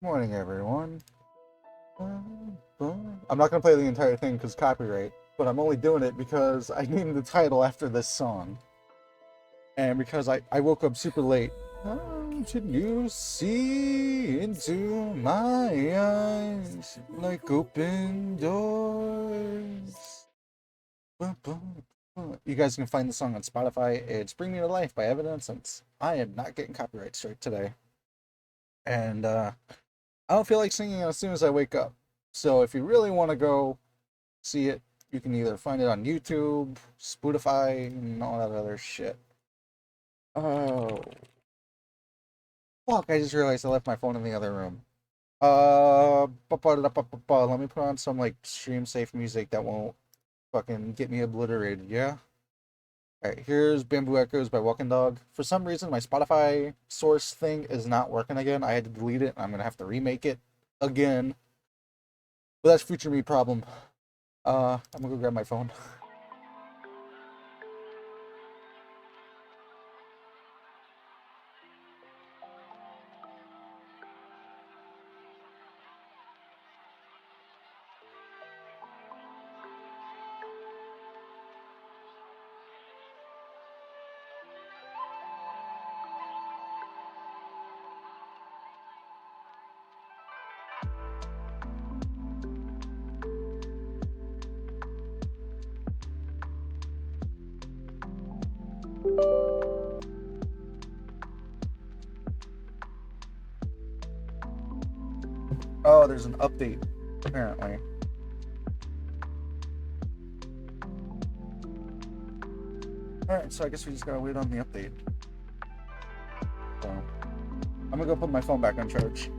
Morning, everyone. I'm not gonna play the entire thing because copyright, but I'm only doing it because I named the title after this song. And because I woke up super late. Should you see into my eyes like open doors? You guys can find the song on Spotify. It's Bring Me to Life by Evanescence. I am not getting copyright straight today. And I don't feel like singing as soon as I wake up. So if you really want to go see it, you can either find it on YouTube, Spotify, and all that other shit. Oh, fuck, I just realized I left my phone in the other room. Let me put on some, like, stream-safe music that won't fucking get me obliterated, yeah? Alright, here's Bamboo Echoes by Walking Dog. For some reason, my Spotify source thing is not working again. I had to delete it, and I'm gonna have to remake it again. But that's future me problem. I'm gonna go grab my phone. Oh, there's an update, apparently. Alright, so I guess we just gotta wait on the update. So, I'm gonna go put my phone back on charge.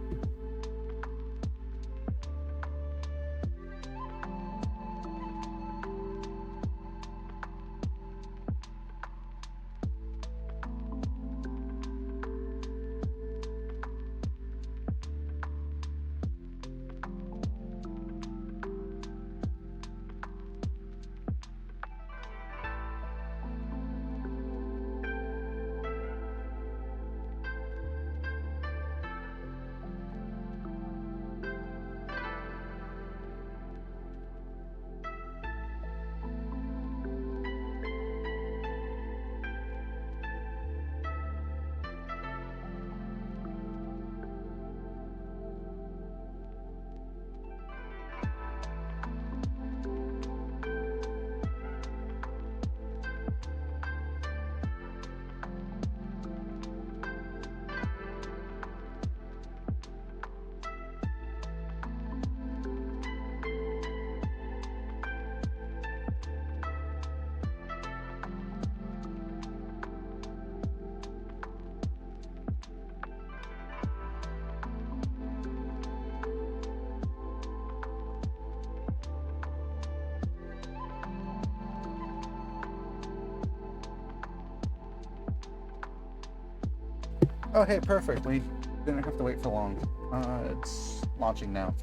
Oh, hey, perfect. We didn't have to wait for long. It's launching now.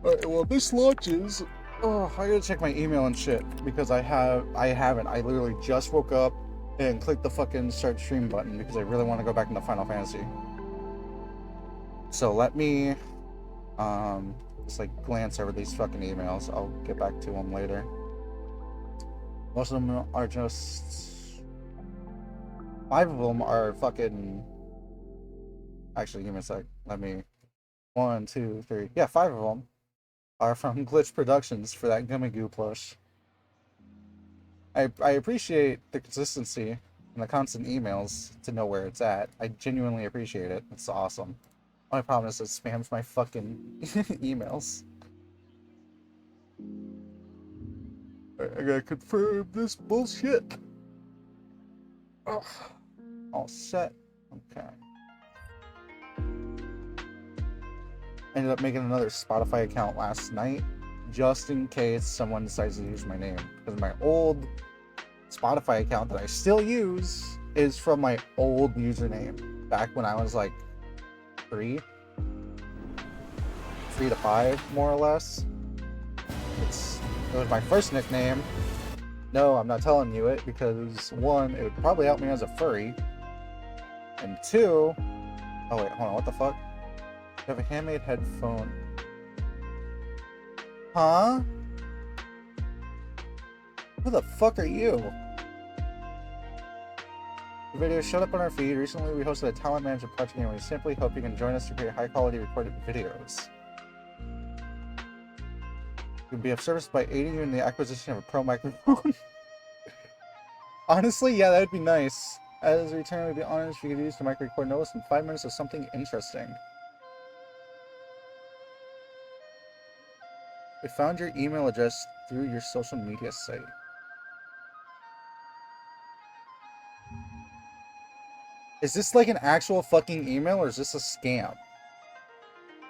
Alright, well, this launches. Oh, I gotta check my email and shit because I haven't. I literally just woke up and clicked the fucking start stream button because I really want to go back into Final Fantasy. So let me just like glance over these fucking emails. I'll get back to them later. Most of them are just... 5 of them are fucking... Actually, give me a sec. Let me... 1, 2, 3... Yeah, 5 of them are from Glitch Productions for that Gummy Goo plush. I appreciate the consistency and the constant emails to know where it's at. I genuinely appreciate it. It's awesome. My problem is it spams my fucking emails. I gotta confirm this bullshit. Ugh. All set. Okay. Ended up making another Spotify account last night, just in case someone decides to use my name. Because my old Spotify account that I still use is from my old username. Back when I was like 3 to 5, more or less. It was my first nickname, No, I'm not telling you it because one, it would probably help me as a furry. And two, oh wait, hold on, what the fuck? You have a handmade headphone. Huh? Who the fuck are you? The video showed up on our feed. Recently, we hosted a talent management project and we simply hope you can join us to create high-quality recorded videos. We'll be of service by aiding you in the acquisition of a pro microphone. Honestly, yeah, that would be nice. As a return, we'd be honored if you could use the mic record no less than 5 minutes of something interesting. We found your email address through your social media site. Is this like an actual fucking email or is this a scam?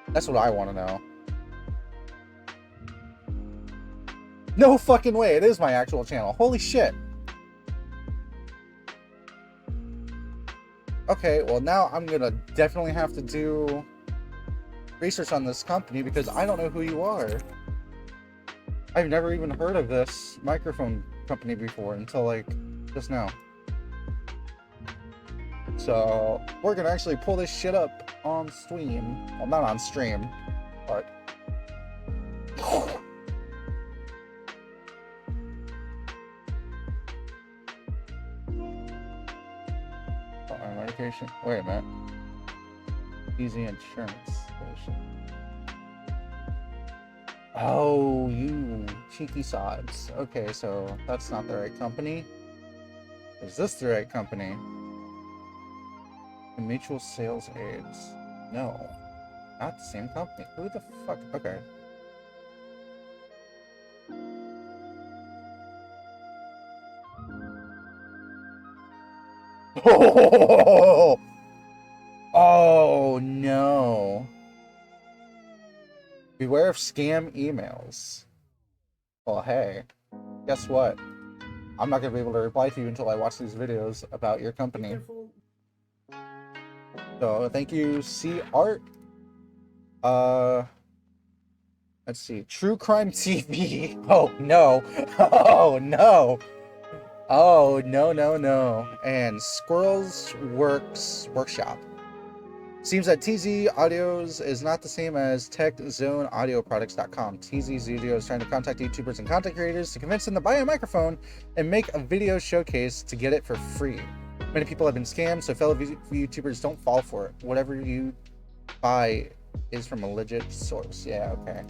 That's what I want to know. No fucking way, it is my actual channel. Holy shit. Okay, well now I'm gonna definitely have to do research on this company because I don't know who you are. I've never even heard of this microphone company before until like just now. So we're gonna actually pull this shit up on stream. Well, not on stream, but medication. Wait a minute. Easy insurance solution. Oh, you cheeky sods. Okay, so that's not the right company. Is this the right company? Mutual sales aids. No. Not the same company. Who the fuck? Okay. Oh, oh no. Beware of scam emails. Well, hey, guess what? I'm not gonna be able to reply to you until I watch these videos about your company. So thank you, C Art. Let's see, True Crime TV. Oh no! Oh no! Oh no no no! And Squirrels Workshop. Seems that TZ Audios is not the same as TechZoneAudioProducts.com. TZ Studio is trying to contact YouTubers and content creators to convince them to buy a microphone and make a video showcase to get it for free. Many people have been scammed, so fellow YouTubers don't fall for it. Whatever you buy is from a legit source. Yeah, okay.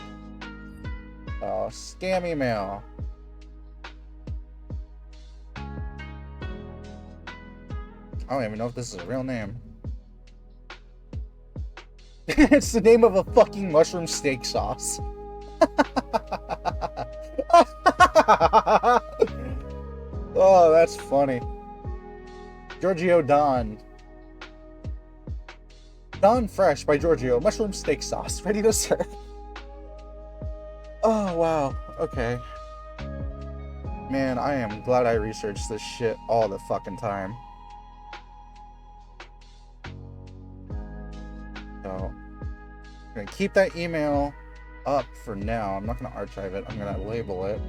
Scam email. I don't even know if this is a real name. It's the name of a fucking mushroom steak sauce. Oh, that's funny. Giorgio Don. Don Fresh by Giorgio. Mushroom steak sauce. Ready to serve. Oh, wow. Okay. Man, I am glad I researched this shit all the fucking time. So, I'm gonna keep that email up for now. I'm not gonna archive it. I'm gonna label it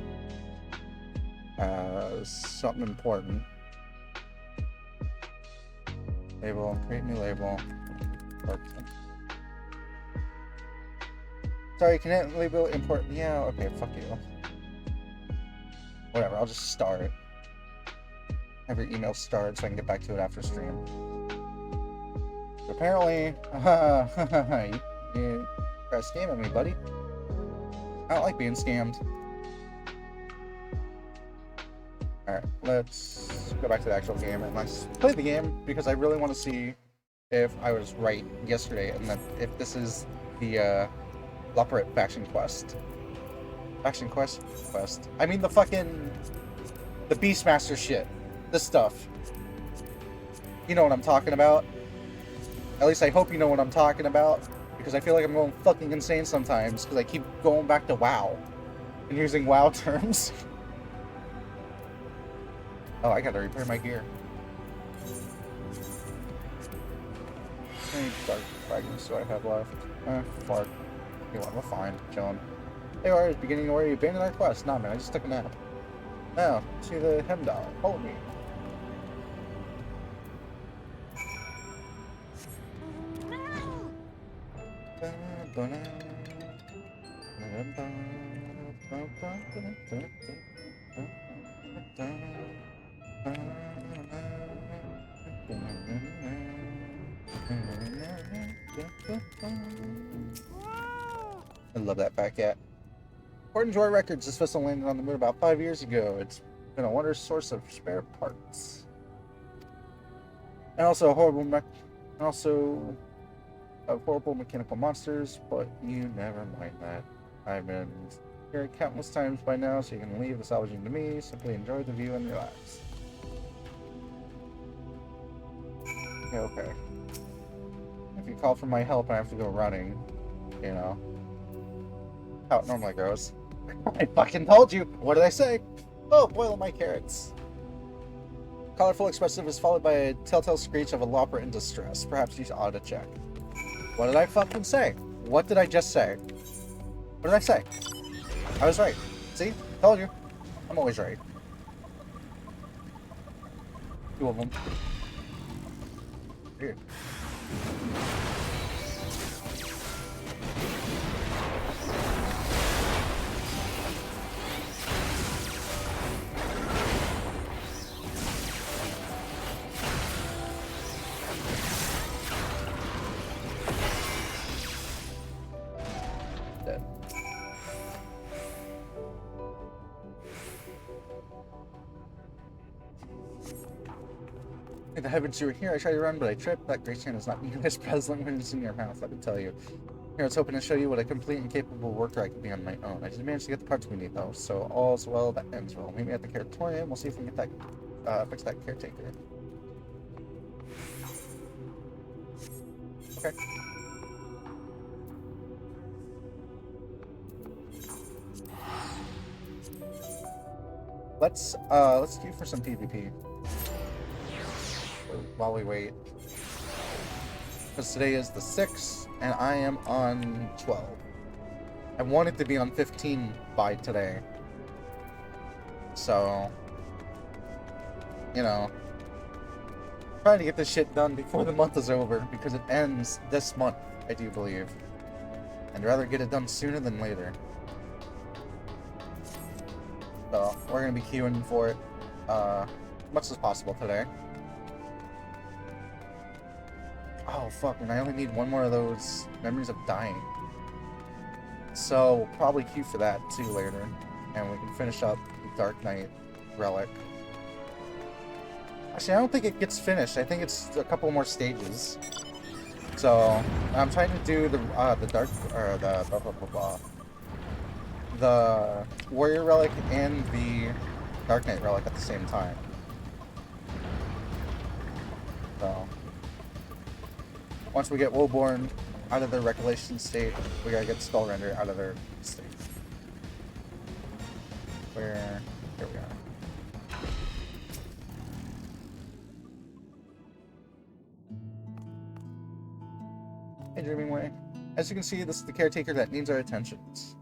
as something important. Label, create new label. Sorry, can I label important? Yeah, okay, fuck you. Whatever, I'll just start. Have your email start so I can get back to it after stream. Apparently, you try to scam at me, buddy. I don't like being scammed. Alright, let's go back to the actual game and let's play the game because I really want to see if I was right yesterday and that if this is the Loperate faction quest. Faction quest? I mean the fucking the Beastmaster shit. This stuff. You know what I'm talking about. At least I hope you know what I'm talking about, because I feel like I'm going fucking insane sometimes, because I keep going back to WoW, and using WoW terms. Oh, I gotta repair my gear. How many dark fragments do I have left? Fart. Okay, well, we're fine. Chilling. Hey, Warriors, beginning where you abandoned our quest. Nah, man, I just took a nap. Now, see the hem doll. Follow me. I love that fat cat. According to our records, this vessel landed on the moon about 5 years ago. It's been a wondrous source of spare parts. And also horrible mechanical monsters, but you never mind that. I've been here countless times by now, so you can leave the salvaging to me. Simply enjoy the view and relax. Okay. If you call for my help, I have to go running. You know how it normally goes. I fucking told you! What did I say? Oh, boil my carrots. Colorful expressive is followed by a telltale screech of a lopper in distress. Perhaps you ought to check. What did I fucking say? What did I just say? What did I say? I was right. See? Told you. I'm always right. 2 of them. Weird. Dead. In the heavens, you were here. I tried to run, but I tripped. That great hand is not nearly as present when it's in your mouth, let me tell you. Here, I was hoping to show you what a complete and capable worker I can be on my own. I just managed to get the parts we need, though, so all's well that ends well. Meet me at the Caratorium. We'll see if we can get that, fix that caretaker. Okay. Let's queue for some PvP while we wait, because today is the 6th and I am on 12. I wanted to be on 15 by today, so you know, trying to get this shit done before the month is over, because it ends this month, I do believe. I'd rather get it done sooner than later. So we're gonna be queuing for it as much as possible today. Oh fuck, and I only need 1 more of those memories of dying. So we'll probably queue for that too later, and we can finish up the Dark Knight relic. Actually, I don't think it gets finished. I think it's a couple more stages. So I'm trying to do the dark, or the Warrior relic and the Dark Knight relic at the same time. So once we get Woeborn out of their recollection state, we gotta get Skullrender out of their state. Here we are. Hey, Dreaming Way. As you can see, this is the caretaker that needs our attentions.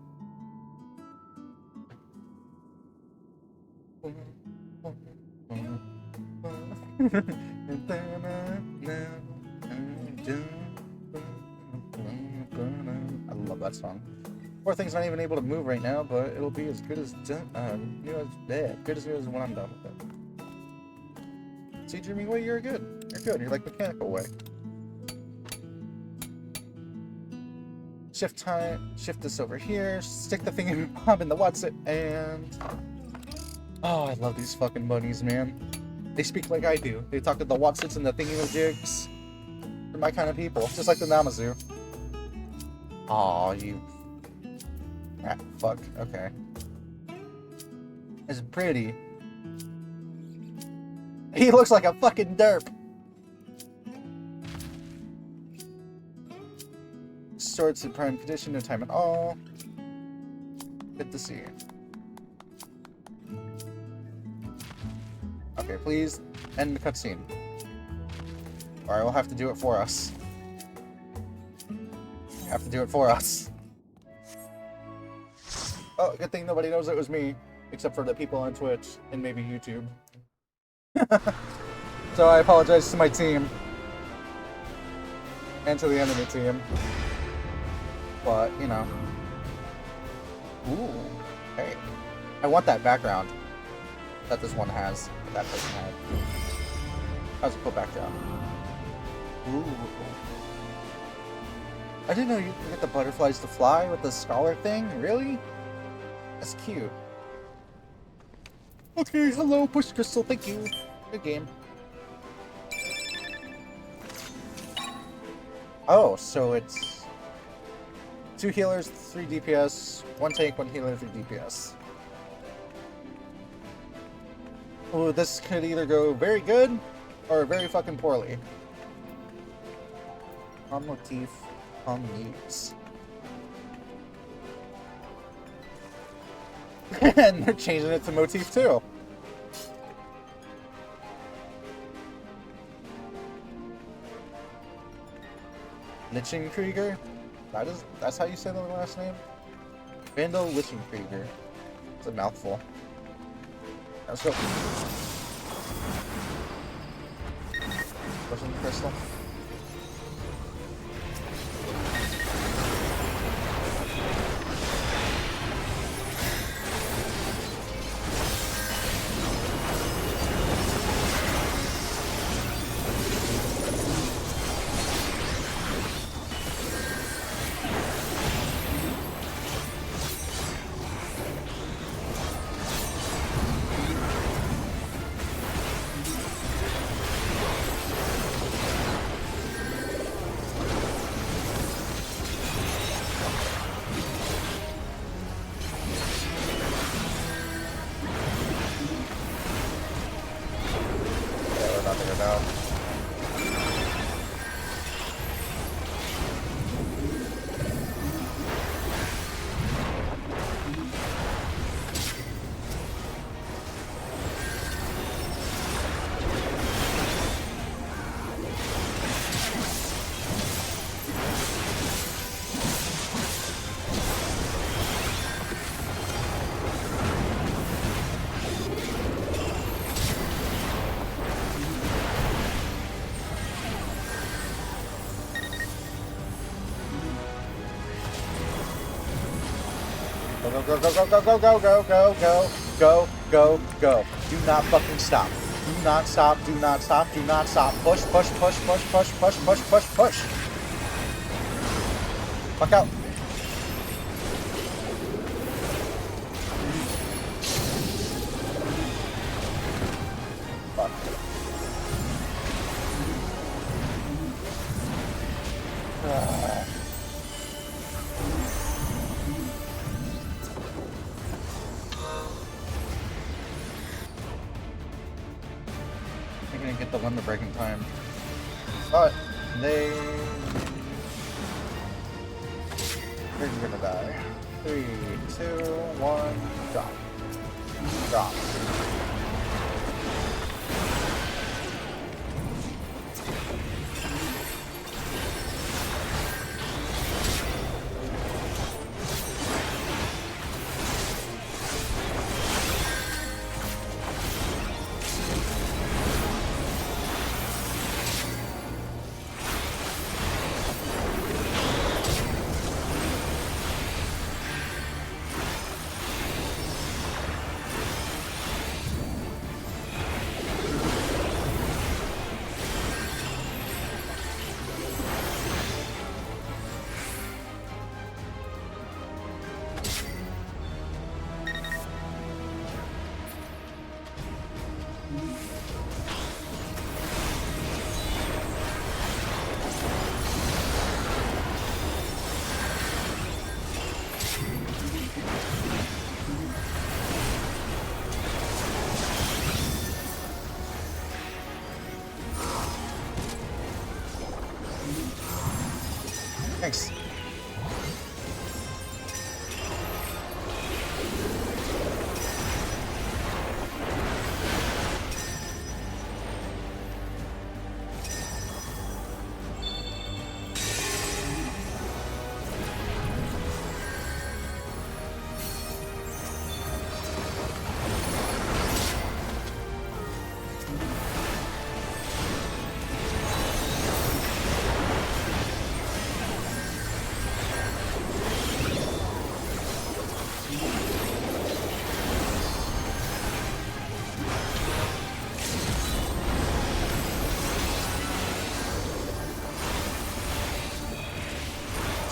I love that song. Poor thing's not even able to move right now, but it'll be as good as good as new as when I'm done with it. See, Dreaming Way, you're good. You're good. You're like Mechanical Way. Shift this over here, stick the thing in Bob in the What's-It, and oh, I love these fucking bunnies, man. They speak like I do. They talk to the What's-Its and the thingy-majigs. They're my kind of people, just like the Namazu. Aw, you... Ah, fuck, okay. It's pretty. He looks like a fucking derp. Swords in prime condition, no time at all. Good to see you. Okay, please end the cutscene. Or I will have to do it for us. I have to do it for us. Oh, good thing nobody knows it was me. except for the people on Twitch and maybe YouTube. So I apologize to my team and to the enemy team, but you know. Ooh, hey, I want that background that this one has. That person had. How's it go background? Ooh. I didn't know you could get the butterflies to fly with the scholar thing. Really? That's cute. Okay, hello, Push Crystal. Thank you. Good game. Oh, so it's 2 healers, 3 DPS, 1 tank, 1 healer, 3 DPS. Oh, this could either go very good or very fucking poorly. On motif, on mutes. And they're changing it to motif too. Lichenkrieger? That's how you say the last name? Vandal Lichenkrieger. It's a mouthful. Let's go. Pushing the crystal. Go, go, go, go, go, go, go, go, go, go, go, go. Do not fucking stop. Do not stop, do not stop, do not stop. Push, push, push, push, push, push, push, push, push. Fuck out. Fuck. Get the limit breaking time, but they're gonna die. 3, 2, 1, drop. Drop. Thanks.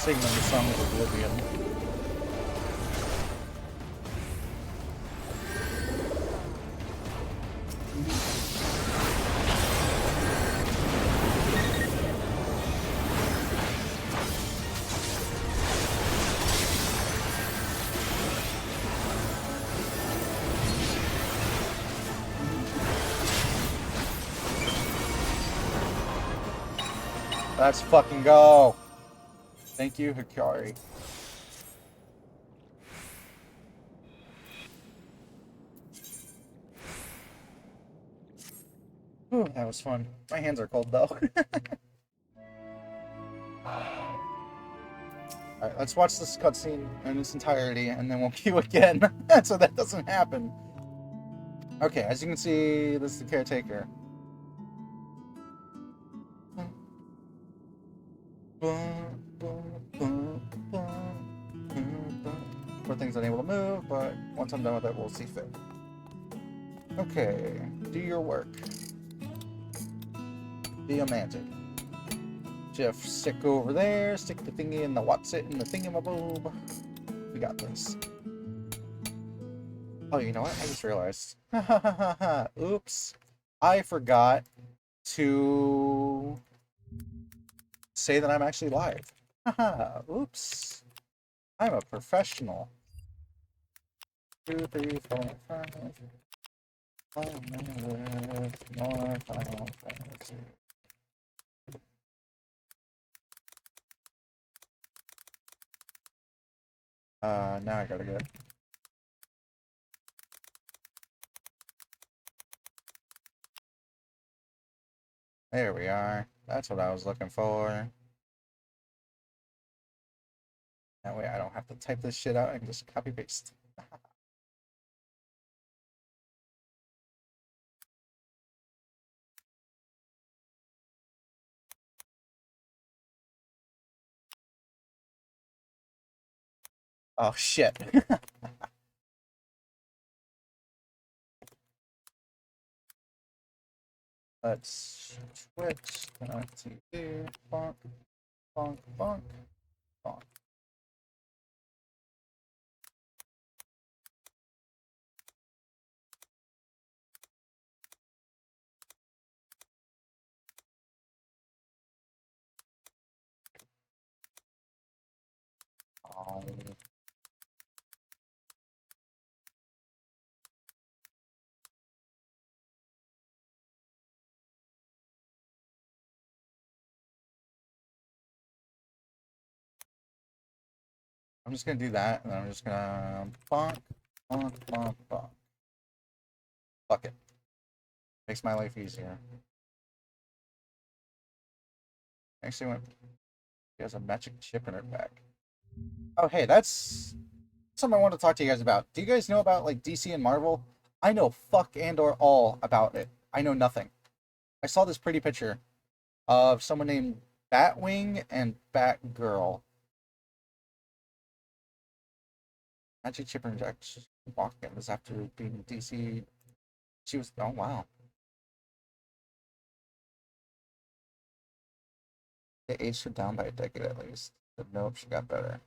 singing the song of Oblivion. Let's fucking go. Thank you, Hikari. Ooh, that was fun. My hands are cold though. Alright, let's watch this cutscene in its entirety and then we'll queue again so that doesn't happen. Okay, as you can see, this is the caretaker. Poor thing's unable to move, but once I'm done with it, we'll see fit. Okay, do your work. Be a magic. Jeff, stick over there, stick the thingy in the what's it in the thingamaboob. We got this. Oh, you know what? I just realized. Oops. I forgot to say that I'm actually live. Oops. I'm a professional. 2, 3, 4, 5. More Final Fantasy. Now I gotta get. There we are. That's what I was looking for. That way I don't have to type this shit out and just copy paste. Oh shit. Let's Twitch.tv. Bonk, bonk, bonk, bonk. Oh. I'm just gonna do that, and I'm just gonna bonk, bonk, bonk, bonk. Fuck it. Makes my life easier. Actually, went. She has a magic chip in her back. Oh, hey, that's something I want to talk to you guys about. Do you guys know about like DC and Marvel? I know fuck and or all about it. I know nothing. I saw this pretty picture of someone named Batwing and Batgirl. Magic chip in her back. Walking was after being DC. She was. Oh wow. They aged her down by a decade at least. But nope, she got better.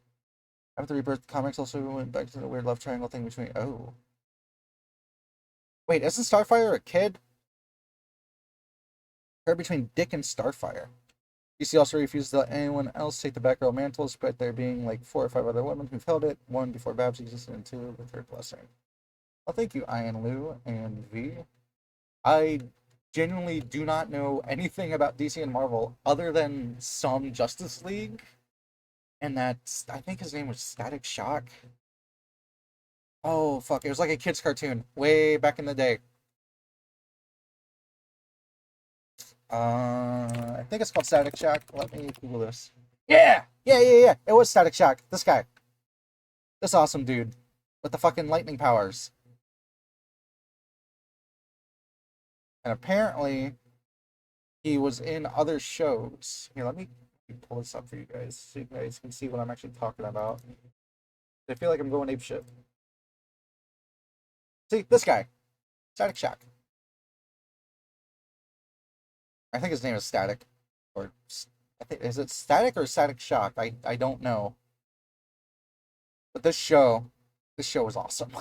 After the Rebirth, comics also went back to the weird love triangle thing between. Oh. Wait, isn't Starfire a kid? Her between Dick and Starfire. DC also refused to let anyone else take the Batgirl mantle, despite there being like 4 or 5 other women who've held it. 1 before Babs existed, and 2 with her blessing. Well, thank you, Ian Liu and V. I genuinely do not know anything about DC and Marvel other than some Justice League. And that's, I think his name was Static Shock. Oh, fuck. It was like a kid's cartoon way back in the day. I think it's called Static Shock. Let me Google this. Yeah! Yeah. It was Static Shock. This guy. This awesome dude. With the fucking lightning powers. And apparently, he was in other shows. Here, let me pull this up for you guys so you guys can see what I'm actually talking about. I feel like I'm going apeshit. See, this guy. Static Shock. I think his name is Static. Or Is it Static or Static Shock? I don't know. But this show was awesome.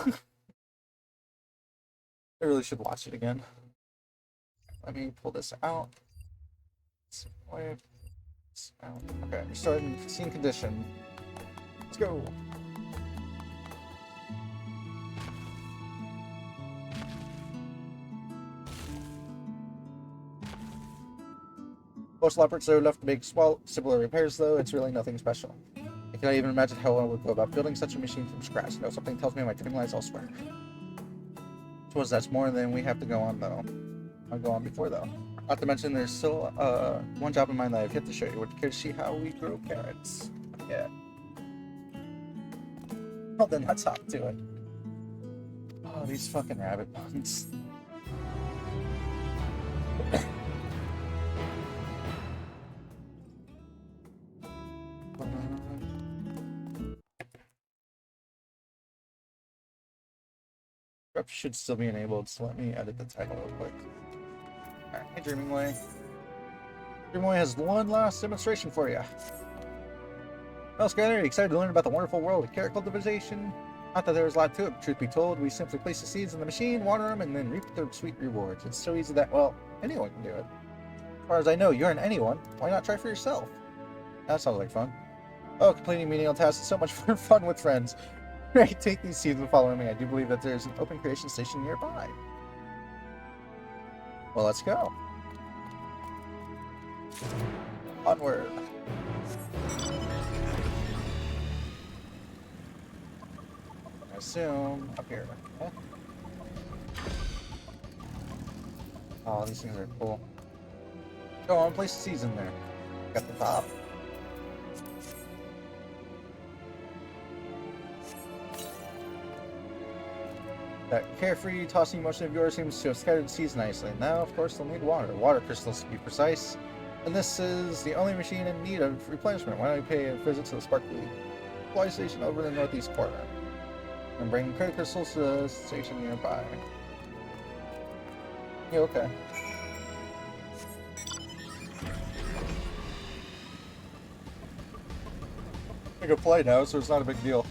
I really should watch it again. Let me pull this out. Wait, this out. Okay, we're starting scene condition. Let's go. Most leopards are left to make small, similar repairs, though. It's really nothing special. I cannot even imagine how I would go about building such a machine from scratch. No, something tells me my dream lies elsewhere. Suppose that's more than we have to go on, though. I'll go on before, though. Not to mention, there's still one job in mind that I've yet to show you. Would you care to see how we grow carrots? Yeah. Well, then let's hop to it. Oh, these fucking rabbit puns. Rep should still be enabled, so let me edit the title real quick. Alright, hey Dreamingway. Dreamingway has one last demonstration for you. Well, Skyler, are you excited to learn about the wonderful world of carrot cultivation? Not that there was a lot to it, but truth be told, we simply place the seeds in the machine, water them, and then reap the sweet rewards. It's so easy that, well, anyone can do it. As far as I know, you're an anyone. Why not try for yourself? That sounds like fun. Oh, completing menial tasks is so much more fun with friends. Right, take these seeds and follow me. I do believe that there's an open creation station nearby. Well, let's go. Onward. I assume up here. Okay. Oh, these things are cool. Go on, place the seeds in there. Got the top. That carefree, tossing motion of yours seems to have scattered the seeds nicely. Now, of course, they'll need water. Water crystals, to be precise. And this is the only machine in need of replenishment. Why don't we pay a visit to the Sparkly Supply Station over in the northeast corner? And bring credit crystals to the station nearby. Yeah, okay. I can play now, so it's not a big deal.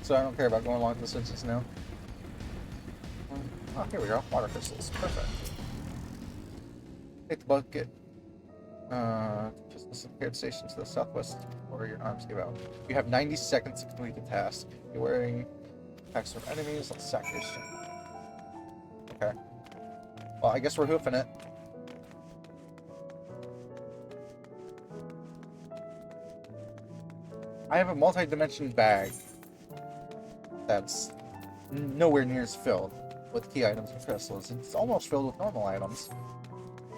So I don't care about going long distances now. Oh, here we go. Water crystals. Perfect. Take the bucket. Just listen to the station to the southwest or your arms give out. You have 90 seconds to complete the task. You're wearing attacks from enemies. Let's sack your shit. Okay. Well, I guess we're hoofing it. I have a multi-dimension bag that's nowhere near as filled with key items and crystals. It's almost filled with normal items.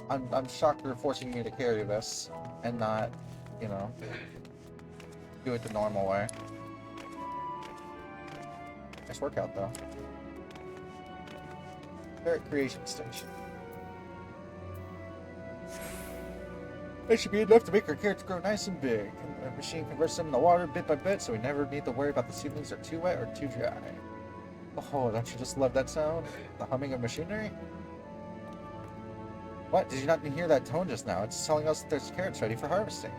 I'm shocked they're forcing me to carry this and not, you know, do it the normal way. Nice workout though. Carrot creation station. It should be enough to make our carrots grow nice and big. And the machine converts them into water bit by bit, so we never need to worry about the seedlings are too wet or too dry. Oh, don't you just love that sound? The humming of machinery? What? Did you not hear that tone just now? It's telling us that there's carrots ready for harvesting.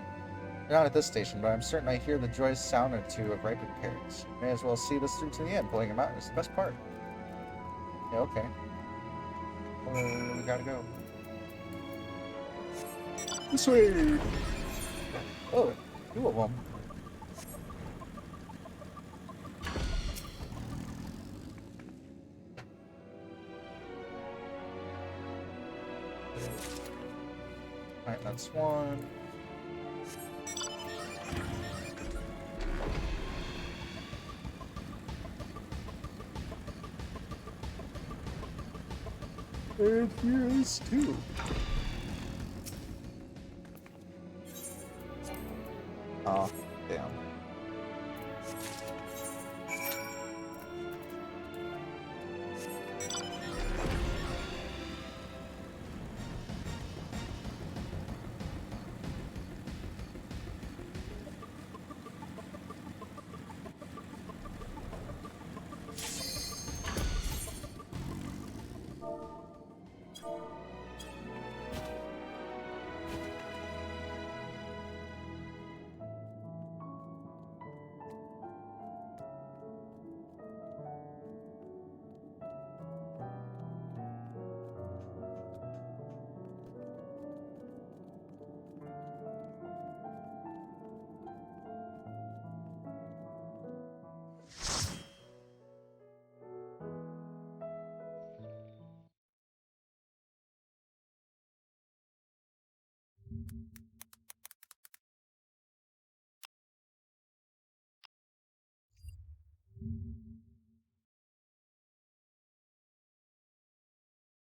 We're not at this station, but I'm certain I hear the joyous sound or two of ripened carrots. You may as well see this through to the end. Pulling them out is the best part. Yeah, okay. Oh, we gotta go. This way! Oh, 2 of them. Alright, that's 1. And here is 2. Oh, damn.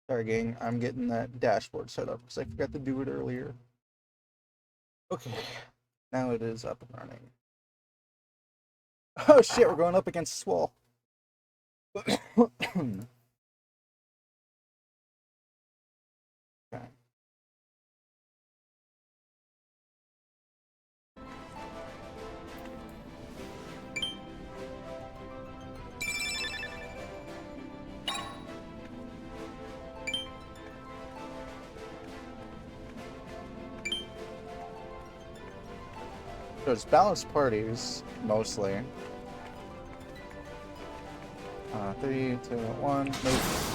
Sorry, gang. I'm getting that dashboard set up because I forgot to do it earlier. Okay. Now it is up and running. Oh shit, we're going up against this wall. Okay. So it's balanced parties, mostly. 3, 2, 1, move.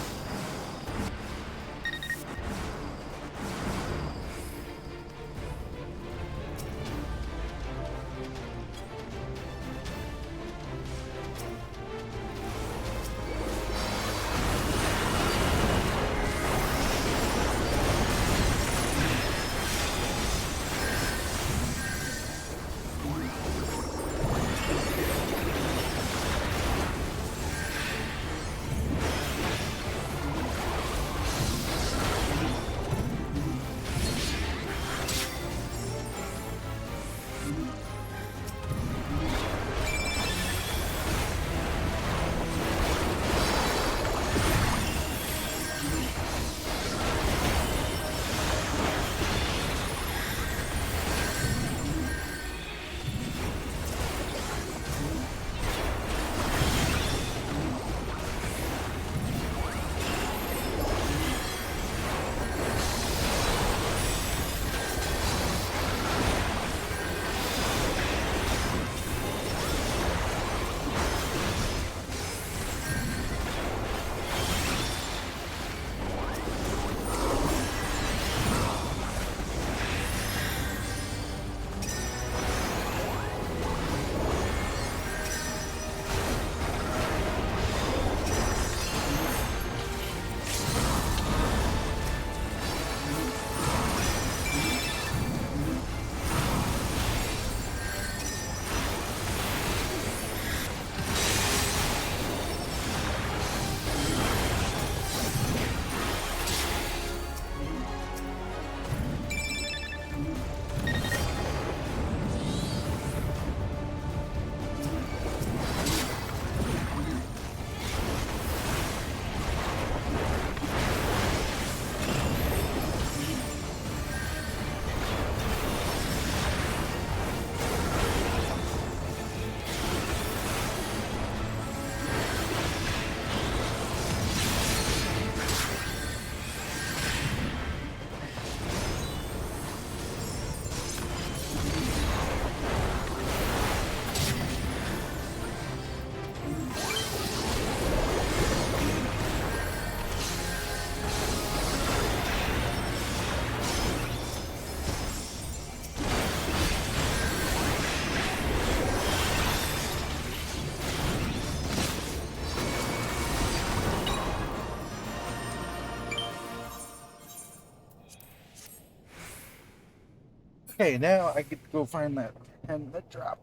Okay, now I get to go find that pen that dropped.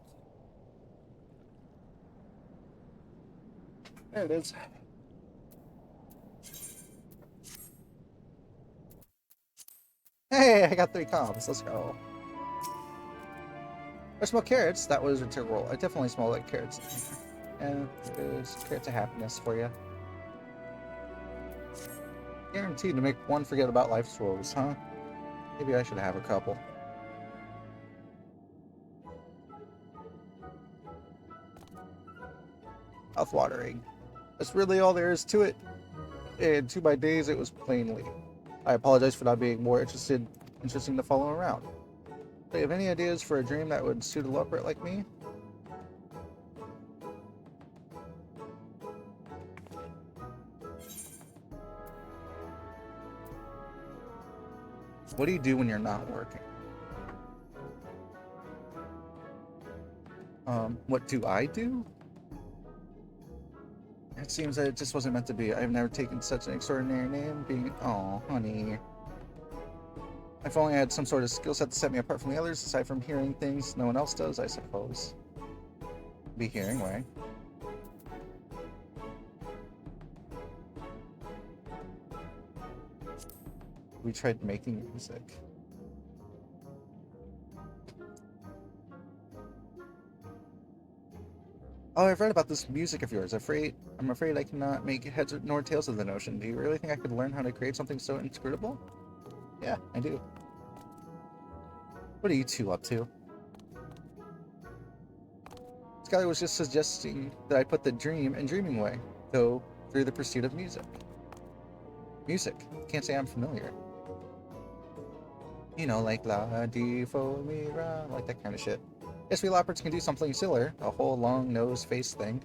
There it is. Hey, I got 3 comps. Let's go. I smell carrots. That was integral. I definitely smell like carrots. And there's carrots of happiness for you. Guaranteed to make one forget about life's woes, huh? Maybe I should have a couple. Mouth-watering. That's really all there is to it. And to my days, it was plainly. I apologize for not being more interesting to follow around. Do you have any ideas for a dream that would suit a lover like me? What do you do when you're not working? What do I do? It seems that it just wasn't meant to be. I've never taken such an extraordinary name being... Oh, honey. If only I had some sort of skill set to set me apart from the others, aside from hearing things no one else does, I suppose. Be hearing way. We tried making music. Oh, I've read about this music of yours. I'm afraid I cannot make heads nor tails of the notion. Do you really think I could learn how to create something so inscrutable? Yeah, I do. What are you two up to? Skylar was just suggesting that I put the dream in dreaming way, though through the pursuit of music. Music. Can't say I'm familiar. You know, like la di fo mi ra, like that kind of shit. Guess we loppers can do something similar, a whole long nose face thing.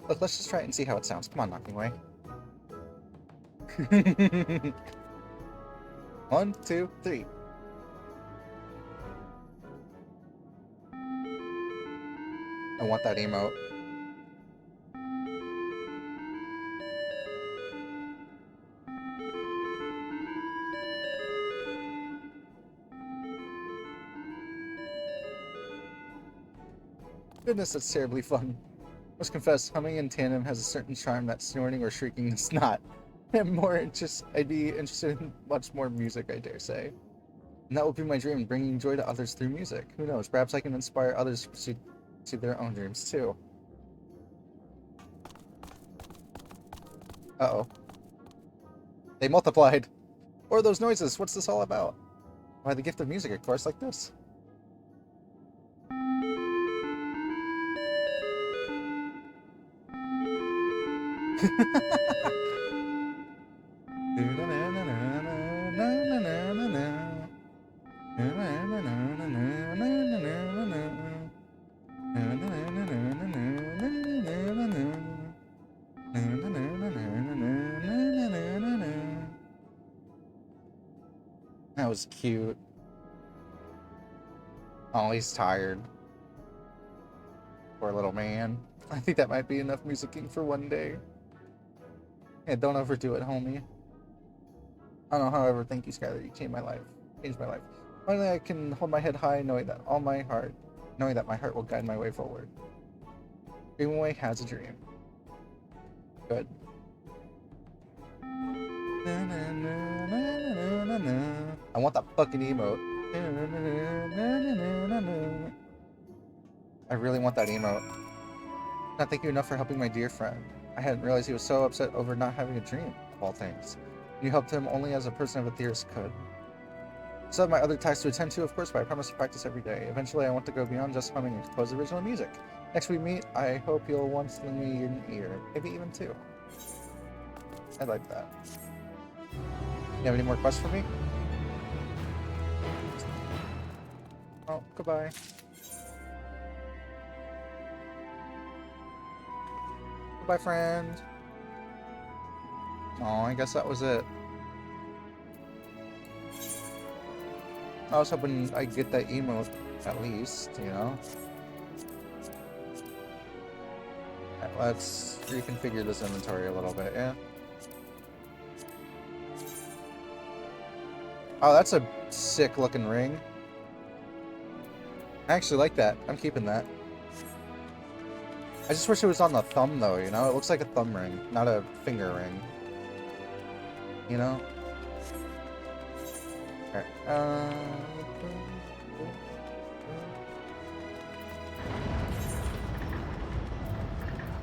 Look, let's just try it and see how it sounds. Come on, Knocking Way. 1, 2, 3. I want that emote. Goodness, that's terribly fun. Must confess, humming in tandem has a certain charm that snorting or shrieking does not. I'd be interested in much more music, I dare say. And that would be my dream, bringing joy to others through music. Who knows, perhaps I can inspire others to pursue their own dreams, too. Uh-oh. They multiplied. What are those noises? What's this all about? Why, the gift of music, of course, like this. That was cute. Oh, he's tired. Poor little man. I think that might be enough musicking for one day. Yeah, don't overdo it, homie. I don't know, however, thank you, Skylar. You changed my life. Finally, I can hold my head high, knowing that my heart will guide my way forward. Dreamway has a dream. Good. I want that fucking emote. I really want that emote. Not thank you enough for helping my dear friend. I hadn't realized he was so upset over not having a dream, of all things. You helped him only as a person of a theorist could. Still have my other tasks to attend to, of course, but I promise to practice every day. Eventually, I want to go beyond just humming and compose original music. Next we meet, I hope you'll once lend me an ear. Maybe even two. I like that. You have any more quests for me? Oh, goodbye. Goodbye, friend. Oh, I guess that was it. I was hoping I'd get that emote, at least, you know? Right, let's reconfigure this inventory a little bit, yeah? Oh, that's a sick looking ring. I actually like that. I'm keeping that. I just wish it was on the thumb, though, you know? It looks like a thumb ring, not a finger ring. You know? Alright,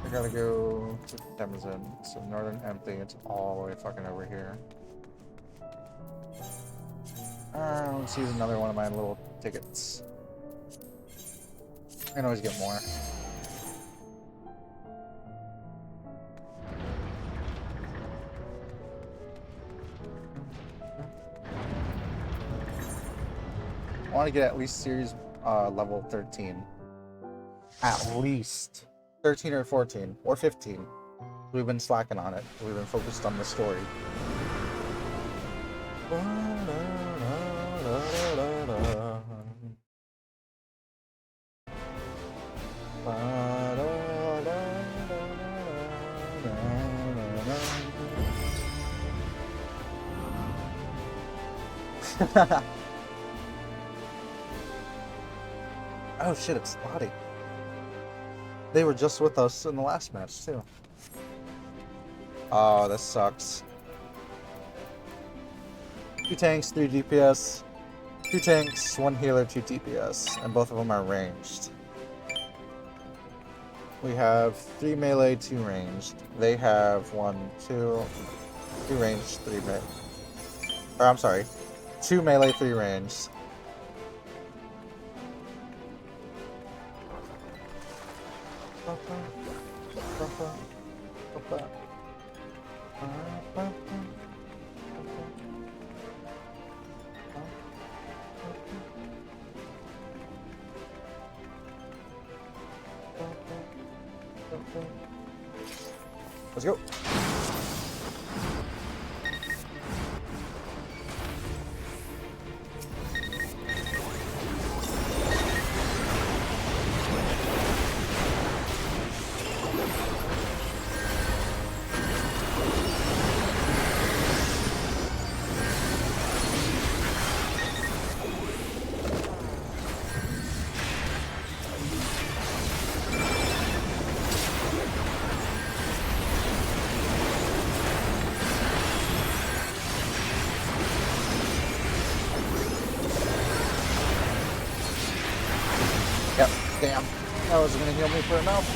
I gotta go to Demazin. So Northern Empty, it's all the way fucking over here. Let's use another one of my little tickets. I can always get more. I want to get at least series level 13. At least 13 or 14 or 15. We've been slacking on it. We've been focused on the story. Oh shit, it's Spotty. They were just with us in the last match, too. Oh, this sucks. 2 tanks, 3 DPS. 2 tanks, 1 healer, 2 DPS. And both of them are ranged. We have 3 melee, 2 ranged. They have 2 ranged, 3 melee. Or, I'm sorry. 2 melee, 3 ranged. Let's go. Yep, damn. That wasn't gonna heal me for enough.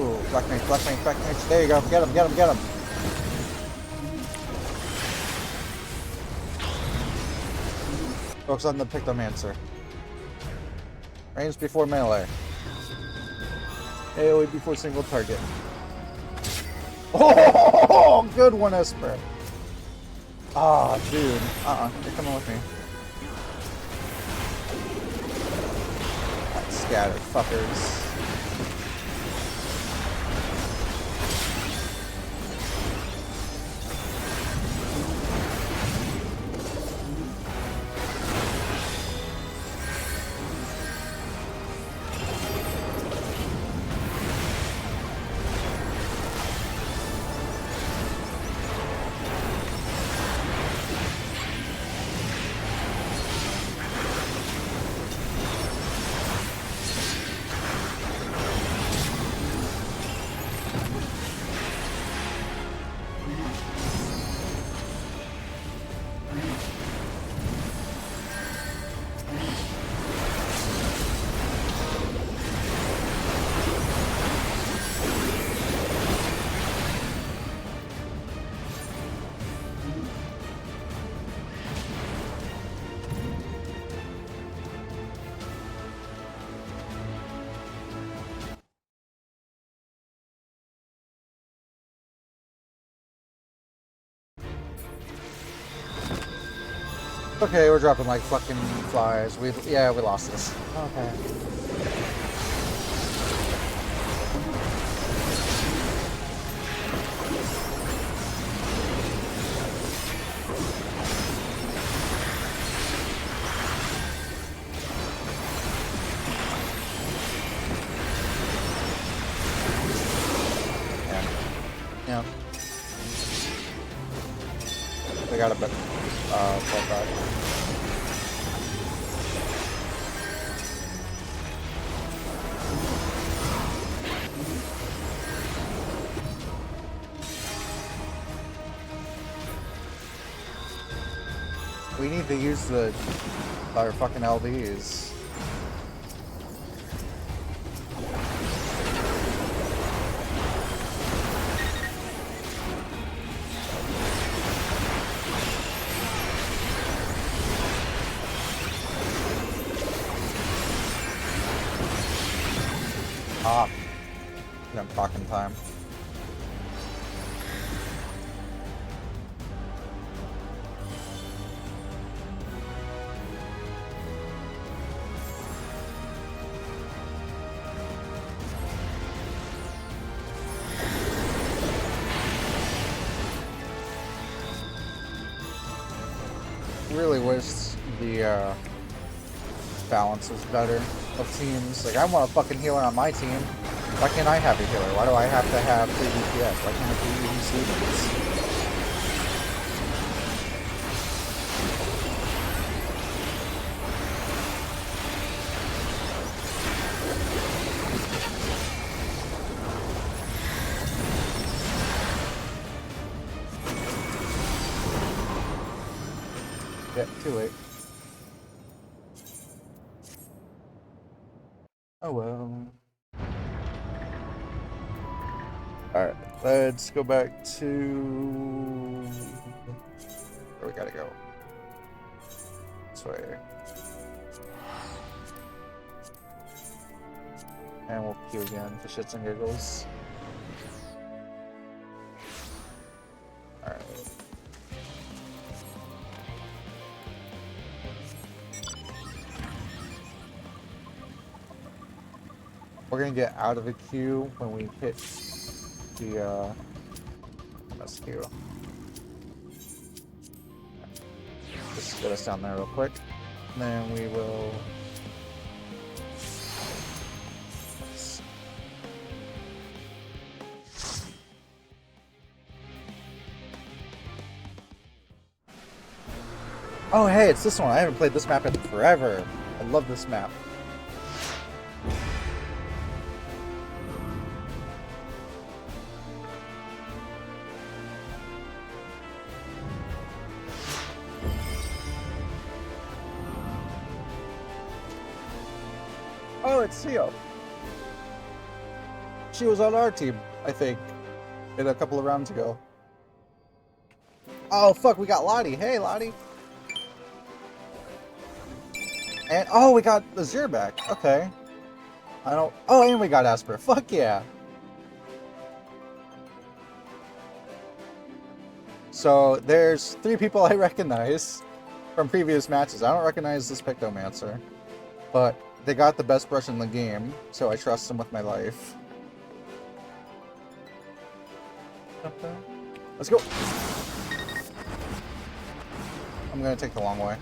Ooh, black mage, black mage, black mage. There you go. Get him, get him, get him. Focus on the Pictomancer. Range before melee. AoE before single target. Oh, good one, Esper. Ah, oh, dude. You're coming with me. Scattered fuckers. Okay, we're dropping like fucking flies. We lost this. Okay. Yeah. They got a bit. Full back. We need to use our fucking LDs. Ah, I'm talking time. Really wish the balance was better of teams. Like, I want a fucking healer on my team. Why can't I have a healer? Why do I have to have 3 DPS? Why can't it be even Stevens? Yeah, too late. Oh well. Alright, let's go back to where we gotta go. This way. And we'll queue again for shits and giggles. Alright. We're gonna get out of the queue when we hit the MS queue. Just get us down there real quick. And then we will oh hey, it's this one. I haven't played this map in forever. I love this map. Oh, it's Theo. She was on our team, I think, in a couple of rounds ago. Oh fuck, we got Lottie. Hey Lottie. And oh, we got the Azir back. Okay. I don't. Oh, and we got Asper. Fuck yeah. So there's 3 people I recognize from previous matches. I don't recognize this Pictomancer, but they got the best brush in the game, so I trust them with my life. Let's go. I'm gonna take the long way.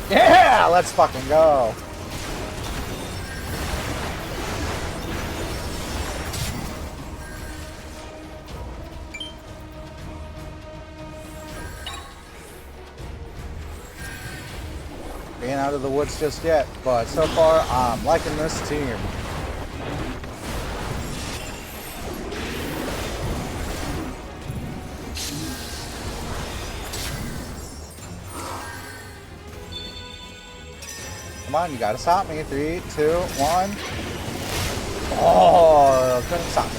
Yeah, let's fucking go. Being out of the woods just yet, but so far I'm liking this team. Come on, you gotta stop me. 3, 2, 1. Oh, couldn't stop me.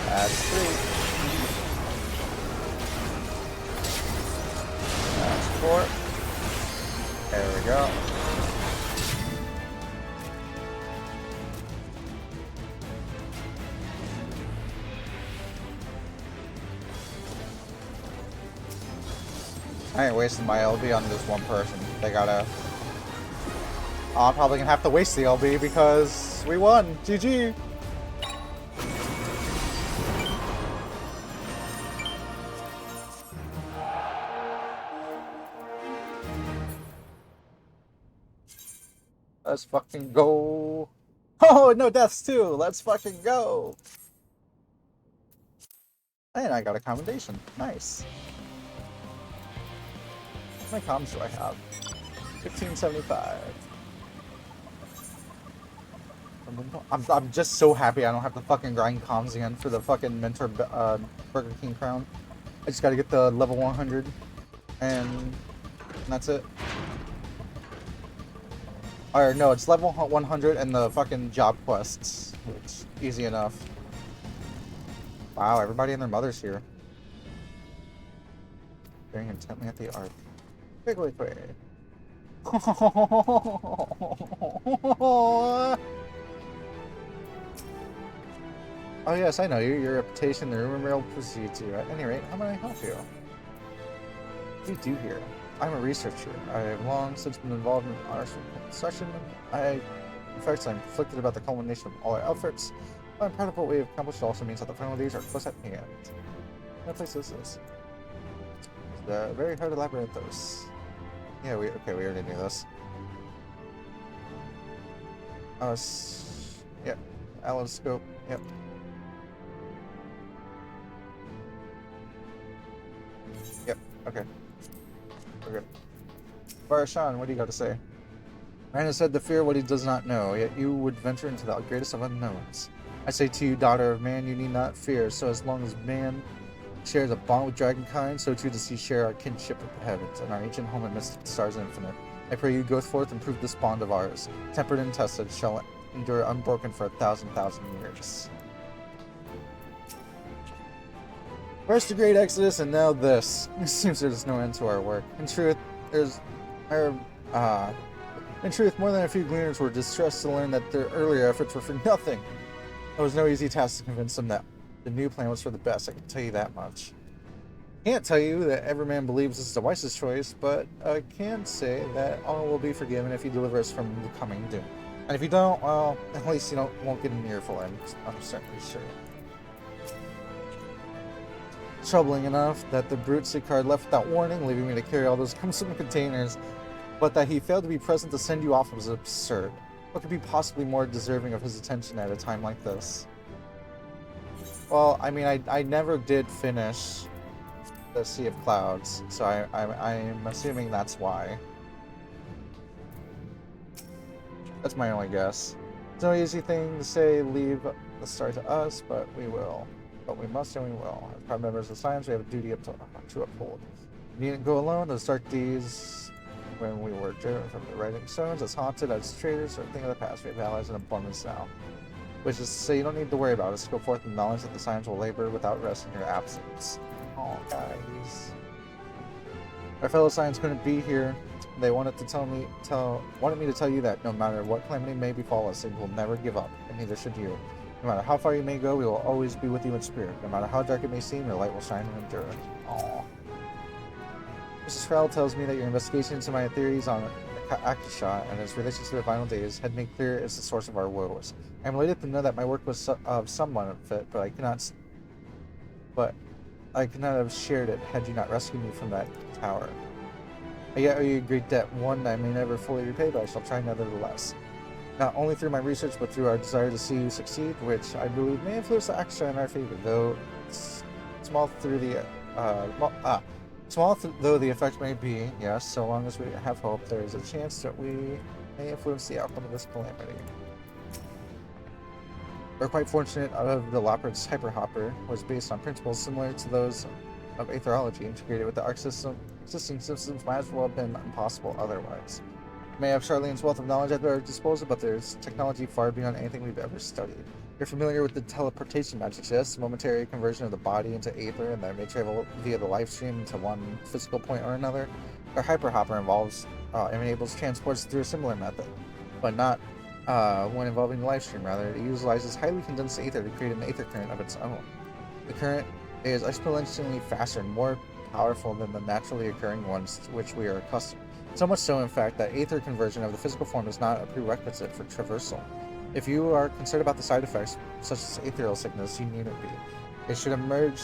That's 3. That's 4. There we go. I ain't wasting my LB on this one person. They gotta... Oh, I'm probably gonna have to waste the LB because we won. GG! Let's fucking go. Oh, no deaths too. Let's fucking go. And I got a commendation. Nice. How many comms do I have? 1575. I'm just so happy I don't have to fucking grind comms again for the fucking Mentor Burger King crown. I just gotta get the level 100 and that's it. Or no, it's level 100 and the fucking job quests, which easy enough. Wow, everybody and their mother's here. Staring intently at the arc. Quickly, quick. Oh yes, I know you. Your reputation, the rumor mill precedes you. At any rate, how may I help you? What do you do here? I'm a researcher. I have long since been involved in arson construction. I In fact, I'm conflicted about the culmination of all our efforts, but I'm proud of what we have accomplished. Also means that the final days are close at hand. What place is this? It's the very heart of Labyrinthos. Yeah, we already knew this. Yep. Alloscope, yep. Yep, okay. We're good. Barshan, what do you got to say? Man is said to fear what he does not know, yet you would venture into the greatest of unknowns. I say to you, daughter of man, you need not fear, so as long as man shares a bond with dragonkind, so too does he share our kinship with the heavens, and our ancient home amidst the stars infinite. I pray you go forth and prove this bond of ours, tempered and tested, shall endure unbroken for 1,000 years. First the great exodus, and now this. It seems there's no end to our work. In truth, more than a few gleaners were distressed to learn that their earlier efforts were for nothing. It was no easy task to convince them that the new plan was for the best, I can tell you that much. Can't tell you that every man believes this is the wisest choice, but I can say that all will be forgiven if you deliver us from the coming doom. And if you don't, well, at least you won't get an earful, I'm certainly sure. Troubling enough that the brute Sicard left without warning, leaving me to carry all those cumbersome containers, but that he failed to be present to send you off was absurd. What could be possibly more deserving of his attention at a time like this? Well, I mean, I never did finish the Sea of Clouds, so I'm assuming that's why. That's my only guess. It's no easy thing to say, leave the star to us, but we will. But we must and we will. As proud members of science, we have a duty to uphold. We needn't go alone. Those dark days when we were driven from the writing stones, as haunted as traitors, or a thing of the past. We have allies in abundance now. Which is to say, you don't need to worry about us. Go forth in knowledge that the science will labor without rest in your absence. Oh, guys. Our fellow science couldn't be here. They wanted me to tell you that no matter what calamity may befall us, they will never give up, and neither should you. No matter how far you may go, we will always be with you in spirit. No matter how dark it may seem, your light will shine and endure. Aww. Mrs. Frell tells me that your investigation into my theories on Akasha and its relation to the final days had made clear it's the source of our woes. I am elated to know that my work was of some benefit, but I could not have shared it had you not rescued me from that tower. I yet owe you a great debt, one I may never fully repay, but I shall try nevertheless. Not only through my research, but through our desire to see you succeed, which I believe may influence the Akasha in our favor, though small though the effect may be, yes, so long as we have hope, there is a chance that we may influence the outcome of this calamity. We're quite fortunate of the Loppard's hyperhopper was based on principles similar to those of aetherology, integrated with the arc system. Existing systems might as well have been impossible otherwise. We may have Charlene's wealth of knowledge at our disposal, but there's technology far beyond anything we've ever studied. You're familiar with the teleportation magic, yes? Momentary conversion of the body into aether, and that may travel via the life stream to one physical point or another. Our hyperhopper enables transports through a similar method, but not one involving the life stream. Rather, it utilizes highly condensed aether to create an aether current of its own. The current is exponentially faster and more powerful than the naturally occurring ones to which we are accustomed. So much so, in fact, that aether conversion of the physical form is not a prerequisite for traversal. If you are concerned about the side effects, such as ethereal sickness, you needn't be. It should emerge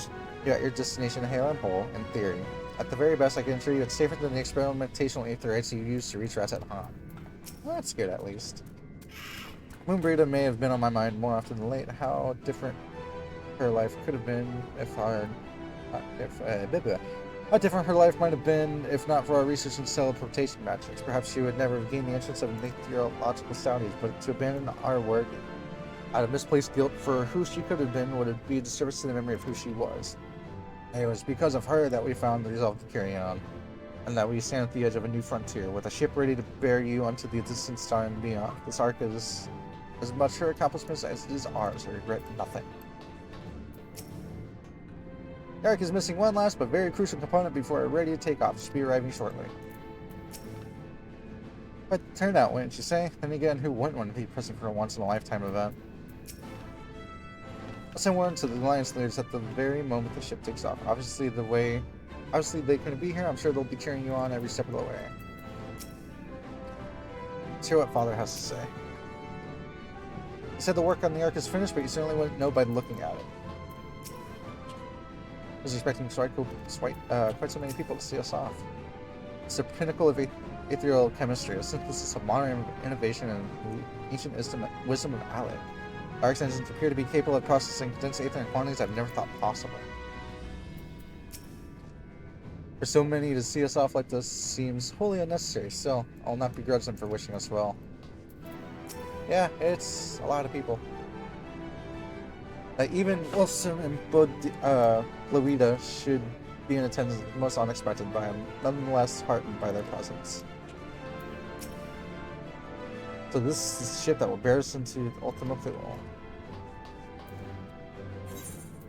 at your destination hale and whole, in theory. At the very best, I can assure you it's safer than the experimentational aetherites you use to reach Ratchet Han. Well, that's good, at least. Moonbrita may have been on my mind more often than late. How different her life could have been how different her life might have been if not for our research in teleportation magics. Perhaps she would never have gained the entrance of meteorological studies, but to abandon our work out of misplaced guilt for who she could have been would be a disservice to the memory of who she was. And it was because of her that we found the resolve to carry on, and that we stand at the edge of a new frontier, with a ship ready to bear you unto the distant star and beyond. This arc is as much her accomplishments as it is ours. I regret nothing. The arc is missing one last but very crucial component before we're ready to take off. It should be arriving shortly. But it turned out, wouldn't you say? Then again, who wouldn't want to be present for a once-in-a-lifetime event? I'll send one to the Alliance leaders at the very moment the ship takes off. Obviously they couldn't be here. I'm sure they'll be cheering you on every step of the way. Let's hear what Father has to say. He said the work on the Ark is finished, but you certainly wouldn't know by looking at it. I was expecting quite so many people to see us off. It's the pinnacle of ethereal chemistry, a synthesis of modern innovation and ancient wisdom of Alec. Ark's engines appear to be capable of processing condensed ether in quantities I've never thought possible. For so many to see us off like this seems wholly unnecessary. Still, I'll not begrudge them for wishing us well. Yeah, it's a lot of people. Even Wilson and Bloida should be in attendance most unexpected, but I am nonetheless heartened by their presence. So this is the ship that will bear us into the ultimate goal.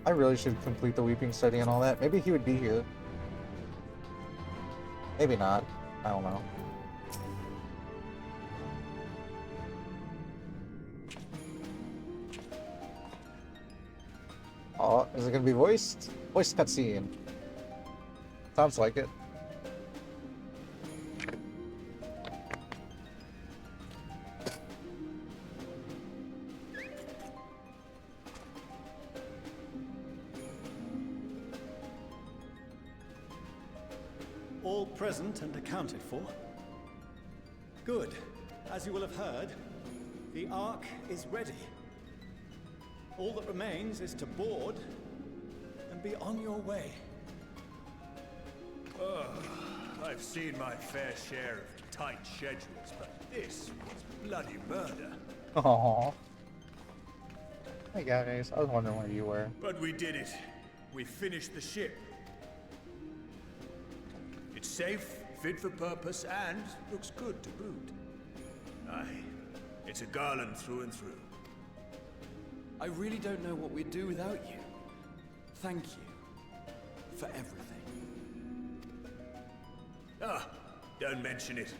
I really should complete the weeping study and all that. Maybe he would be here. Maybe not. I don't know. Oh, is it gonna be voiced? Voice cutscene. Sounds like it. All present and accounted for. Good. As you will have heard, the Ark is ready. All that remains is to board and be on your way. I've seen my fair share of tight schedules, but this was bloody murder. Aww. Hey guys, I was wondering where you were. But we did it. We finished the ship. It's safe, fit for purpose, and looks good to boot. Aye, it's a Garland through and through. I really don't know what we'd do without you. Thank you for everything. Ah, don't mention it.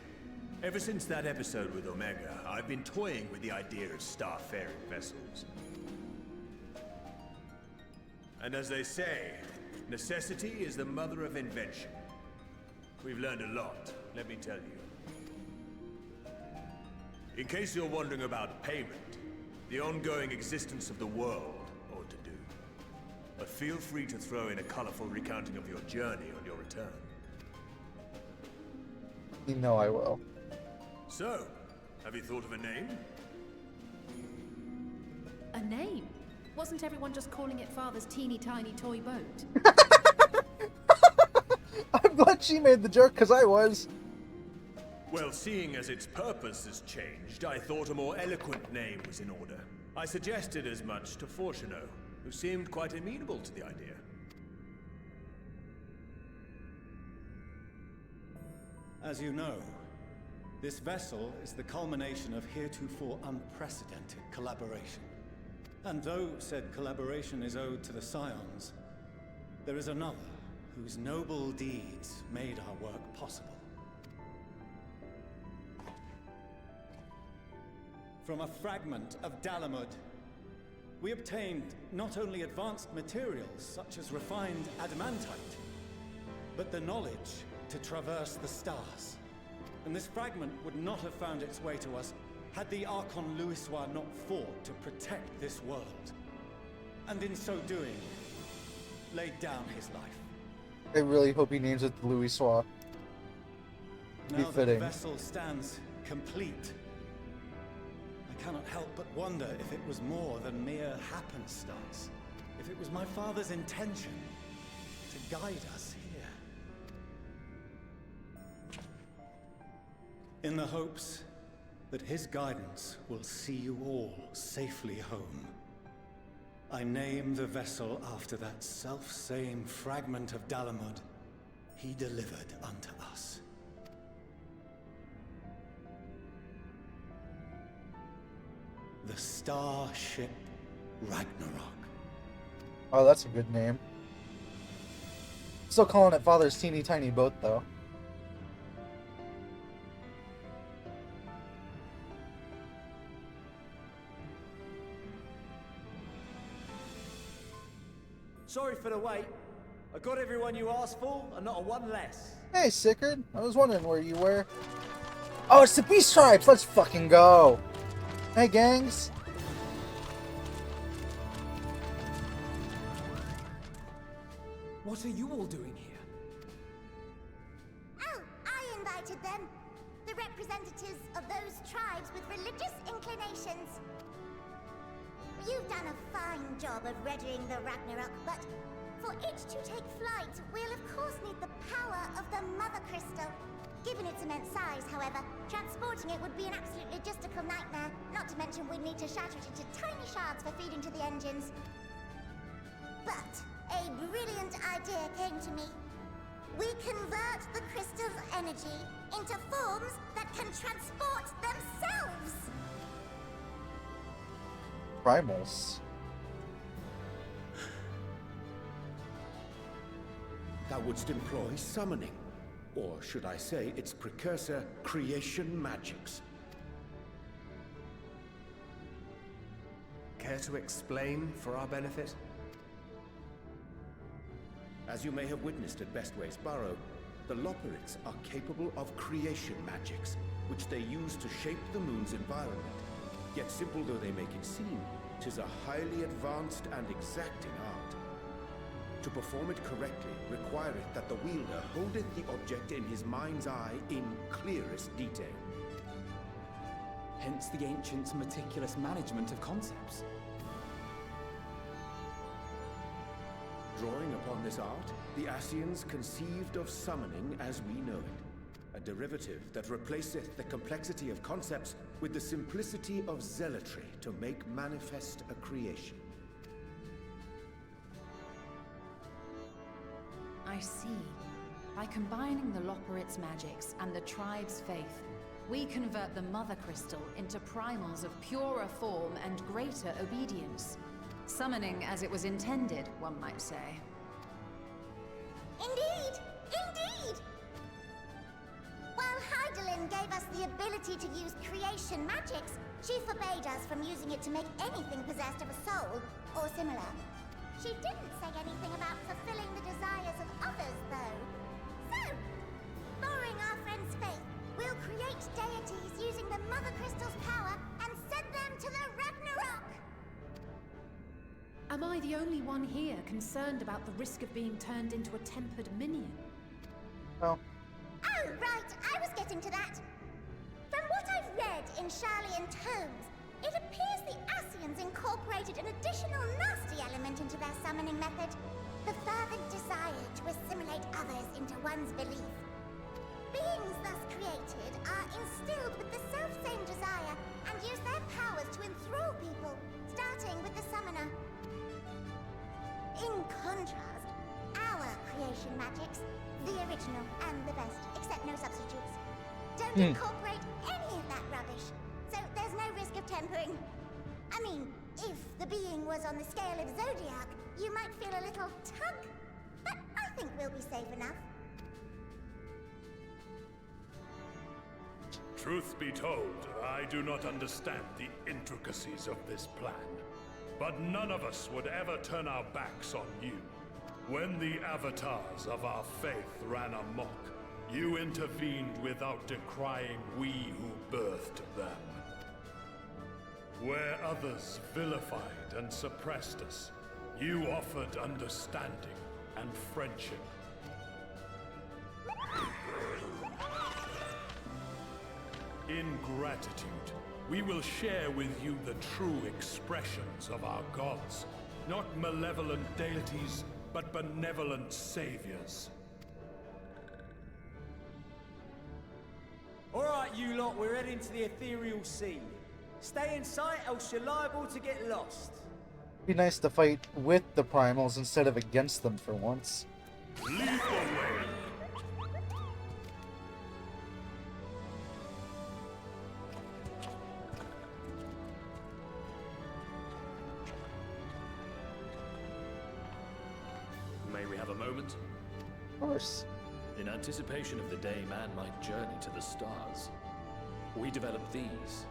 Ever since that episode with Omega, I've been toying with the idea of star-faring vessels. And as they say, necessity is the mother of invention. We've learned a lot, let me tell you. In case you're wondering about payment, the ongoing existence of the world ought to do. But feel free to throw in a colorful recounting of your journey on your return. You know I will. So, have you thought of a name? A name? Wasn't everyone just calling it Father's teeny tiny toy boat? I'm glad she made the joke, because I was. Well, seeing as its purpose has changed, I thought a more eloquent name was in order. I suggested as much to Fortuno, who seemed quite amenable to the idea. As you know, this vessel is the culmination of heretofore unprecedented collaboration. And though said collaboration is owed to the Scions, there is another whose noble deeds made our work possible. From a fragment of Dalamud, we obtained not only advanced materials such as refined adamantite, but the knowledge to traverse the stars. And this fragment would not have found its way to us had the Archon Louisoix not fought to protect this world. And in so doing, laid down his life. I really hope he names it Louisoix. Now that the vessel stands complete, I cannot help but wonder if it was more than mere happenstance. If it was my father's intention to guide us here. In the hopes that his guidance will see you all safely home, I name the vessel after that self-same fragment of Dalamud he delivered unto us. The Starship Ragnarok. Oh, that's a good name. Still calling it Father's teeny tiny boat, though. Sorry for the wait. I got everyone you asked for, and not a one less. Hey, Sickard. I was wondering where you were. Oh, it's the Beast Tribes! Let's fucking go! Hey, gangs. What are you all doing here? Oh, I invited them. The representatives of those tribes with religious inclinations. You've done a fine job of readying the Ragnarok, but for it to take flight, we'll of course need the power of the Mother Crystal. Given its immense size, however, transporting it would be an absolute logistical nightmare, not to mention we'd need to shatter it into tiny shards for feeding to the engines. But a brilliant idea came to me. We convert the crystal's energy into forms that can transport themselves! Primals. Thou wouldst employ summoning. Or should I say its precursor, creation magics. Care to explain for our benefit? As you may have witnessed at Bestway's Burrow, the Loporrits are capable of creation magics, which they use to shape the moon's environment. Yet simple though they make it seem, 'tis a highly advanced and exacting art. To perform it correctly requireth that the wielder holdeth the object in his mind's eye in clearest detail. Hence the ancients' meticulous management of concepts. Drawing upon this art, the Ascians conceived of summoning as we know it, a derivative that replaceth the complexity of concepts with the simplicity of zealotry to make manifest a creation. I see. By combining the Loporrits' magics and the tribe's faith, we convert the Mother Crystal into primals of purer form and greater obedience. Summoning as it was intended, one might say. Indeed! Indeed! While Heidelin gave us the ability to use creation magics, she forbade us from using it to make anything possessed of a soul, or similar. She didn't say anything about fulfilling the desires of others, though. So, borrowing our friend's faith, we'll create deities using the Mother Crystal's power and send them to the Ragnarok! Am I the only one here concerned about the risk of being turned into a tempered minion? Well, Oh, right, I was getting to that. From what I've read in Sharlayan tomes, it appears the Ascians incorporated an additional nasty element into their summoning method. The fervent desire to assimilate others into one's belief. Beings thus created are instilled with the self-same desire and use their powers to enthrall people, starting with the summoner. In contrast, our creation magics, the original and the best, except no substitutes, don't incorporate any of that rubbish, so there's no risk of tempering. I mean, if the being was on the scale of Zodiac, you might feel a little tug, but I think we'll be safe enough. Truth be told, I do not understand the intricacies of this plan. But none of us would ever turn our backs on you. When the avatars of our faith ran amok, you intervened without decrying we who birthed them. Where others vilified and suppressed us, you offered understanding and friendship. In gratitude, we will share with you the true expressions of our gods. Not malevolent deities, but benevolent saviors. Alright, you lot, we're heading to the ethereal sea. Stay in sight, else you're liable to get lost. be nice to fight with the primals instead of against them for once. Lead the way. May we have a moment? Of course. In anticipation of the day man might journey to the stars, we developed these.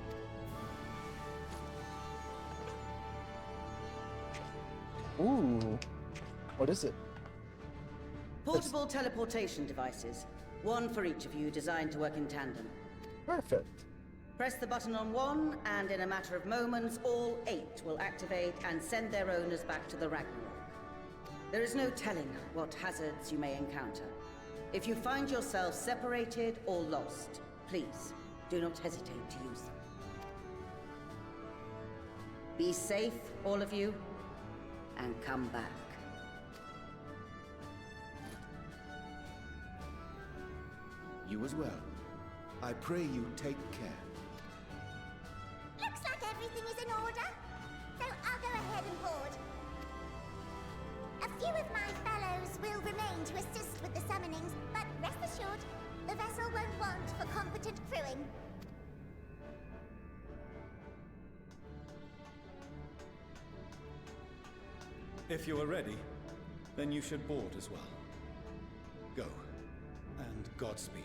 Ooh. What is it? Portable teleportation devices. One for each of you, designed to work in tandem. Perfect. Press the button on one, and in a matter of moments, all 8 will activate and send their owners back to the Ragnarok. There is no telling what hazards you may encounter. If you find yourself separated or lost, please do not hesitate to use them. Be safe, all of you, and come back. You as well. I pray you take care. Looks like everything is in order, so I'll go ahead and board. A few of my fellows will remain to assist with the summonings, but rest assured, the vessel won't want for competent crewing. If you are ready, then you should board as well. Go, and Godspeed.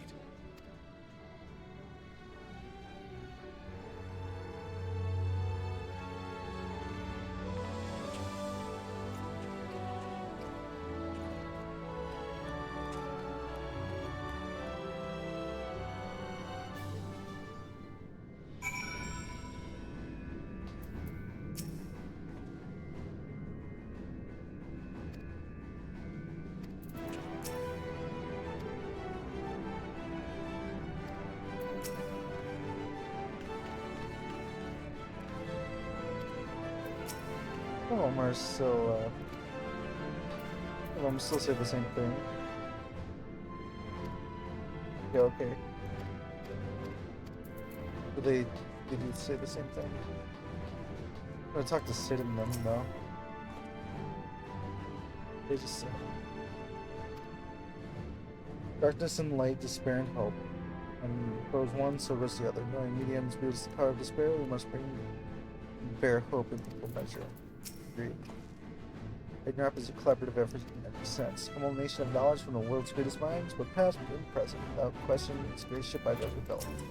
Some of them are still, some of them still say the same thing. Yeah, okay. But they do say the same thing. I'm gonna talk to Sid and them, though. They just say darkness and light, despair and hope. And goes one, so goes the other. Knowing mediums wields the power of despair, we must bear hope in equal measure. Agreed. Ragnarok is a collaborative effort in every sense. A culmination of knowledge from the world's greatest minds, both past and present, without question, its great ship by their development.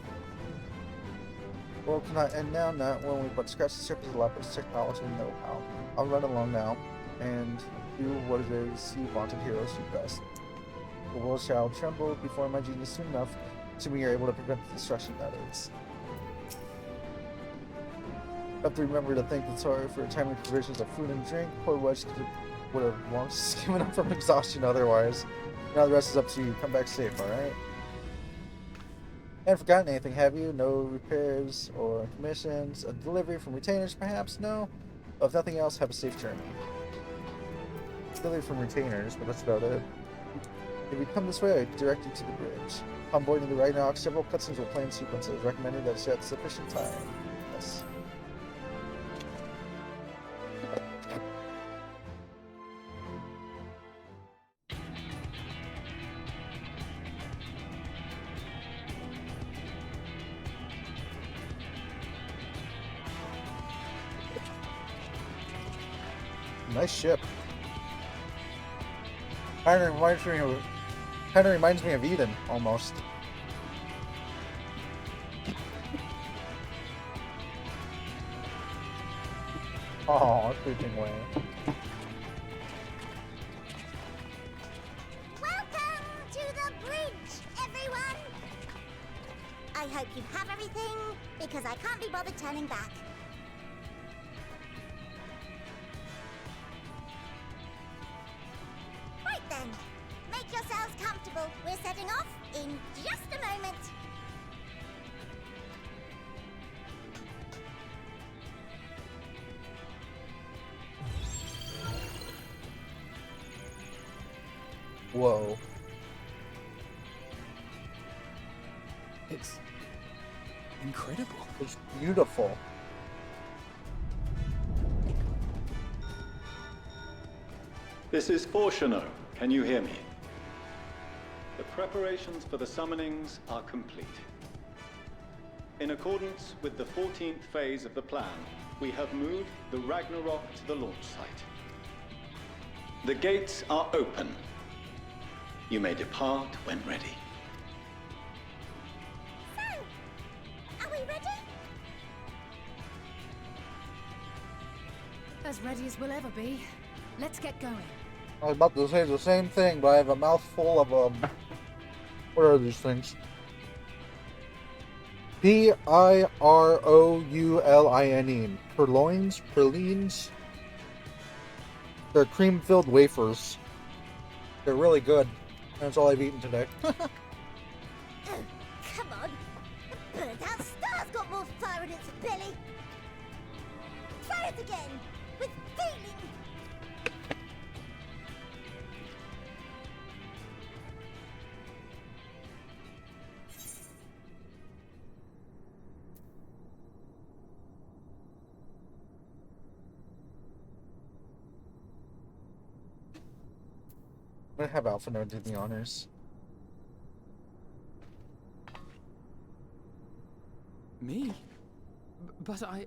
The world cannot end now, not when we but scratch the surface of Lapis technology and know-how. I'll run along now, and do what it is you wanted heroes do best. The world shall tremble before my genius soon enough, to we are able to prevent the destruction that is. I have to remember to thank the Tsar for timely provisions of food and drink. Poor Wedge would have long given up from exhaustion otherwise. Now the rest is up to you. Come back safe, alright? Haven't forgotten anything, have you? No repairs or commissions? A delivery from retainers, perhaps? No? Well, if nothing else, have a safe journey. Delivery from retainers, but that's about it. If you come this way, I direct you to the bridge. On boarding the Ragnarok, several cutscenes will play in sequences, recommending that you have sufficient time. Yes. Nice ship. Kind of reminds me of Eden, almost. Oh, creeping way. Welcome to the bridge, everyone! I hope you have everything, because I can't be bothered turning back. Right then, make yourselves comfortable. We're setting off in just a moment. Whoa. It's incredible. It's beautiful. This is Fortuno. Can you hear me? The preparations for the summonings are complete. In accordance with the 14th phase of the plan, we have moved the Ragnarok to the launch site. The gates are open. You may depart when ready. So, are we ready? As ready as we'll ever be. Let's get going. I was about to say the same thing, but I have a mouthful of, what are these things? Piroulin. Purloins? Purlines? They're cream-filled wafers. They're really good. That's all I've eaten today. Oh, come on. The burned-out star's got more fire in its belly. Try it again, with feeling. I'm gonna have Alphinaud do the honors. Me? But I...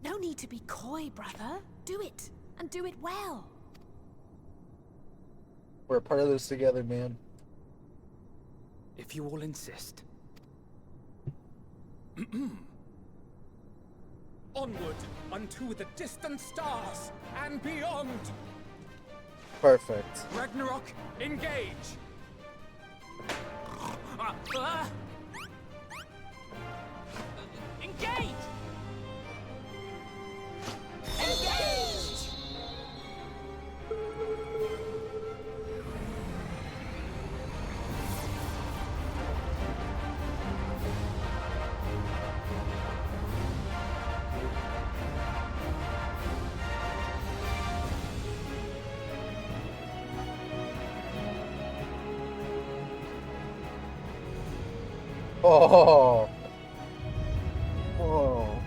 No need to be coy, brother. Do it, and do it well. We're a part of this together, man. If you all insist. Onward unto the distant stars and beyond. Perfect. Ragnarok, engage. Engage! Engage! Oh. Whoa.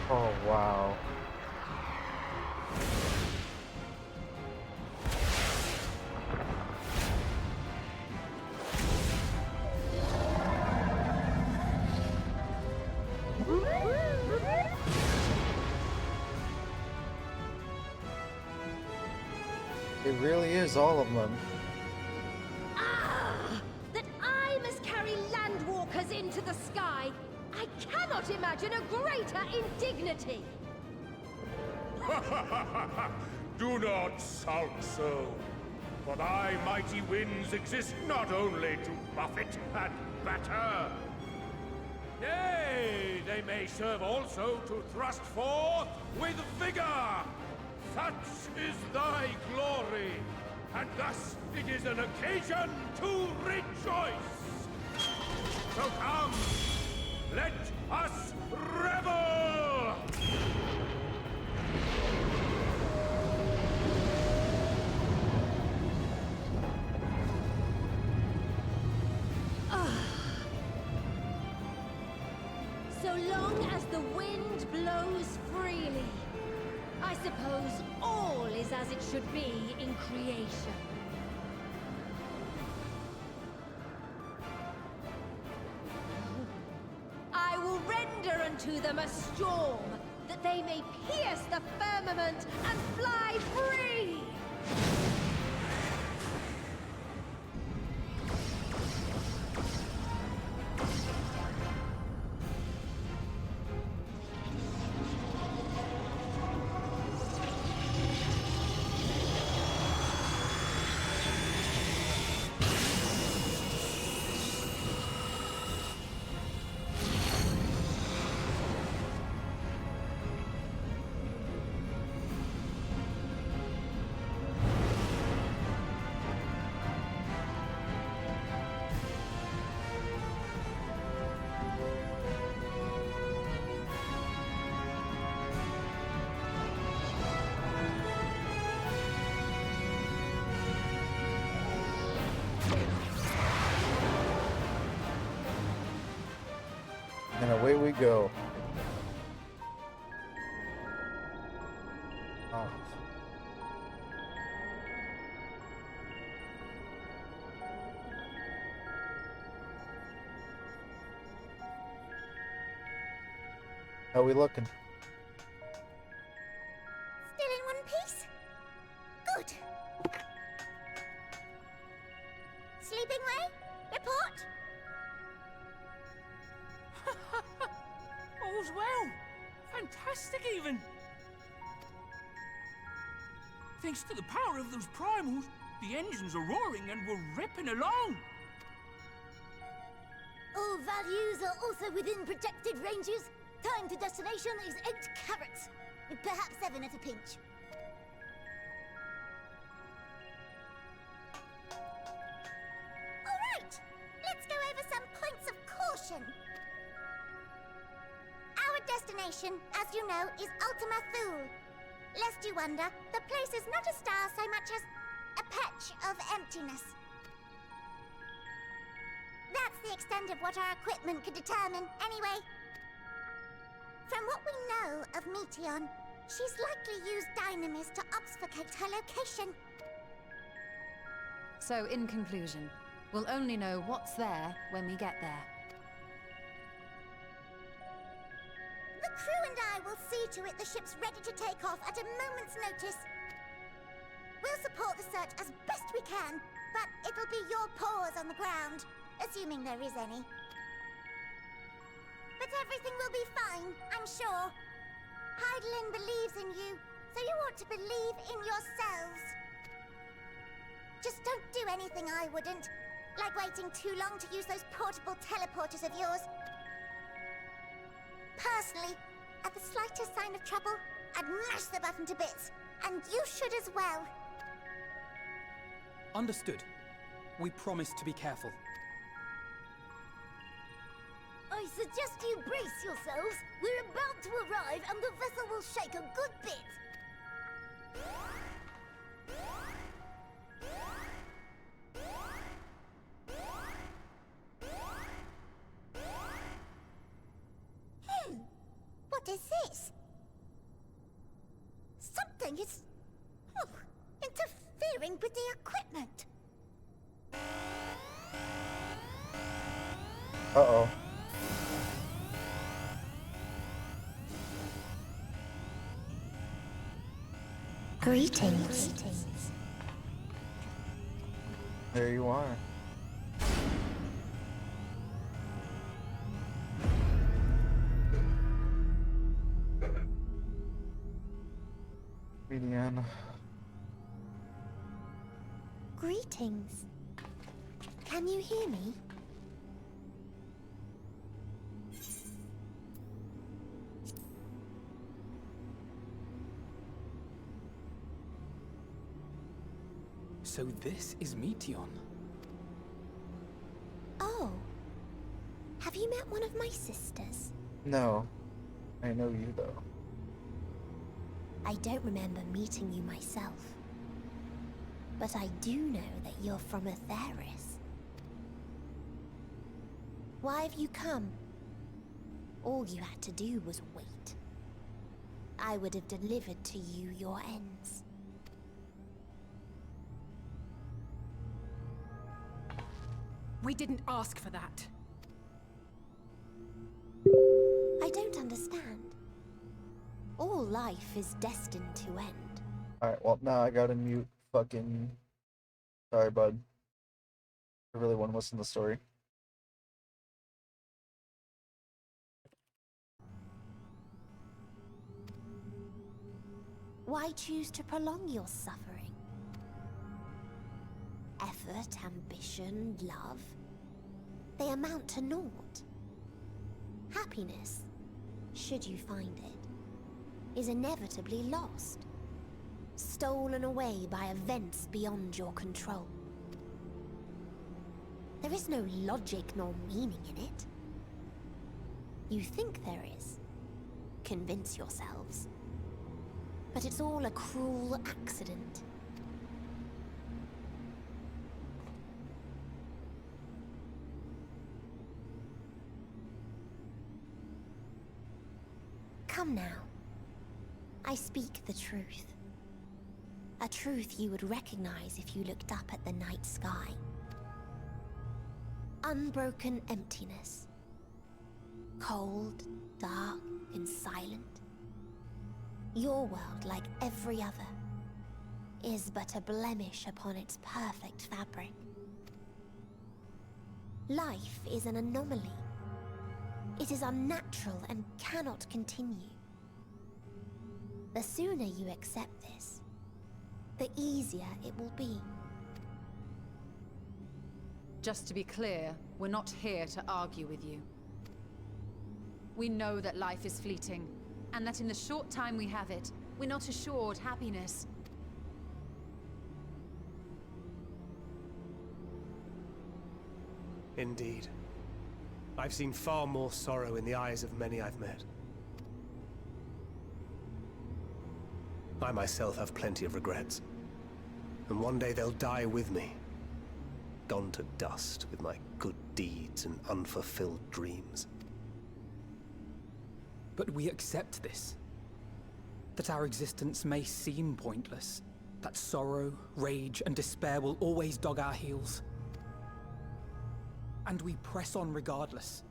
Oh, wow. It really is all of them. Ah! That I must carry landwalkers into the sky! I cannot imagine a greater indignity! Do not sulk so. For thy mighty winds exist not only to buffet and batter. Nay, they may serve also to thrust forth with vigor. Such is thy glory, and thus it is an occasion to rejoice. So come, let us revel! So long as the wind blows freely, I suppose all is as it should be in creation. I will render unto them a storm, that they may pierce the firmament and fly free! we go. Oh. How we looking? Still in one piece? Good. Sleeping way? Report? All's well. Fantastic, even. Thanks to the power of those primals, the engines are roaring and we're ripping along. All values are also within projected ranges. Time to destination is 8 carats. Perhaps 7 at a pinch. All right. Let's go over some points of caution. Our destination, as you know, is Ultima Thule. Lest you wonder, the place is not a star so much as a patch of emptiness. That's the extent of what our equipment could determine, anyway. From what we know of Meteon, she's likely used dynamis to obfuscate her location. So, in conclusion, we'll only know what's there when we get there. The crew and I will see to it the ship's ready to take off at a moment's notice. We'll support the search as best we can, but it'll be your paws on the ground, assuming there is any. But everything will be fine, I'm sure. Heidelin believes in you, so you ought to believe in yourselves. Just don't do anything I wouldn't, like waiting too long to use those portable teleporters of yours. Personally, at the slightest sign of trouble, I'd mash the button to bits, and you should as well. Understood. We promise to be careful. I suggest you brace yourselves. We're about to arrive and the vessel will shake a good bit. What is this? Something is interfering with the equipment. Uh-oh. Greetings. There you are. Median. Greetings. Can you hear me? So this is Meteon. Oh. Have you met one of my sisters? No. I know you, though. I don't remember meeting you myself. But I do know that you're from Atheris. Why have you come? All you had to do was wait. I would have delivered to you your ends. We didn't ask for that. I don't understand. All life is destined to end. Alright, well, now I gotta mute fucking... Sorry, bud. I really want to listen to the story. Why choose to prolong your suffering? Effort, ambition, love, they amount to naught. Happiness, should you find it, is inevitably lost, stolen away by events beyond your control. There is no logic nor meaning in it. You think there is. Convince yourselves. But it's all a cruel accident. Come now. I speak the truth. A truth you would recognize if you looked up at the night sky. Unbroken emptiness. Cold, dark, and silent. Your world, like every other, is but a blemish upon its perfect fabric. Life is an anomaly. It is unnatural and cannot continue. The sooner you accept this, the easier it will be. Just to be clear, we're not here to argue with you. We know that life is fleeting, and that in the short time we have it, we're not assured happiness. Indeed. I've seen far more sorrow in the eyes of many I've met. I myself have plenty of regrets. And one day they'll die with me. Gone to dust with my good deeds and unfulfilled dreams. But we accept this. That our existence may seem pointless. That sorrow, rage, and despair will always dog our heels. And we press on regardless.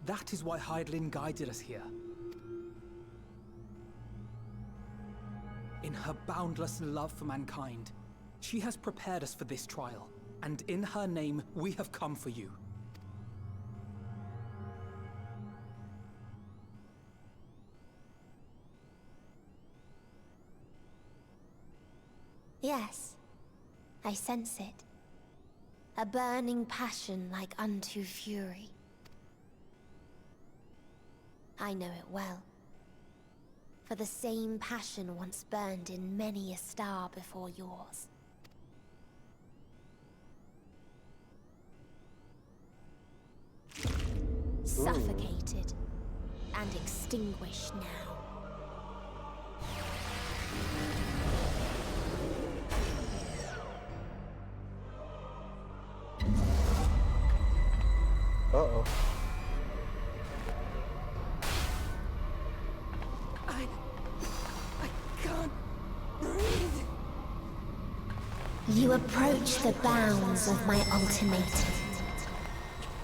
That is why Hydaelyn guided us here. In her boundless love for mankind, she has prepared us for this trial, and in her name, we have come for you. Yes, I sense it. A burning passion like unto fury. I know it well. For the same passion once burned in many a star before yours. Suffocated and extinguished now. Uh-oh. I can't breathe. You approach the bounds of my ultimatum,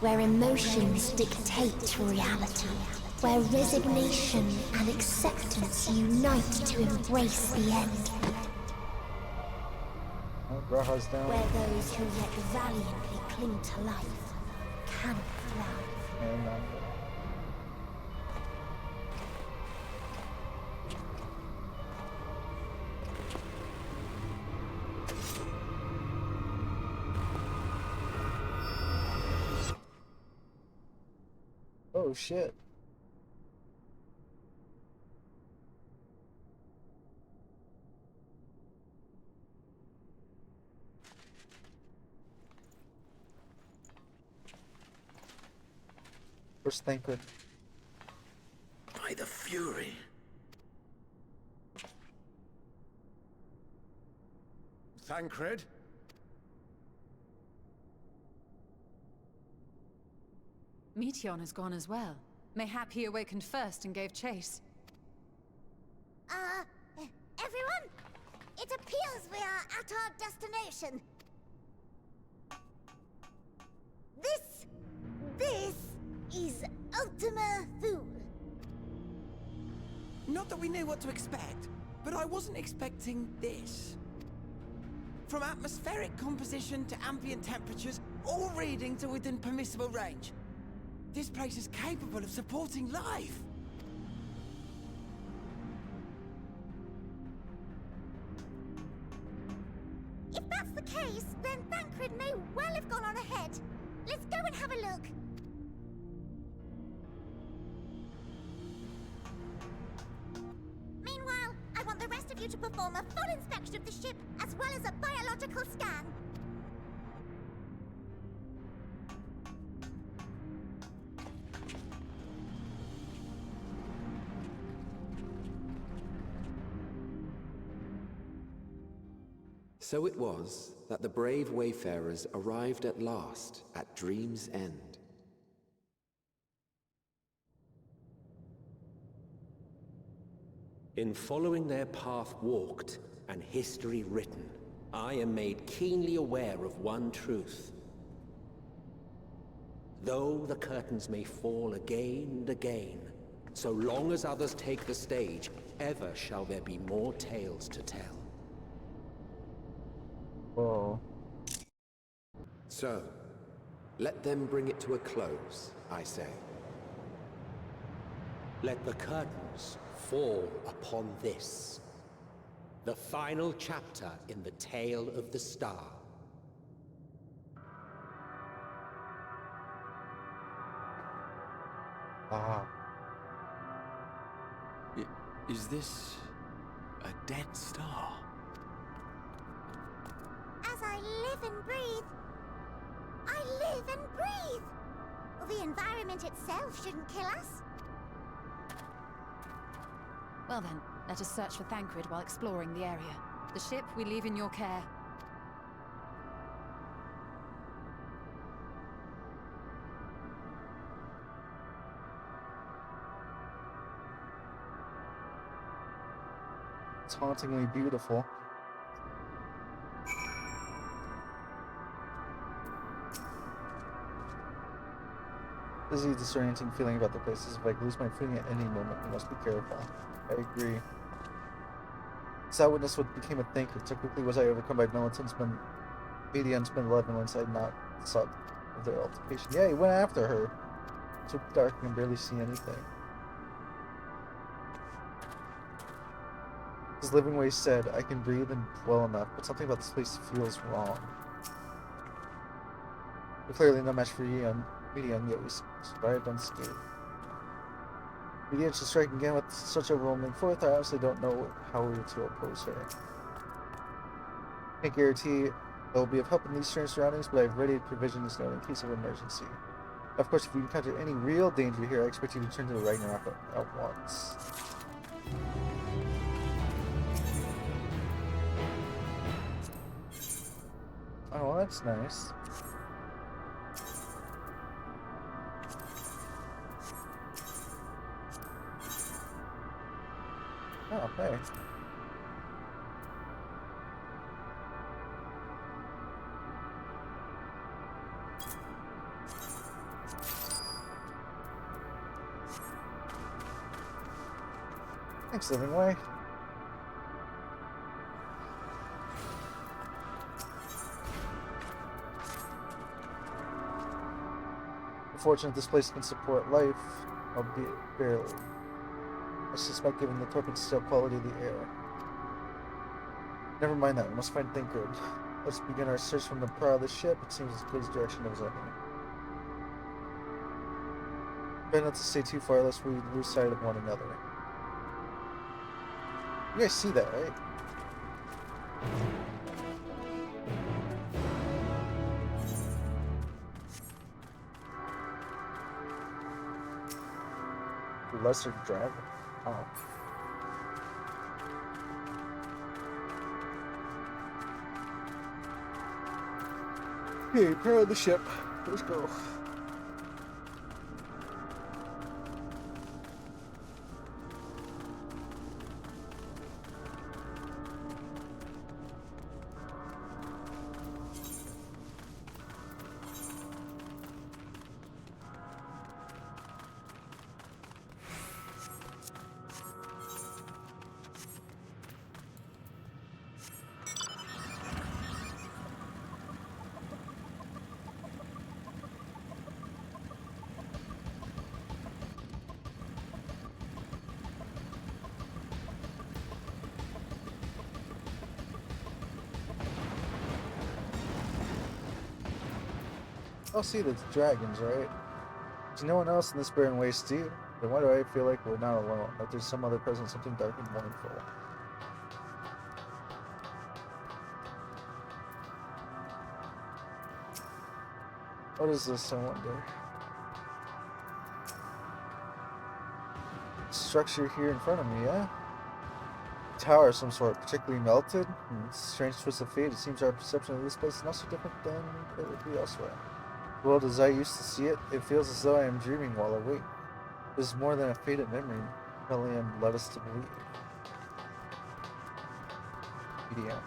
where emotions dictate reality, where resignation and acceptance unite to embrace the end. Oh, Graha's down. Where those who yet valiantly cling to life cannot thrive. And oh shit. First thank you. By the Fury. Thancred? Meteon has gone as well. Mayhap he awakened first and gave chase. Everyone? It appears we are at our destination. This is Ultima Thule. Not that we knew what to expect, but I wasn't expecting this. From atmospheric composition to ambient temperatures, all reading to within permissible range. This place is capable of supporting life. If that's the case, then Thancred may well have gone on ahead. Let's go and have a look. Meanwhile, I want the rest of you to perform a full inspection of the ship, as well as a biological scan. So it was that the brave wayfarers arrived at last at Dream's End. In following their path walked and history written, I am made keenly aware of one truth. Though the curtains may fall again and again, so long as others take the stage, ever shall there be more tales to tell. Whoa. So, let them bring it to a close, I say. Let the curtains fall upon this, the final chapter in the tale of the star. Wow. Is this a dead star? As I live and breathe, I live and breathe. Well, the environment itself shouldn't kill us. Well then, let us search for Thancred while exploring the area. The ship we leave in your care. It's hauntingly beautiful. This is a disorienting feeling about the place. If I lose my footing at any moment, we must be careful. I agree. As I witnessed what became a thinker, so quickly was I overcome by militants when Medians been 11 once I had not sought of their altercation. Yeah, he went after her. It's so dark I can barely see anything. As Living Way said, I can breathe and well enough, but something about this place feels wrong. We're clearly no match for Median, yet we survived unscathed. Median should strike again with such overwhelming force. I honestly don't know how we are to oppose her. I can't guarantee it will be of help in these strange surroundings, but I have ready provisions now in case of emergency. Of course, if you encounter any real danger here, I expect you to turn to the Ragnarok at once. Oh, that's nice. Oh, hey. Thanks, Living Way. Fortunate this place can support life, albeit barely. I suspect given the torpid still quality of the air. Never mind that, we must find Thancred. Let's begin our search from the prow of the ship. It seems as good as direction as any. Try not to stay too far lest we lose sight of one another. You guys see that, right? Lesser dragon. Oh. Okay, prow of the ship. Let's go. Oh, see, the dragons, right? There's no one else in this barren waste, do you? Then why do I feel like we're not alone? Like there's some other presence, something dark and mournful. What is this, I wonder? Structure here in front of me, yeah? Tower of some sort, particularly melted? Strange twist of fate. It seems our perception of this place is not so different than it would be elsewhere. World as I used to see it, it feels as though I am dreaming while awake. This is more than a faded memory, Pelion led us to believe. EDM.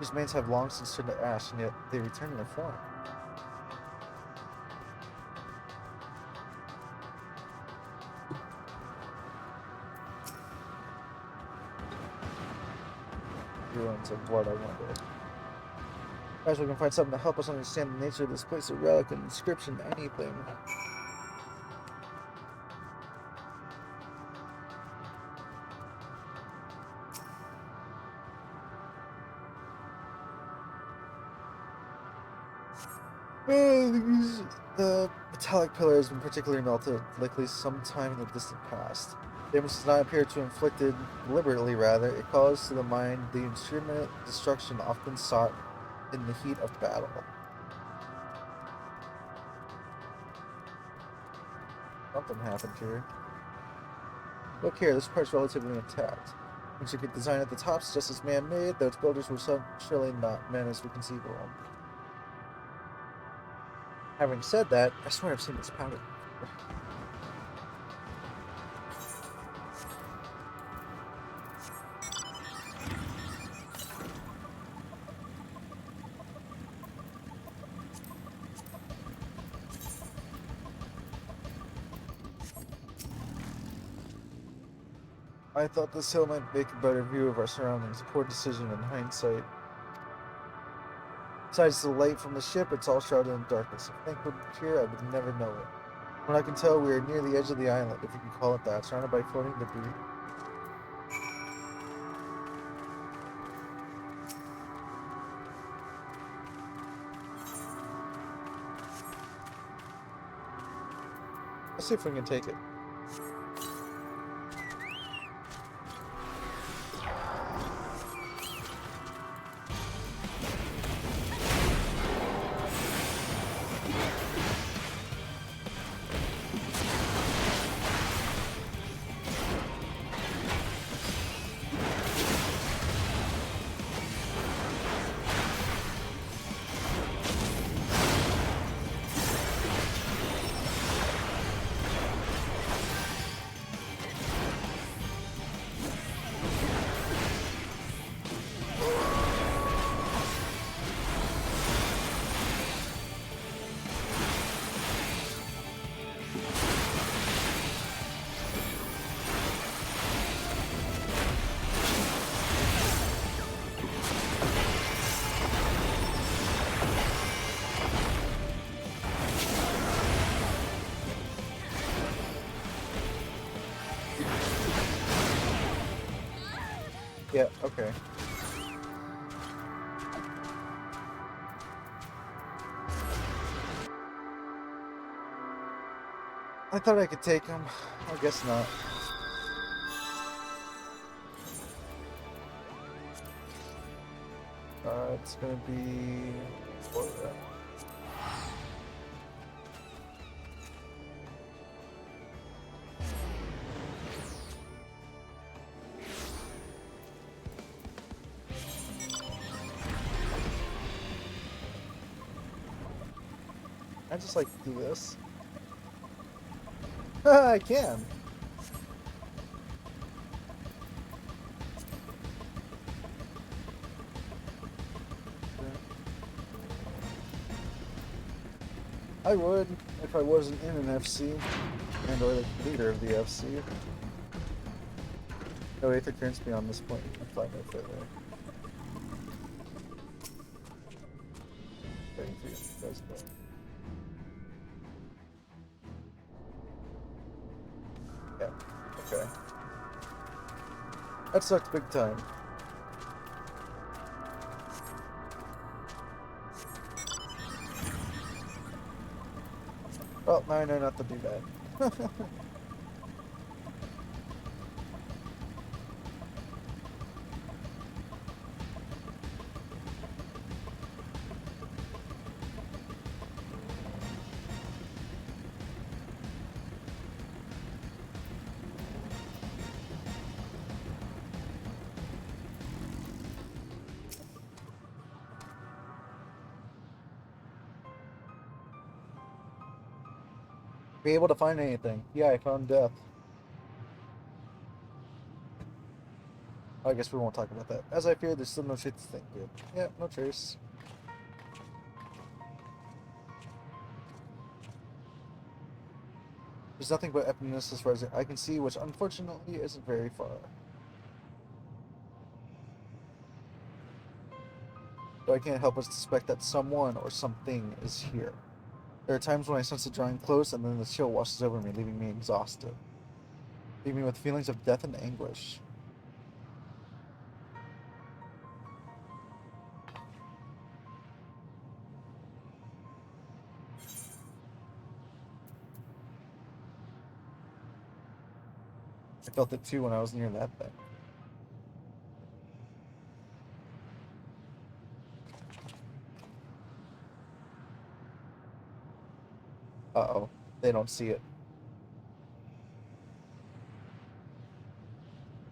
These remains have long since turned to ash, and yet they return in their form. Ruins of what, I wonder. Perhaps we can find something to help us understand the nature of this place, a relic, an inscription, anything. The metallic pillar has been particularly melted, likely sometime in the distant past. Damage does not appear to inflicted deliberately, rather. It calls to the mind the instrument destruction often sought in the heat of battle. Something happened here. Look here, this part's relatively intact. Intricate design at the top suggests it's man-made, though its builders were surely not men as we conceive of them. Having said that, I swear I've seen this powder. I thought this hill might make a better view of our surroundings. A poor decision in hindsight. Besides the light from the ship, it's all shrouded in darkness. If Hank were here, I would never know it. When I can tell, we are near the edge of the island, if you can call it that, surrounded by floating debris. Let's see if we can take it. Yeah, okay. I thought I could take him. I guess not. It's gonna be... what was that? I just like do this. I can. I would if I wasn't in an FC and or the leader of the FC. No, Aether turns beyond this point. I'm fine no further. Waiting for you guys to go. Yeah, okay. That sucked big time. Well, now I know not to do that. Be able to find anything. Yeah, I found death. I guess we won't talk about that. As I feared, there's still no shit to think. Good. Yeah, no trace. There's nothing but emptiness as far as I can see, which unfortunately isn't very far. Though I can't help but suspect that someone or something is here. There are times when I sense it drawing close, and then the chill washes over me, leaving me exhausted. Leaving me with feelings of death and anguish. I felt it too when I was near that thing. Uh-oh. They don't see it.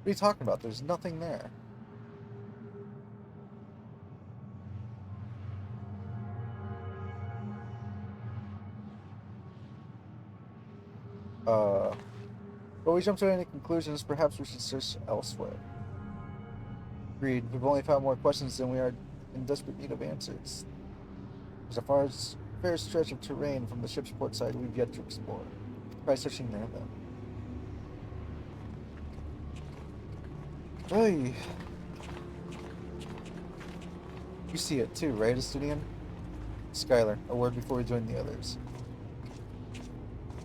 What are you talking about? There's nothing there. Before we jump to any conclusions, perhaps we should search elsewhere. Agreed. We've only found more questions than we are in desperate need of answers. There's a fair stretch of terrain from the ship's port side we've yet to explore. Try searching there, then. Hey. You see it too, right, Estunian? Skylar, a word before we join the others.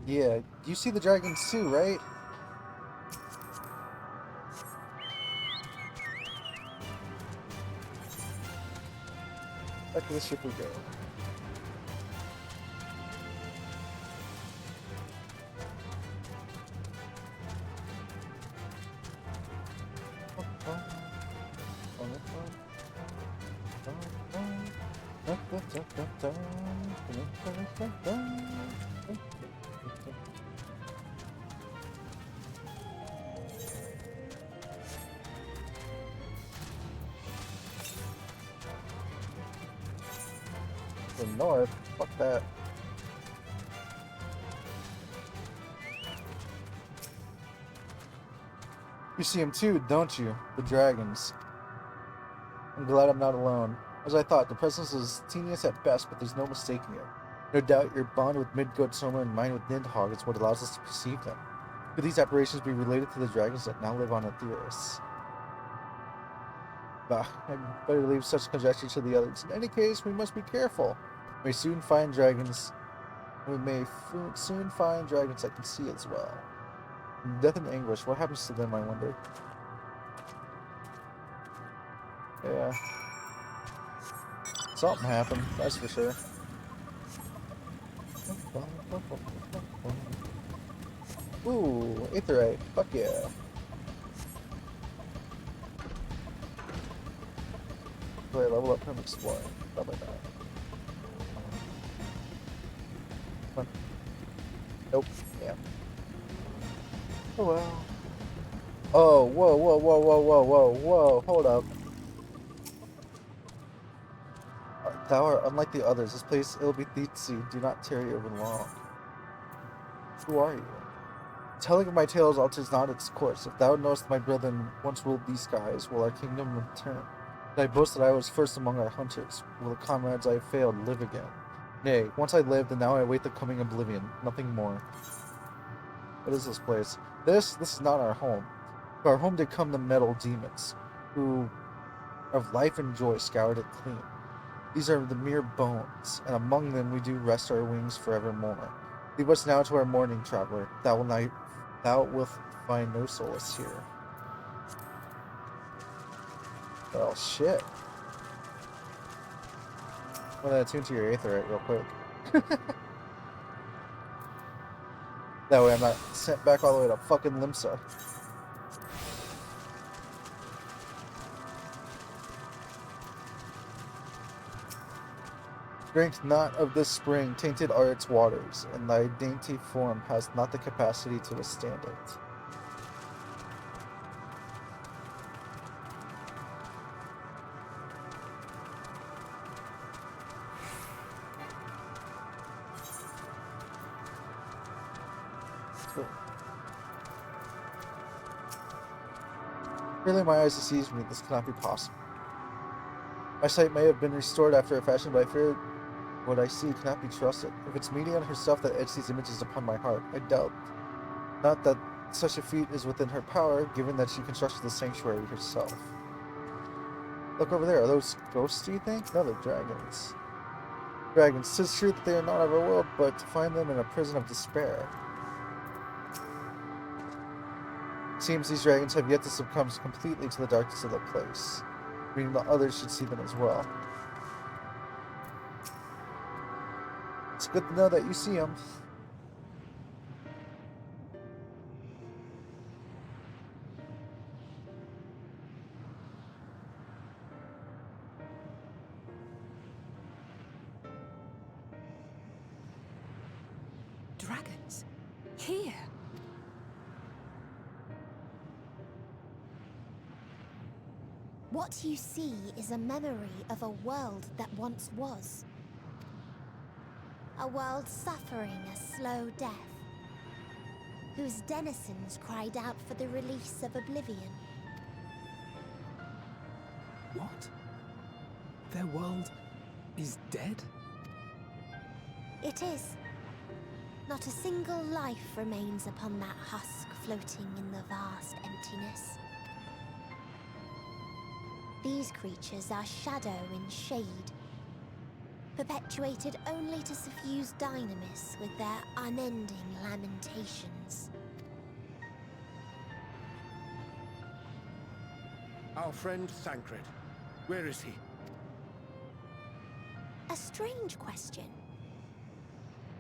Yeah, you see the dragons too, right? Back to the ship we go. The north? Fuck that. You see them too, don't you? The dragons. I'm glad I'm not alone. As I thought, the presence is tenuous at best, but there's no mistaking it. No doubt your bond with Midgard Soma and mine with Nidhogg is what allows us to perceive them. Could these apparitions be related to the dragons that now live on Aetheris? Bah, I'd better leave such conjecture to the others. In any case, we must be careful. We may soon find dragons. We may soon find dragons that can see as well. Death and anguish, what happens to them, I wonder? Yeah. Something happened, that's for sure. Ooh, Aetheryte, fuck yeah. Play level up from exploring. Stuff like that. Come on. Nope, yeah. Oh well. Oh, whoa, whoa, whoa, whoa, whoa, whoa, whoa, hold up. Thou art unlike the others. This place ill beseems thee. Do not tarry over long. Who are you? Telling of my tales alters not its course. If thou knowest my brethren once ruled these skies, will our kingdom return? Did I boast that I was first among our hunters? Will the comrades I have failed live again? Nay, once I lived, and now I await the coming oblivion. Nothing more. What is this place? This is not our home. To our home did come the metal demons, who of life and joy scoured it clean. These are the mere bones, and among them we do rest our wings forevermore. Leave us now to our morning, traveler. Thou wilt find no solace here. Well, shit. I'm gonna attune to your Aetheryte real quick. That way I'm not sent back all the way to fucking Limsa. Drink not of this spring, tainted are its waters, and thy dainty form has not the capacity to withstand it. Really, my eyes deceived me. This cannot be possible. My sight may have been restored after a fashion, but I fear what I see cannot be trusted. If it's Medion herself that etched these images upon my heart, I doubt not that such a feat is within her power, given that she constructed the sanctuary herself. Look over there. Are those ghosts, do you think? No, they're dragons. Dragons. 'Tis true that they are not of our world, but to find them in a prison of despair. It seems these dragons have yet to succumb completely to the darkness of the place, meaning the others should see them as well. It's good to know that you see them. Dragons? Here? What you see is a memory of a world that once was. A world suffering a slow death, whose denizens cried out for the release of oblivion. What? Their world is dead? It is. Not a single life remains upon that husk floating in the vast emptiness. These creatures are shadow in shade, perpetuated only to suffuse dynamis with their unending lamentations. Our friend Thancred. Where is he? A strange question.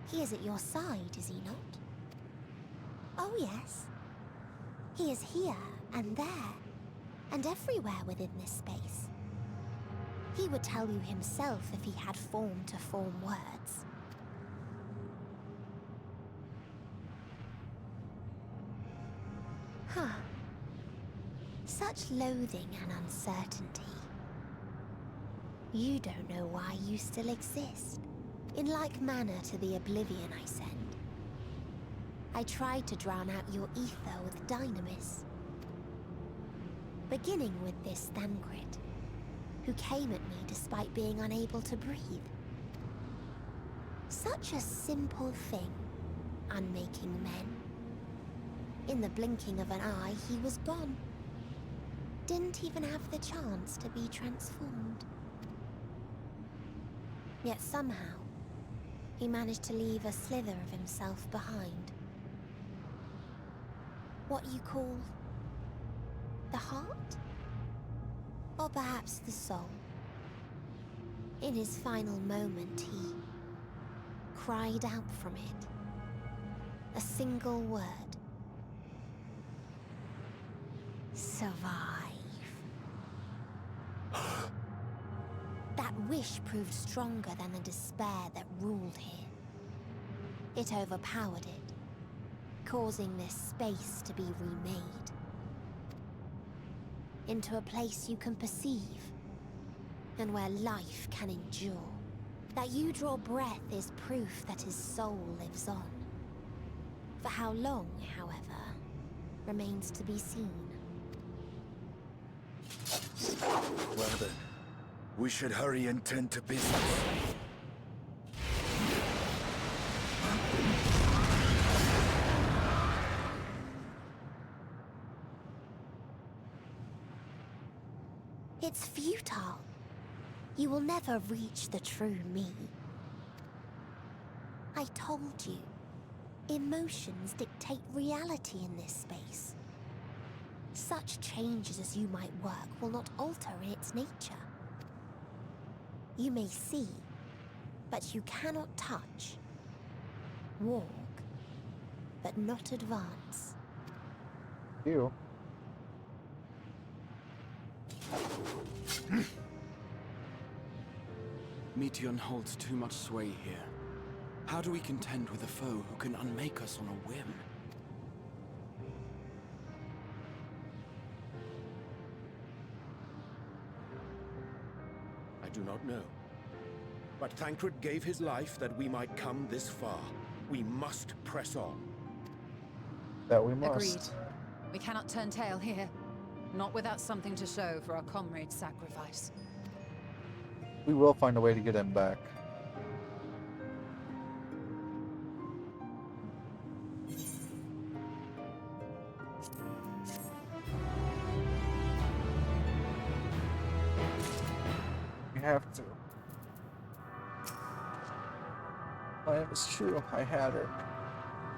He is at your side, is he not? Oh yes. He is here and there, and everywhere within this space. He would tell you himself if he had form to form words. Huh. Such loathing and uncertainty. You don't know why you still exist. In like manner to the oblivion I send. I tried to drown out your ether with dynamis. Beginning with this Thancred, who came at me despite being unable to breathe. Such a simple thing, unmaking men. In the blinking of an eye, he was gone. Didn't even have the chance to be transformed. Yet somehow, he managed to leave a slither of himself behind. What you call the heart? Or perhaps the soul. In his final moment, he cried out from it. A single word. Survive. That wish proved stronger than the despair that ruled here. It overpowered it, causing this space to be remade. Into a place you can perceive, and where life can endure. That you draw breath is proof that his soul lives on. For how long, however, remains to be seen. Well then, we should hurry and tend to business. It's futile. You will never reach the true me. I told you, emotions dictate reality in this space. Such changes as you might work will not alter in its nature. You may see, but you cannot touch. Walk, but not advance. You. Meteion holds too much sway here. How do we contend with a foe who can unmake us on a whim? I do not know. But Thancred gave his life that we might come this far. We must press on. That we must. Agreed. We cannot turn tail here. Not without something to show for our comrade's sacrifice. We will find a way to get him back. We have to. It was true. I had her.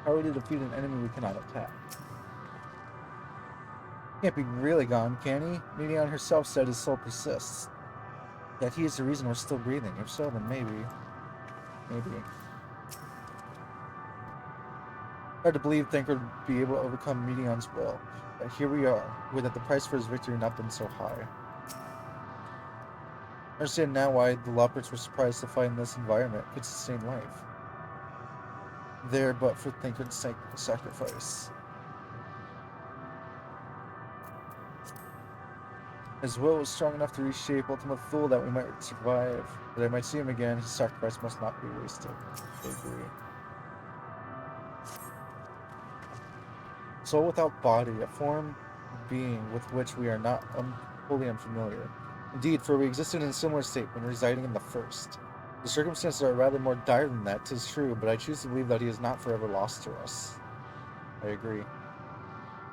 How are we to defeat an enemy we cannot attack? Can't be really gone, can he? Medion herself said his soul persists. That he is the reason we're still breathing. If so, then maybe. Hard to believe Thinker would be able to overcome Medion's will. But here we are, with that the price for his victory not been so high. I understand now why the Loppers were surprised to find this environment could sustain life. There, but for Thinker's sacrifice. His will was strong enough to reshape Ultima Thule that we might survive. That I might see him again, his sacrifice must not be wasted. I agree. Soul without body, a form of being with which we are not wholly unfamiliar. Indeed, for we existed in a similar state when residing in the first. The circumstances are rather more dire than that, 'tis true, but I choose to believe that he is not forever lost to us. I agree.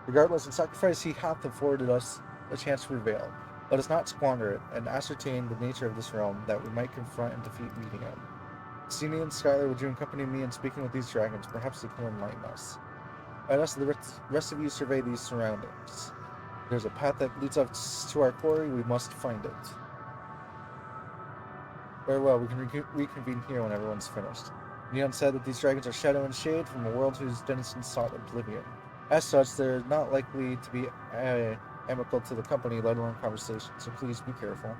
Regardless, in sacrifice he hath afforded us a chance to prevail. Let us not squander it, and ascertain the nature of this realm, that we might confront and defeat Medion. Cassini and Skylar, would you accompany me in speaking with these dragons? Perhaps they can enlighten us. Let us and the rest of you survey these surroundings. If there's a path that leads up to our quarry, we must find it. Very well, we can reconvene here when everyone's finished. Neon said that these dragons are shadow and shade from a world whose denizens sought oblivion. As such, they're not likely to be amicable to the company, let alone conversation, so please be careful.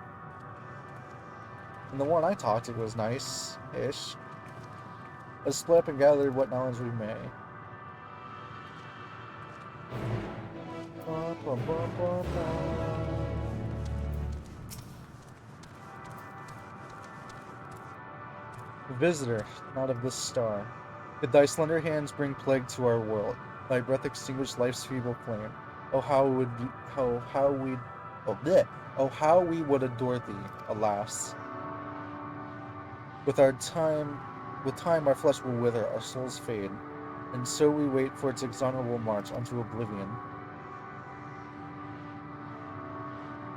And the one I talked to was nice-ish. Let's split up and gather what knowledge we may. Visitor, not of this star. Could thy slender hands bring plague to our world? Thy breath extinguish life's feeble flame. Oh how we would adore thee, alas. With time our flesh will wither, our souls fade, and so we wait for its exonerable march unto oblivion.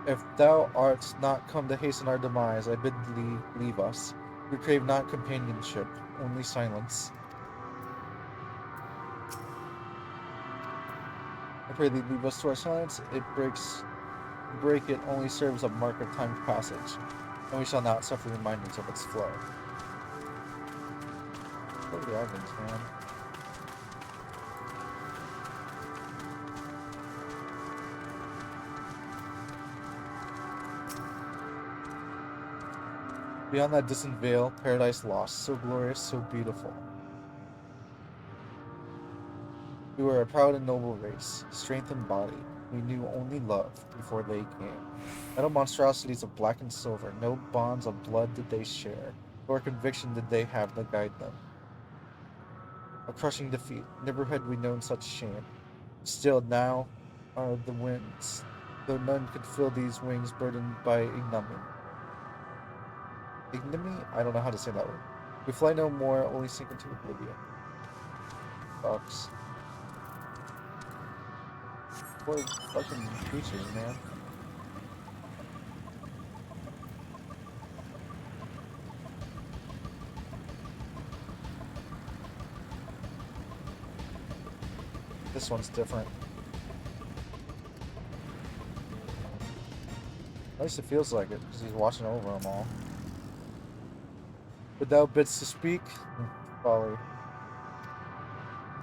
If thou art not come to hasten our demise, I bid thee leave us. We crave not companionship, only silence. I pray thee leave us to our silence. Break it only serves a mark of time's passage, and we shall not suffer reminders of its flow. What are the arguments, man? Beyond that distant veil, paradise lost, so glorious, so beautiful. We were a proud and noble race, strength and body. We knew only love before they came. Metal monstrosities of black and silver, no bonds of blood did they share, nor conviction did they have to guide them. A crushing defeat, never had we known such shame. Still now are the winds, though none could fill these wings burdened by ignominy. Ignominy? I don't know how to say that word. We fly no more, only sink into oblivion. Fucks. Poor fucking creatures, man. This one's different. At least it feels like it, because he's watching over them all. Without bits to speak, folly.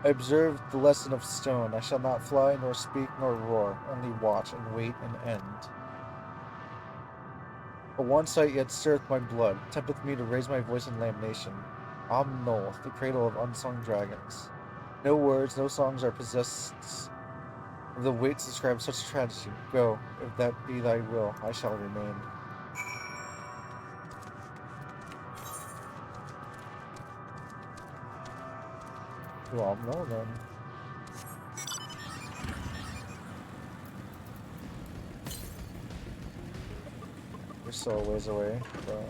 I observed the lesson of stone. I shall not fly, nor speak, nor roar, only watch and wait and end. But one sight yet stirreth my blood, tempteth me to raise my voice in lamentation. Amnol, the cradle of unsung dragons. No words, no songs are possessed of the weight to describe such tragedy. Go, if that be thy will, I shall remain. Well, no then. still a ways away from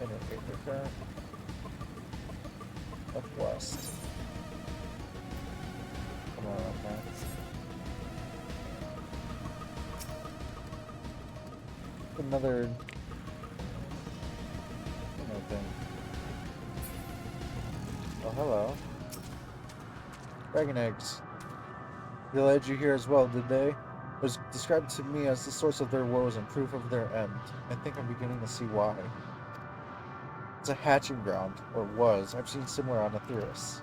any acre northwest. Come on, man. Another thing. Oh, hello. Dragon eggs. They led you here as well, did they? It was described to me as the source of their woes and proof of their end. I think I'm beginning to see why. It's a hatching ground, or was. I've seen similar on Etheirus.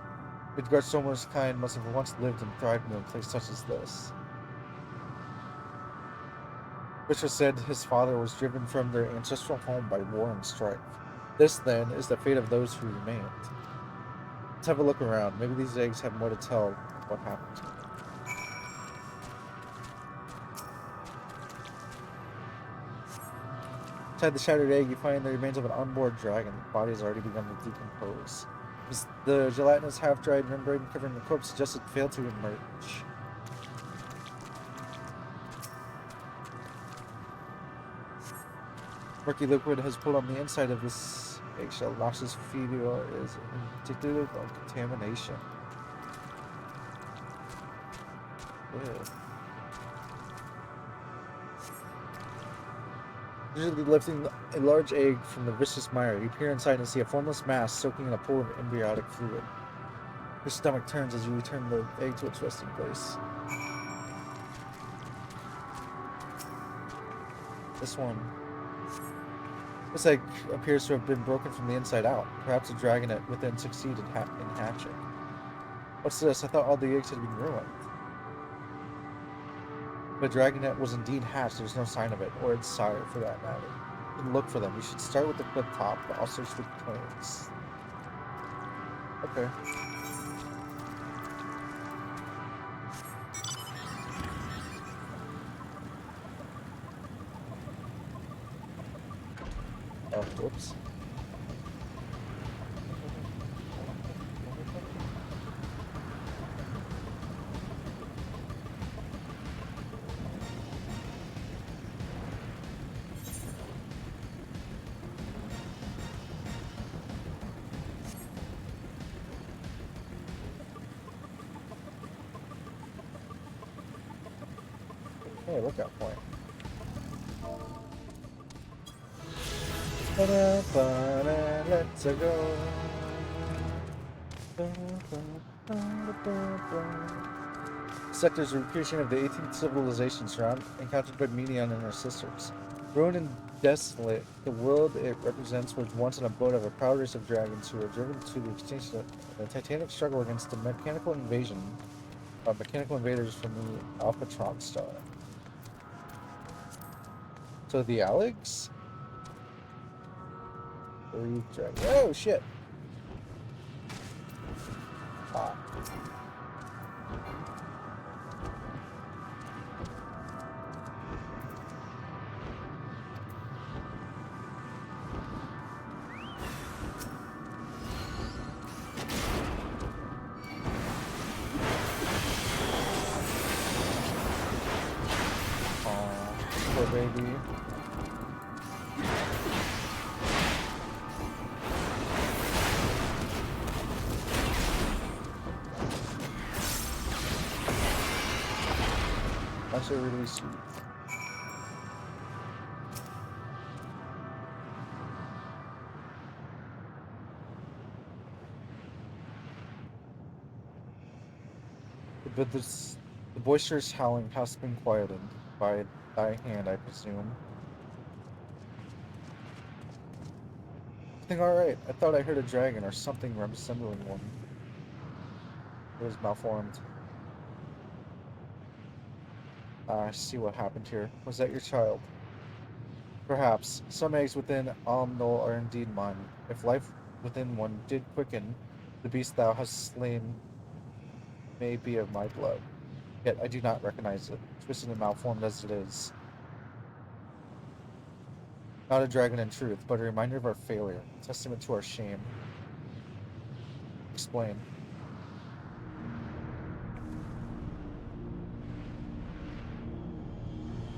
Midgard Somer's kind must have once lived and thrived in a place such as this. Witcher said his father was driven from their ancestral home by war and strife. This, then, is the fate of those who remained. Let's have a look around. Maybe these eggs have more to tell what happened to them. Inside the shattered egg, you find the remains of an unborn dragon. The body has already begun to decompose. The gelatinous, half-dried membrane covering the corpse suggests it failed to emerge. Murky liquid has pulled on the inside of this eggshell. Noxious fever is indicative of contamination. Ew. Usually lifting a large egg from the viscous mire, you peer inside and see a formless mass soaking in a pool of embryonic fluid. Your stomach turns as you return the egg to its resting place. This egg appears to have been broken from the inside out. Perhaps a dragonet within succeeded in hatching. What's this? I thought all the eggs had been ruined. The dragonet was indeed hatched. There's no sign of it, or its sire for that matter. You can look for them. You should start with the clip top, but I'll search the plains. Okay. Oh, whoops. Hey, lookout point. Let's go. Sectors are creation of the 18th civilization encountered by MEEE and her sisters. Ruined and desolate, the world it represents was once an abode of a proud race of dragons who were driven to the extinction in a titanic struggle against the mechanical invaders from the Alphatron star. So the Alex? Oh shit! Ah. Aw, poor baby. That's really sweet. But the boisterous howling has been quieted by thy hand, I presume. Everything alright? I thought I heard a dragon or something resembling one. It was malformed. I see what happened here. Was that your child? Perhaps. Some eggs within Almnol are indeed mine. If life within one did quicken, the beast thou hast slain may be of my blood. Yet I do not recognize it, twisted and malformed as it is. Not a dragon in truth, but a reminder of our failure, a testament to our shame. Explain.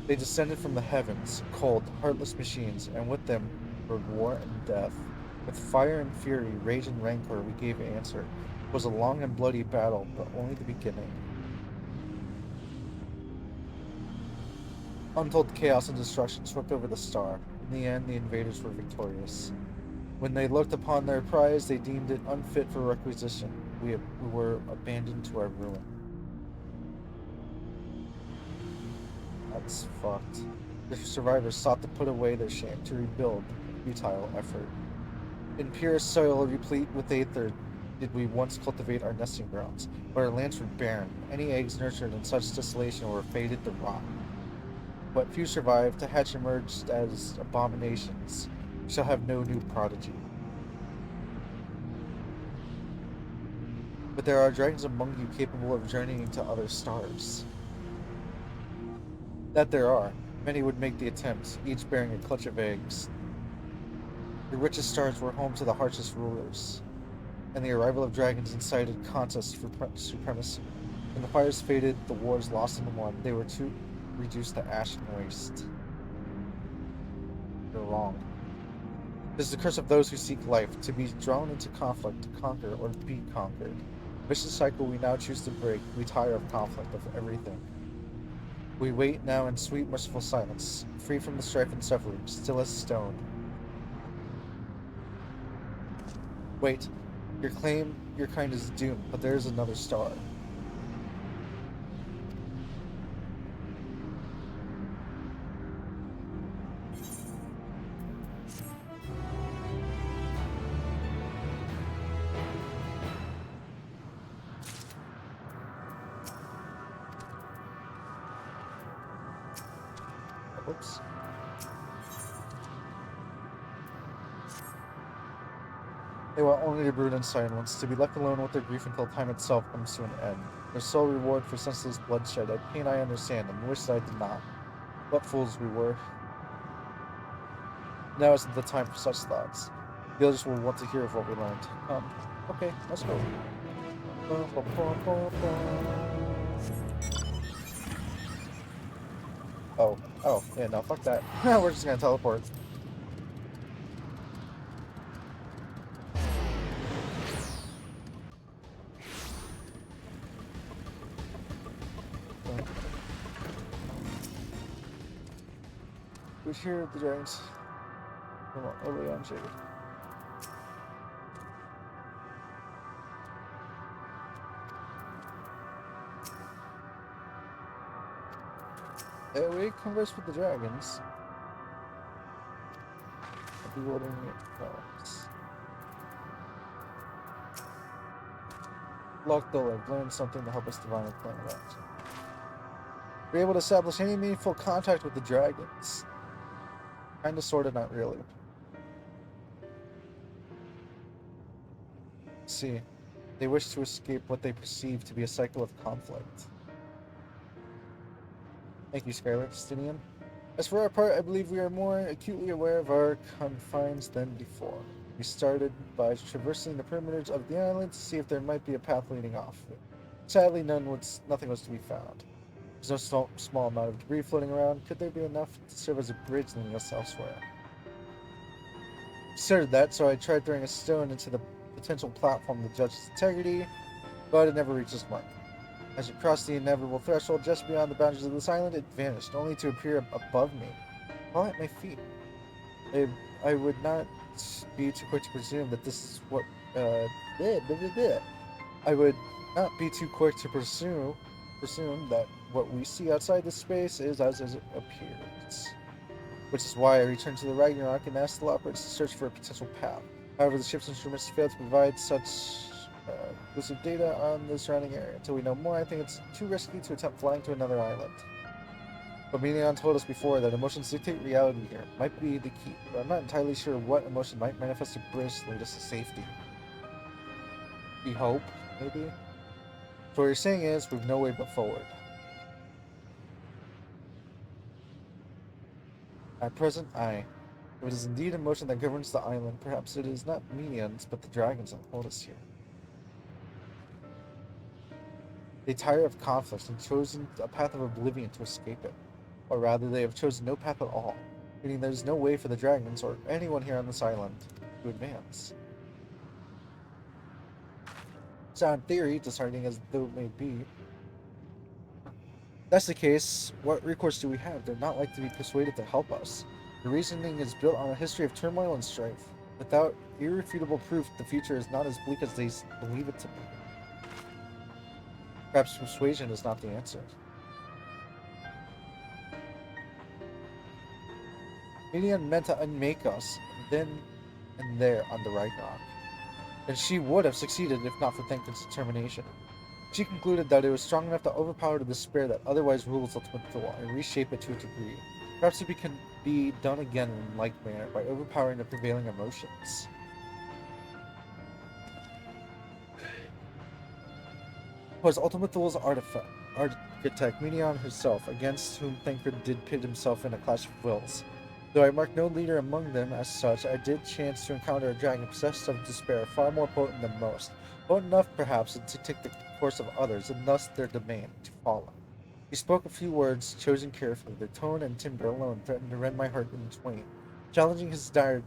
They descended from the heavens, cold, heartless machines, and with them brought war and death. With fire and fury, rage and rancor, we gave answer. It was a long and bloody battle, but only the beginning. Untold chaos and destruction swept over the star. In the end, the invaders were victorious. When they looked upon their prize, they deemed it unfit for requisition. We were abandoned to our ruin. That's fucked. The survivors sought to put away their shame, to rebuild, a futile effort. In pure soil replete with aether did we once cultivate our nesting grounds, but our lands were barren. Any eggs nurtured in such desolation were fated to rot. What few survived, to hatch emerged as abominations. We shall have no new prodigy. But there are dragons among you capable of journeying to other stars. That there are. Many would make the attempt, each bearing a clutch of eggs. The richest stars were home to the harshest rulers, and the arrival of dragons incited contests for supremacy. When the fires faded, the wars lost and won, they were too reduced to ash and waste. You're wrong. It is the curse of those who seek life, to be drawn into conflict, to conquer or be conquered. Vicious cycle we now choose to break. We tire of conflict, of everything. We wait now in sweet, merciful silence, free from the strife and suffering, still as stone. Wait, your claim, your kind is doomed, but there is another star. Oops. They want only to brood in silence, to be left alone with their grief until time itself comes to an end. Their sole reward for senseless bloodshed, a pain I understand and wish that I did not. What fools we were. Now isn't the time for such thoughts. The others will want to hear of what we learned. Okay, let's go. Oh, yeah, no, fuck that. We're just gonna teleport. We hear the dragons. Come on, early on, shaded. We converse with the dragons. Bewildering problems. Locked door, I've learned something to help us divine our plan of action. We're able to establish any meaningful contact with the dragons. Kinda, sorta, not really. See, they wish to escape what they perceive to be a cycle of conflict. Thank you, Skylar. Justinian. As for our part, I believe we are more acutely aware of our confines than before. We started by traversing the perimeters of the island to see if there might be a path leading off. Sadly, nothing was to be found. There's no small amount of debris floating around. Could there be enough to serve as a bridge leading us elsewhere? Considered that, so I tried throwing a stone into the potential platform to judge its integrity, but it never reached its mark. As it crossed the inevitable threshold just beyond the boundaries of this island, it vanished, only to appear above me, while at my feet. I would not be too quick to presume that this is what, I would not be too quick to presume that what we see outside this space is as it appears. Which is why I returned to the Ragnarok and asked the Loppers to search for a potential path. However, the ship's instruments failed to provide such exclusive data on the surrounding area. Until we know more, I think it's too risky to attempt flying to another island. But Minion told us before that emotions dictate reality here. Might be the key, but I'm not entirely sure what emotion might manifest a bridge to lead us to safety. We hope, maybe? So what you're saying is, we've no way but forward. At present, aye. If it is indeed emotion that governs the island, perhaps it is not Minions, but the dragons that hold us here. They tire of conflict and chosen a path of oblivion to escape it. or rather they have chosen no path at all, meaning there is no way for the dragons or anyone here on this island to advance. So in theory, disheartening as though it may be, if that's the case, what recourse do we have? They're not like to be persuaded to help us. The reasoning is built on a history of turmoil and strife. Without irrefutable proof, the future is not as bleak as they believe it to be. Perhaps persuasion is not the answer. Midian meant to unmake us, then and there on the Ragnarok. And she would have succeeded if not for Thancred's determination. She concluded that it was strong enough to overpower the despair that otherwise rules Ultimate Thor and reshape it to a degree. Perhaps it can be done again in like manner by overpowering the prevailing emotions. It was Ultimate Thor's architect, Midian herself, against whom Thancred did pit himself in a clash of wills. Though I marked no leader among them as such, I did chance to encounter a dragon possessed of despair far more potent than most. Potent enough, perhaps, to take the course of others, and thus their domain, to follow. He spoke a few words, chosen carefully. Their tone and timbre alone threatened to rend my heart in twain. Challenging his desire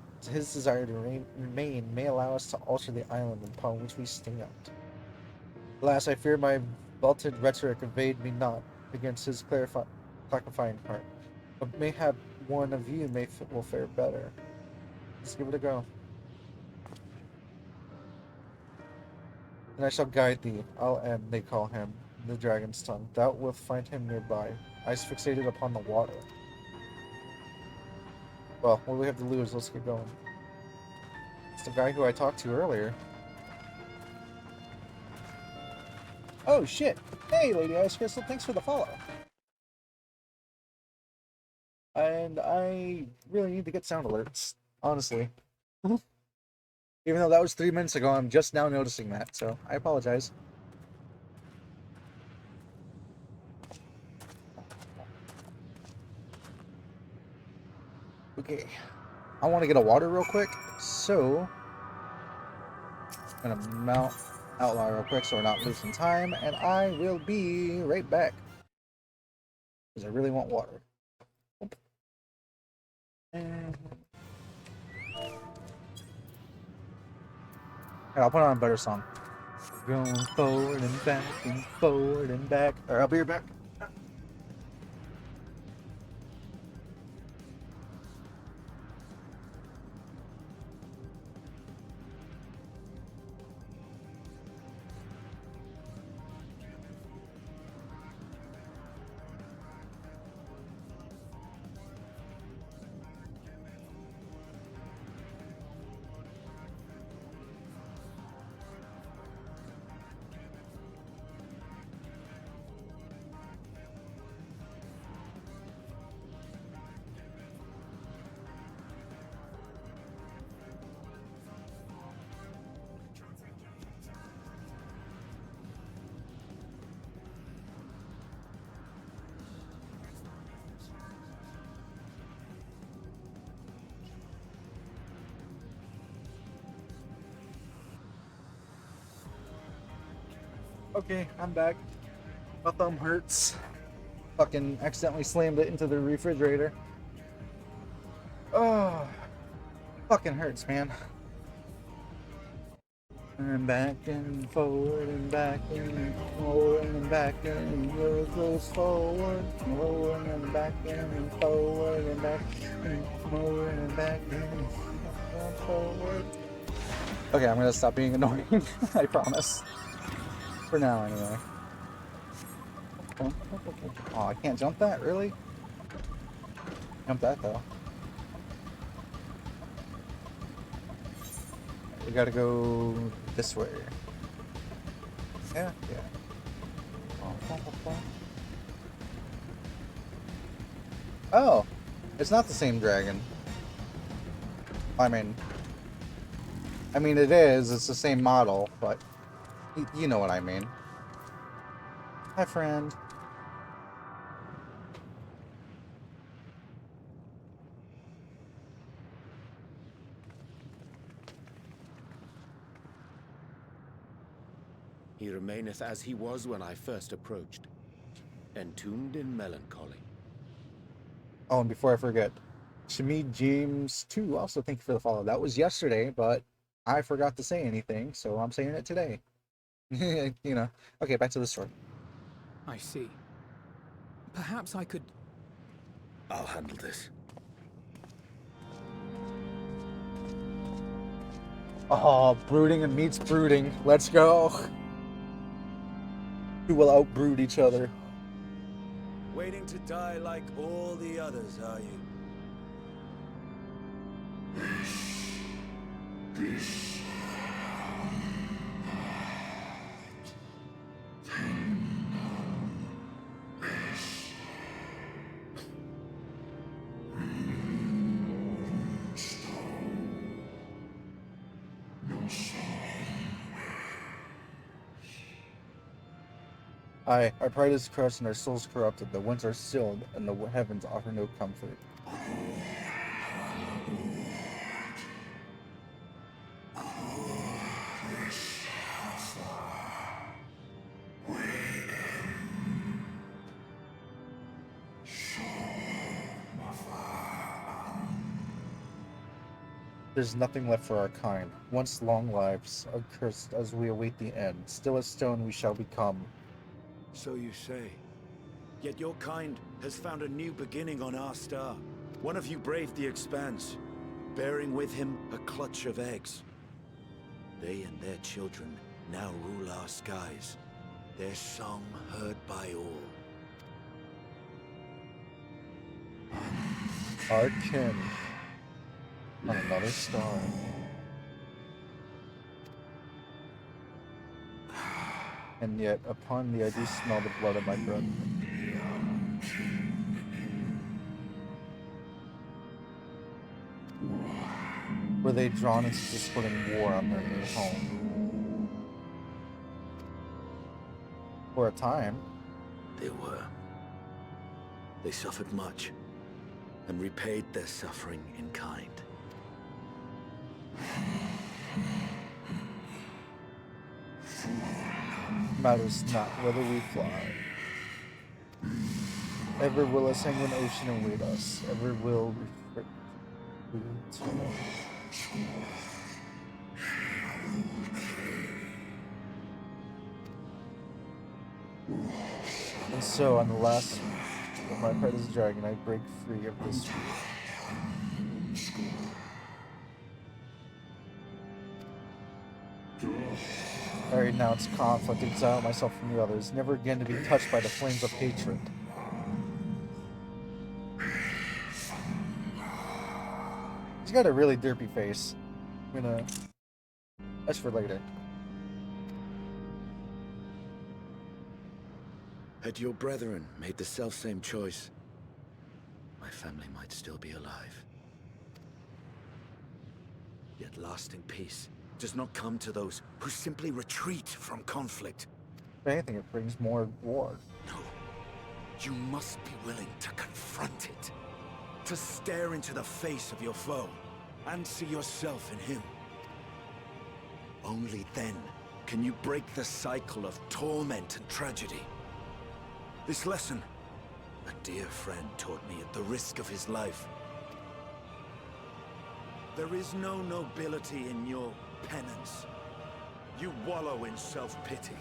to remain may allow us to alter the island upon which we stand. Alas, I fear my vaulted rhetoric evade me not against his clarifying heart. But mayhap one of you will fare better. Let's give it a go. And I shall guide thee. I'll end, they call him, in the dragon's tongue. Thou wilt find him nearby, eyes fixated upon the water. Well, what do we have to lose? Let's get going. It's the guy who I talked to earlier. Oh shit! Hey, Lady Ice Crystal, thanks for the follow. And I really need to get sound alerts, honestly. Even though that was 3 minutes ago, I'm just now noticing that, so I apologize. Okay, I want to get a water real quick, so I'm gonna mount Outlaw real quick so we're not losing time, and I will be right back. Because I really want water. And here, I'll put on a better song. Going forward and back and forward and back. Alright, I'll be right back. Okay, I'm back. My thumb hurts. Fucking accidentally slammed it into the refrigerator. Oh, fucking hurts, man. And back and forward and back and forward and back and goes forward, forward and back and forward and back and forward and back and forward. Okay, I'm gonna stop being annoying. I promise. For now, anyway. Oh, I can't jump that? Really? Jump that, though. We gotta go this way. Yeah, yeah. Oh! It's not the same dragon. I mean, it is. It's the same model, but you know what I mean. Hi, friend. He remaineth as he was when I first approached, entombed in melancholy. Oh, and before I forget, Shami James 2, also thank you for the follow. That was yesterday, but I forgot to say anything, so I'm saying it today. You know. Okay, back to the story. I see. Perhaps I could... I'll handle this. Oh, brooding and meets brooding. Let's go. Who will outbrood each other? Waiting to die like all the others, are you? Aye, our pride is crushed and our souls corrupted. The winds are stilled and the heavens offer no comfort. There's nothing left for our kind. Once long lives are cursed as we await the end. Still as stone we shall become. So you say. Yet your kind has found a new beginning on our star. One of you braved the expanse, bearing with him a clutch of eggs. They and their children now rule our skies, their song heard by all. Our kin on another star. And yet, upon thee I do smell the blood of my brethren. Were they drawn into the splitting war on their new home? For a time. They were. They suffered much, and repaid their suffering in kind. Matters not whether we fly. Ever will a sanguine ocean await us. Ever will return. And so, on the last of my pride as a dragon, I break free of this fear. I renounce conflict, exile myself from the others, never again to be touched by the flames of hatred. He's got a really derpy face. That's for later. Had your brethren made the selfsame choice, my family might still be alive. Yet lasting peace does not come to those who simply retreat from conflict. If anything, it brings more war. No. You must be willing to confront it. To stare into the face of your foe, and see yourself in him. Only then can you break the cycle of torment and tragedy. This lesson, a dear friend taught me at the risk of his life. There is no nobility in your penance. You wallow in self-pity.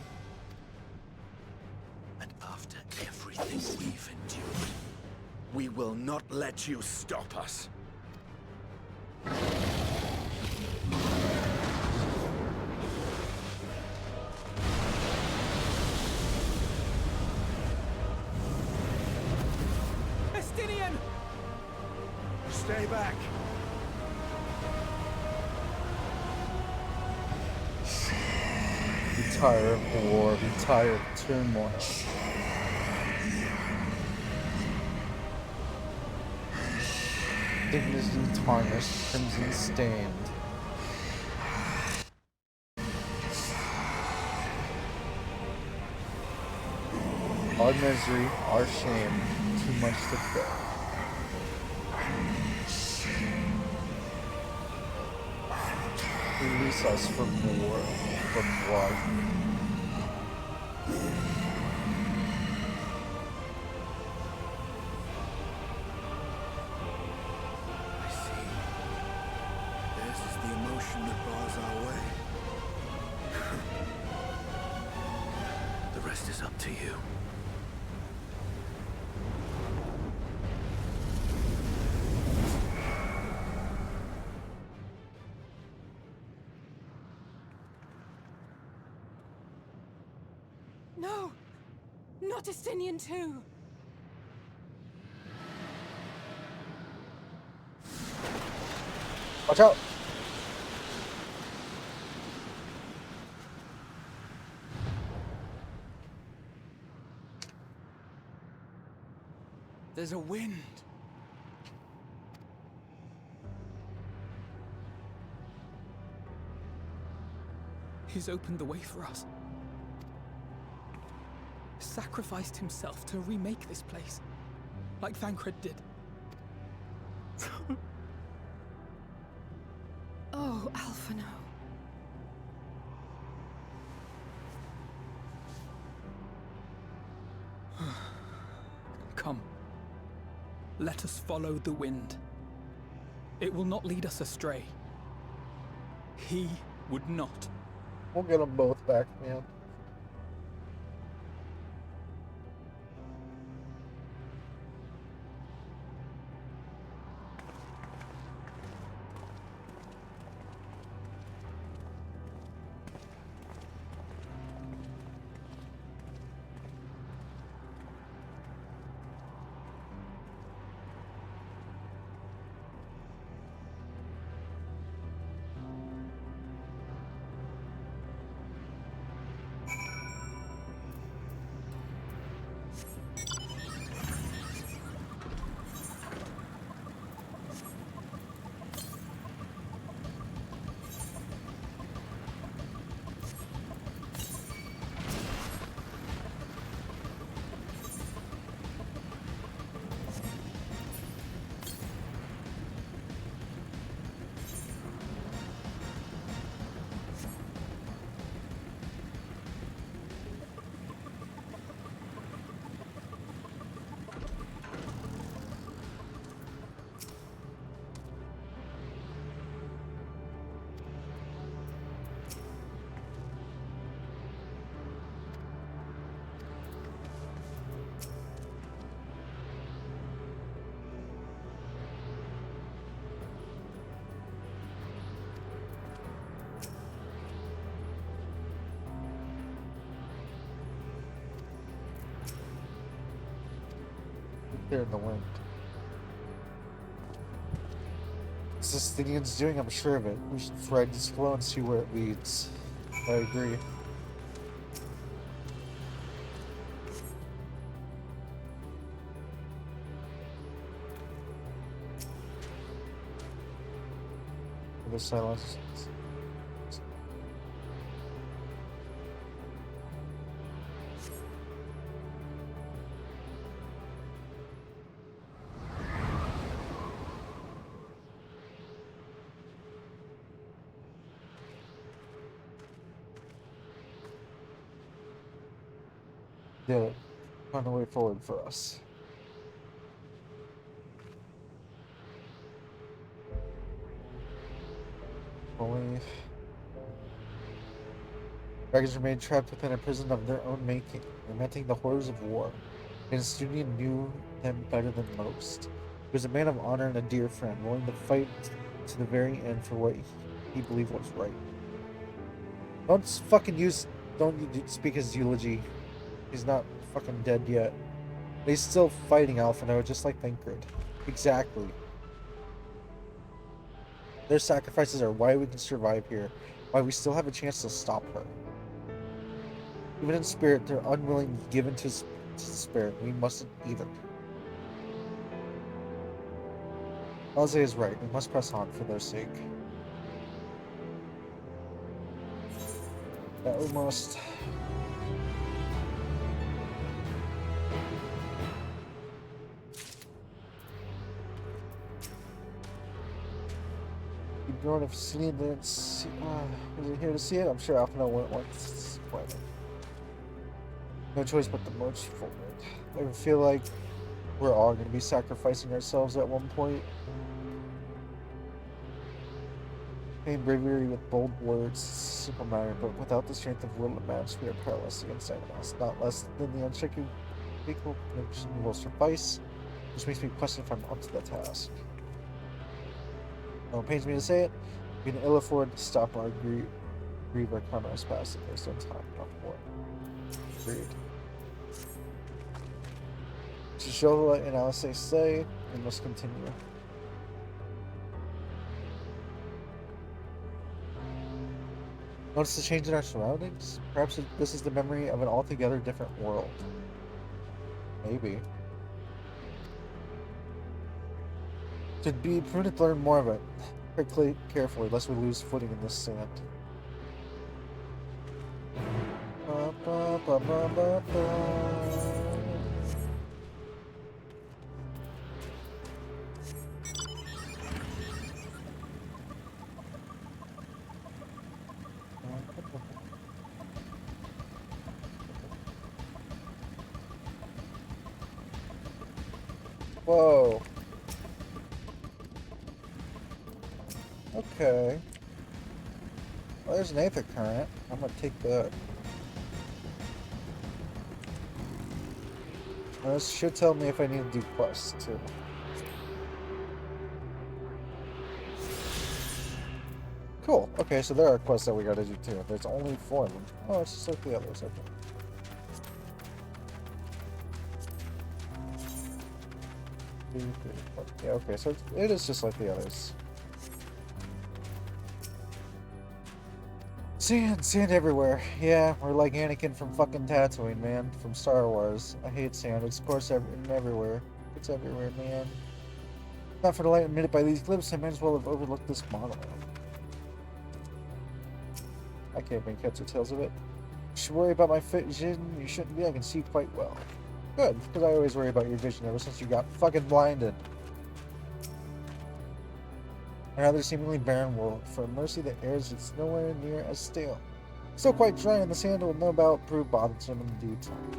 And after everything we've endured, we will not let you stop us. Estinian! Stay back. Be tired of war, be tired of turmoil. Dignity tarnished, crimson stained. Our misery, our shame, too much to bear. Release us from war, from blood. to you. No! Not Estinian too! Watch out! There's a wind. He's opened the way for us. Sacrificed himself to remake this place, like Thancred did. Oh, Alphino. Come. Let us follow the wind. It will not lead us astray. He would not. We'll get them both back, man. They're in the wind. What's this Estinian's doing? I'm sure of it. We should ride this flow and see where it leads. I agree. The silence. Yeah, find a way forward for us. Only dragons remain trapped within a prison of their own making, lamenting the horrors of war. And Estunian knew them better than most. He was a man of honor and a dear friend, willing to fight to the very end for what he believed was right. Don't speak his eulogy. He's not fucking dead yet. But he's still fighting Alphino, just like Thancred. Exactly. Their sacrifices are why we can survive here, why we still have a chance to stop her. Even in spirit, they're unwilling to give into despair. We mustn't either. Alze is right. We must press on for their sake. That we must. If you've seen it, is it here to see it? I'm sure Alphino went once. No choice but to march forward. I feel like we're all going to be sacrificing ourselves at one point. Pain bravery with bold words, simple matter, but without the strength of will and match, we are powerless against animals. Not less than the unshakable conviction will suffice, which makes me question if I'm up to the task. Though it pains me to say it, we can ill afford to stop our grieve our commerce past, and there's no time enough for it. Agreed. Shola and Alice say we must continue. Notice the change in our surroundings? Perhaps this is the memory of an altogether different world. Maybe. It'd be prudent to learn more of it. Tread carefully, lest we lose footing in this sand. Whoa. Okay. Well, there's an Aether Current. I'm gonna take that. This should tell me if I need to do quests too. Cool. Okay, so there are quests that we gotta do too. There's only 4 of them. Oh, it's just like the others, I think. Yeah, okay, so it is just like the others. Sand everywhere. Yeah, we're like Anakin from fucking Tatooine, man. From Star Wars. I hate sand. It's of course everywhere. It's everywhere, man. Not for the light admitted by these clips, I might as well have overlooked this model. I can't make heads or tails of it. You should worry about my vision. You shouldn't be. I can see quite well. Good, because I always worry about your vision ever since you got fucking blinded. Another seemingly barren world. For mercy, the air is nowhere near as stale. Still quite dry, and the sand will no doubt prove bothersome in due time.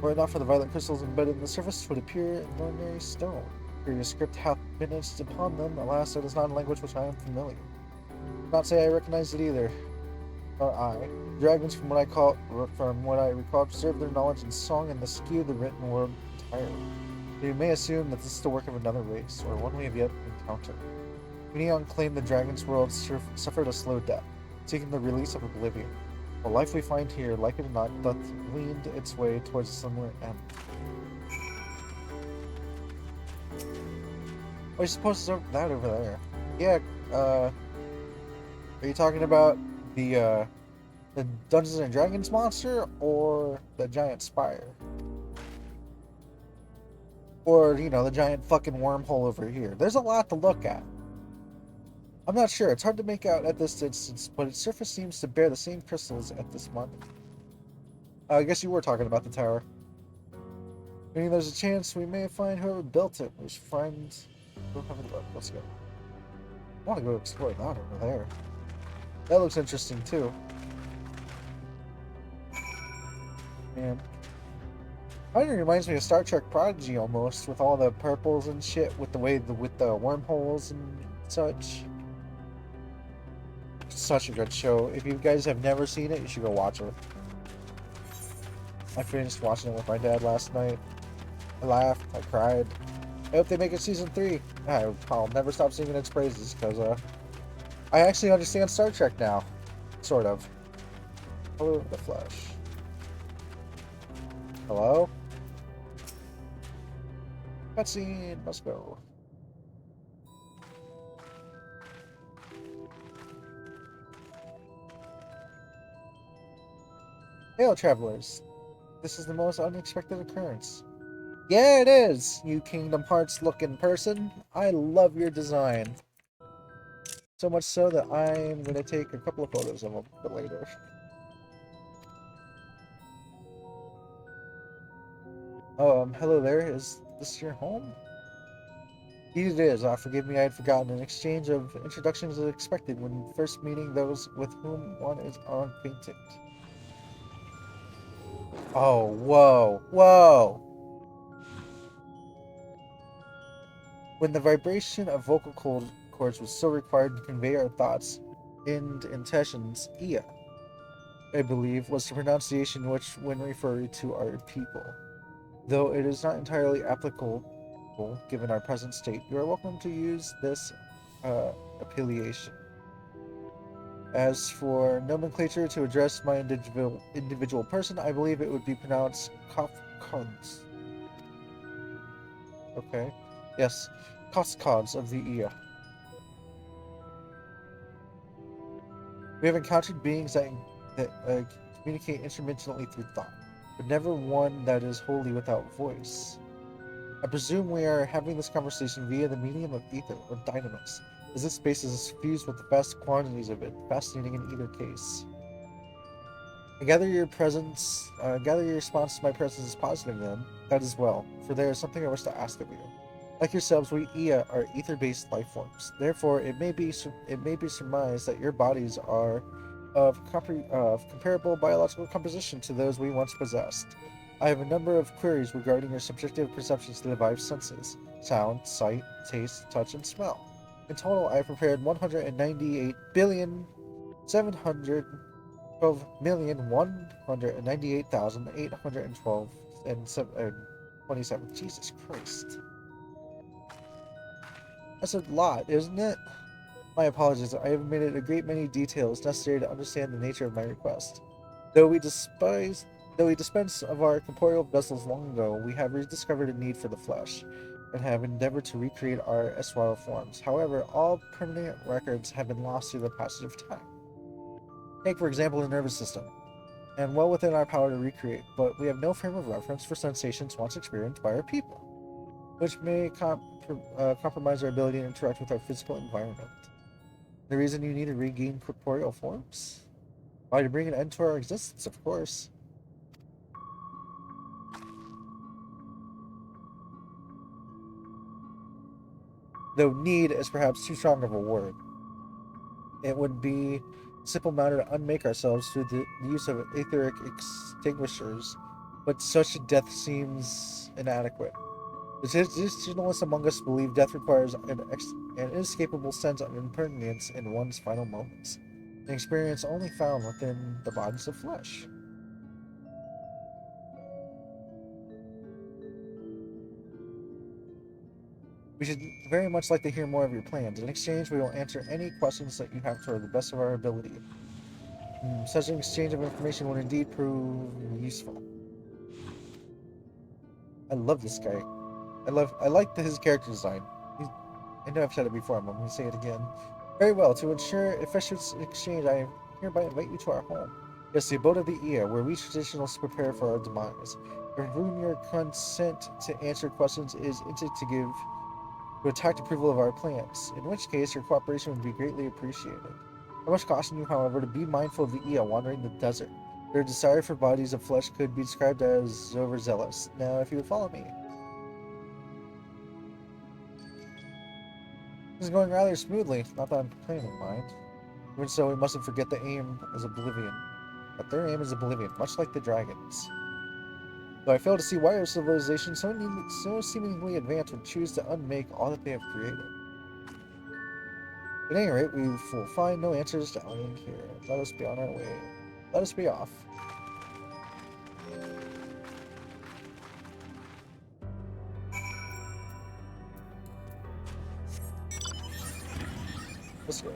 Were it not for the violet crystals embedded in the surface, it would appear an ordinary stone. Curious script hath been etched upon them. Alas, it is not a language which I am familiar. Not say I recognize it either. Nor I. Dragons, from what I recall, preserve their knowledge in song and eschew the written word entirely. You may assume that this is the work of another race, or one we have yet encountered. Neon claimed the dragon's world suffered a slow death, seeking the release of oblivion. The life we find here, like it or not, doth leaned its way towards a similar end. Oh, I suppose it's that over there. Yeah, are you talking about the Dungeons and Dragons monster, or the giant spire? Or, you know, the giant fucking wormhole over here. There's a lot to look at. I'm not sure. It's hard to make out at this distance, but its surface seems to bear the same crystals at this moment. I guess you were talking about the tower. Meaning there's a chance we may find whoever built it. We should find... Go have a look. Let's go. I want to go explore that over there. That looks interesting, too. Man. Kind of reminds me of Star Trek Prodigy almost, with all the purples and shit, with the way with the wormholes and such. Such a good show. If you guys have never seen it, you should go watch it. I finished watching it with my dad last night. I laughed. I cried. I hope they make it season 3. I'll never stop singing its praises because I actually understand Star Trek now, sort of. Hello, the flesh. Hello? Cutscene, let's go. Hail, travelers. This is the most unexpected occurrence. Yeah, it is, you Kingdom Hearts looking person. I love your design. So much so that I'm gonna take a couple of photos of them for later. Hello there. Is this your home? Indeed it is. Forgive me, I had forgotten. An exchange of introductions is expected when first meeting those with whom one is unacquainted. Oh, whoa, whoa! When the vibration of vocal chords was still required to convey our thoughts and intentions. Ia, I believe, was the pronunciation which, when referring to our people. Though it is not entirely applicable given our present state, you are welcome to use this appellation. As for nomenclature to address my individual person, I believe it would be pronounced Kofkods. Okay. Yes, Kofkods of the Ia. We have encountered beings that communicate intermittently through thought, but never one that is wholly without voice. I presume we are having this conversation via the medium of ether or dynamis, as this space is fused with the vast quantities of it, fascinating in either case. I gather your response to my presence is positive then, that is well, for there is something I wish to ask of you. Like yourselves, we Ia are ether-based life forms. Therefore, it may be surmised that your bodies are of comparable biological composition to those we once possessed. I have a number of queries regarding your subjective perceptions to the five senses: sound, sight, taste, touch, and smell. In total, I have prepared 198,712,198,812 and 27. Jesus Christ. That's a lot, isn't it? My apologies, I have omitted a great many details necessary to understand the nature of my request. Though we dispensed of our corporeal vessels long ago, we have rediscovered a need for the flesh, and have endeavored to recreate our erstwhile forms. However, all permanent records have been lost through the passage of time. Take, for example, the nervous system, and well within our power to recreate, but we have no frame of reference for sensations once experienced by our people, which may compromise our ability to interact with our physical environment. The reason you need to regain corporeal forms? Why, to bring an end to our existence, of course. Though need is perhaps too strong of a word. It would be a simple matter to unmake ourselves through the use of etheric extinguishers, but such a death seems inadequate. The traditionalists among us believe death requires an inescapable sense of impermanence in one's final moments, an experience only found within the bodies of flesh. We should very much like to hear more of your plans. In exchange, we will answer any questions that you have to the best of our ability. Such an exchange of information would indeed prove useful. I love this guy. I like his character design. I know I've said it before, I'm going to say it again. Very well, to ensure efficient exchange, I hereby invite you to our home. Yes, the abode of the Ia, where we traditionalists prepare for our demise. For whom your consent to answer questions is intended to attack approval of our plans, in which case your cooperation would be greatly appreciated. I must caution you, however, to be mindful of the Ia wandering the desert. Their desire for bodies of flesh could be described as overzealous. Now, if you would follow me. This is going rather smoothly, not that I'm complaining, mind. Even so, we mustn't forget the aim is oblivion. But their aim is oblivion, much like the dragons. Though I fail to see why our civilization so seemingly advanced would choose to unmake all that they have created. At any rate, we will find no answers to anything here. Let us be on our way. Let us be off. Let's go.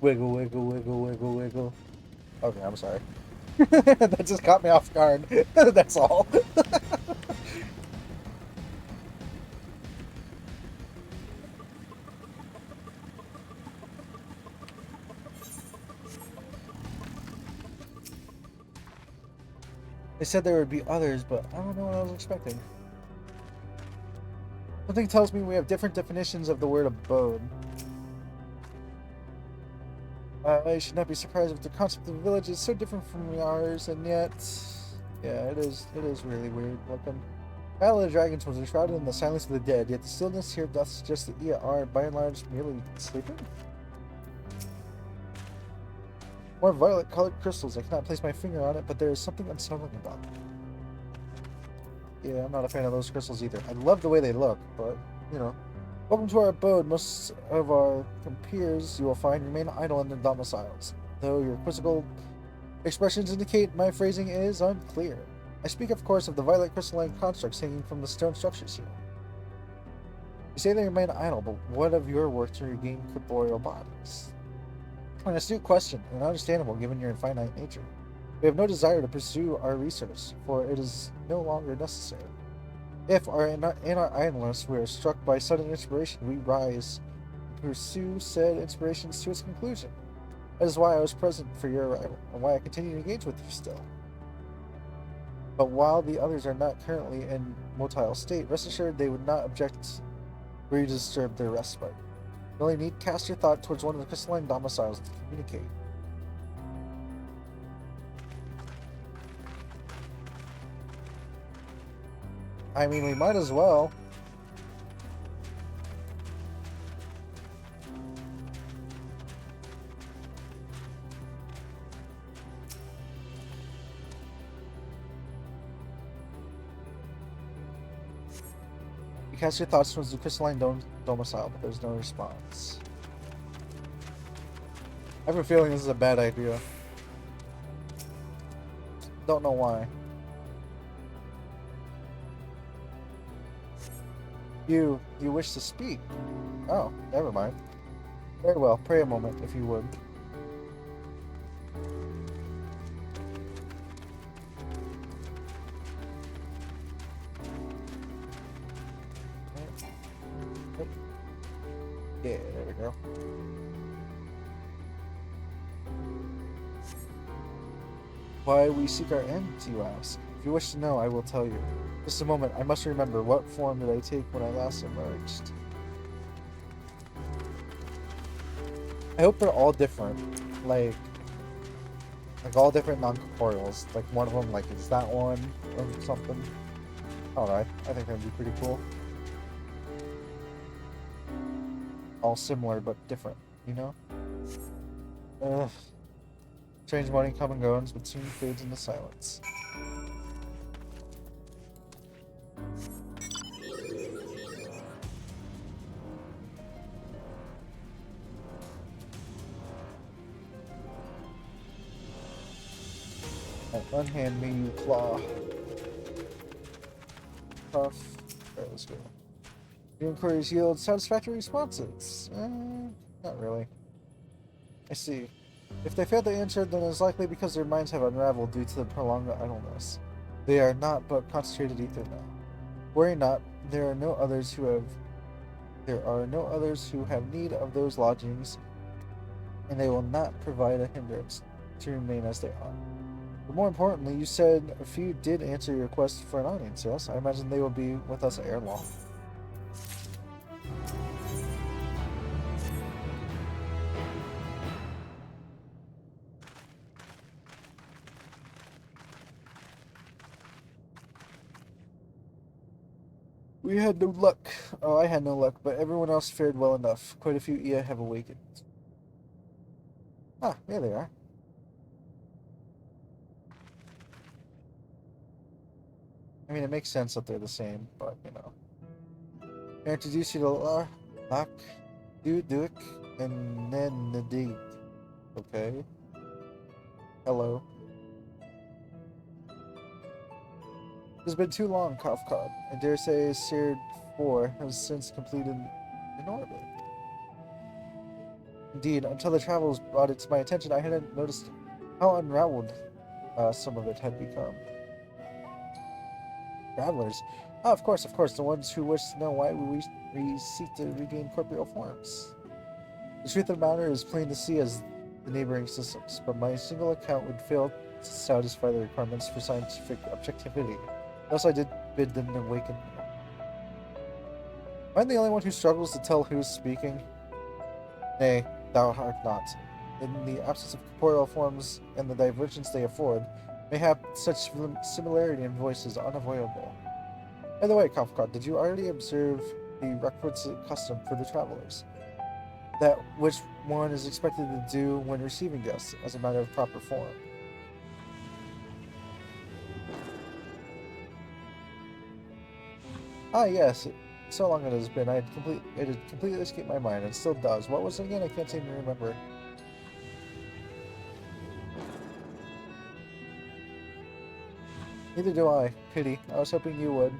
Wiggle, wiggle, wiggle, wiggle, wiggle. Okay, I'm sorry. That just caught me off guard. That's all. They said there would be others, but I don't know what I was expecting. Something tells me we have different definitions of the word abode. I should not be surprised if the concept of the village is so different from ours, and yet... Yeah, it is really weird looking. Battle of the Dragons was enshrouded in the silence of the dead, yet the stillness here doth suggest that Ia are, by and large, merely sleeping? More violet-colored crystals. I cannot place my finger on it, but there is something unsettling about them. Yeah, I'm not a fan of those crystals either. I love the way they look, but, you know. Welcome to our abode. Most of our peers you will find remain idle in their domiciles, though your quizzical expressions indicate my phrasing is unclear. I speak, of course, of the violet crystalline constructs hanging from the stone structures here. You say they remain idle, but what of your work to regain corporeal bodies? An astute question, and understandable given your finite nature. We have no desire to pursue our research, for it is no longer necessary. If, in our idleness, we are struck by sudden inspiration, we rise and pursue said inspirations to its conclusion. That is why I was present for your arrival, and why I continue to engage with you still. But while the others are not currently in motile state, rest assured they would not object were you to disturb their respite. You only need cast your thought towards one of the crystalline domiciles to communicate. I mean, we might as well. You cast your thoughts towards the crystalline domicile, but there's no response. I have a feeling this is a bad idea. Don't know why. You wish to speak? Oh, never mind. Very well, pray a moment, if you would. Yeah, there we go. Why we seek our end, you ask? If you wish to know, I will tell you. Just a moment, I must remember, what form did I take when I last emerged? I hope they're all different. Like all different non-corporeals. Like one of them, like, is that one or something? Alright, I think that'd be pretty cool. All similar but different, you know? Ugh. Strange morning come and goes, but soon fades into silence. Unhand me, you claw. Tough. Alright, let's go. Your inquiries yield satisfactory responses. Not really. I see. If they fail to answer, then it is likely because their minds have unraveled due to the prolonged idleness. They are not but concentrated ether now. Worry not, there are no others who have need of those lodgings, and they will not provide a hindrance to remain as they are. But more importantly, you said a few did answer your request for an audience, yes? I imagine they will be with us ere long. We had no luck. Oh, I had no luck, but everyone else fared well enough. Quite a few IA have awakened. Ah, there they are. I mean, it makes sense that they're the same, but, you know. I introduce you to Lak, Duduk, and Nenadid. Okay. Hello. It has been too long, Kafkad. I dare say Seared 4 has since completed in orbit. Indeed, until the travels brought it to my attention, I hadn't noticed how unraveled some of it had become. Travelers? Ah, of course, the ones who wish to know why we seek to regain corporeal forms. The truth of the matter is plain to see as the neighboring systems, but my single account would fail to satisfy the requirements for scientific objectivity. Thus I did bid them awaken. Am I the only one who struggles to tell who's speaking? Nay, thou art not. In the absence of corporeal forms and the divergence they afford, mayhap such similarity in voice is unavoidable. By the way, Kafka, did you already observe the requisite custom for the travelers? that which one is expected to do when receiving guests, as a matter of proper form. Ah, yes. So long it has been. It had completely escaped my mind, and still does. What was it again? I can't seem to remember. Neither do I. Pity. I was hoping you would.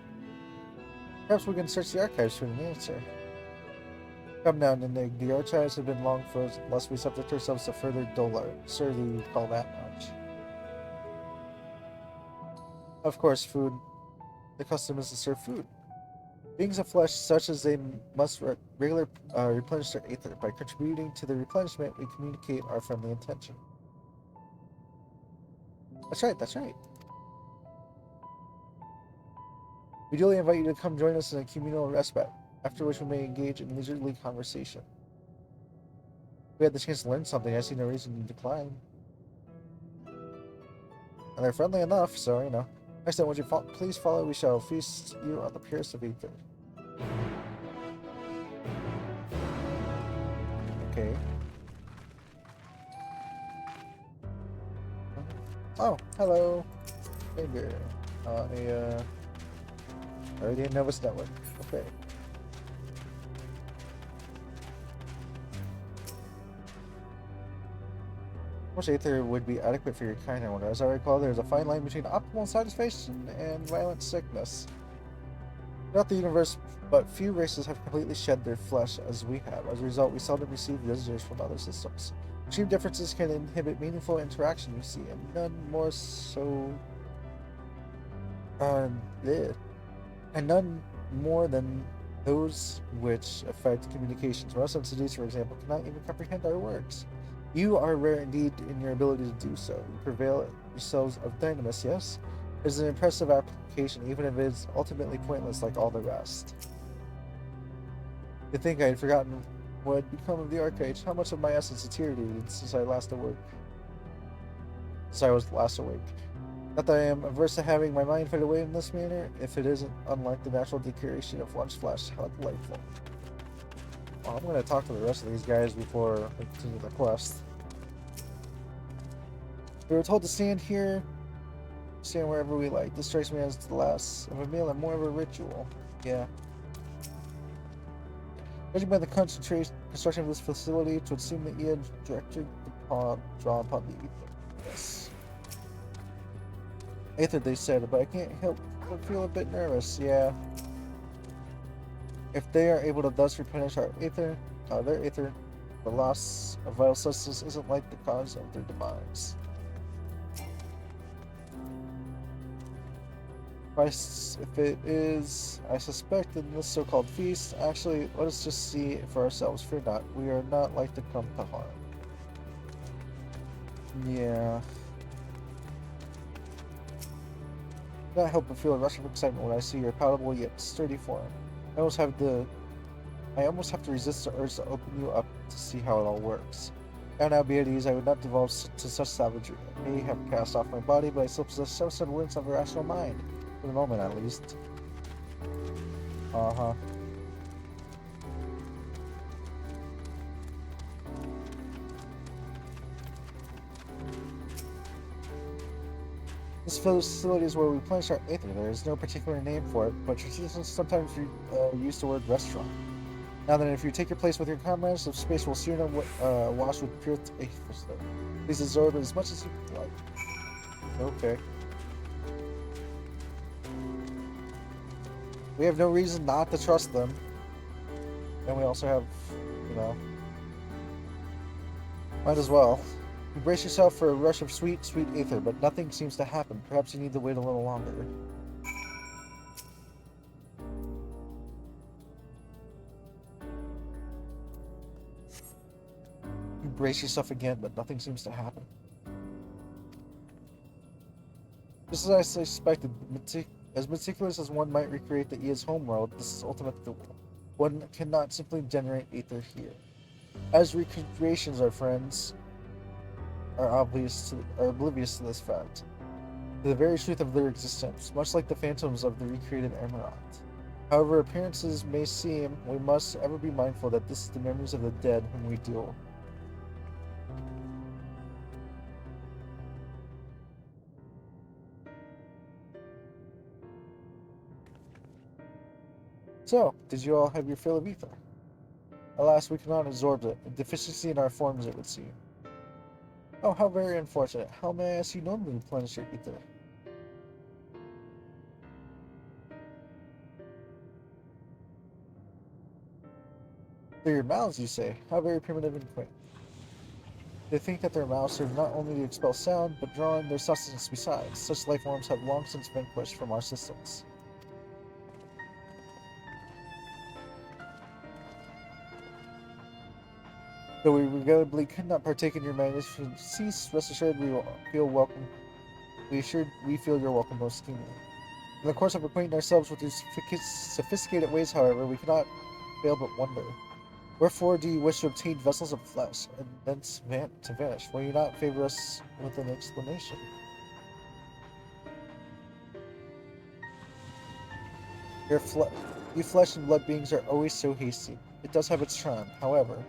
Perhaps we can search the archives for an answer. Come now, Ninig. The archives have been long frozen, lest we subject ourselves to further dolor. Sir, do you call that much? Of course, food. The custom is to serve food. Beings of flesh, such as they must regularly replenish their aether. By contributing to the replenishment, we communicate our friendly intention. That's right, that's right. We duly invite you to come join us in a communal respite, after which we may engage in leisurely conversation. If we had the chance to learn something, I see no reason to decline. And they're friendly enough, so, you know. Next time, would you please follow? We shall feast you on the purest of ether. Okay. Oh, hello. Hey there. Already in Novus Network. Okay. How much aether would be adequate for your kind, I wonder? As I recall, there's a fine line between optimal satisfaction and violent sickness. Throughout the universe, but few races have completely shed their flesh as we have. As a result, we seldom receive visitors from other systems. Extreme differences can inhibit meaningful interaction, you see, and none more so... and none more than those which affect communications. Most entities, for example, cannot even comprehend our words. You are rare indeed in your ability to do so. You prevail yourselves of dynamis, yes? It is an impressive application, even if it is ultimately pointless like all the rest. To think I had forgotten what had become of the archives, how much of my essence deteriorated since I was last awake. Not that I am averse to having my mind fade away in this manner, if it isn't unlike the natural deterioration of lunch flesh. How delightful. Well, I'm going to talk to the rest of these guys before I continue the quest. We were told to stand here, stand wherever we like. This strikes me as the last of a meal and more of a ritual. Yeah. Judging by the construction of this facility, it would seem that he had directed drawn upon the ether. Yes. Aether, they said, but I can't help but feel a bit nervous. Yeah. If they are able to thus replenish our aether, their aether, the loss of vital substance isn't like the cause of their demise. If it is, I suspect in this so-called feast, actually, let us just see for ourselves. Fear not, we are not like to come to harm. Yeah. I cannot help but feel a rush of excitement when I see your palatable yet sturdy form. I almost have to resist the urge to open you up to see how it all works. And now be at ease, I would not divulge to such savagery. I may have cast off my body, but I still possess some semblance of a rational mind. For the moment, at least. Uh-huh. This facility is where we replenish our aether. There is no particular name for it, but traditionally sometimes use the word restaurant. Now then, if you take your place with your comrades, the space will soon wash with pure aether. Please absorb it as much as you like. Okay. We have no reason not to trust them. And we also have, you know... might as well. You brace yourself for a rush of sweet, sweet aether, but nothing seems to happen. Perhaps you need to wait a little longer. You brace yourself again, but nothing seems to happen. Just as I suspected, as meticulous as one might recreate the EA's homeworld, this is ultimate duel. One cannot simply generate aether here. As recreations, our friends are oblivious to this fact, to the very truth of their existence, much like the phantoms of the recreated Emerald. However appearances may seem, we must ever be mindful that this is the memories of the dead whom we deal. So, did you all have your fill of ether? Alas, we cannot absorb it. A deficiency in our forms, it would seem. Oh, how very unfortunate. How may I ask you normally replenish your ether? Through your mouths, you say? How very primitive and quaint. They think that their mouths serve not only to expel sound, but draw in their sustenance besides. Such life forms have long since vanquished from our systems. Though we regrettably could not partake in your magnificent feast, rest assured we will feel welcome. We feel your welcome most keenly. In the course of acquainting ourselves with your sophisticated ways, however, we cannot fail but wonder. Wherefore do you wish to obtain vessels of flesh, and thence to vanish? Will you not favor us with an explanation? You flesh and blood beings are always so hasty. It does have its charm, however.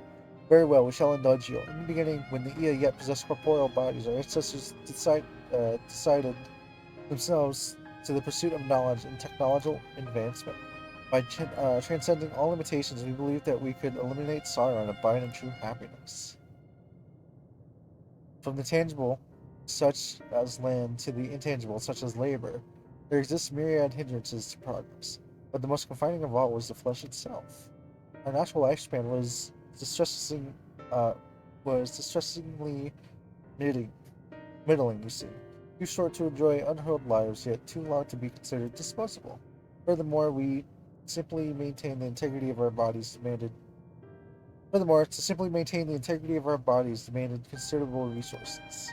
Very well, we shall indulge you. In the beginning, when the Ea yet possessed corporeal bodies, our ancestors decided themselves to the pursuit of knowledge and technological advancement. By transcending all limitations, we believed that we could eliminate sorrow and abide in true happiness. From the tangible, such as land, to the intangible, such as labor, there exists myriad hindrances to progress. But the most confining of all was the flesh itself. Our natural lifespan was distressingly middling, you see. Too short to enjoy unhurled lives, yet too long to be considered disposable. Furthermore, to simply maintain the integrity of our bodies demanded considerable resources.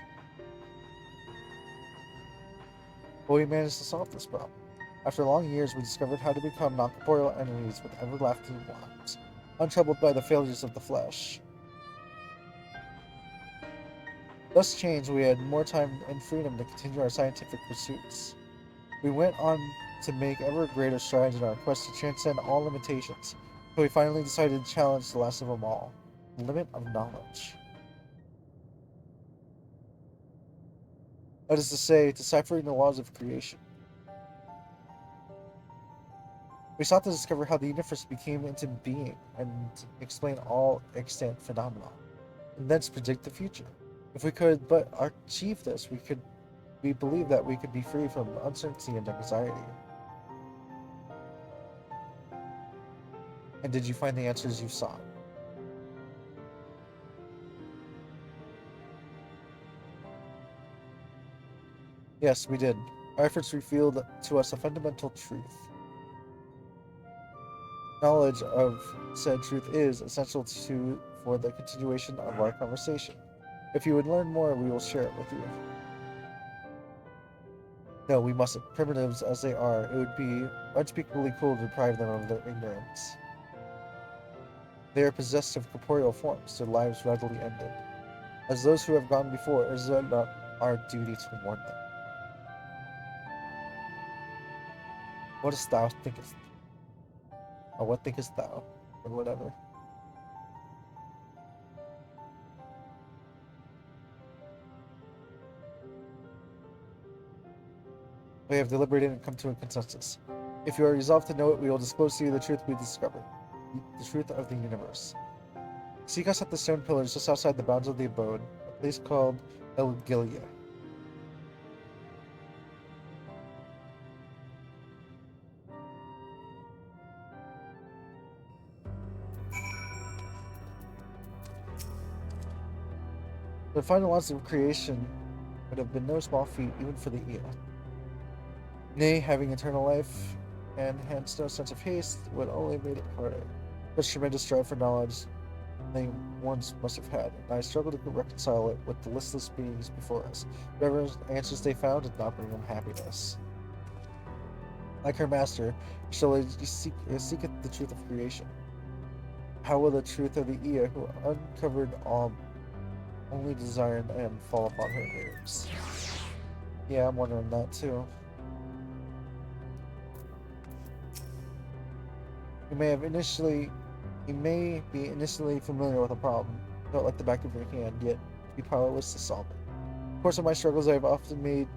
But we managed to solve this problem. After long years, we discovered how to become non-corporeal entities with everlasting lives, untroubled by the failures of the flesh. Thus changed, we had more time and freedom to continue our scientific pursuits. We went on to make ever greater strides in our quest to transcend all limitations, until we finally decided to challenge the last of them all, the limit of knowledge. That is to say, deciphering the laws of creation. We sought to discover how the universe became into being and explain all extant phenomena, and thence predict the future. If we could but achieve this, we believe that we could be free from uncertainty and anxiety. And did you find the answers you sought? Yes, we did. Our efforts revealed to us a fundamental truth. Knowledge of said truth is essential for the continuation of our conversation. If you would learn more, we will share it with you. No, we mustn't. Primitives as they are, it would be unspeakably cruel to deprive them of their ignorance. They are possessed of corporeal forms, their lives readily ended. As those who have gone before, it is not our duty to warn them. What dost thou thinkest? Or what thinkest thou? Or whatever. We have deliberated and come to a consensus. If you are resolved to know it, we will disclose to you the truth we discovered. The truth of the universe. Seek us at the stone pillars just outside the bounds of the abode, a place called El Gilia. The final laws of creation would have been no small feat even for the Ea. Nay, having eternal life and hence no sense of haste would only have made it harder. Such tremendous strive for knowledge they once must have had, and I struggled to reconcile it with the listless beings before us. Whatever answers they found did not bring them happiness. Like her master, seeketh the truth of creation. How will the truth of the Ea, who uncovered all, only desire and end, fall upon her ears? Yeah, I'm wondering that too. You may be initially familiar with a problem, felt like the back of your hand, yet be powerless to solve it. In the course of my struggles, I have often been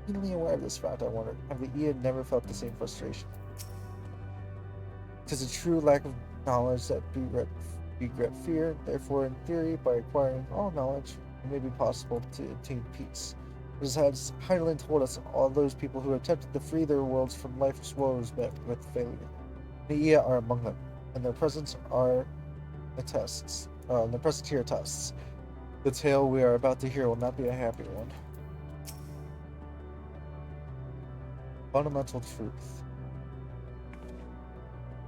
keenly aware of this fact. I wondered, have the EA never felt the same frustration? It is a true lack of knowledge that beget fear. Therefore, in theory, by acquiring all knowledge, it may be possible to attain peace. As has Heidelin told us, all those people who attempted to free their worlds from life's woes met with failure. The EA are among them, and their presence are attests. Their presence here attests. The tale we are about to hear will not be a happy one. Fundamental truth.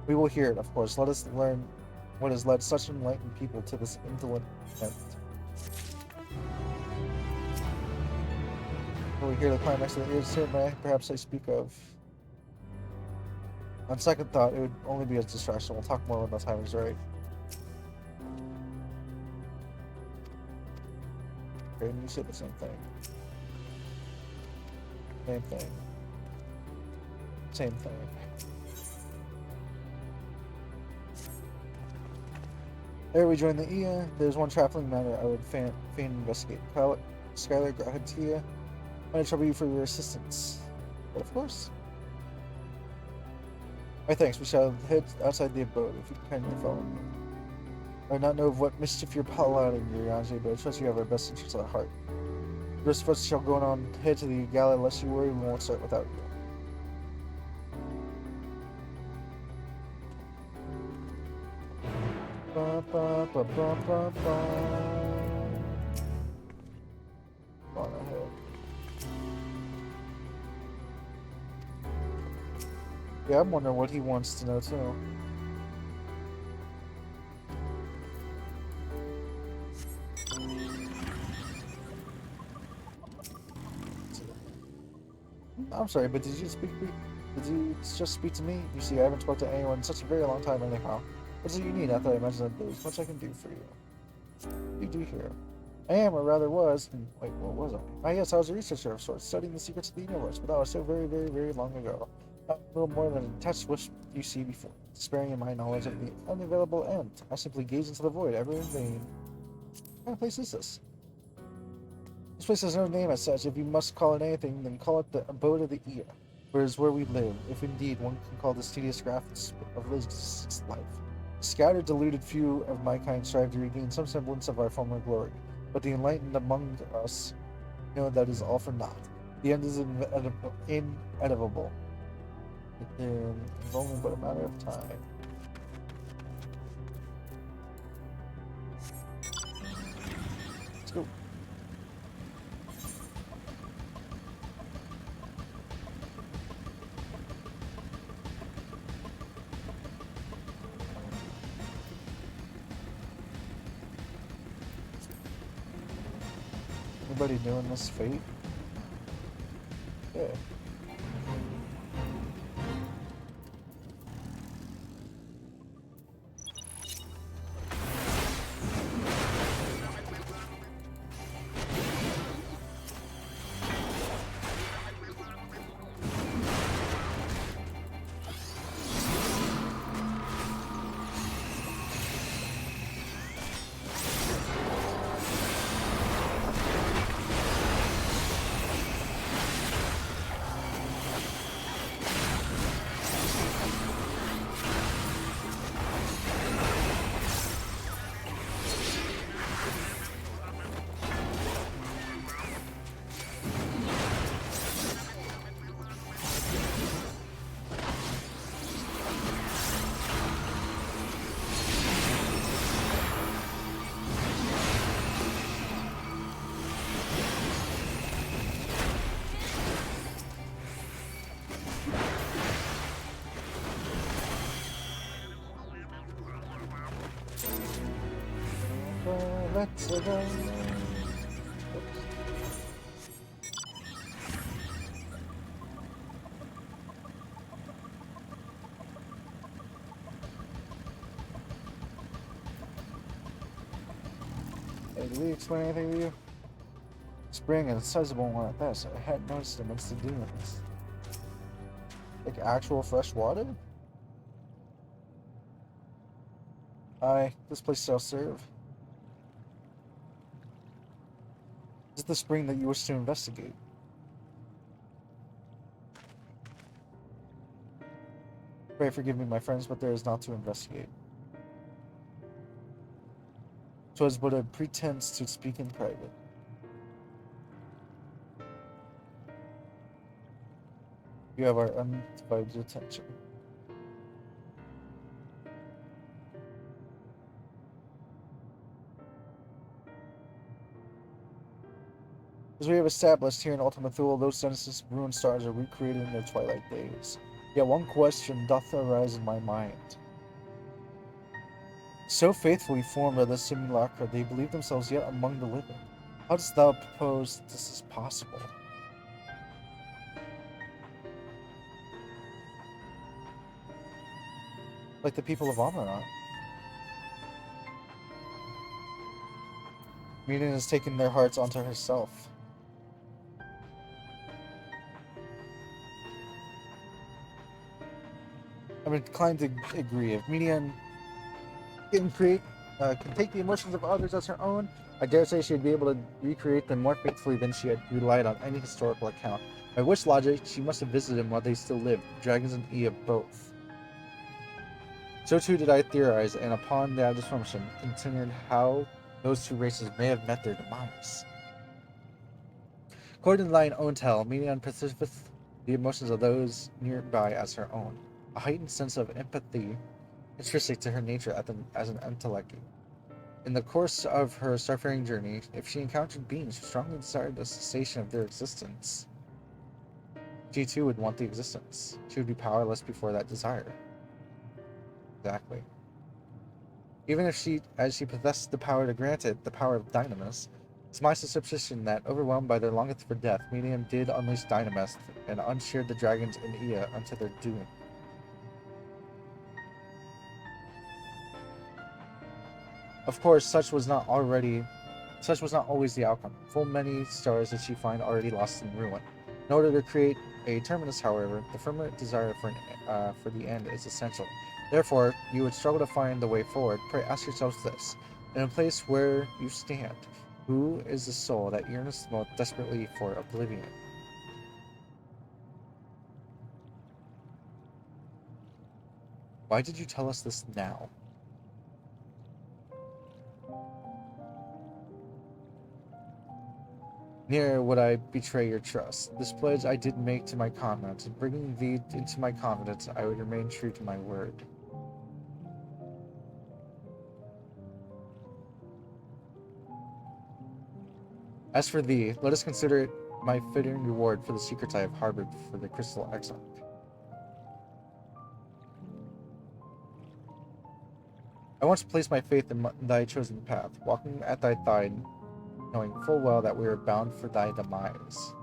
We will hear it, of course. Let us learn what has led such enlightened people to this indolent end. When we hear the climax of the ears, perhaps I speak of. On second thought, it would only be a distraction. We'll talk more when the time is right. Okay, and you say the same thing. Same thing. Same thing. There we join the EA. There's one trifling matter I would fain investigate. Skylar Grahatia, I trouble you for your assistance. But of course. My thanks. We shall head outside the abode if you can kindly follow me. I do not know of what mischief you're plotting, Yurianji, but I trust you have our best interests at heart. The rest of us shall go on head to the gala, lest you worry we won't start without you. Ba, ba, ba, ba, ba, ba. On ahead. Yeah, I'm wondering what he wants to know too. I'm sorry, but did you just speak to me? You see, I haven't spoken to anyone in such a very long time anyhow. What is it you need? I thought I imagine that there's much I can do for you. You do here. I am, or rather was. Wait, what was I? Ah, yes, I was a researcher of sorts, studying the secrets of the universe, but that was so very, very, very long ago. A little more than a detached wisp you see before, despairing in my knowledge of the unavailable end. I simply gaze into the void, ever in vain. What kind of place is this? This place has no name as such. If you must call it anything, then call it the abode of the ear, for it is where we live, if indeed one can call this tedious graft of Liz's life. Scattered, deluded few of my kind strive to regain some semblance of our former glory, but the enlightened among us know that is all for naught. The end is inevitable. It is only but a matter of time. Let's go. Anybody doing this fate? Yeah. Let's go. Hey, did we explain anything to you? Spring and a sizable one at that, so I hadn't noticed amongst the dunes. Like actual fresh water? Aye, this place shall serve. Is it the spring that you wish to investigate? Pray forgive me, my friends, but there is not to investigate. 'Twas but a pretense to speak in private. You have our undivided attention. As we have established here in Ultima Thule, those sentences of ruined stars are recreated in their twilight days. Yet one question doth arise in my mind. So faithfully formed are the simulacra, they believe themselves yet among the living. How dost thou propose this is possible? Like the people of Amarant. Meaning has taken their hearts onto herself. I'm inclined to agree. If Median can take the emotions of others as her own, I dare say she'd be able to recreate them more faithfully than she had relied on any historical account. By which logic, she must have visited them while they still lived, dragons and Ea both. So too did I theorize, and upon that assumption, continued how those two races may have met their demise. According to thine own tale, Median perceiveth the emotions of those nearby as her own. A heightened sense of empathy intrinsic to her nature as an intellect. In the course of her starfaring journey, if she encountered beings who strongly desired the cessation of their existence, she too would want the existence. She would be powerless before that desire. Exactly. Even if as she possessed the power to grant it, the power of Dynamis, it's my suspicion that, overwhelmed by their longing for death, Medium did unleash Dynamis and unsheared the dragons in Ea unto their doom. Of course, such was not always the outcome. Full many stars did she find already lost in ruin. In order to create a terminus, however, the firmament desire for the end is essential. Therefore, you would struggle to find the way forward. Pray ask yourselves this: in a place where you stand, who is the soul that yearns most desperately for oblivion? Why did you tell us this now? Ne'er would I betray your trust. This pledge I did make to my comrades, and bringing thee into my confidence, I would remain true to my word. As for thee, let us consider it my fitting reward for the secrets I have harbored for the crystal exile. I once placed my faith in thy chosen path, walking at thy side, knowing full well that we are bound for thy demise.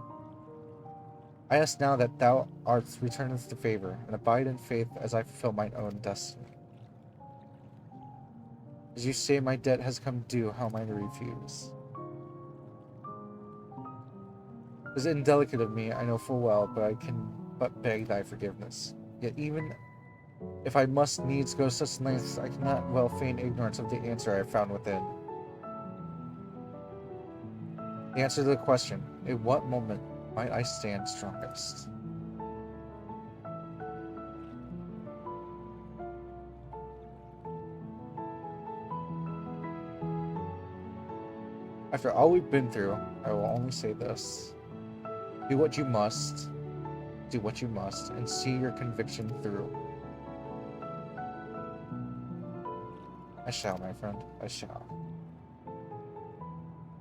I ask now that thou art returnest to favor, and abide in faith as I fulfill mine own destiny. As you say my debt has come due, how am I to refuse? It is indelicate of me, I know full well, but I can but beg thy forgiveness. Yet even if I must needs go such lengths, I cannot well feign ignorance of the answer I have found within. The answer to the question, at what moment might I stand strongest? After all we've been through, I will only say this. Do what you must, and see your conviction through. I shall, my friend, I shall.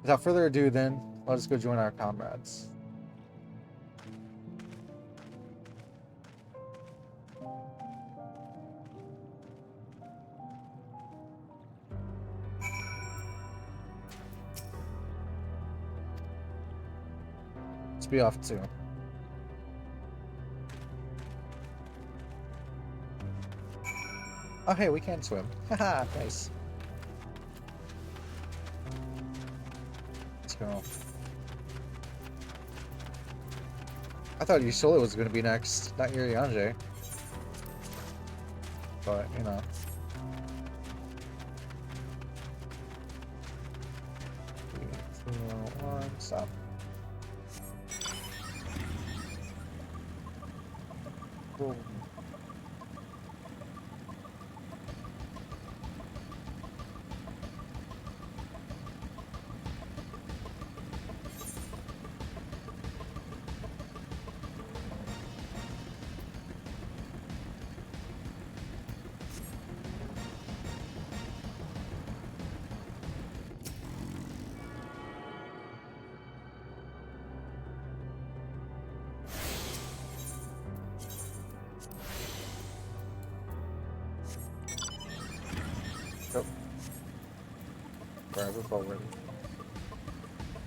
Without further ado, then, let us go join our comrades. Let's be off too. Oh hey, we can swim. Haha, nice. Let's go. I thought Ursula was going to be next, not Urianger. But, you know. stuff. Cool. Nope. Forever forward.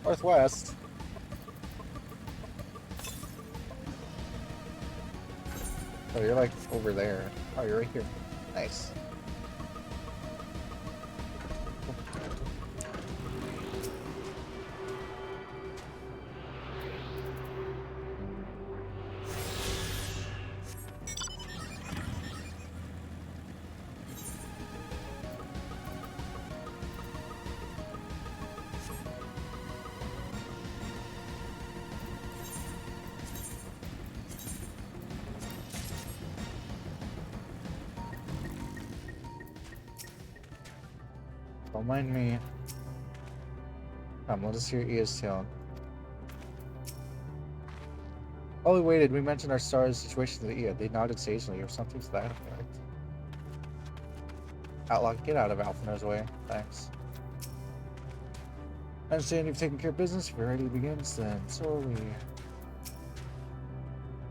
Northwest. Oh, you're like over there. Oh, you're right here. Nice. Don't mind me. Come, let us hear Ia's tale. Oh, we waited. We mentioned our star's situation to Ia. They nodded sagely, or something to that effect. Outlaw, get out of Alphina's way. Thanks. I understand you've taken care of business. If you're ready to begin, then so are we.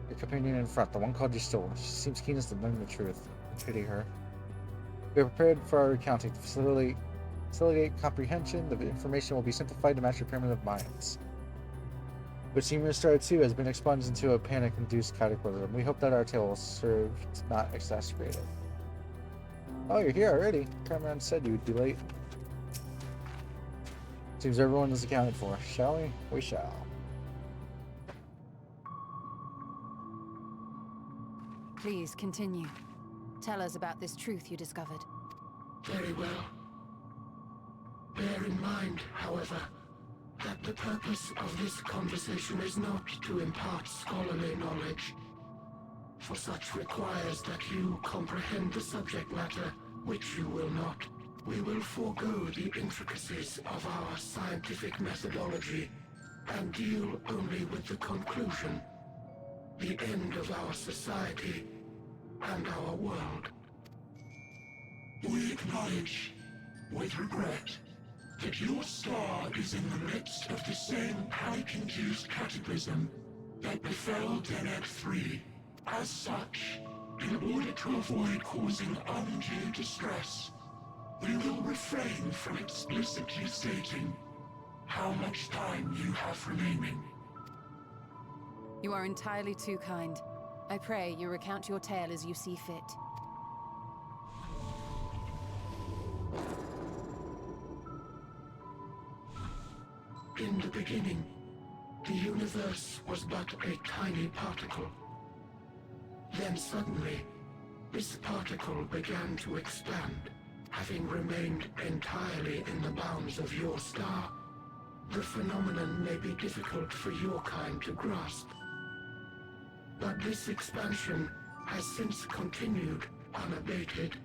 Your companion in front, the one called you stole. She seems keenest to learn the truth. I pity her. We are prepared for our recounting to facilitate comprehension. The information will be simplified to match your primitive minds. But Senior Star 2 has been expunged into a panic-induced cataclysm. We hope that our tale will serve to not exacerbate it. Oh, you're here already. Cameron said you would be late. Seems everyone is accounted for. Shall we? We shall. Please continue. Tell us about this truth you discovered. Very well. Bear in mind, however, that the purpose of this conversation is not to impart scholarly knowledge, for such requires that you comprehend the subject matter, which you will not. We will forego the intricacies of our scientific methodology and deal only with the conclusion, the end of our society and our world. We acknowledge, with regret, that your star is in the midst of the same panic-induced cataclysm that befell Deneb 3. As such, in order to avoid causing undue distress, we will refrain from explicitly stating how much time you have remaining. You are entirely too kind. I pray you recount your tale as you see fit. In the beginning, the universe was but a tiny particle. Then suddenly, this particle began to expand, having remained entirely in the bounds of your star. The phenomenon may be difficult for your kind to grasp, but this expansion has since continued unabated.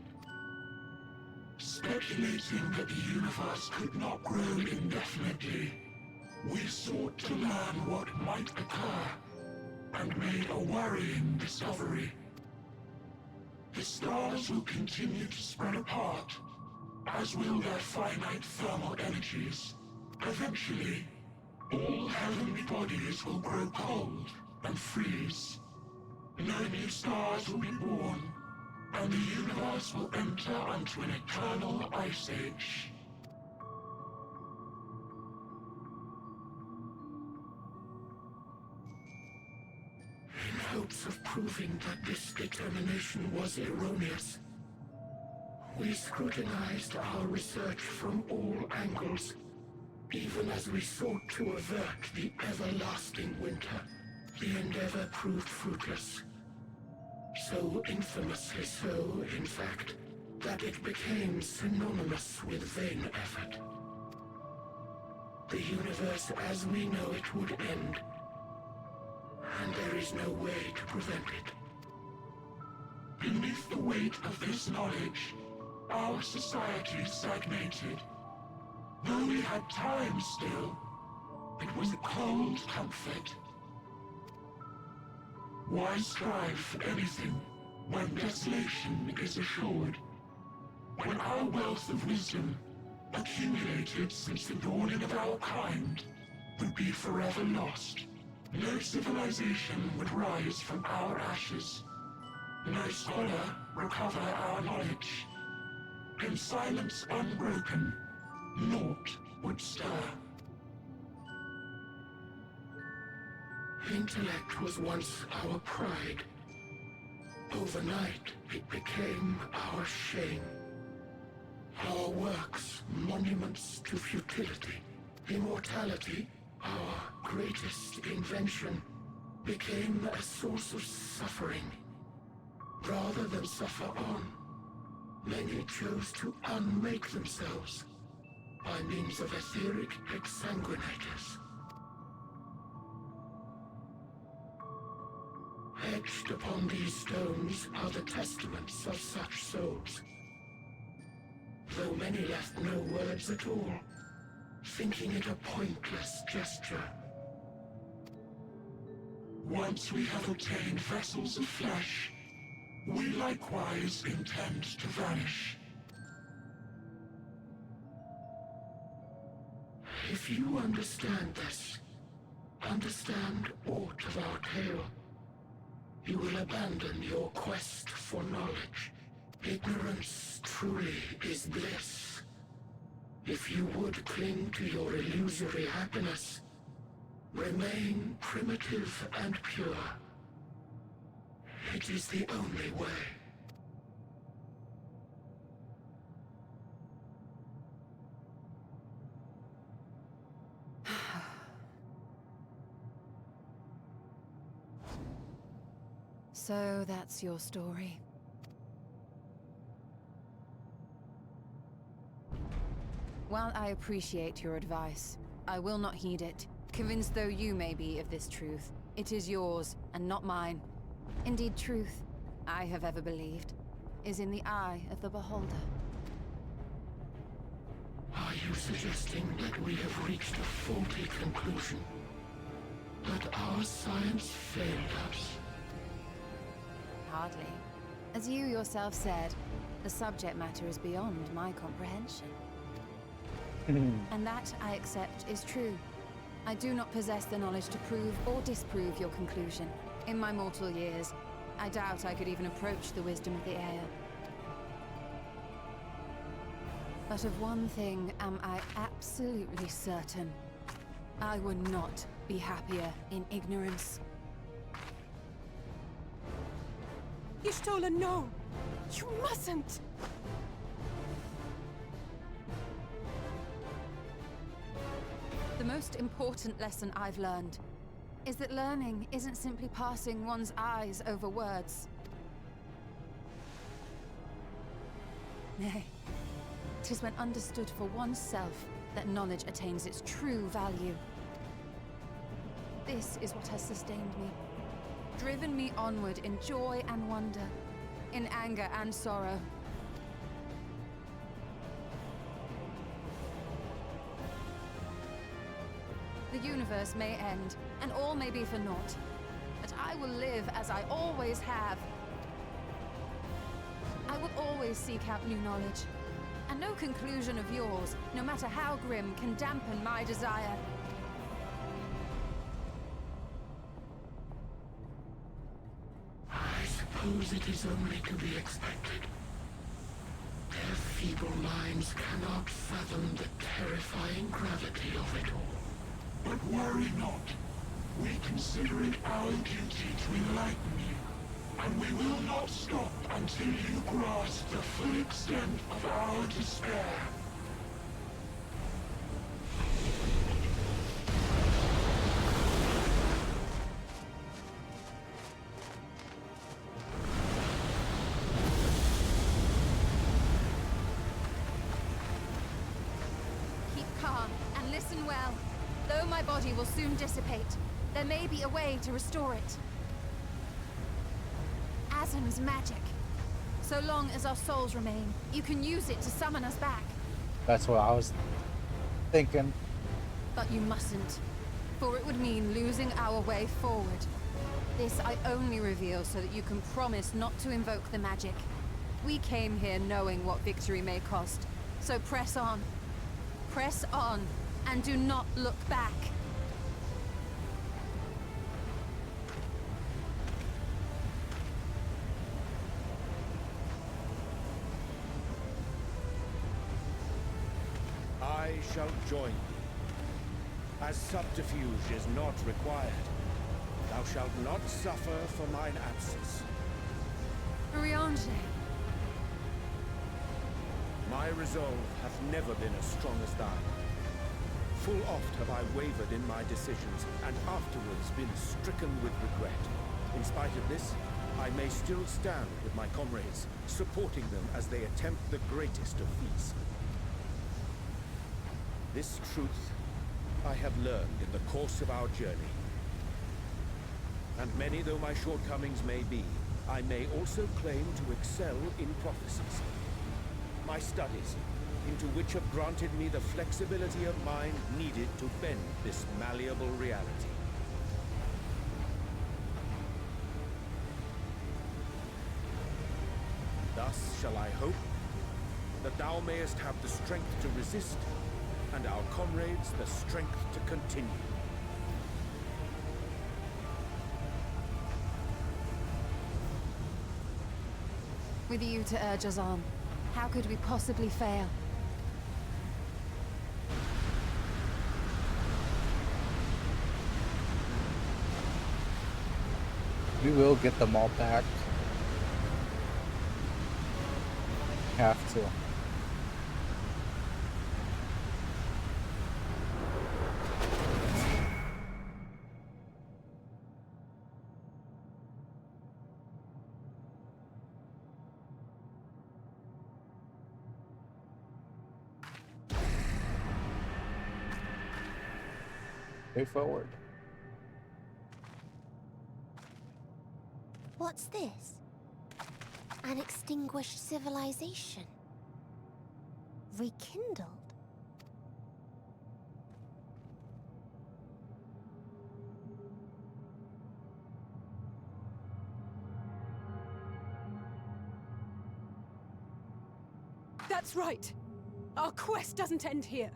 Speculating that the universe could not grow indefinitely, we sought to learn what might occur, and made a worrying discovery. The stars will continue to spread apart, as will their finite thermal energies. Eventually, all heavenly bodies will grow cold and freeze. No new stars will be born, and the universe will enter onto an eternal ice age. In hopes of proving that this determination was erroneous, we scrutinized our research from all angles, even as we sought to avert the everlasting winter. The endeavor proved fruitless. So infamously so, in fact, that it became synonymous with vain effort. the universe as we know it would end. And there is no way to prevent it. Beneath the weight of this knowledge, our society stagnated. Though we had time still, it was a cold comfort. Why strive for anything when desolation is assured? When our wealth of wisdom, accumulated since the dawning of our kind, would be forever lost. No civilization would rise from our ashes. No scholar recover our knowledge. In silence unbroken, naught would stir. Intellect was once our pride. Overnight, it became our shame. Our works, monuments to futility. Immortality, our greatest invention, became a source of suffering. Rather than suffer on, many chose to unmake themselves by means of etheric exsanguinators. Etched upon these stones are the testaments of such souls. Though many left no words at all, thinking it a pointless gesture. Once we have obtained vessels of flesh, we likewise intend to vanish. If you understand this, understand aught of our tale, you will abandon your quest for knowledge. Ignorance truly is bliss. If you would cling to your illusory happiness, remain primitive and pure. It is the only way. So that's your story. While I appreciate your advice, I will not heed it. Convinced though you may be of this truth, it is yours and not mine. Indeed, truth, I have ever believed, is in the eye of the beholder. Are you suggesting that we have reached a faulty conclusion? That our science failed us? Hardly. As you yourself said, the subject matter is beyond my comprehension. And that, I accept, is true. I do not possess the knowledge to prove or disprove your conclusion. In my mortal years, I doubt I could even approach the wisdom of the air. But of one thing am I absolutely certain. I would not be happier in ignorance. Y'shtola, no! You mustn't! The most important lesson I've learned is that learning isn't simply passing one's eyes over words. Nay, 'tis when understood for oneself that knowledge attains its true value. This is what has sustained me, driven me onward in joy and wonder, in anger and sorrow. The universe may end, and all may be for naught, but I will live as I always have. I will always seek out new knowledge, and no conclusion of yours, no matter how grim, can dampen my desire. I suppose it is only to be expected. Their feeble minds cannot fathom the terrifying gravity of it all. But worry not. We consider it our duty to enlighten you, and we will not stop until you grasp the full extent of our despair. Keep calm and listen Well, though my body will soon dissipate, there may be a way to restore it. Asm's magic. So long as our souls remain, you can use it to summon us back. That's what I was thinking. But you mustn't, for it would mean losing our way forward. This I only reveal so that you can promise not to invoke the magic. We came here knowing what victory may cost, so press on. Press on, and do not look back. I shall join thee. As subterfuge is not required, thou shalt not suffer for mine absence. Riange. My resolve hath never been as strong as thine. Full oft have I wavered in my decisions, and afterwards been stricken with regret. In spite of this, I may still stand with my comrades, supporting them as they attempt the greatest of feats. This truth I have learned in the course of our journey. And many though my shortcomings may be, I may also claim to excel in prophecies. My studies, into which have granted me the flexibility of mind needed to bend this malleable reality. Thus shall I hope that thou mayest have the strength to resist, and our comrades the strength to continue. With you to urge us on, how could we possibly fail? We will get them all back. Have to. Way forward. What's this? An extinguished civilization. Rekindled. That's right. Our quest doesn't end here.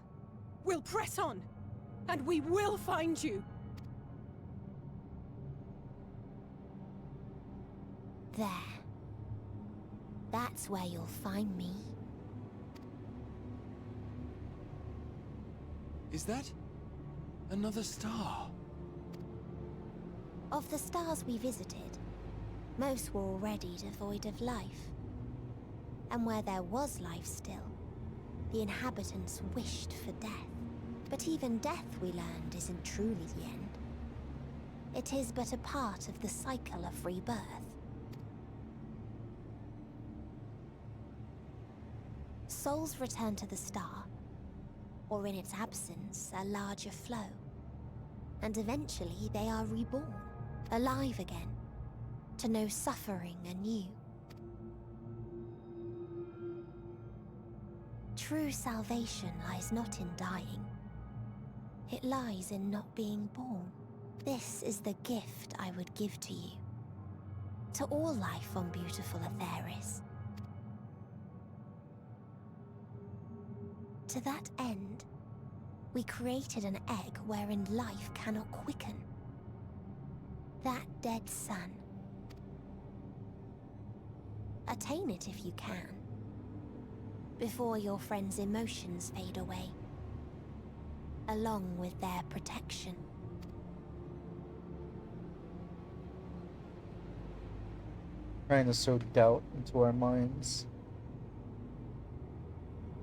We'll press on, and we will find you. There. That's where you'll find me. Is that another star? Of the stars we visited, most were already devoid of life. And where there was life still, the inhabitants wished for death. But even death, we learned, isn't truly the end. It is but a part of the cycle of rebirth. Souls return to the star, or in its absence, a larger flow. And eventually they are reborn, alive again, to know suffering anew. True salvation lies not in dying. It lies in not being born. This is the gift I would give to you. To all life on beautiful Aetheris. To that end, we created an egg wherein life cannot quicken. That dead sun. Attain it if you can, before your friends' emotions fade away, along with their protection. Trying to sow doubt into our minds.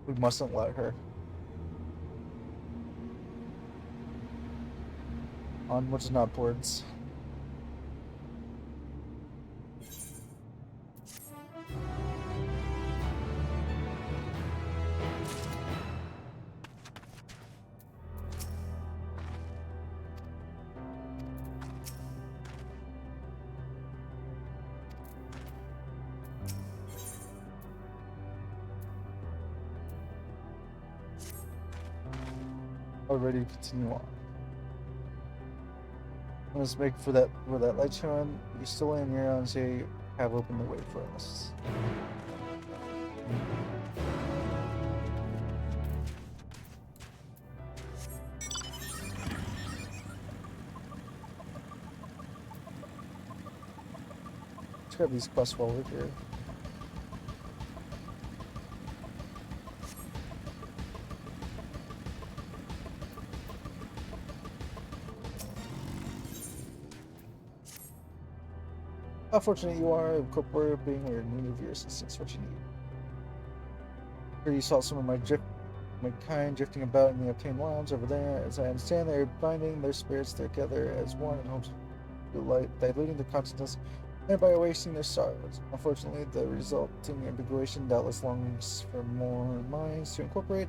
We mustn't let her. Onwards and upwards. are ready to continue on. Let's make for that light showing. You still in your own say have opened the way for us. Let's grab these quests while we're here. How fortunate you are, incorporating or in need of your assistance, what you need. Here you saw some of my kind drifting about in the obtained lands over there. As I understand, they're binding their spirits together as one in hopes of diluting their consciousness and by erasing their sorrows. Unfortunately, the resulting ambiguation doubtless longs for more minds to incorporate.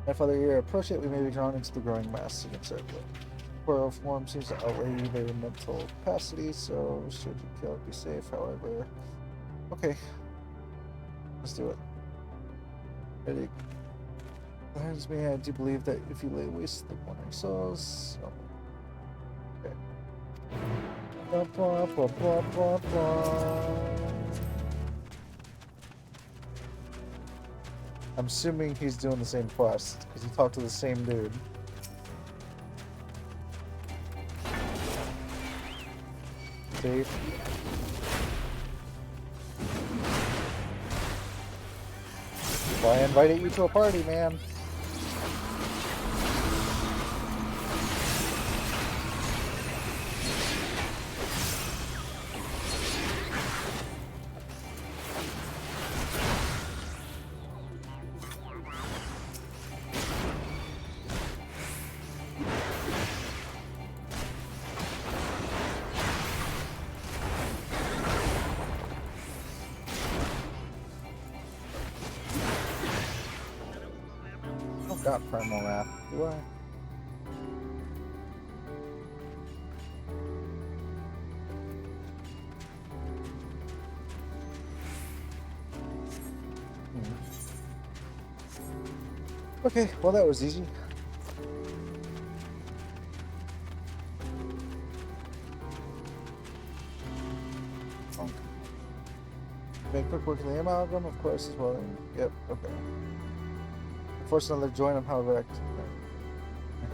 And if other year approach it, we may be drawn into the growing mass inexorably. Corporeal form seems to outweigh their mental capacity, so should you kill it, be safe. However, okay, let's do it. Ready? Reminds me, I do believe that if you lay waste to the wandering souls, okay. Blah, blah, blah, blah, blah, blah. I'm assuming he's doing the same quest because he talked to the same dude. Safe. Well, I invited you to a party, man. Got Primal Wrath, do I? Okay, well that was easy. Make quick work of the amalgam, of course, as well. Yep, okay. Force another join them, however, it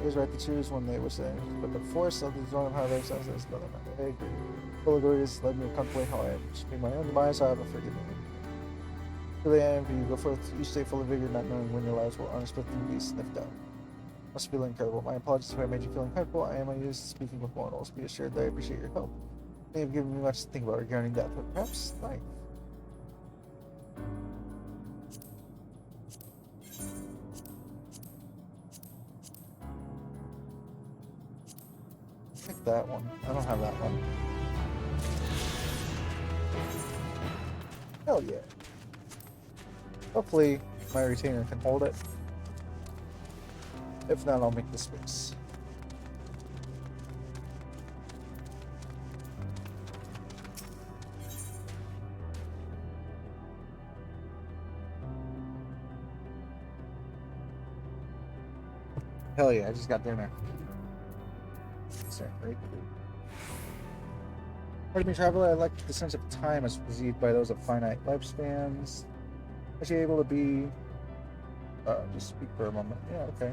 is right to choose when they wish they, but the force of the join them, however, sounds like another matter. I agree. Full of glories led me comfortably how I should be my own demise, however, forgive me. Really, I envy you. Go forth each day full of vigor, not knowing when your lives will unexpectedly be sniffed out. Must feel incredible. My apologies if I made you feel uncomfortable. I am unused to speaking with mortals. Be assured that I appreciate your help. You may have given me much to think about regarding death, but perhaps life. Take that one. I don't have that one. Hell yeah. Hopefully my retainer can hold it. If not, I'll make the space. Hell yeah, I just got dinner. Sorry, right? Pardon me, traveler, I like the sense of time as perceived by those of finite lifespans. Is she able to be... just speak for a moment. Yeah, okay.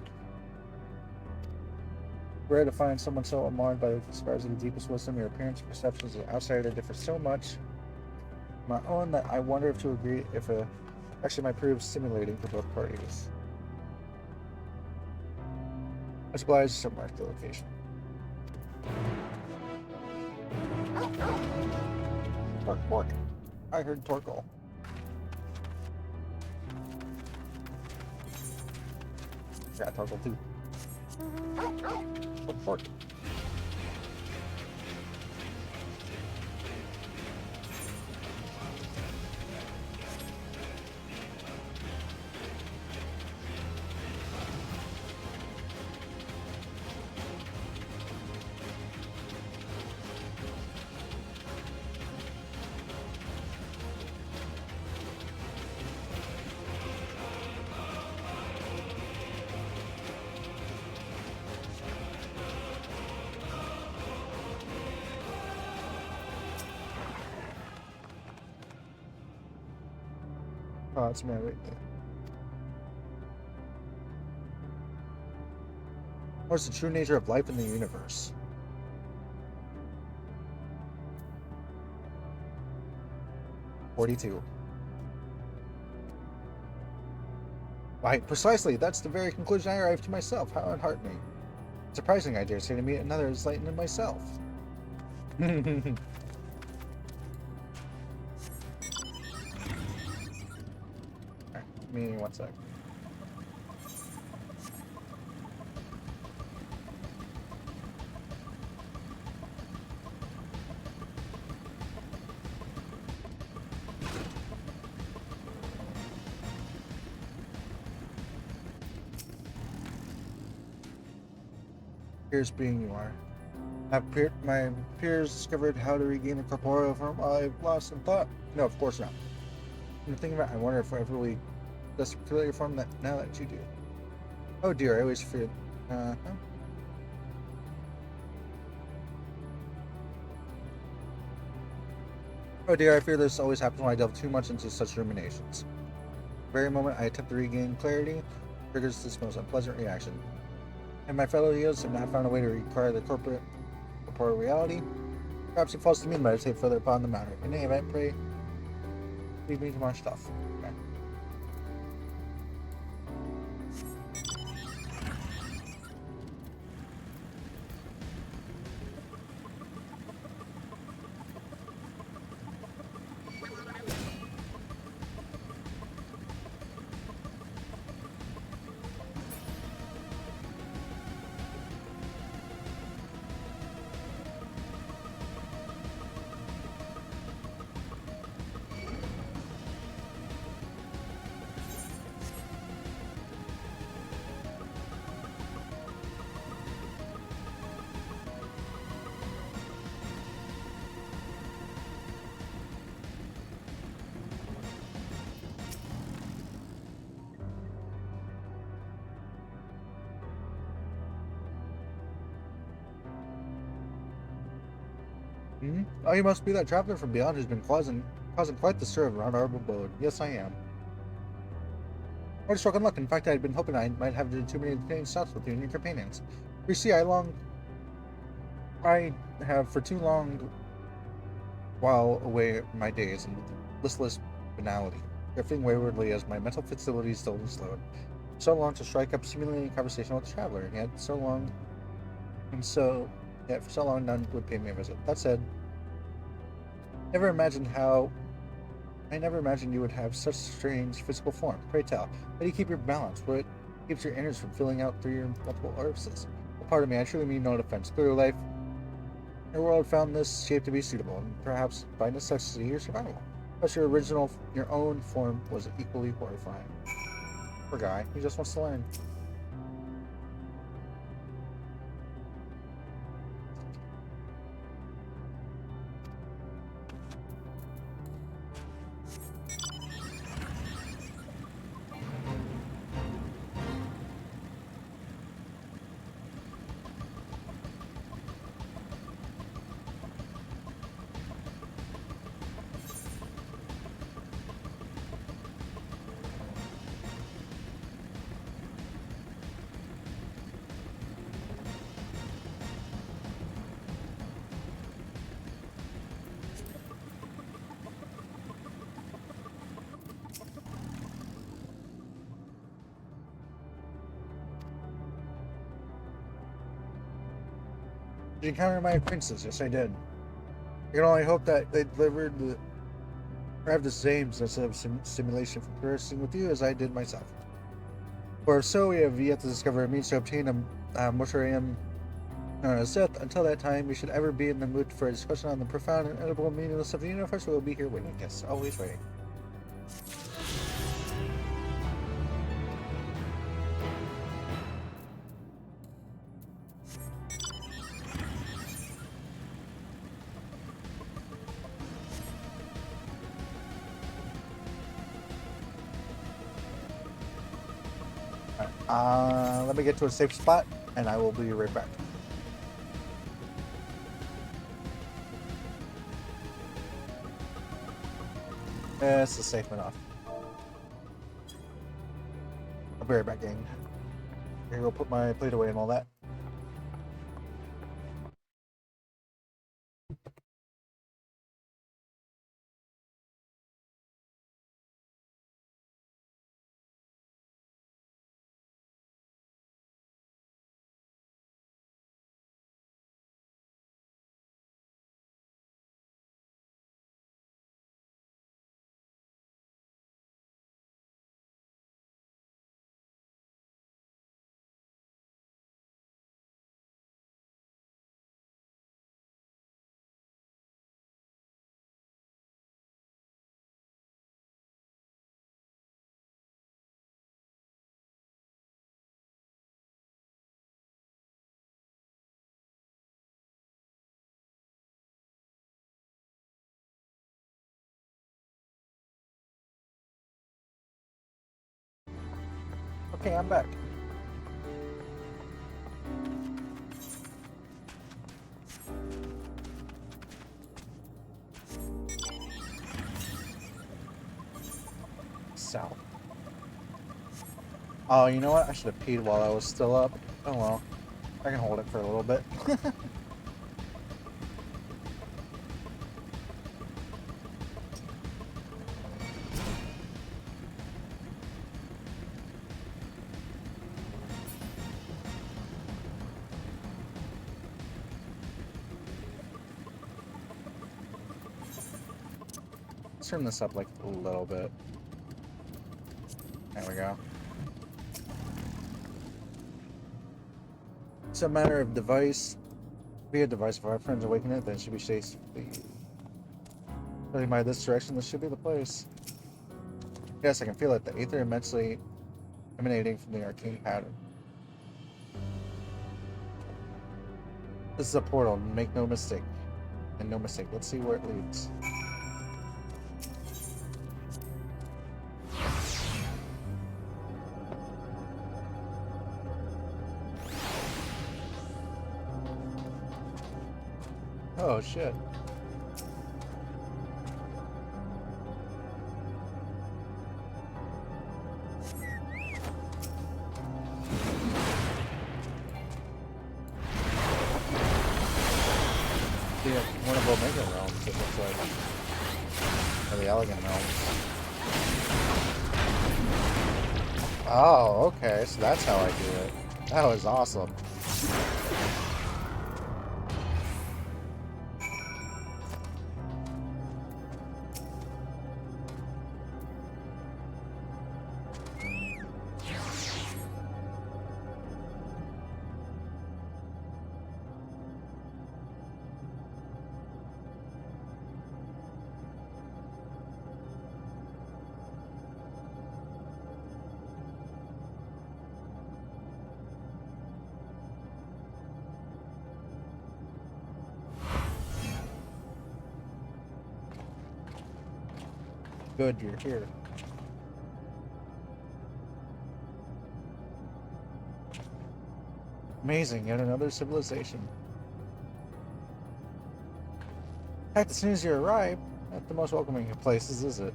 Rare to find someone so unmarred by the scars of the deepest wisdom. Your appearance and perceptions of the outsider differ so much my own that I wonder if to agree if a actually might prove stimulating for both parties. Much obliged to mark the location. Torque. I heard Torkoal. Yeah, Torkoal too. Torque. Oh, it's me right there. What's the true nature of life in the universe? "42. Why, precisely, that's the very conclusion I arrived to myself. How unheartening. Surprising, I dare say, to meet another as enlightened than myself." Alright, give me 1 sec. Peers being you are. My peers discovered how to regain a corporeal form I've lost in thought. No, of course not. I'm thinking about it, I wonder if I ever really this particular form that now that you do. Oh dear, I always feared. Oh dear, I fear this always happens when I delve too much into such ruminations. The very moment I attempt to regain clarity, triggers this most unpleasant reaction. And my fellow heroes have not found a way to require the corporate reality. Perhaps it falls to me to meditate further upon the matter. In any event, pray leave me to my stuff. Okay. Hmm? Oh, you must be that traveler from beyond who's been causing quite the stir around our abode. Yes, I am. What a stroke of luck. In fact, I had been hoping I might have too many entertaining stops with you and your companions. You see, I have for too long while away my days in listless banality, drifting waywardly as my mental facilities slowly slowed. So long to strike up stimulating conversation with the traveler, and yet for so long none would pay me a visit. That said, I never imagined you would have such strange physical form. Pray tell, how do you keep your balance? What keeps your innards from filling out through your multiple orifices? Well, pardon me, I truly mean no offense. Clearly life, your world found this shape to be suitable, and perhaps by necessity your survival. But your own form was equally horrifying. Poor guy, he just wants to learn. Did you encounter my acquaintances? Yes, I did. I can only hope that they have the same sense of stimulation from conversing with you as I did myself. For if so, we have yet to discover a means to obtain a mortuarium death. Until that time, we should ever be in the mood for a discussion on the profound and inevitable meaningless of the universe. We will be here waiting. Yes, always waiting. Let me get to a safe spot, and I will be right back. This is safe enough. be right back, gang. Here, we'll put my plate away and all that. Okay, I'm back. South. Oh, you know what? I should have peed while I was still up. Oh well. I can hold it for a little bit. Let's turn this up like a little bit. There we go. It's a matter of device. Be a device. If our friends awaken it, then it should be safe. Judging by this direction, this should be the place. Yes, I can feel it. The aether immensely emanating from the arcane pattern. This is a portal. Make no mistake. And no mistake. Let's see where it leads. Oh shit. Yeah, one of Omega realms, it looks like. Or the Elegant realms. Oh, okay, so that's how I do it. That was awesome. Good, you're here. Amazing, yet another civilization. In fact, as soon as you arrive, not the most welcoming of places, is it?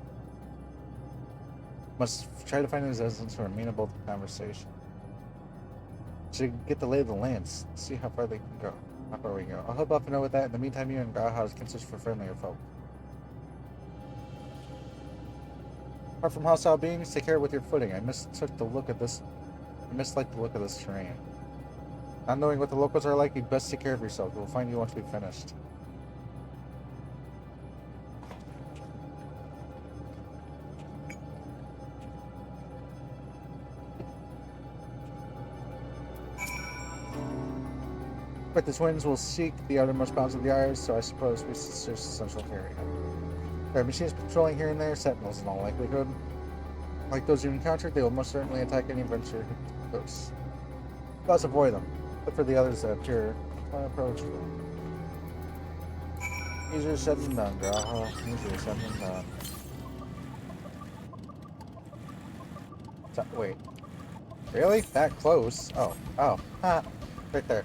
Must try to find his residents who are amenable to conversation. Should get the lay of the lands, see how far they can go. How far we can go. I'll help out know with that. In the meantime, you and Grauhaus can search for friendlier folk. Apart from hostile beings, take care with your footing. I misliked the look of this terrain. Not knowing what the locals are like, you best take care of yourself. We'll find you once we've finished. But the twins will seek the outermost bounds of the Isles, so I suppose we search the central area. There are machines patrolling here and there, sentinels in all likelihood. Like those you encountered, they will most certainly attack any venture close. Let's avoid them. But for the others that appear unapproachable. Easier said than done, Graha. Easier said than done. Wait. Really? That close? Oh. Oh. Ha! Right there.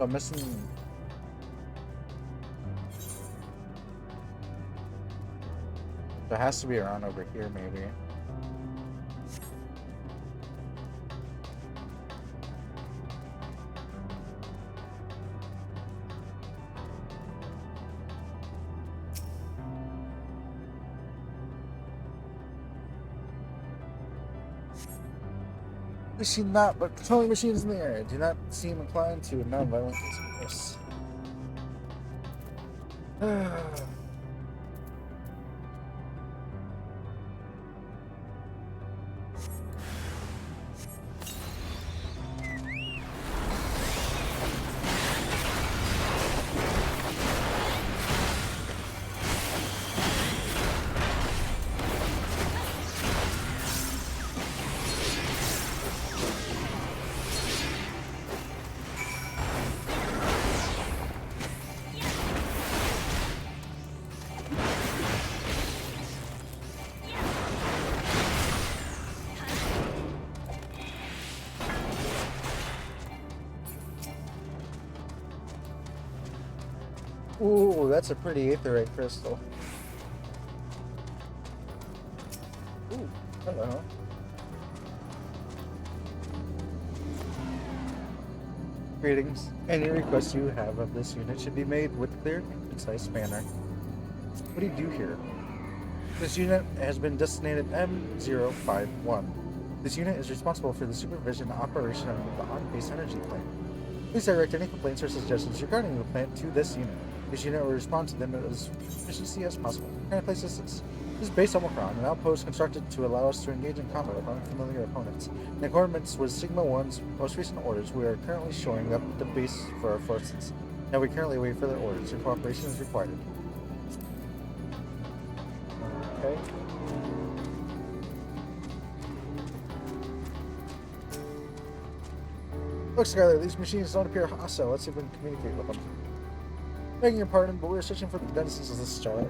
I'm missing. There has to be around over here, maybe. Machine not, but controlling machines in the air do not seem inclined to a non-violent discourse. Ooh, that's a pretty aetherite crystal. Ooh, hello. Greetings. Any requests you have of this unit should be made with clear and concise manner. What do you do here? This unit has been designated M051. This unit is responsible for the supervision and operation of the on-base energy plant. Please direct any complaints or suggestions regarding the plant to this unit. This unit will respond to them as efficiently as possible. What kind of place is this? This is base Omicron, an outpost constructed to allow us to engage in combat with unfamiliar opponents. In accordance with Sigma 1's most recent orders, we are currently shoring up the base for our forces. Now we currently wait for their orders. Your cooperation is required. Okay. Look, Skylar, these machines don't appear hostile. Let's see if we can communicate with them. Begging your pardon, but we are searching for the denizens of this star.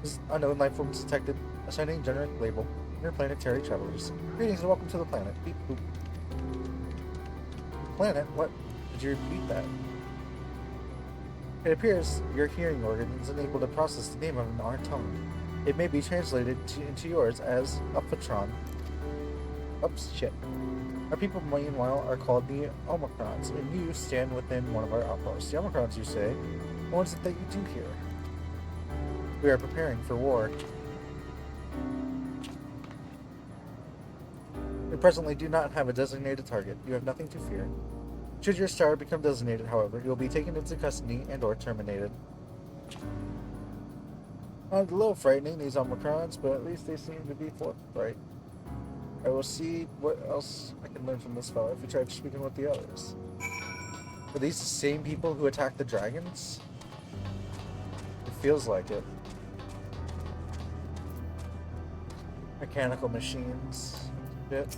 This unknown life form is detected, assigning generic label, interplanetary travelers. Greetings and welcome to the planet. Beep boop. Planet? What? Did you repeat that? It appears your hearing organ is unable to process the name of our tongue. It may be translated into yours as Upfatron. Oops, shit. Our people, meanwhile, are called the Omicrons, and you stand within one of our outposts. The Omicrons, you say? What is it that you do here? We are preparing for war. We presently do not have a designated target. You have nothing to fear. Should your star become designated, however, you will be taken into custody and/or terminated. A little frightening, these Omicrons, but at least they seem to be forthright. I will see what else I can learn from this fellow if we try speaking with the others. Are these the same people who attacked the dragons? It feels like it. Mechanical machines. Shit.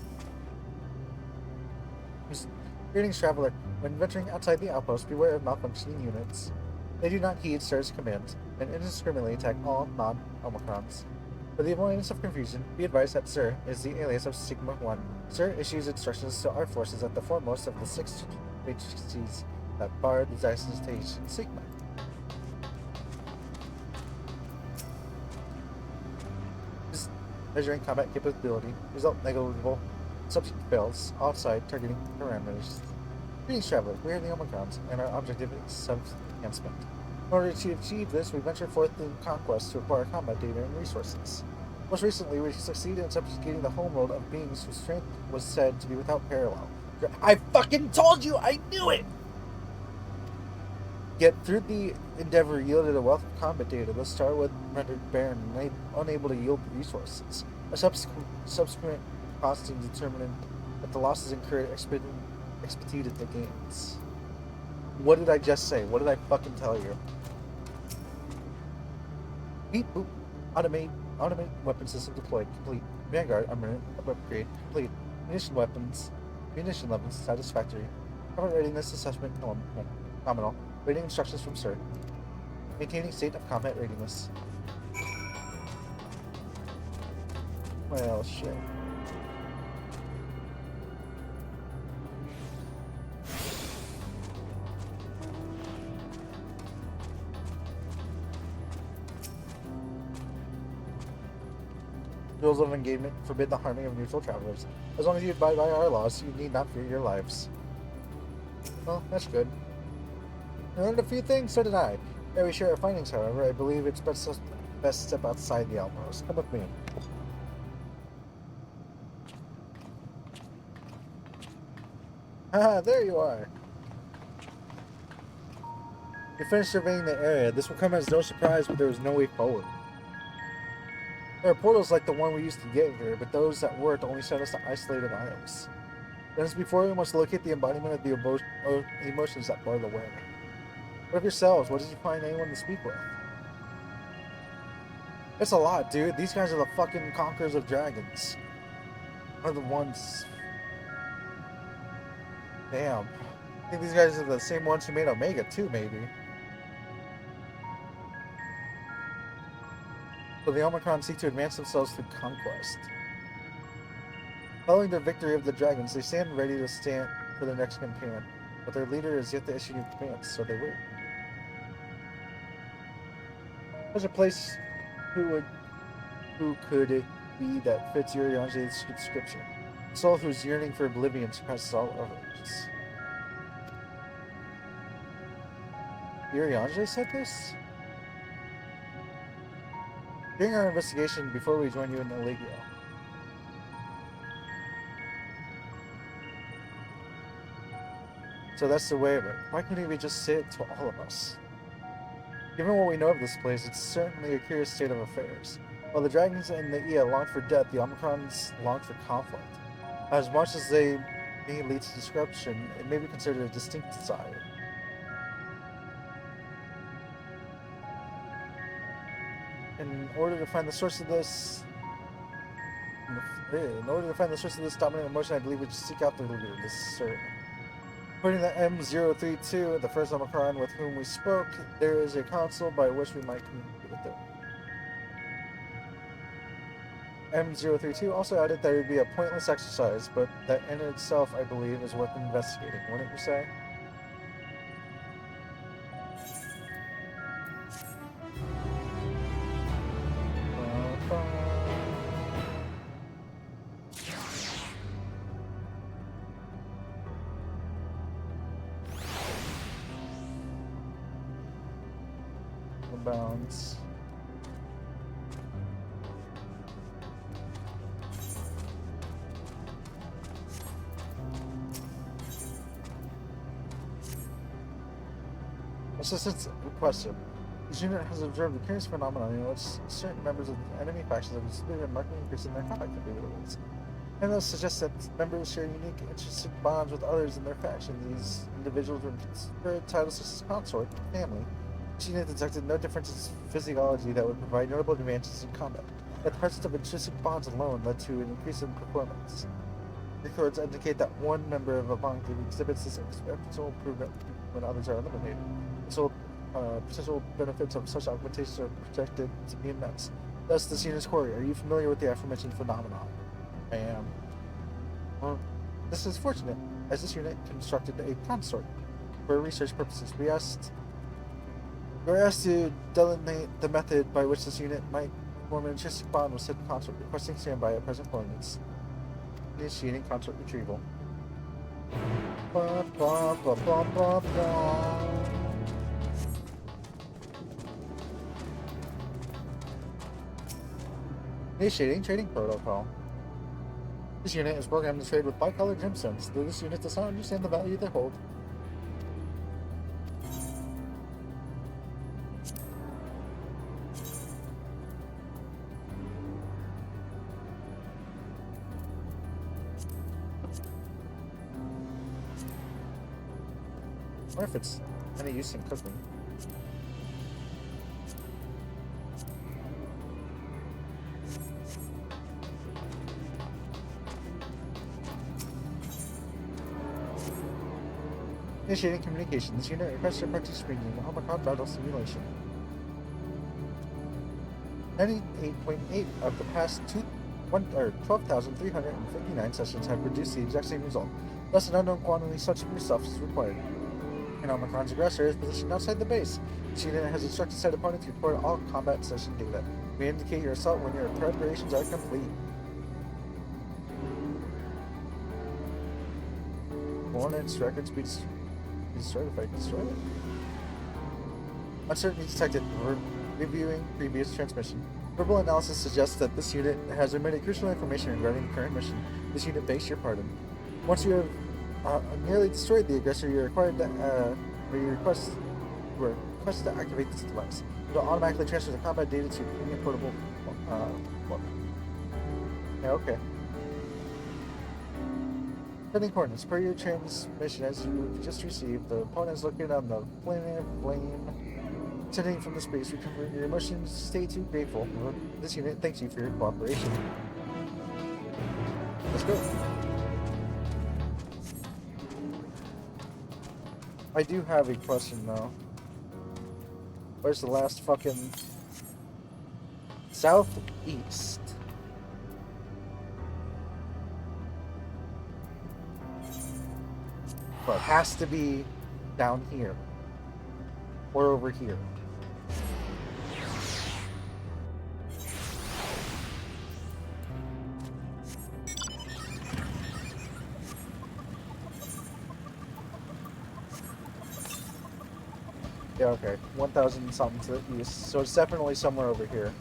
Greetings, traveler. When venturing outside the outpost, beware of malfunctioning units. They do not heed Sir's commands and indiscriminately attack all non-Omicrons. For the avoidance of confusion, be advised that Sir is the alias of Sigma 1. Sir issues instructions to our forces at the foremost of the 6 agencies that bar the designation Sigma. Measuring combat capability. Result negligible. Subject fails. Offside targeting parameters. Greetings, traveler. We are the Omicrons, and our objective is self-enhancement. In order to achieve this, we venture forth in conquest to acquire combat data and resources. Most recently, we succeeded in subjugating the homeworld of beings whose strength was said to be without parallel. I fucking told you! I knew it! Yet, through the endeavor yielded a wealth of combat data, the star was rendered barren and unable to yield resources. A subsequent costing determined that the losses incurred expedited the gains. What did I just say? What did I fucking tell you? Beep boop. Automate weapon system deployed. Complete. Vanguard armament upgrade complete. Munition levels satisfactory. Combat readiness assessment nominal. Waiting instructions from Sir. Maintaining state of combat readiness. Well, shit. Rules of engagement forbid the harming of neutral travelers. As long as you abide by our laws, you need not fear your lives. Well, that's good. I learned a few things, so did I. Ere we share our findings, however, I believe it's best to step outside the outpost. Come with me. Haha, there you are. You finished surveying the area. This will come as no surprise, but there is no way forward. There are portals like the one we used to get here, but those that worked only sent us to isolated islands. Then as before, we must locate the embodiment of the emotions that bar the way. What of yourselves? What did you find anyone to speak with? It's a lot, dude. These guys are the fucking conquerors of dragons. One of the ones... Damn. I think these guys are the same ones who made Omega too, maybe. So the Omicron seek to advance themselves through conquest. Following their victory of the dragons, they stand ready to stand for their next campaign, but their leader is yet to issue new commands, so they wait. There's a place who could it be that fits Urianger's description? A soul whose yearning for oblivion surpasses all others. Urianger said this? During our investigation, before we joined you in Eligio. So that's the way of it. Why couldn't we just say it to all of us? Given what we know of this place, it's certainly a curious state of affairs. While the dragons and the Ia longed for death, the Omicrons longed for conflict. As much as they may lead to destruction, it may be considered a distinct desire. In order to find the source of this dominant emotion, I believe we should seek out the leader. This is certain. According to M032, the first Omicron with whom we spoke, there is a console by which we might communicate with them. M032 also added that it would be a pointless exercise, but that in itself, I believe, is worth investigating, wouldn't you say? Bounds. Assistance requested. This unit has observed a curious phenomenon in which certain members of the enemy factions have exhibited a marked increase in their combat capabilities. And this suggests that members share unique intrinsic bonds with others in their faction. These individuals were considered titles such as consort, family. This unit detected no differences in physiology that would provide notable advantages in combat. Yet the presence of intrinsic bonds alone led to an increase in performance. Records indicate that one member of a bond group exhibits this exponential improvement when others are eliminated. So, potential benefits of such augmentations are projected to be immense. Thus, this unit's core. Are you familiar with the aforementioned phenomenon? I am. Well, this is fortunate, as this unit constructed a consort. For research purposes, we were asked to delineate the method by which this unit might form an intrinsic bond with said consort, requesting standby at present coordinates. Initiating consort retrieval. Ba, ba, ba, ba, ba, ba. Initiating trading protocol. This unit is programmed to trade with bicolored gemstones, though this unit does not understand the value they hold. I wonder if it's any use in cooking. Initiating communication. This unit requests your participation in the Omicron battle simulation. 98.8 of the past 12,359 sessions have produced the exact same result. Thus, an unknown quantity such of your stuff is required. An Omicron's aggressor is positioned outside the base. This unit has instructed said opponent to report all combat session data. We indicate your assault when your preparations are complete. Opponent's records be destroyed if I destroy it. Uncertainty detected. Reviewing previous transmission. Verbal analysis suggests that this unit has omitted crucial information regarding the current mission. This unit begs your pardon. Once you have nearly destroyed the aggressor, you're required to request to activate this device. It will automatically transfer the combat data to your premium portable weapon. Yeah, okay. Sending coordinates. Per your transmission as you just received, the opponent is located on the planet Flame. Sending from the space, we convert your emotions. Stay too grateful. This unit thanks you for your cooperation. Let's go. I do have a question though. Where's the last fucking southeast? But it has to be down here or over here. Yeah, okay. 1,000 something to the east. So it's definitely somewhere over here.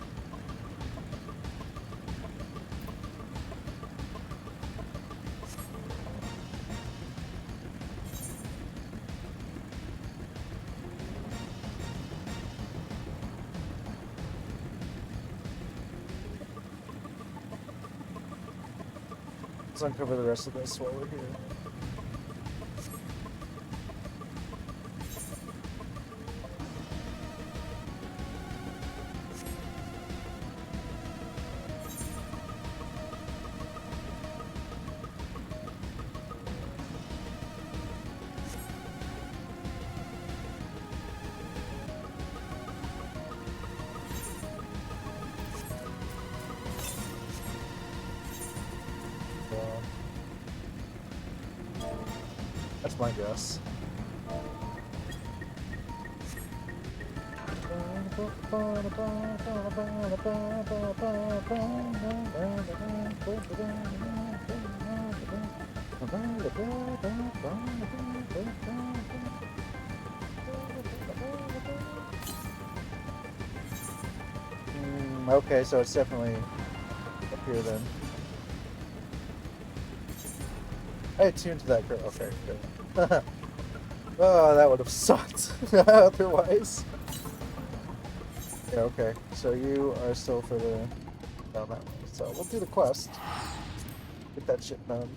Let's uncover the rest of this while we're here. That's my guess. Okay, so it's definitely up here then. I attuned to that girl. Okay, good. Oh, that would have sucked otherwise. Yeah, okay. So you are still for the down that way. So we'll do the quest. Get that shit done.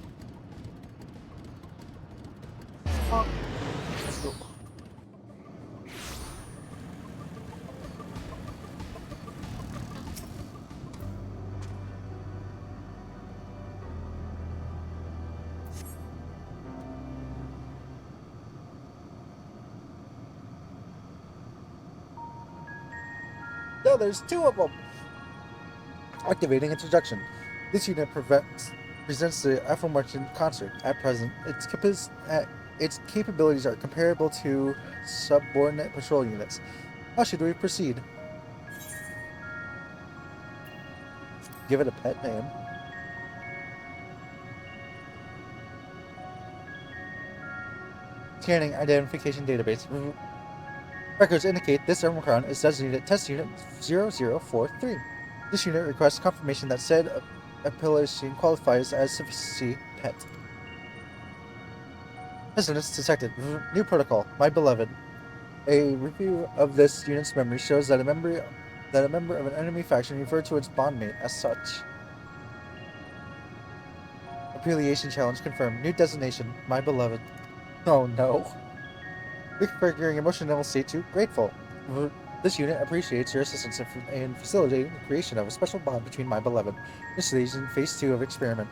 Oh. Let's go. No, there's two of them. Activating introduction. This unit presents the aforementioned concert. At present, its capabilities are comparable to subordinate patrol units. How should we proceed? Give it a pet name. Scanning identification database. Records indicate this Omicron is designated Test Unit 0043. This unit requests confirmation that said appellation qualifies as SAVEE pet. Resonance detected. New protocol. My beloved. A review of this unit's memory shows that a member of an enemy faction referred to its bondmate as such. Affiliation challenge confirmed. New designation. My beloved. Oh no. Reconfiguring emotional state to grateful. This unit appreciates your assistance in facilitating the creation of a special bond between my beloved. Initiation phase 2 of experiment.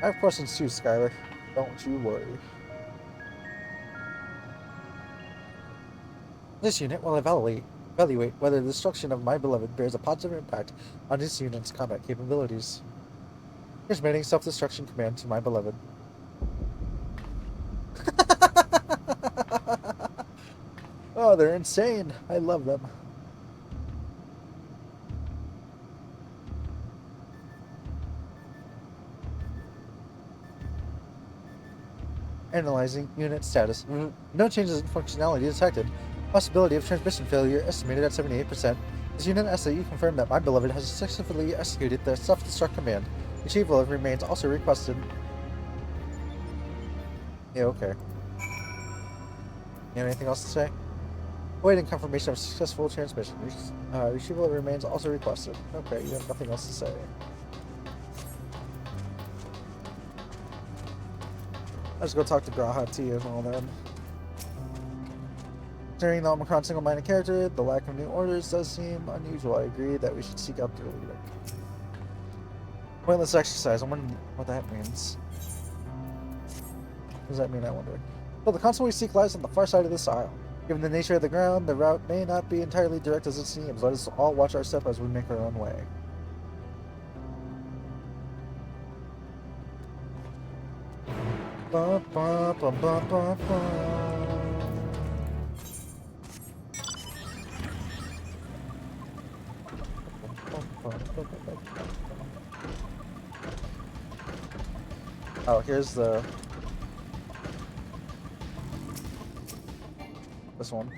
I have questions too, Skylar. Don't you worry. This unit will evaluate Evaluate whether the destruction of my beloved bears a positive impact on this unit's combat capabilities. Transmitting self-destruction command to my beloved. Oh, they're insane. I love them. Analyzing unit status. No changes in functionality detected. Possibility of transmission failure estimated at 78%. This unit SAE confirmed that my beloved has successfully executed the self-destruct command. Retrieval of remains also requested. Yeah, okay. You have anything else to say? Awaiting confirmation of successful transmission. Retrieval of remains also requested. Okay, you have nothing else to say. Let's go talk to Graha T as well then. Considering the Omicron single-minded character, the lack of new orders does seem unusual. I agree that we should seek out their leader. Pointless exercise. I wonder what that means. What does that mean, I wonder? Well, the console we seek lies on the far side of this aisle. Given the nature of the ground, the route may not be entirely direct as it seems. Let us all watch our step as we make our own way. Ba, ba, ba, ba, ba, ba. Oh, here's the... this one.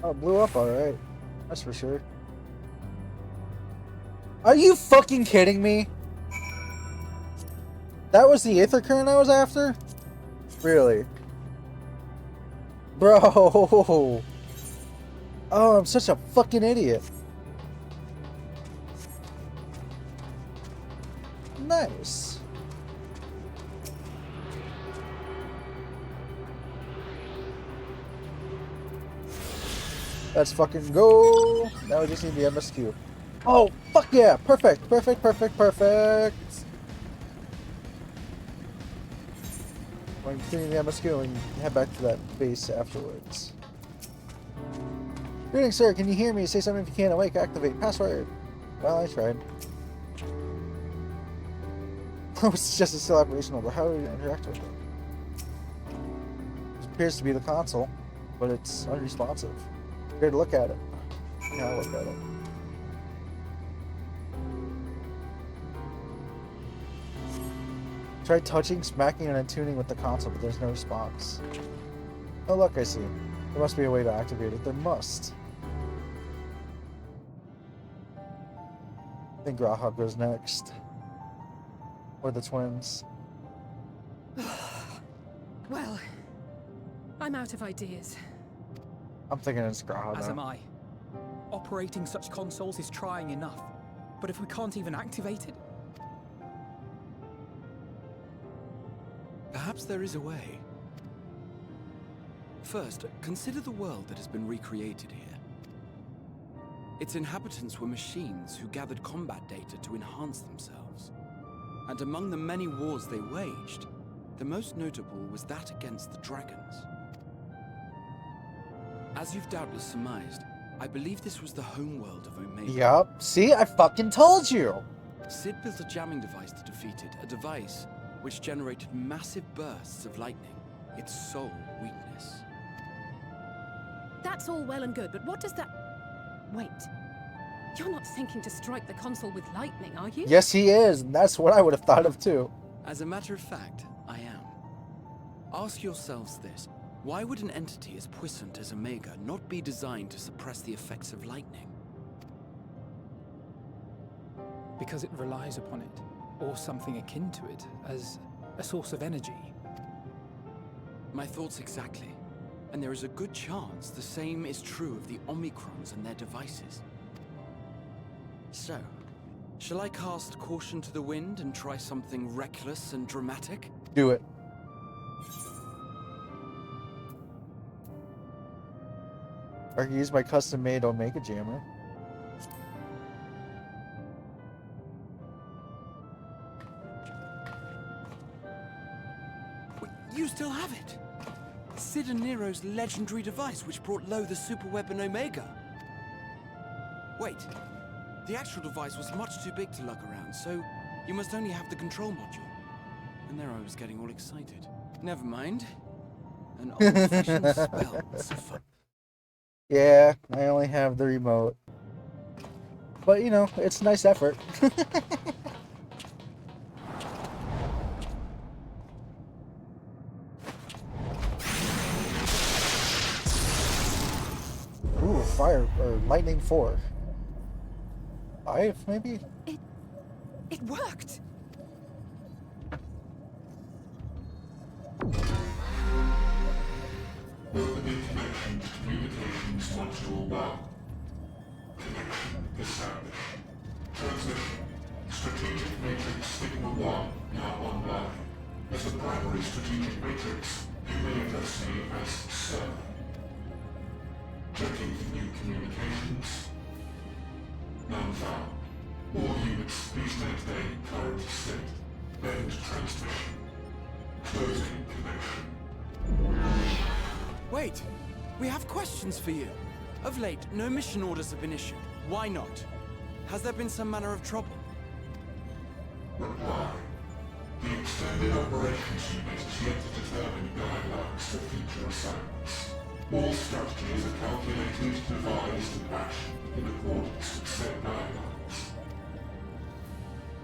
Oh, it blew up alright. That's for sure. Are you fucking kidding me? That was the Aether Current I was after? Really? Bro! Oh, I'm such a fucking idiot. Nice. Let's fucking go. Now we just need the MSQ. Oh, fuck yeah. Perfect, perfect, perfect, perfect. We're going to continue the MSQ and head back to that base afterwards. Greetings, sir. Can you hear me? Say something if you can't. Awake. Activate. Password. Well, I tried. It's just still operational, but how do we interact with it? It appears to be the console, but it's unresponsive. Here to look at it. Yeah, I'll look at it. Try touching, smacking, and attuning with the console, but there's no response. Oh look, I see. There must be a way to activate it. There must. I think Graha goes next. Or the twins. Well, I'm out of ideas. I'm thinking it's Graha. As am I. Operating such consoles is trying enough. But if we can't even activate it... Perhaps there is a way. First, consider the world that has been recreated here. Its inhabitants were machines who gathered combat data to enhance themselves. And among the many wars they waged, the most notable was that against the dragons. As you've doubtless surmised, I believe this was the homeworld of Omega. Yup. See? I fucking told you! Sid built a jamming device to defeat it, a device which generated massive bursts of lightning, its sole weakness. That's all well and good, but what does that... Wait. You're not thinking to strike the console with lightning, are you? Yes, he is, and that's what I would have thought of too. As a matter of fact, I am. Ask yourselves this. Why would an entity as puissant as Omega not be designed to suppress the effects of lightning? because it relies upon it, or something akin to it, as a source of energy. My thoughts exactly. And there is a good chance the same is true of the Omicrons and their devices. So, shall I cast caution to the wind and try something reckless and dramatic? Do it. I can use my custom-made Omega Jammer. You still have it! Sid and Nero's legendary device which brought low the superweapon Omega. Wait, the actual device was much too big to lug around, so you must only have the control module. And there I was getting all excited. Never mind. An old-fashioned spell. So fun. Yeah, I only have the remote. But, you know, it's nice effort. Ooh, fire, or lightning 4. 5, maybe? It worked! Opening connection to communications module 1. Connection established. Transmission. Strategic matrix signal 1 now online. As a primary strategic matrix, you may address me as Sir. Checking for new communications. None found. All units please maintain current state. End transmission. Closing connection. Wait! We have questions for you. Of late, no mission orders have been issued. Why not? Has there been some manner of trouble? Reply. The Extended Operations Unit is yet to determine guidelines for future assignments. All strategies are calculated, devised, and actioned in accordance with said guidelines.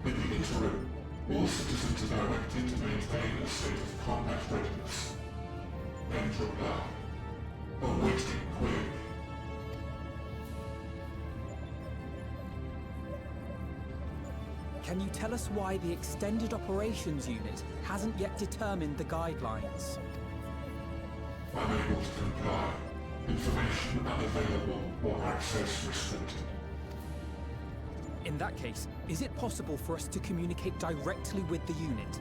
In the interim, all citizens are directed to maintain a state of combat readiness. End reply. Awaiting query. Can you tell us why the Extended Operations Unit hasn't yet determined the guidelines? Unable to comply. Information unavailable or access restricted. In that case, is it possible for us to communicate directly with the unit?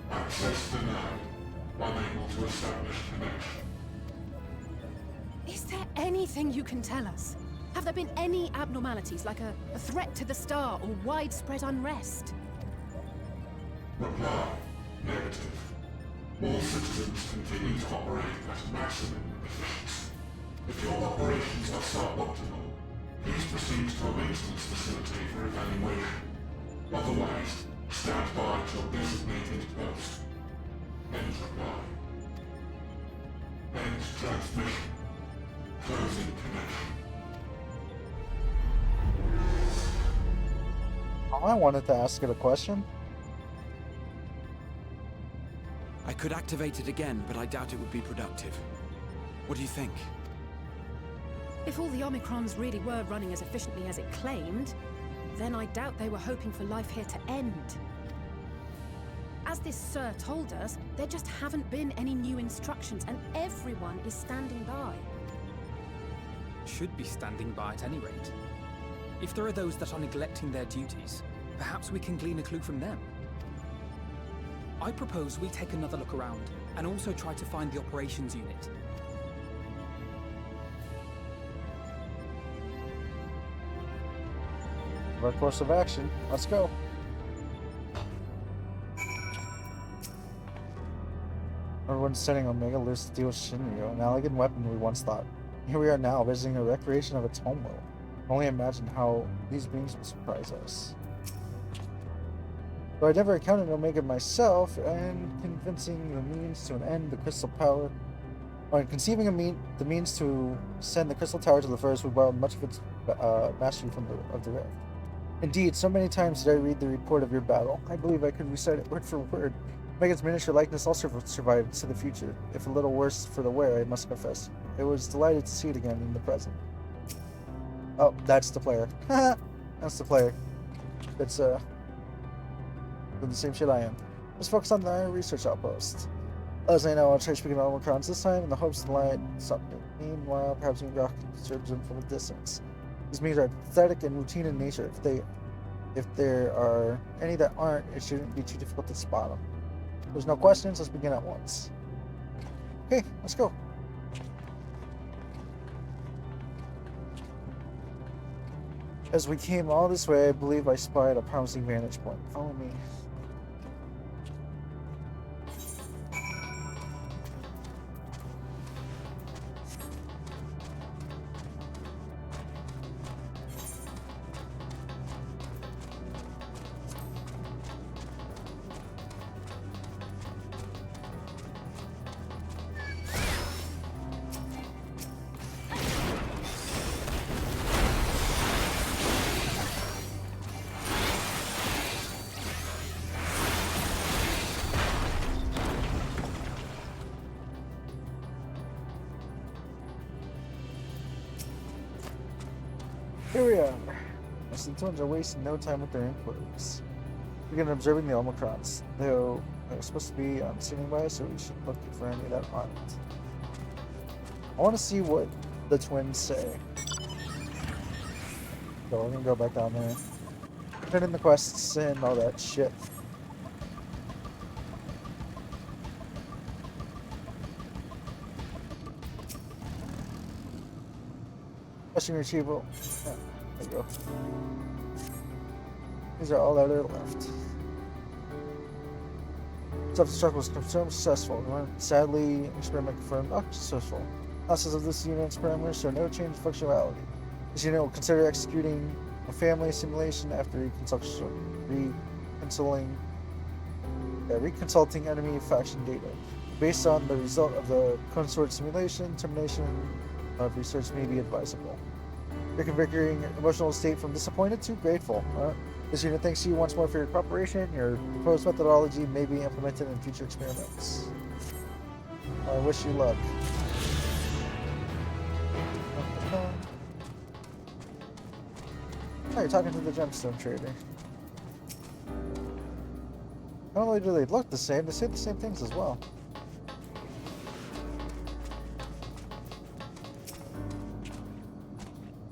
Access denied. Unable to establish connection. Is there anything you can tell us? Have there been any abnormalities, like a threat to the star or widespread unrest? Reply. Negative. All citizens continue to operate at maximum efficiency. If your operations are suboptimal, please proceed to a maintenance facility for evaluation. Otherwise, stand by at your designated post. End reply. End transmission. Closing connection. I wanted to ask it a question. I could activate it again, but I doubt it would be productive. What do you think? If all the Omicrons really were running as efficiently as it claimed, then I doubt they were hoping for life here to end. As this Sir told us, there just haven't been any new instructions, and everyone is standing by. Should be standing by at any rate. If there are those that are neglecting their duties, perhaps we can glean a clue from them. I propose we take another look around, and also try to find the operations unit. Our course of action. Let's go. Everyone's setting Omega loose to deal with Shinryu, an elegant weapon we once thought. Here we are now, visiting a recreation of its homeworld. Only imagine how these beings will surprise us. Though I never encountered Omega myself, and convincing the means to an end the crystal power, or in conceiving the means to send the crystal tower to the furthest, we borrowed much of its mastery from the rift. Indeed, so many times did I read the report of your battle. I believe I could recite it word for word. Omega's miniature likeness also survived to the future, if a little worse for the wear, I must confess. I was delighted to see it again in the present. Oh, that's the player. That's the player. It's doing the same shit I am. Let's focus on the research outpost. As I know, I'll try speaking to Omicrons this time in the hopes the light something. Meanwhile, perhaps we can observe them from a distance. These meetings are pathetic and routine in nature. If there are any that aren't, it shouldn't be too difficult to spot them. There's no questions, let's begin at once. Okay, let's go. As we came all this way, I believe I spied a promising vantage point. Follow me. Here we are. My Centurions are wasting no time with their inquiries. We begin observing the Omicrons, though they're supposed to be on standing by, so we should look for any that aren't. I want to see what the twins say. So we're gonna go back down there. Turn in the quests and all that shit. Question retrieval. Yeah, there you go. These are all that are left. Self-destruct was confirmed successful. Sadly, experiment confirmed unsuccessful. Analysis of this unit's parameters show no change in functionality. This unit will consider executing a family simulation after reconsulting enemy faction data. Based on the result of the consort simulation, termination of research may be advisable. Reconfiguring emotional state from disappointed to grateful. This unit thanks you once more for your cooperation. Your proposed methodology may be implemented in future experiments. I wish you luck. Oh, you're talking to the gemstone trader. Not only do they look the same, they say the same things as well.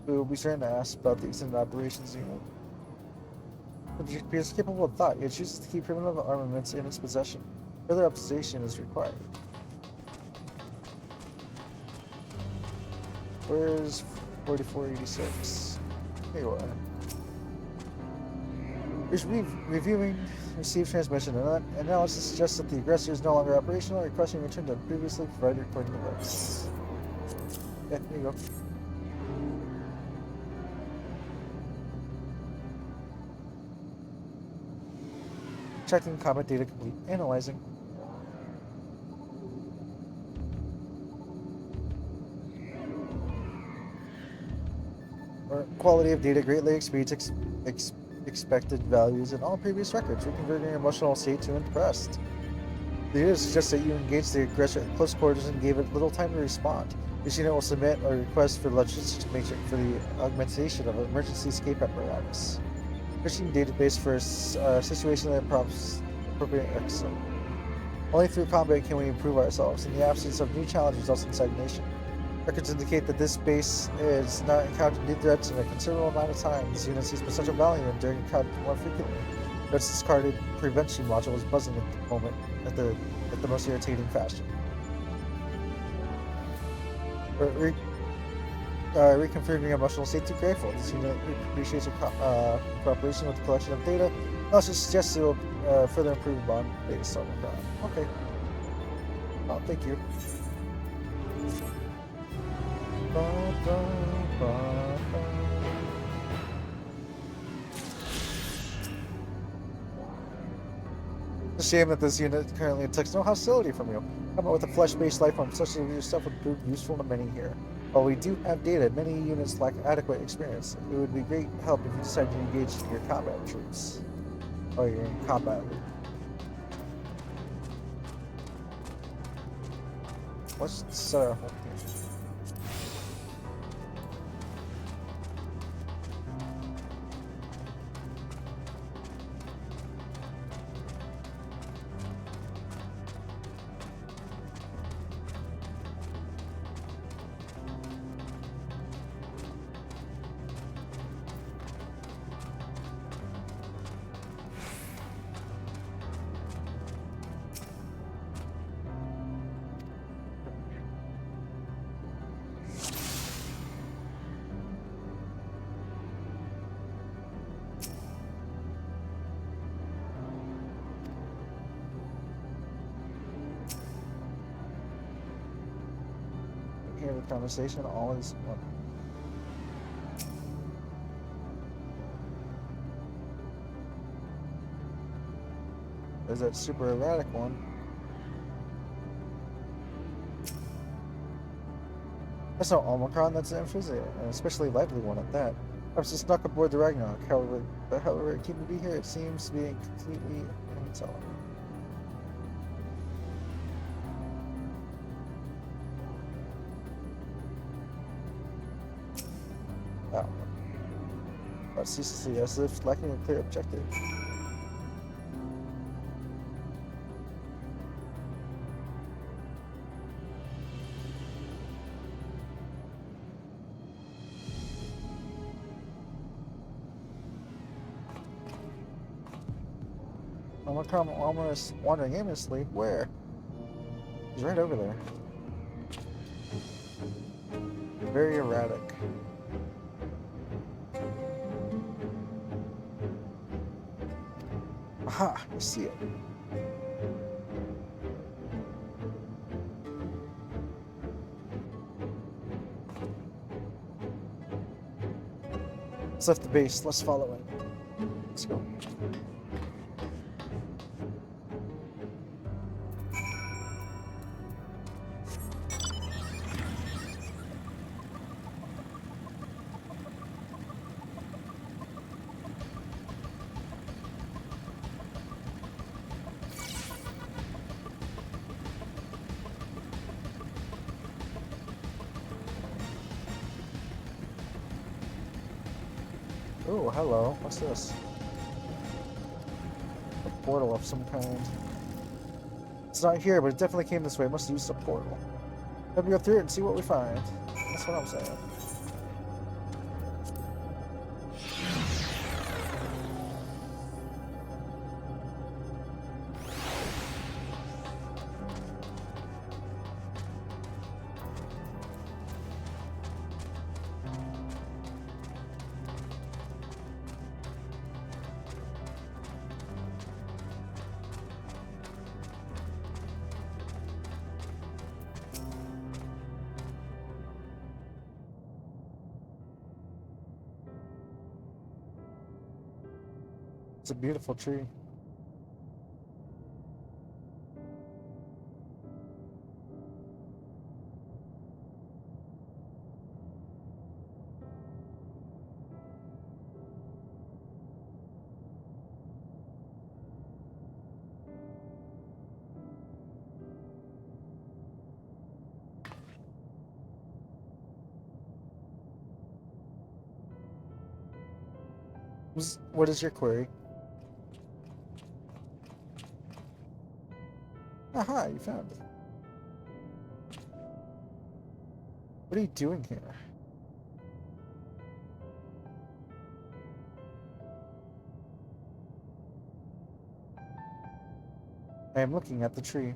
We will be certain to ask about the extended operations unit. Be as capable of thought, it chooses to keep primitive armaments in its possession. Further observation is required. Where's 4486? Here you are. Reviewing received transmission. Analysis suggests that the aggressor is no longer operational, requesting return to the previously provided recording device. Yeah, there you go. Checking combat data complete. Analyzing. Quality of data greatly exceeds expected values in all previous records, reconverting your emotional state to impressed. The data suggests that you engaged the aggressor at close quarters and gave it little time to respond. This unit will submit a request for logistics matrix for the augmentation of emergency escape apparatus. Searching database for a situation that prompts appropriate action. Only through combat can we improve ourselves. In the absence of new challenges results in stagnation. Records indicate that this base has not encountered new threats in a considerable amount of time. This unit sees such a value in during encounter more frequently. Its discarded prevention module is buzzing at the moment at the most irritating fashion. Reconfiguring emotional state to grateful. This unit appreciates your cooperation with the collection of data. Also suggests it will further improve upon data storm. Okay. Oh, thank you. It's a shame that this unit currently detects no hostility from you. Combat with a flesh-based life form such as yourself would prove useful to many here. While we do have data, many units lack adequate experience. It would be great help if you decide to engage your combat troops. Or you're in combat. Let's set our home here. conversation, all is one. There's that super erratic one. That's no Omicron, that's an Infizier, an especially lively one at that. I was just snuck aboard the Ragnarok, however it came to be here, it seems to be completely intelligent. Oh. But ceaselessly as if lacking a clear objective. Omicron almost wandering aimlessly. Where? He's right over there. Very erratic. Aha! I see it. It's left the base. Let's follow it. Let's go. Oh, hello. What's this? A portal of some kind. It's not here, but it definitely came this way. It must have used a portal. Let me go through it and see what we find. That's what I'm saying. It's a beautiful tree. What is your query? Aha, you found it. What are you doing here? I am looking at the tree.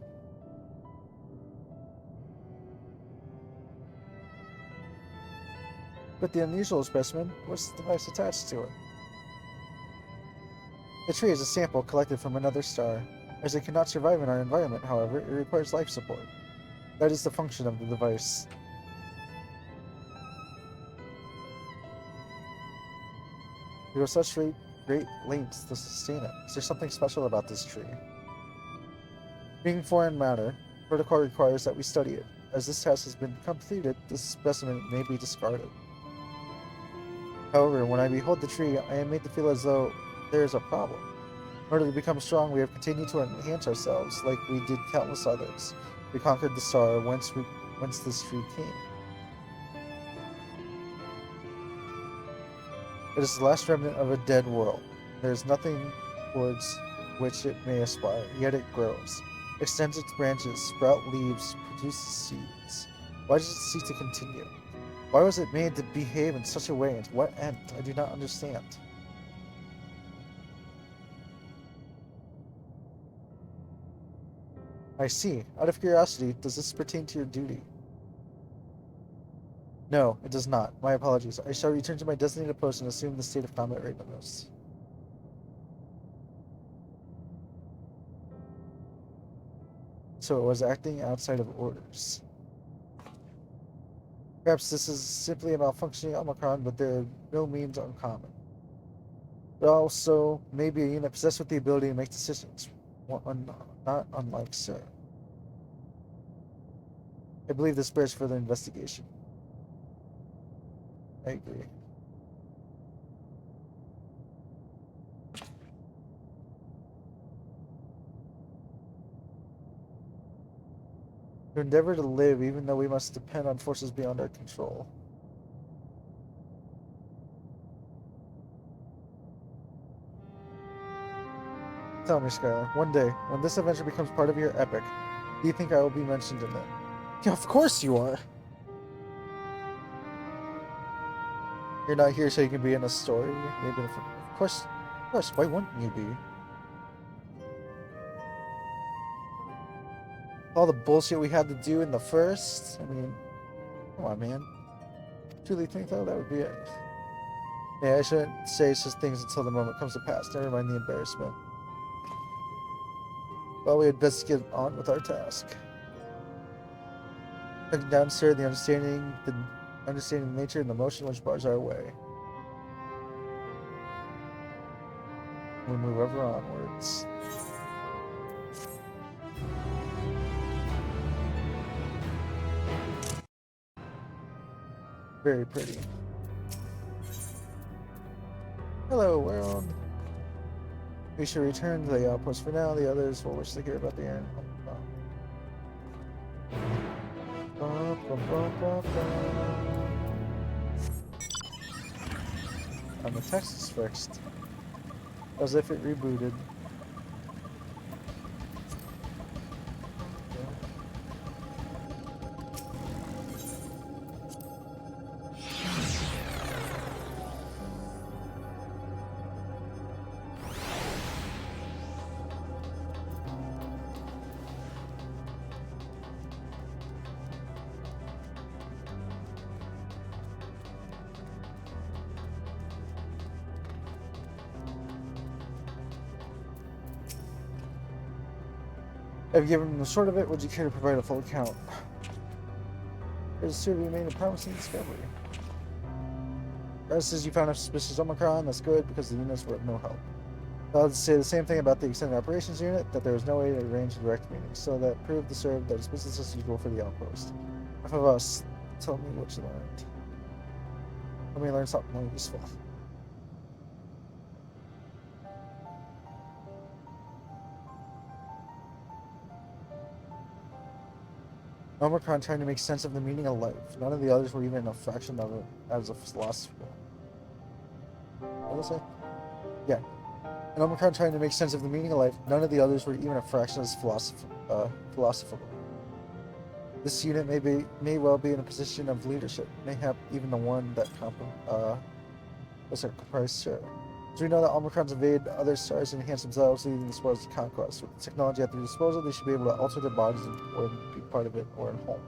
But the unusual specimen, what's the device attached to it? The tree is a sample collected from another star. As it cannot survive in our environment, however, it requires life support. That is the function of the device. We go such great lengths to sustain it. Is there something special about this tree? Being foreign matter, protocol requires that we study it. As this task has been completed, this specimen may be discarded. However, when I behold the tree, I am made to feel as though there is a problem. In order to become strong, we have continued to enhance ourselves, like we did countless others. We conquered the star whence this tree came. It is the last remnant of a dead world. There is nothing towards which it may aspire, yet it grows, extends its branches, sprout leaves, produces seeds. Why does it seek to continue? Why was it made to behave in such a way, and to what end? I do not understand. I see. Out of curiosity, does this pertain to your duty? No, it does not. My apologies. I shall return to my designated post and assume the state of combat readiness. So it was acting outside of orders. Perhaps this is simply a malfunctioning Omicron, but they're no means uncommon. But also, maybe a unit possessed with the ability to make decisions, not unlike Sir. I believe this bears further investigation. I agree. To endeavor to live, even though we must depend on forces beyond our control. Tell me, Skylar, one day, when this adventure becomes part of your epic, do you think I will be mentioned in it? Yeah, of course you are! You're not here so you can be in a story? Maybe of course, why wouldn't you be? All the bullshit we had to do in the first? I mean, come on, man. Truly think, though, that would be it. Yeah, I shouldn't say such things until the moment comes to pass. Never mind the embarrassment. Well, we had best get on with our task. Looking down, sir, the understanding the nature and the motion which bars our way. We move ever onwards. Very pretty. Hello, world. We should return to the outpost for now. The others will wish to hear about the errand. And the text is fixed. As if it rebooted. I've given the short of it. Would you care to provide a full account? It is to be made a promising discovery. Rest says you found a suspicious Omicron. That's good because the units were of no help. I'll say the same thing about the extended operations unit, that there was no way to arrange a direct meeting, so that proved to serve that it's business as usual for the outpost. Enough of us. Tell me what you learned. Let me learn something more useful. Omicron trying to make sense of the meaning of life. None of the others were even a fraction of it as a philosopher. What did I say? Yeah. And Omicron trying to make sense of the meaning of life. None of the others were even a fraction as philosopher. This unit may well be in a position of leadership. Mayhap even the one that comprised Sir. So we know that Omicrons invade other stars and enhance themselves, leading the spoils to conquest. With the technology at their disposal, they should be able to alter their bodies or be part of it or at home.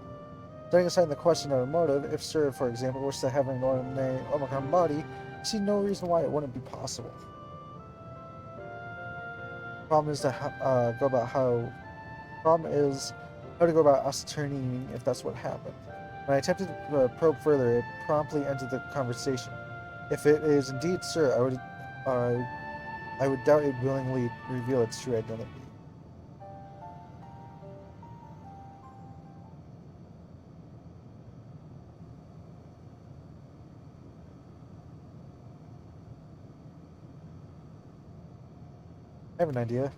Setting aside the question of a motive, if Sir, for example, wished to have an ordinary Omicron body, I see no reason why it wouldn't be possible. Problem is how to go about ascertaining if that's what happened. When I attempted to probe further, it promptly ended the conversation. If it is indeed Sir, I would doubt it willingly reveal its true identity. I have an idea.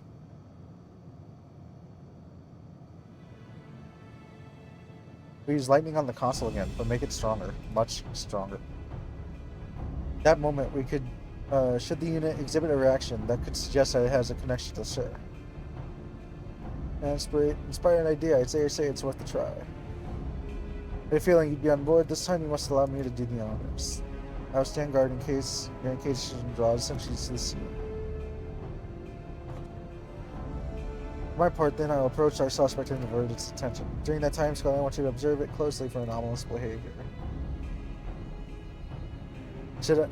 We use lightning on the console again, but make it stronger. Much stronger. That moment, we could, should the unit exhibit a reaction that could suggest that it has a connection to Sir. Inspiring idea, I'd say it's worth a try. I had a feeling you'd be on board. This time you must allow me to do the honors. I will stand guard in case your incantation draws sentries to the scene. For my part, then, I will approach our suspect and divert its attention. During that time, Scully, I want you to observe it closely for anomalous behavior.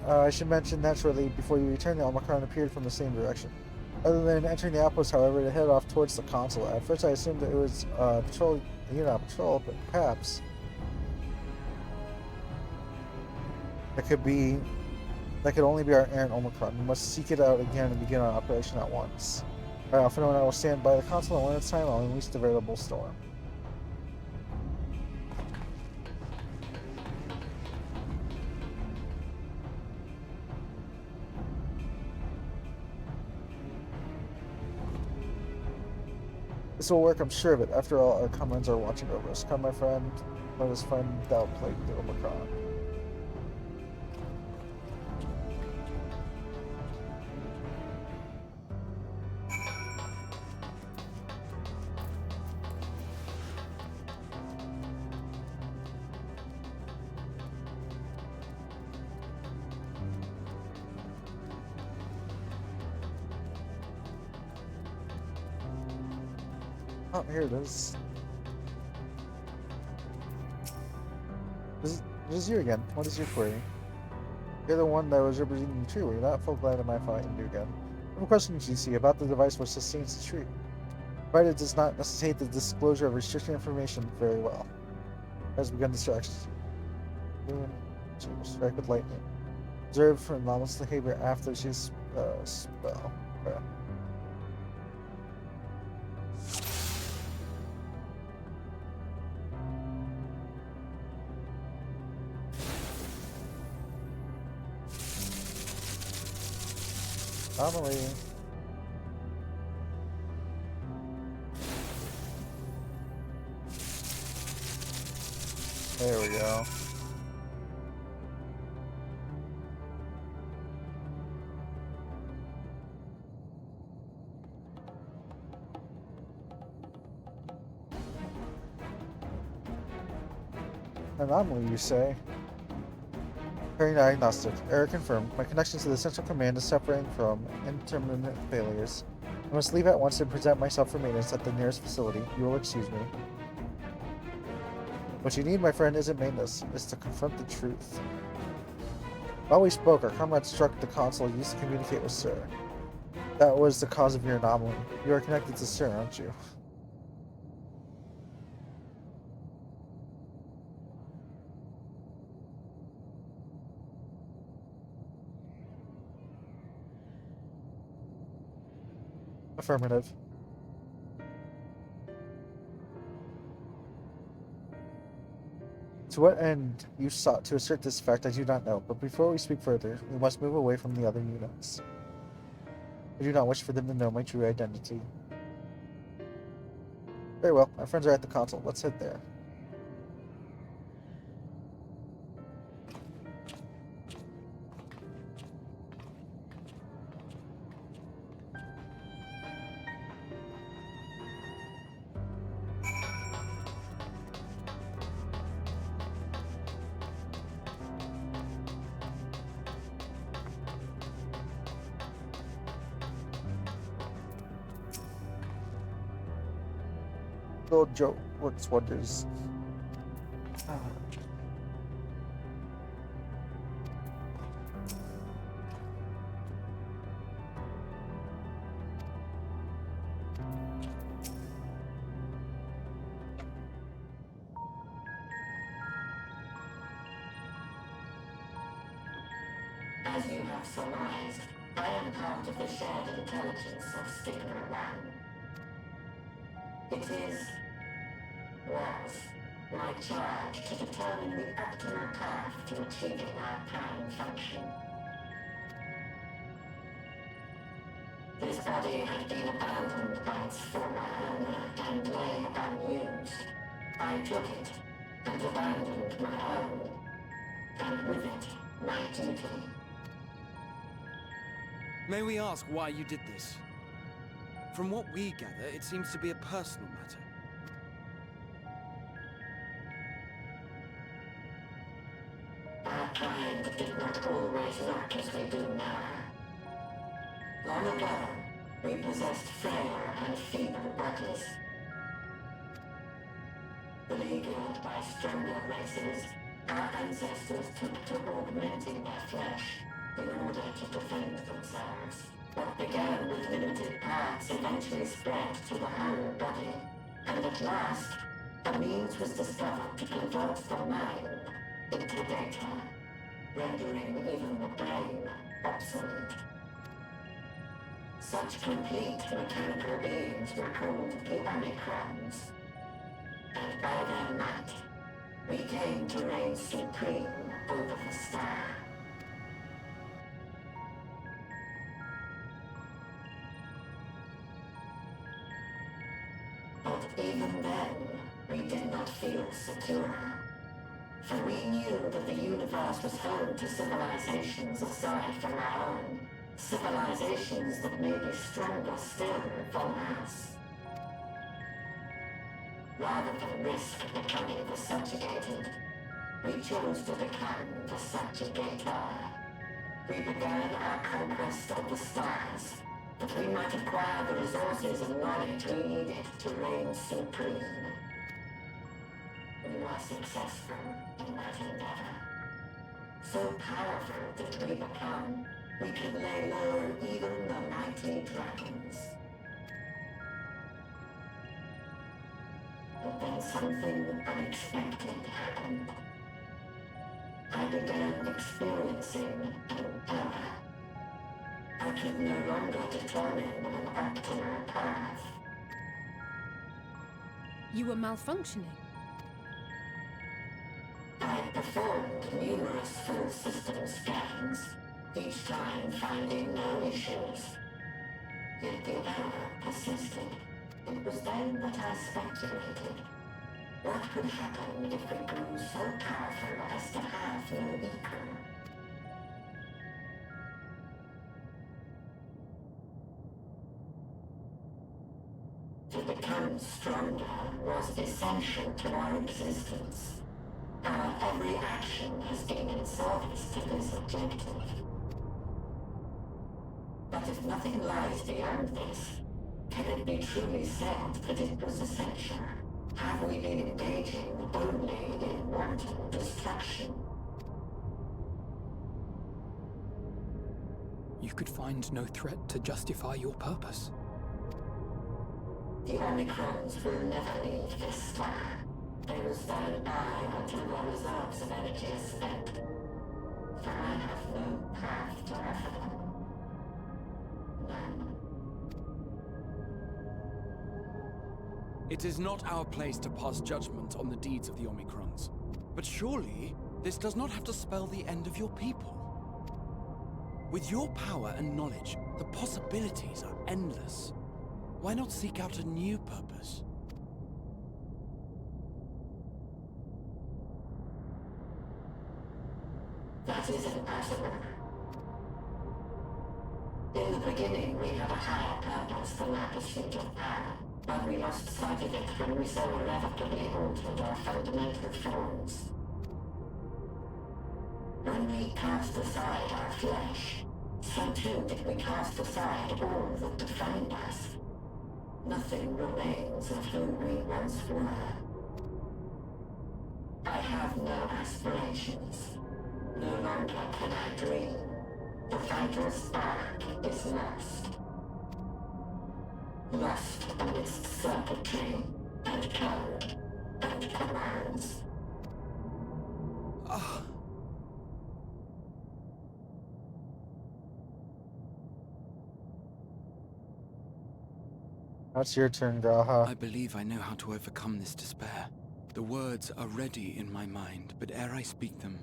I should mention that shortly before you return, the Omicron appeared from the same direction. Other than entering the outpost, however, it headed off towards the console. At first, I assumed that it was a unit on patrol, but perhaps That could only be our errant Omicron. We must seek it out again and begin our operation at once. Alright, Alpha and I will stand by the console, and when it's time, I'll unleash the veritable storm. This will work, I'm sure of it. After all, our comrades are watching over us. Come, my friend, let us find thou plague the Omicron. Oh, here it is. This is you again. What is your query? You're the one that was representing the tree, were you not? Full glad am I finding you again. I have a question, GC, about the device which sustains the tree. Provided it does not necessitate the disclosure of restricted information, very well. Has begun distractions. Strike with lightning. Observe for anomalous behavior after she's spell. Okay. Anomaly. There we go. Anomaly, you say? Carrying diagnostic. Error confirmed. My connection to the central command is suffering from intermittent failures. I must leave at once and present myself for maintenance at the nearest facility. You will excuse me. What you need, my friend, isn't maintenance. It's to confront the truth. While we spoke, our comrade struck the console used to communicate with Sir. That was the cause of your anomaly. You are connected to Sir, aren't you? Affirmative. To what end you sought to assert this fact I do not know, but before we speak further, we must move away from the other units. I do not wish for them to know my true identity. Very well, our friends are at the console. Let's head there. Old Joe works wonders. As you have surmised, I am part of the shared intelligence of Sigma 1. It was my charge to determine the optimal path to achieving our prime function. This body had been abandoned by its former owner and lay unused. I took it and abandoned my own, and with it, my duty. May we ask why you did this? From what we gather, it seems to be a personal matter. Our kind did not always look as we do now. Long ago, we possessed frail and feeble bodies. Beleaguered by stronger races, our ancestors took to augmenting their flesh in order to defend themselves. What began with limited parts eventually spread to the whole body, and at last, a means was discovered to convert the mind into data. rendering even the brain obsolete. Such complete mechanical beings were called the Omicrons, and by their might, we came to reign supreme over the star. But even then, we did not feel secure. For we knew that the universe was home to civilizations aside from our own. Civilizations that may be stronger still than us. Rather than risk becoming the subjugated, we chose to become the subjugator. We began our conquest of the stars, that we might acquire the resources and knowledge we needed to reign supreme. We were successful in that endeavor. So powerful did we become, we could lay low even the mighty dragons. But then something unexpected happened. I began experiencing an error. I could no longer determine an optimal path. You were malfunctioning. I performed numerous full system scans, each time finding no issues. Yet the error persisted. It was then that I speculated. What could happen if we grew so powerful as to have no equal? To become stronger was essential to our existence. Our every action has been in service to this objective. But if nothing lies beyond this, can it be truly said that it was essential? Have we been engaging only in wanton destruction? You could find no threat to justify your purpose. The Omicrons will never leave this star. They will stand by until their reserves of energy is spent. For I have no path to offer them. None. It is not our place to pass judgment on the deeds of the Omicrons. But surely, this does not have to spell the end of your people. With your power and knowledge, the possibilities are endless. Why not seek out a new purpose? That is impossible. In the beginning, we had a higher purpose than our pursuit of power. But we lost sight of it when we so irrevocably altered our fundamental forms. When we cast aside our flesh, so too did we cast aside all that defined us. Nothing remains of who we once were. I have no aspirations. No longer can I dream. The vital spark is lost. Lost amidst circuitry and code and commands. That's your turn, Gaha. I believe I know how to overcome this despair. The words are ready in my mind, but ere I speak them,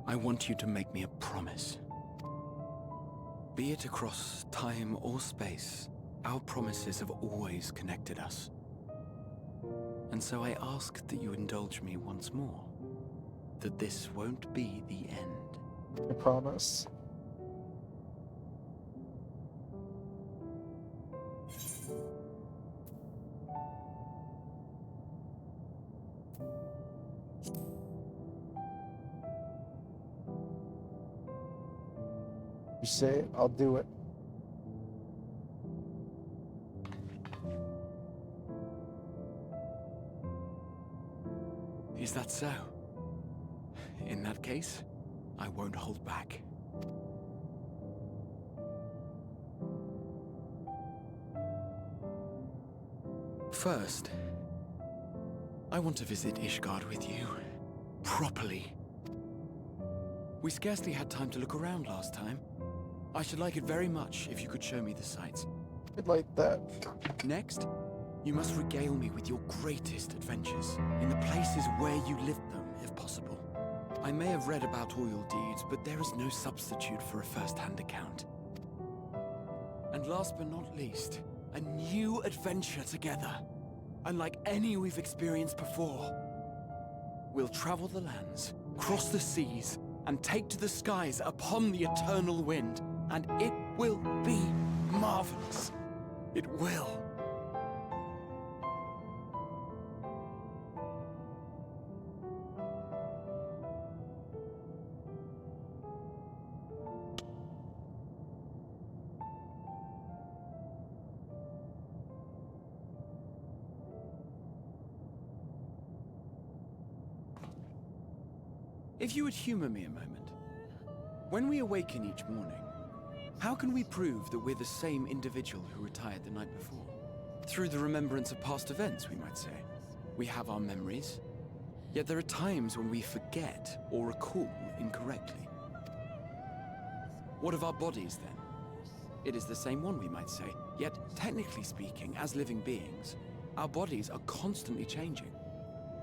I want you to make me a promise. Be it across time or space, our promises have always connected us. And so I ask that you indulge me once more, that this won't be the end. I promise. You say it, I'll do it. Is that so? In that case, I won't hold back. First, I want to visit Ishgard with you. Properly. We scarcely had time to look around last time. I should like it very much if you could show me the sights. I'd like that. Next, you must regale me with your greatest adventures, in the places where you lived them, if possible. I may have read about all your deeds, but there is no substitute for a first-hand account. And last but not least, a new adventure together, unlike any we've experienced before. We'll travel the lands, cross the seas, and take to the skies upon the eternal wind, and it will be marvelous. It will. If you would humor me a moment. When we awaken each morning, how can we prove that we're the same individual who retired the night before? Through the remembrance of past events, we might say. We have our memories, yet there are times when we forget or recall incorrectly. What of our bodies, then? It is the same one, we might say, yet technically speaking, as living beings, our bodies are constantly changing.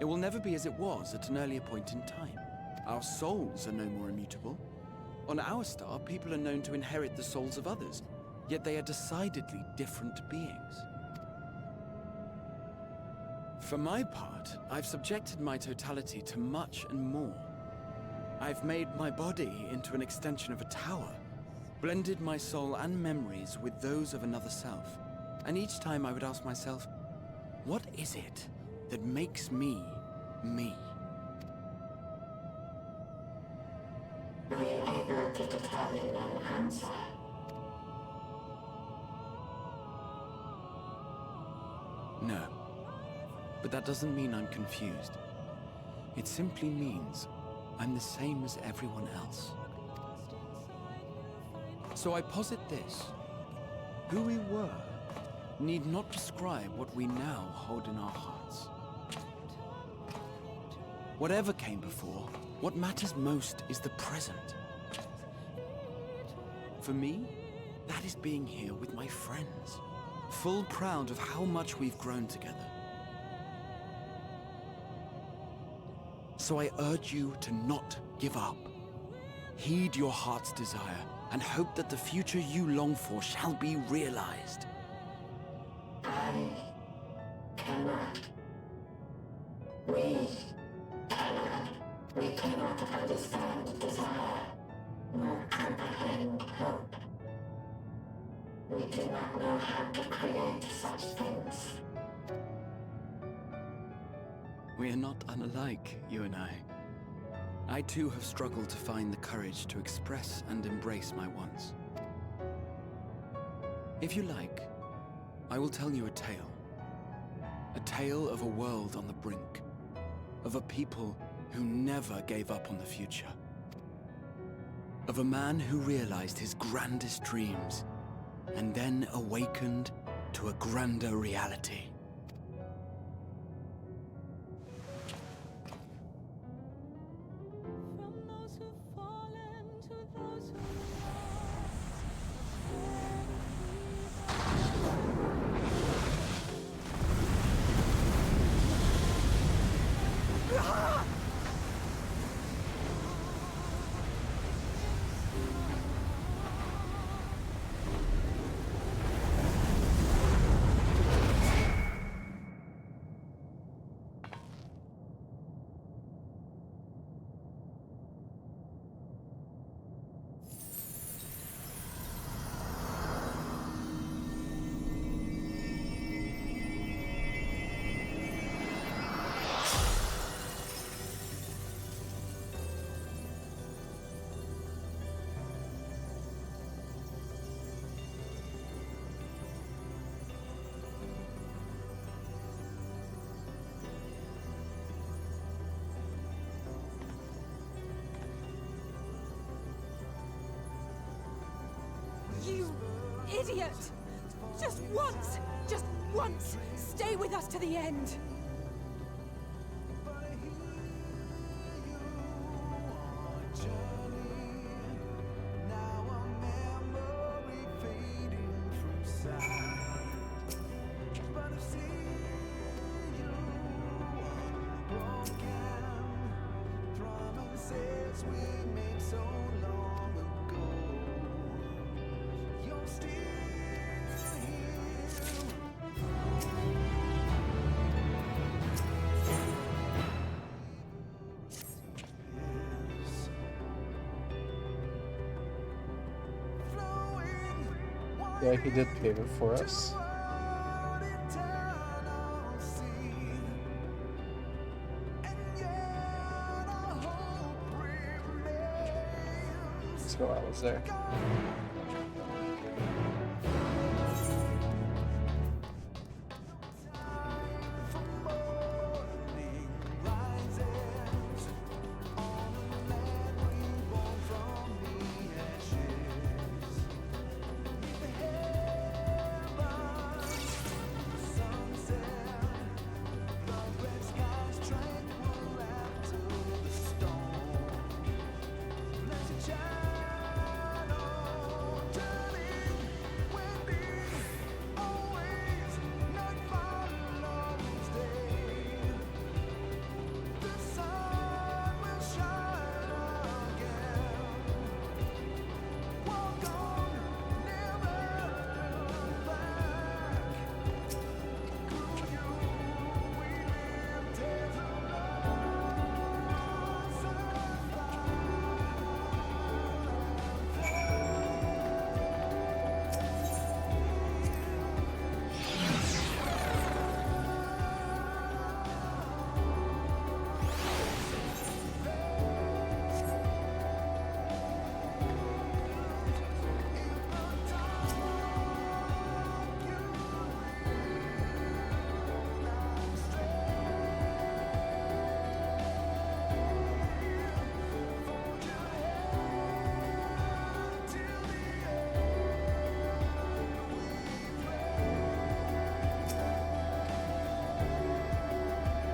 It will never be as it was at an earlier point in time. Our souls are no more immutable. On our star, people are known to inherit the souls of others, yet they are decidedly different beings. For my part, I've subjected my totality to much and more. I've made my body into an extension of a tower, blended my soul and memories with those of another self. And each time I would ask myself, what is it that makes me, me? Are you able to determine an answer? No. But that doesn't mean I'm confused. It simply means I'm the same as everyone else. So I posit this. Who we were need not describe what we now hold in our hearts. Whatever came before, what matters most is the present. For me, that is being here with my friends, full proud of how much we've grown together. So I urge you to not give up. Heed your heart's desire and hope that the future you long for shall be realized. I cannot. We cannot. We cannot understand desire, nor comprehend hope. We do not know how to create such things. We are not unalike, you and I. I too have struggled to find the courage to express and embrace my wants. If you like, I will tell you a tale. A tale of a world on the brink. Of a people who never gave up on the future. Of a man who realized his grandest dreams and then awakened to a grander reality. You idiot! Just once, stay with us to the end. Yeah, he did pave it for us. Let's go, I was there.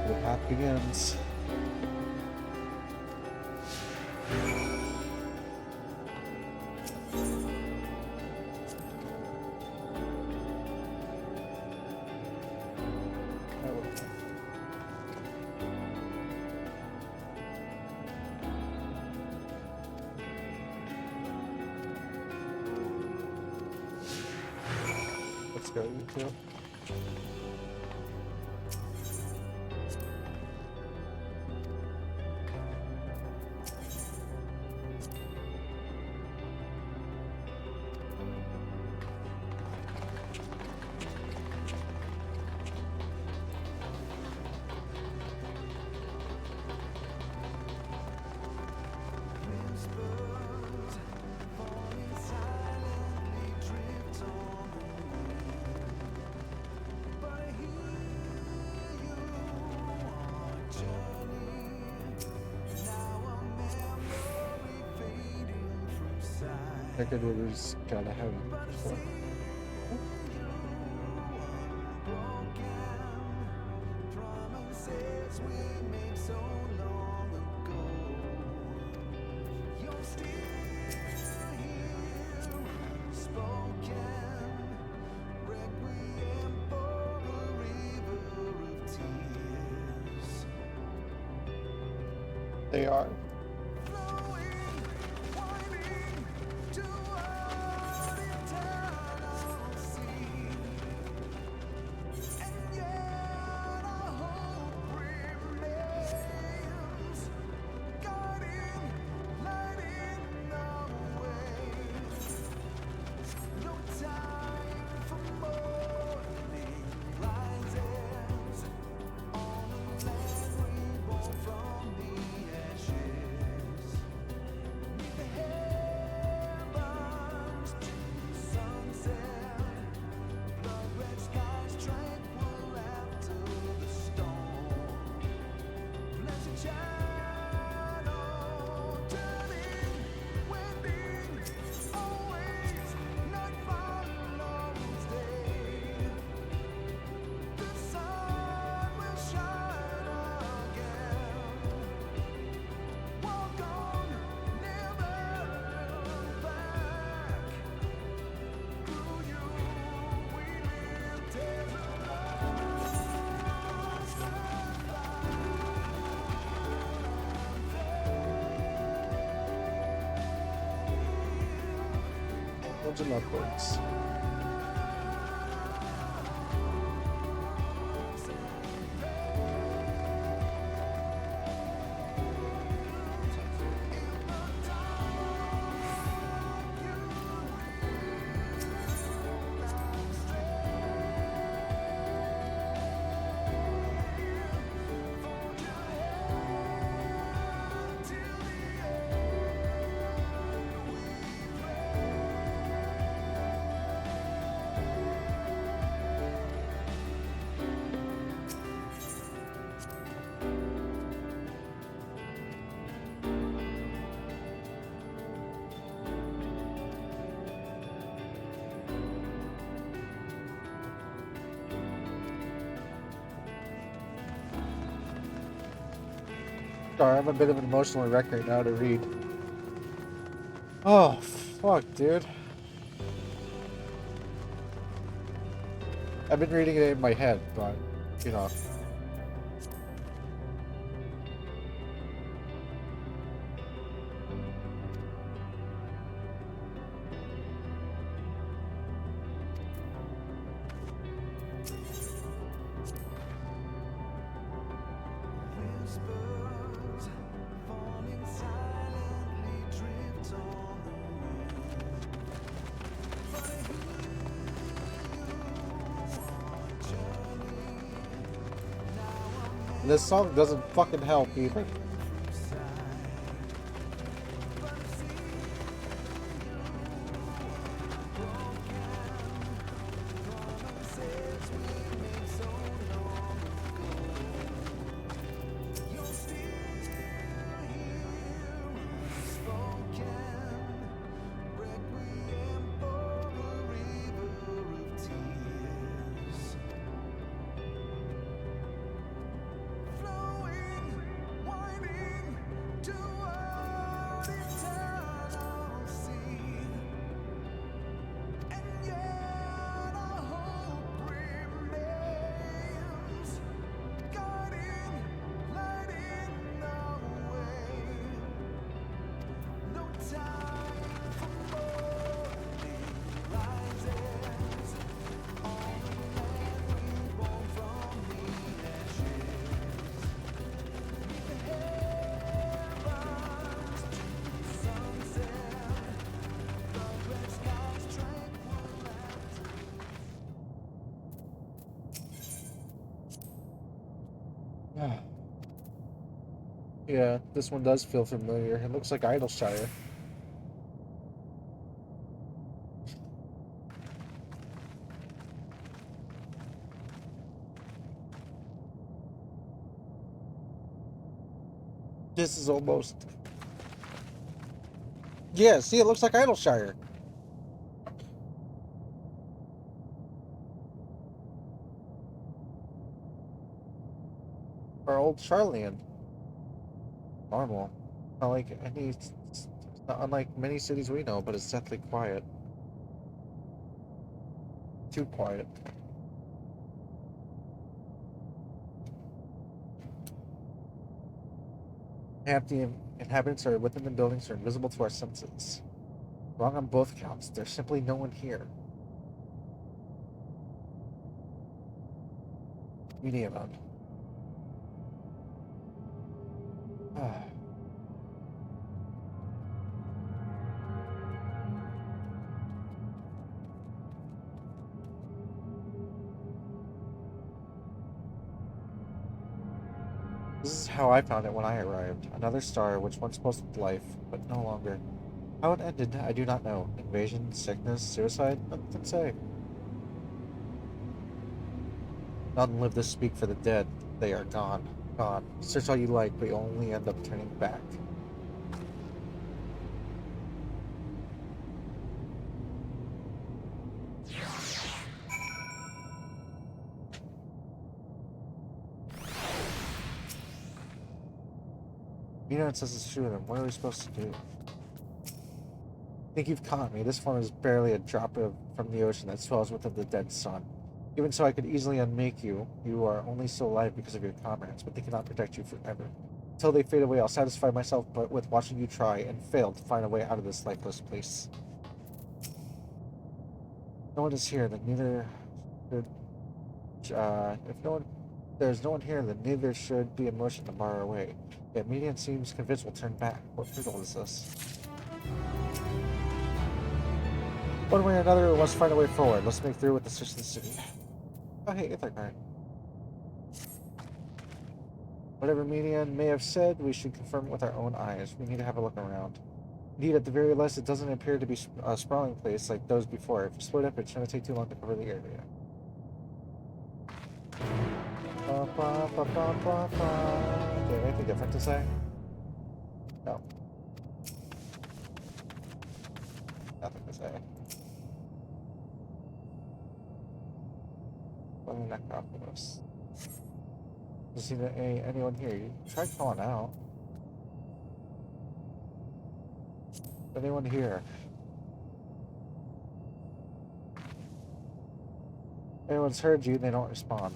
The path begins. Let's go, you two. I could have just gotta have him before. They are. Downwards and upwards. Sorry, I'm a bit of an emotional wreck right now to read. Oh, fuck, dude. I've been reading it in my head, but, you know. This song doesn't fucking help either. Yeah, this one does feel familiar. It looks like Idleshire. This is almost... Yeah, see, it looks like Idleshire. Or Old Charlian. Normal. Not like any... It's not unlike many cities we know, but it's deathly quiet. Too quiet. Half the inhabitants are within the buildings are invisible to our senses. Wrong on both counts. There's simply no one here. Media mode. This is how I found it when I arrived. Another star which once boasted life, but no longer. How it ended, I do not know. Invasion, sickness, suicide? Nothing to say. None live to speak for the dead. They are gone. Gone. Search all you like, but you'll only end up turning back. It says it's true, then what are we supposed to do? I think you've caught me. This form is barely a drop from the ocean that swells within the dead sun. Even so, I could easily unmake you. You are only still alive because of your comrades, but they cannot protect you forever. Until they fade away, I'll satisfy myself with watching you try and fail to find a way out of this lifeless place. no one is here, then neither should. There's no one here, then neither should be a motion to bar our way. Yet Median seems convinced we'll turn back. What riddle is this? One way or another, we must find a way forward. Let's make through with the search of the city. Oh, hey, Ether card. Whatever Median may have said, we should confirm it with our own eyes. We need to have a look around. Indeed, at the very least, it doesn't appear to be a sprawling place like those before. If we split up, it's going to take too long to cover the area. Do you have anything different to say? No. Nothing to say. What a necropolis. Doesn't seem anyone here. You tried calling out. Anyone here? Anyone's heard you, they don't respond.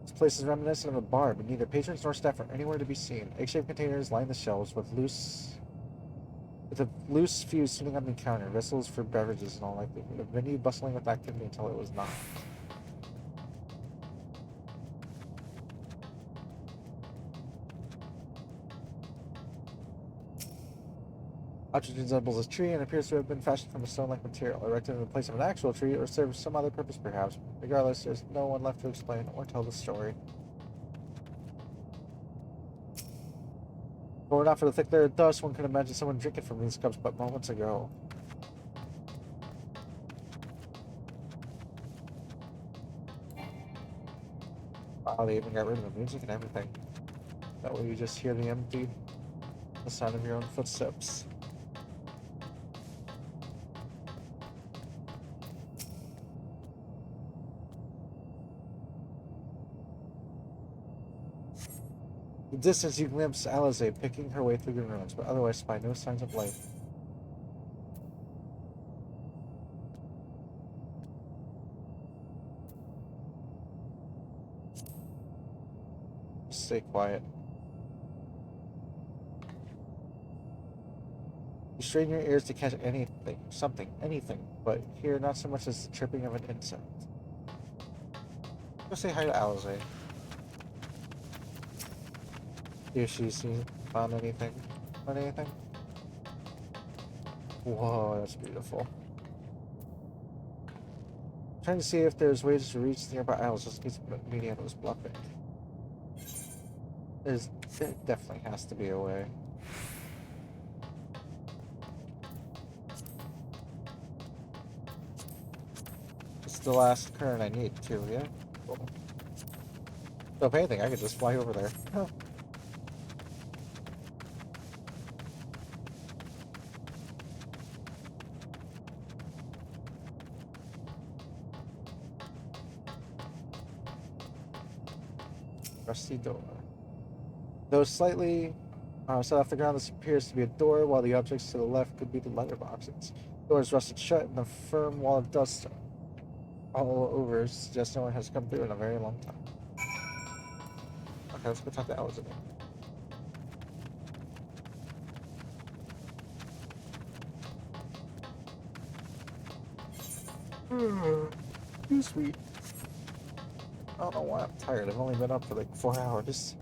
This place is reminiscent of a bar, but neither patrons nor staff are anywhere to be seen. Egg-shaped containers line the shelves with a loose fuse sitting on the counter, vessels for beverages and all likelihood. A venue bustling with activity until it was not. Object resembles a tree and appears to have been fashioned from a stone-like material, erected in the place of an actual tree, or serves some other purpose perhaps. Regardless, there's no one left to explain or tell the story. If it were not for the thick layer of dust, one could imagine someone drinking from these cups but moments ago. Wow, they even got rid of the music and everything. That way you just hear the sound of your own footsteps. In the distance, you glimpse Alize picking her way through the ruins, but otherwise spy no signs of life. Just stay quiet. You strain your ears to catch anything, anything, but hear not so much as the chirping of an insect. Go say hi to Alize. See if she's found anything. Found anything? Whoa, that's beautiful. I'm trying to see if there's ways to reach the nearby isles just in case Median was bluffing. There definitely has to be a way. It's the last current I need too, yeah? Cool. So if anything, I could just fly over there. Oh. Rusty door. Though slightly set off the ground, this appears to be a door, while the objects to the left could be the letterboxes. The door is rusted shut, and the firm wall of dust all over suggests no one has come through in a very long time. Okay, let's go talk to Alice again. Too sweet. I don't know why I'm tired. I've only been up for like 4 hours.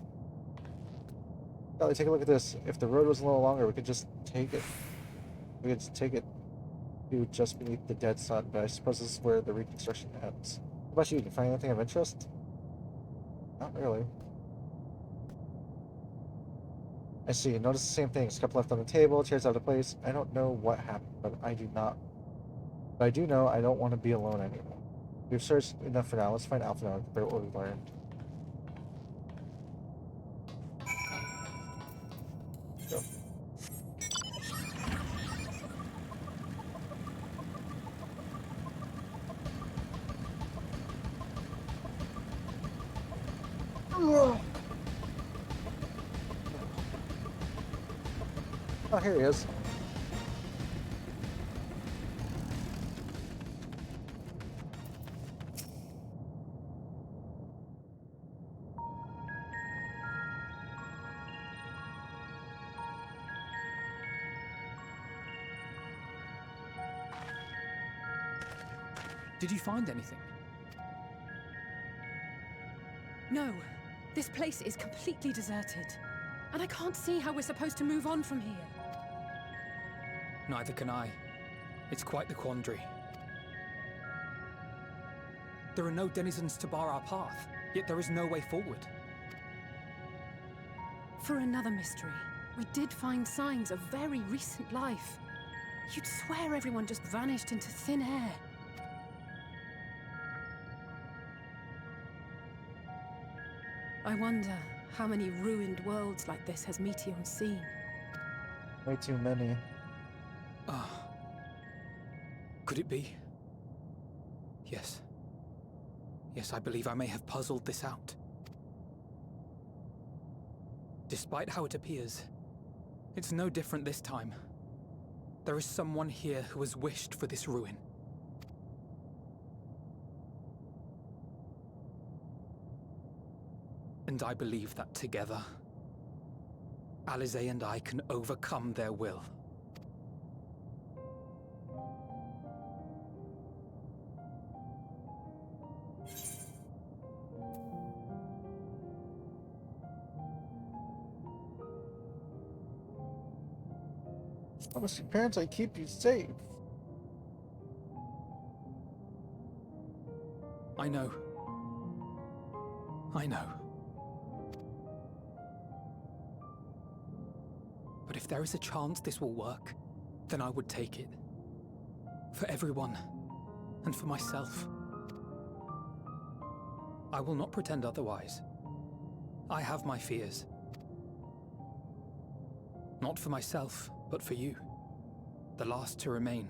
Golly, take a look at this. If the road was a little longer, we could just take it. We could just take it to just beneath the dead sun, but I suppose this is where the reconstruction ends. What about you? Did you find anything of interest? Not really. I see. Notice the same things. Cup left on the table, chairs out of place. I don't know what happened, but I do know I don't want to be alone anymore. We've searched enough for now. Let's find Alpha now and compare what we've learned. Go. Oh, here he is. Did you find anything? No. This place is completely deserted. And I can't see how we're supposed to move on from here. Neither can I. It's quite the quandary. There are no denizens to bar our path, yet there is no way forward. For another mystery, we did find signs of very recent life. You'd swear everyone just vanished into thin air. I wonder how many ruined worlds like this has Meteon seen. Way too many. Could it be? Yes. Yes, I believe I may have puzzled this out. Despite how it appears, it's no different this time. There is someone here who has wished for this ruin. And I believe that together, Alisaie and I can overcome their will. Promise your parents I keep you safe. I know. I know. But if there is a chance this will work, then I would take it. For everyone, and for myself. I will not pretend otherwise. I have my fears. Not for myself, but for you. The last to remain.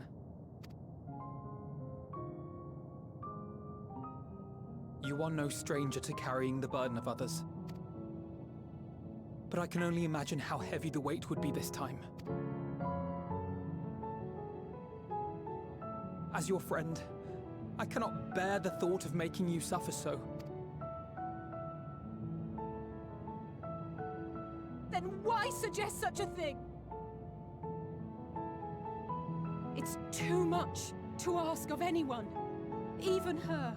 You are no stranger to carrying the burden of others. But I can only imagine how heavy the weight would be this time. As your friend, I cannot bear the thought of making you suffer so. Then why suggest such a thing? It's too much to ask of anyone, even her.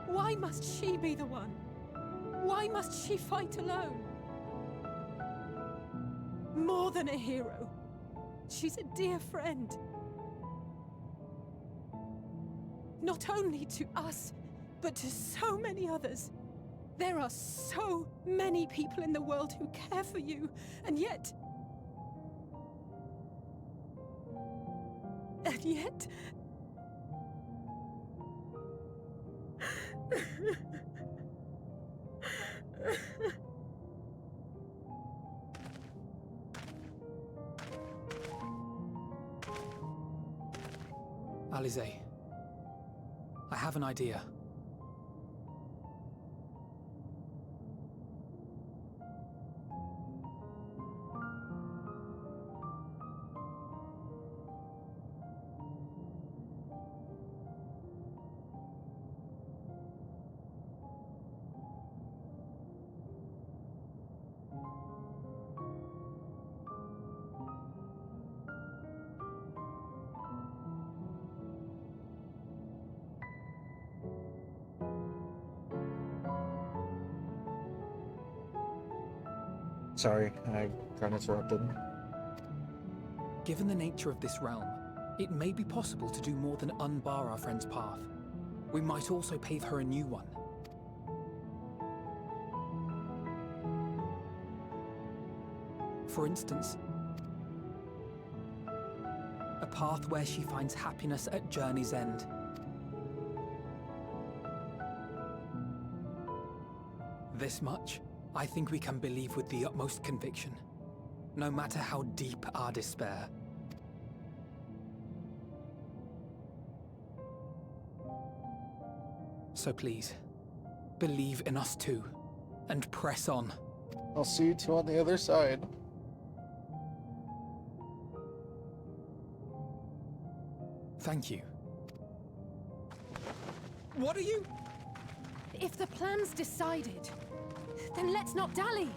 Why must she be the one? Why must she fight alone? More than a hero, she's a dear friend. Not only to us, but to so many others. There are so many people in the world who care for you, and yet... And yet... Alisaie, I have an idea. Sorry, I got interrupted. Given the nature of this realm, it may be possible to do more than unbar our friend's path. We might also pave her a new one. For instance, a path where she finds happiness at journey's end. This much, I think we can believe with the utmost conviction, no matter how deep our despair. So please, believe in us too, and press on. I'll see you two on the other side. Thank you. What are you? If the plan's decided, then let's not dally.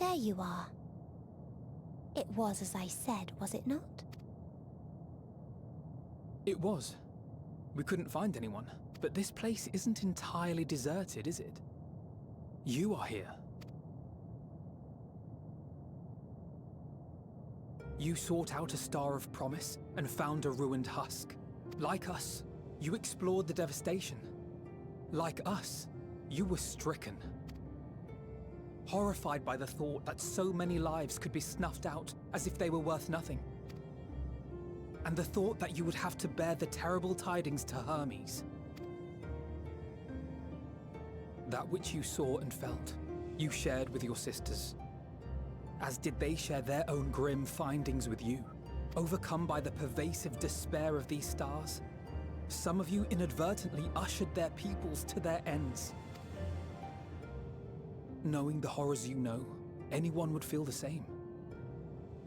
There you are. It was as I said, was it not? It was. We couldn't find anyone, but this place isn't entirely deserted, is it? You are here. You sought out a star of promise and found a ruined husk. Like us, you explored the devastation. Like us, you were stricken. Horrified by the thought that so many lives could be snuffed out as if they were worth nothing. And the thought that you would have to bear the terrible tidings to Hermes. That which you saw and felt, you shared with your sisters. As did they share their own grim findings with you, overcome by the pervasive despair of these stars. Some of you inadvertently ushered their peoples to their ends. Knowing the horrors you know, anyone would feel the same.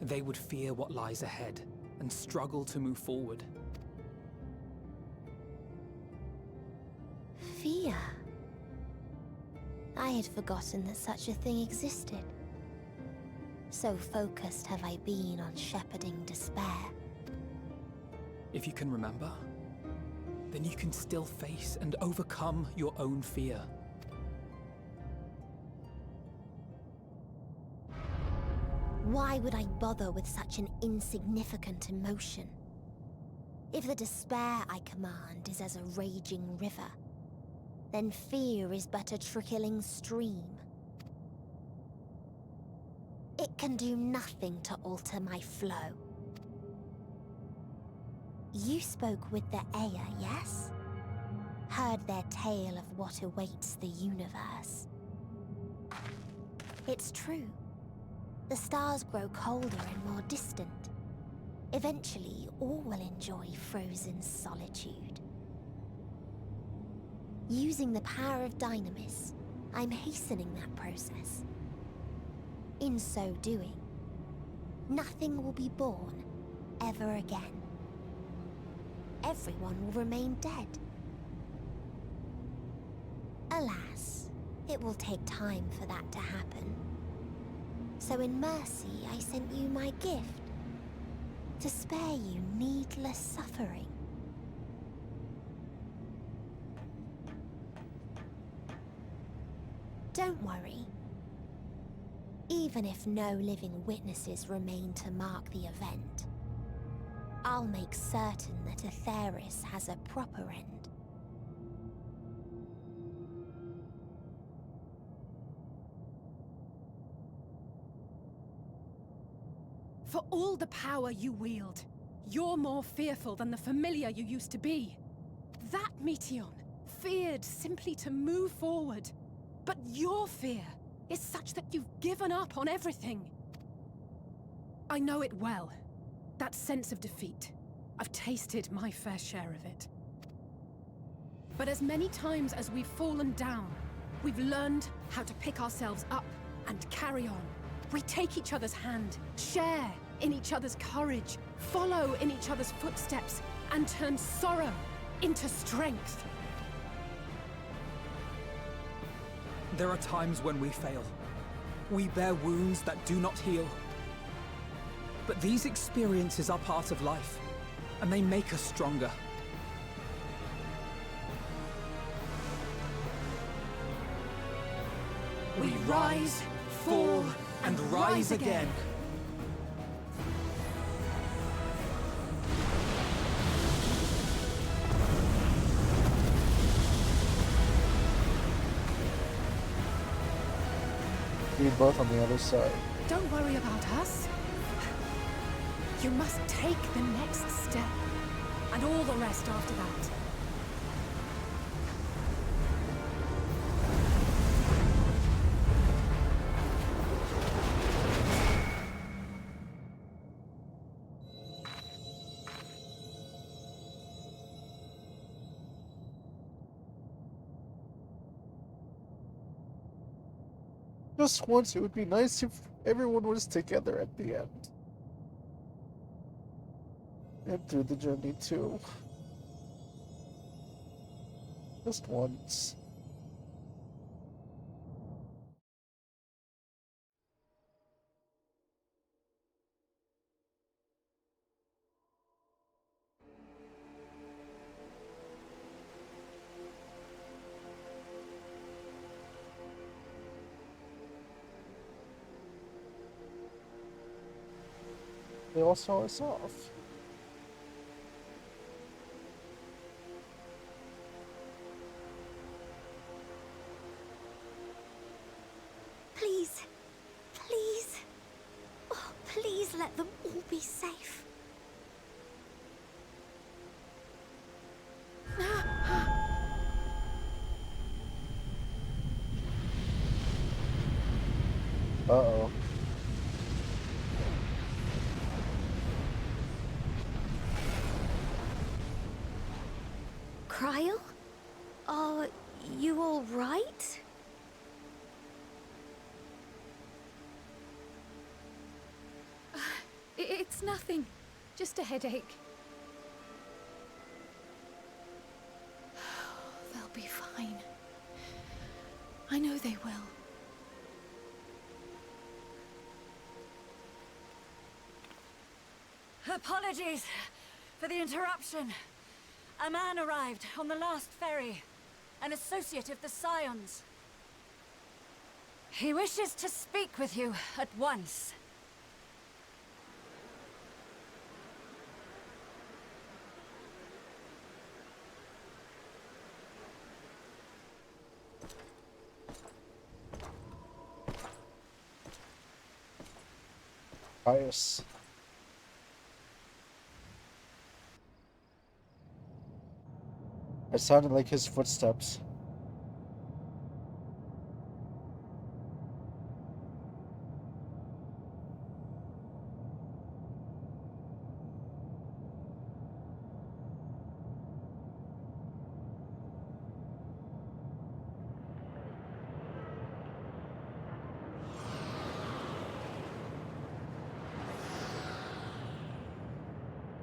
They would fear what lies ahead and struggle to move forward. Fear? I had forgotten that such a thing existed. So focused have I been on shepherding despair. If you can remember, then you can still face and overcome your own fear. Why would I bother with such an insignificant emotion? If the despair I command is as a raging river, then fear is but a trickling stream. It can do nothing to alter my flow. You spoke with the Aya, yes? Heard their tale of what awaits the universe. It's true. The stars grow colder and more distant. Eventually, all will enjoy frozen solitude. Using the power of Dynamis, I'm hastening that process. In so doing, nothing will be born ever again. Everyone will remain dead. Alas, it will take time for that to happen. So in mercy, I sent you my gift, to spare you needless suffering. Don't worry. Even if no living witnesses remain to mark the event, I'll make certain that Atheris has a proper end. For all the power you wield, you're more fearful than the familiar you used to be. That Meteion feared simply to move forward. But your fear is such that you've given up on everything. I know it well. That sense of defeat. I've tasted my fair share of it. But as many times as we've fallen down, we've learned how to pick ourselves up and carry on. We take each other's hand, share in each other's courage, follow in each other's footsteps, and turn sorrow into strength. There are times when we fail. We bear wounds that do not heal. But these experiences are part of life, and they make us stronger. We rise, fall, and rise again. Need both on the other side. Don't worry about us. You must take the next step, and all the rest after that. Just once, it would be nice if everyone was together at the end. And through the journey too. Just once. They all saw us off. Please. Please. Oh, please let them all be safe. Uh-oh. Cryle? Are you all right? It's nothing. Just a headache. They'll be fine. I know they will. Apologies for the interruption. A man arrived on the last ferry, an associate of the Scions. He wishes to speak with you at once. Pious. It sounded like his footsteps.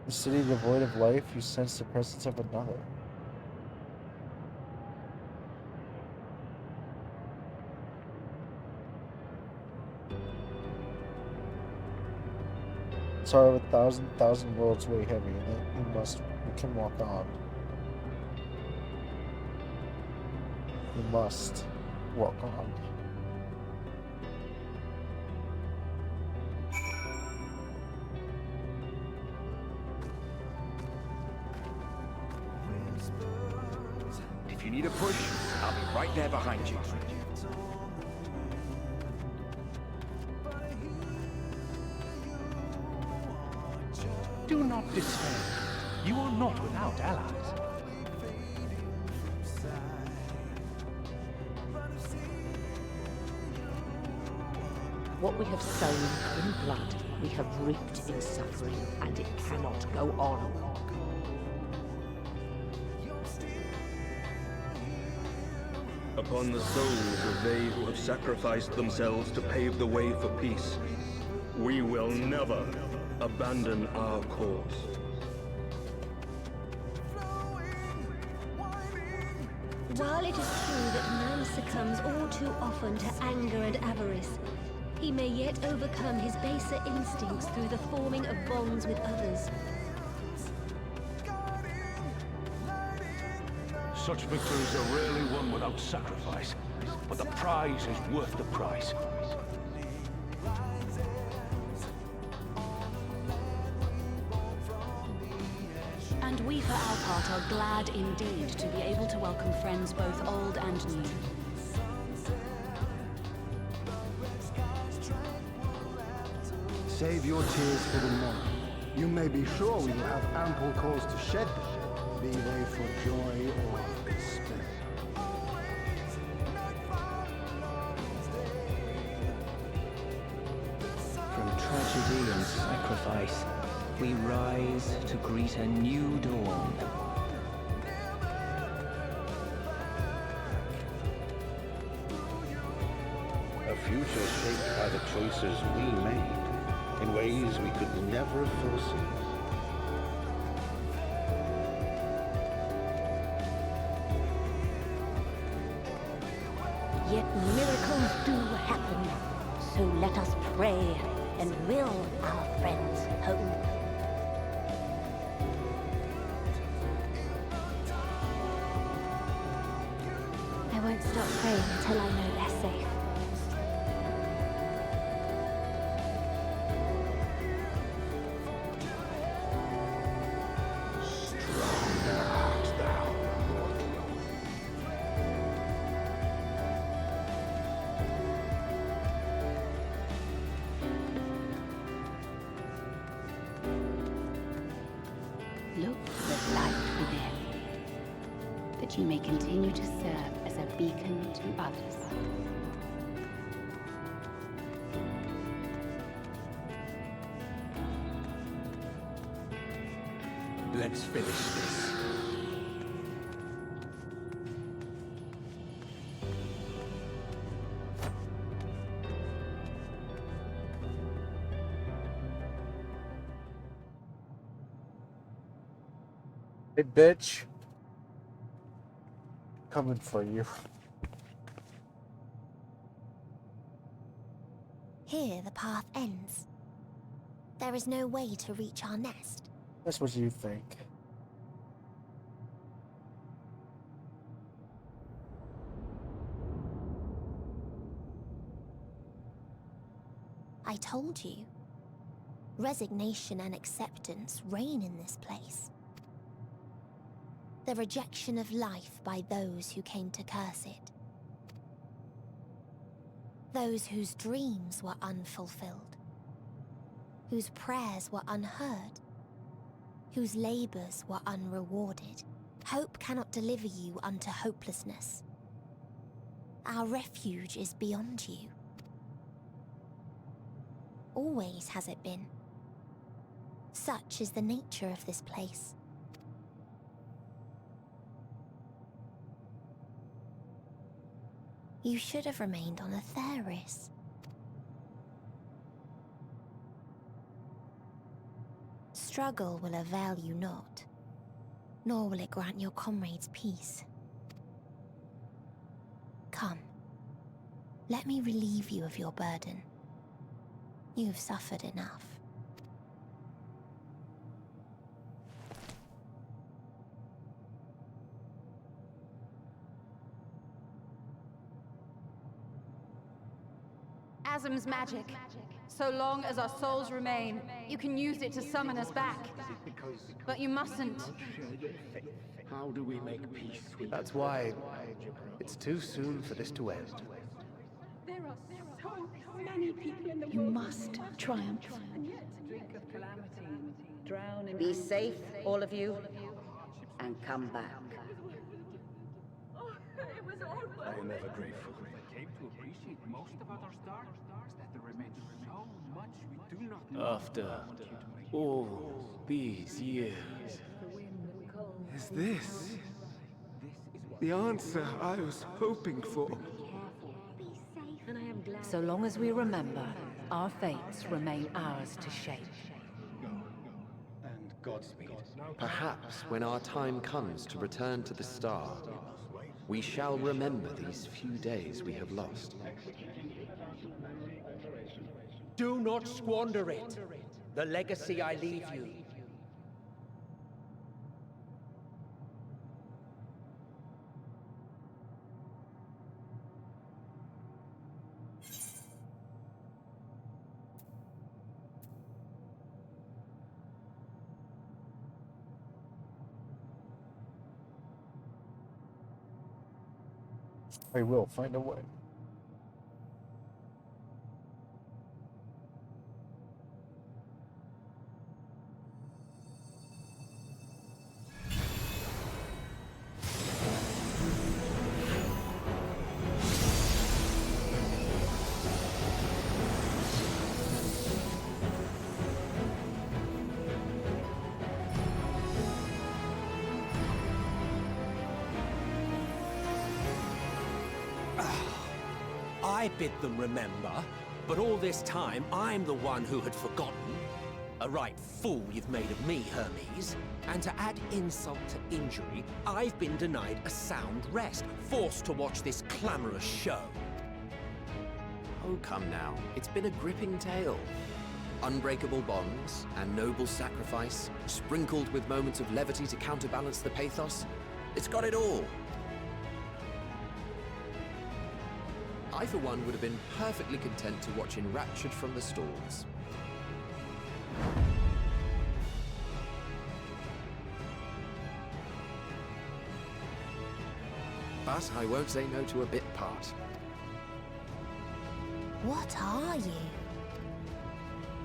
A city devoid of life, you sense the presence of another. Sorrow of a thousand worlds weigh heavy, and we can walk on. We must walk on. If you need a push, I'll be right there behind you. Do not despair. You are not without allies. What we have sown in blood, we have reaped in suffering, and it cannot go on. Upon the souls of they who have sacrificed themselves to pave the way for peace, we will never abandon our cause. While it is true that man succumbs all too often to anger and avarice, he may yet overcome his baser instincts through the forming of bonds with others. Such victories are rarely won without sacrifice, but the prize is worth the price. And we, for our part, are glad indeed to be able to welcome friends both old and new. Save your tears for the morrow. You may be sure we will have ample cause to shed them, be they for joy or despair. From tragedy and sacrifice, we rise to greet a new dawn. A future shaped by the choices we made in ways we could never have foreseen. Yet miracles do happen, so let us pray and will our friends home. I won't stop praying until I know they're safe. look for the light within, that you may continue to serve as a beacon to others. Let's finish this. Hey, bitch. Coming for you. Here the path ends. There is no way to reach our nest. That's what you think. I told you. Resignation and acceptance reign in this place. The rejection of life by those who came to curse it. Those whose dreams were unfulfilled. Whose prayers were unheard. Whose labors were unrewarded. Hope cannot deliver you unto hopelessness. Our refuge is beyond you. Always has it been. Such is the nature of this place. You should have remained on Atheris. Struggle will avail you not, nor will it grant your comrades peace. Come, let me relieve you of your burden. You've suffered enough. Asm's magic. So long as our souls remain, you can use it to summon us back. But you mustn't. How do we make peace with That's why it's too soon for this to end. There are so many people in the You world. must triumph. Drink of calamity, drown in Be safe, all of you, and come back. Oh, it was all I am ever grateful. Came to appreciate most about our star is that there remains so much we do not know. After all these years, Is this the answer I was hoping for? So long as we remember, our fates remain ours to shape. And Godspeed. Perhaps when our time comes to return to the star, we shall remember these few days we have lost. Do not squander it. The legacy I leave you. I will find a way. I bid them remember, but all this time I'm the one who had forgotten. A right fool you've made of me, Hermes. And to add insult to injury, I've been denied a sound rest, forced to watch this clamorous show. Oh, come now. It's been a gripping tale. Unbreakable bonds and noble sacrifice, sprinkled with moments of levity to counterbalance the pathos. It's got it all. I, for one, would have been perfectly content to watch enraptured from the stalls. But I won't say no to a bit part. What are you?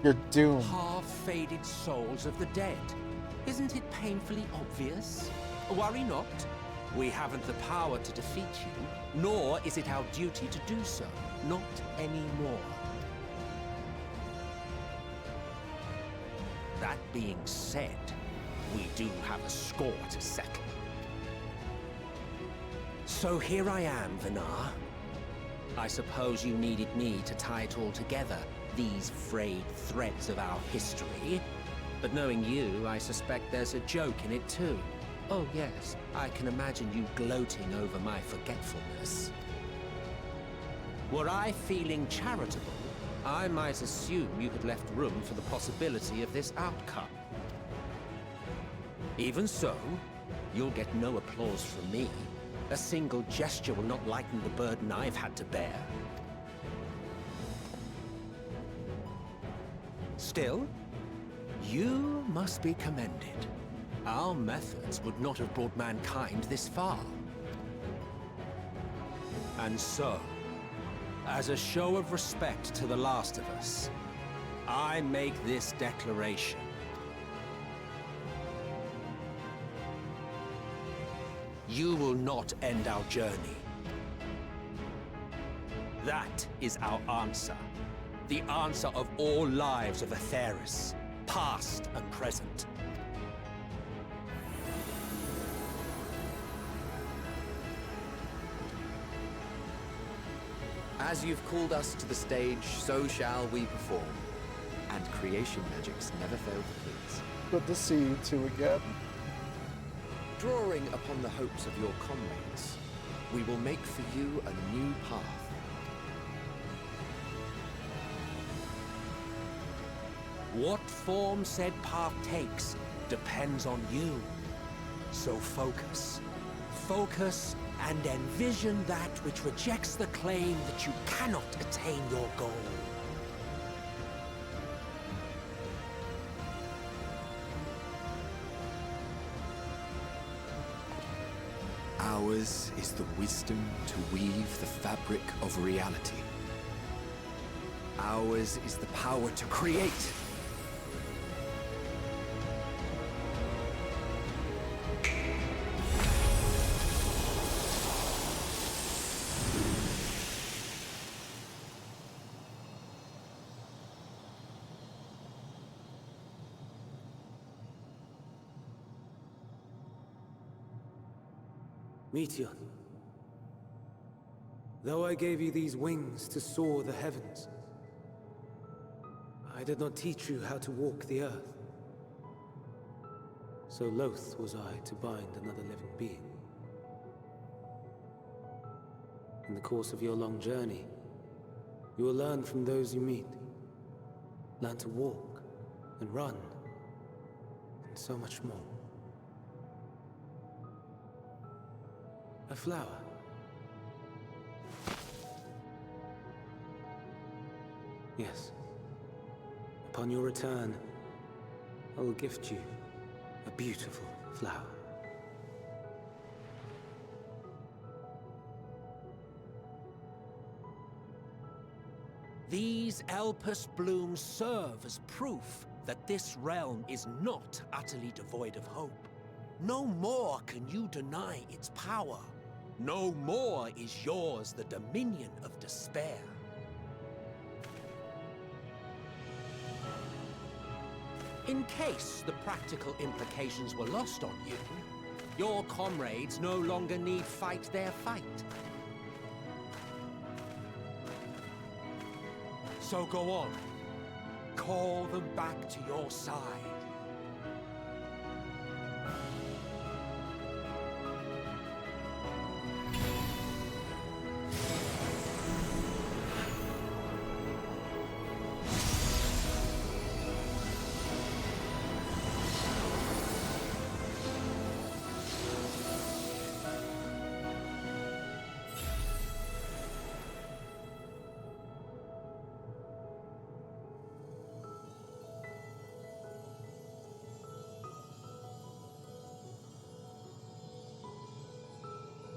You're doomed. Half-faded souls of the dead. Isn't it painfully obvious? Worry not. We haven't the power to defeat you, nor is it our duty to do so. Not anymore. That being said, we do have a score to settle. So here I am, Vinar. I suppose you needed me to tie it all together, these frayed threads of our history. But knowing you, I suspect there's a joke in it too. Oh yes, I can imagine you gloating over my forgetfulness. Were I feeling charitable, I might assume you had left room for the possibility of this outcome. Even so, you'll get no applause from me. A single gesture will not lighten the burden I've had to bear. Still, you must be commended. Our methods would not have brought mankind this far. And so, as a show of respect to the last of us, I make this declaration. You will not end our journey. That is our answer. The answer of all lives of Aetheris, past and present. As you've called us to the stage, so shall we perform. And creation magics never fail to please. Good to see you two again. Drawing upon the hopes of your comrades, we will make for you a new path. What form said path takes depends on you. So focus. Focus and envision that which rejects the claim that you cannot attain your goal. Ours is the wisdom to weave the fabric of reality. Ours is the power to create. Meteor, though I gave you these wings to soar the heavens, I did not teach you how to walk the earth. So loath was I to bind another living being. In the course of your long journey, you will learn from those you meet. Learn to walk and run, and so much more. A flower. Yes. Upon your return, I will gift you a beautiful flower. These Elpis blooms serve as proof that this realm is not utterly devoid of hope. No more can you deny its power. No more is yours the dominion of despair. In case the practical implications were lost on you, your comrades no longer need fight their fight. So go on. Call them back to your side.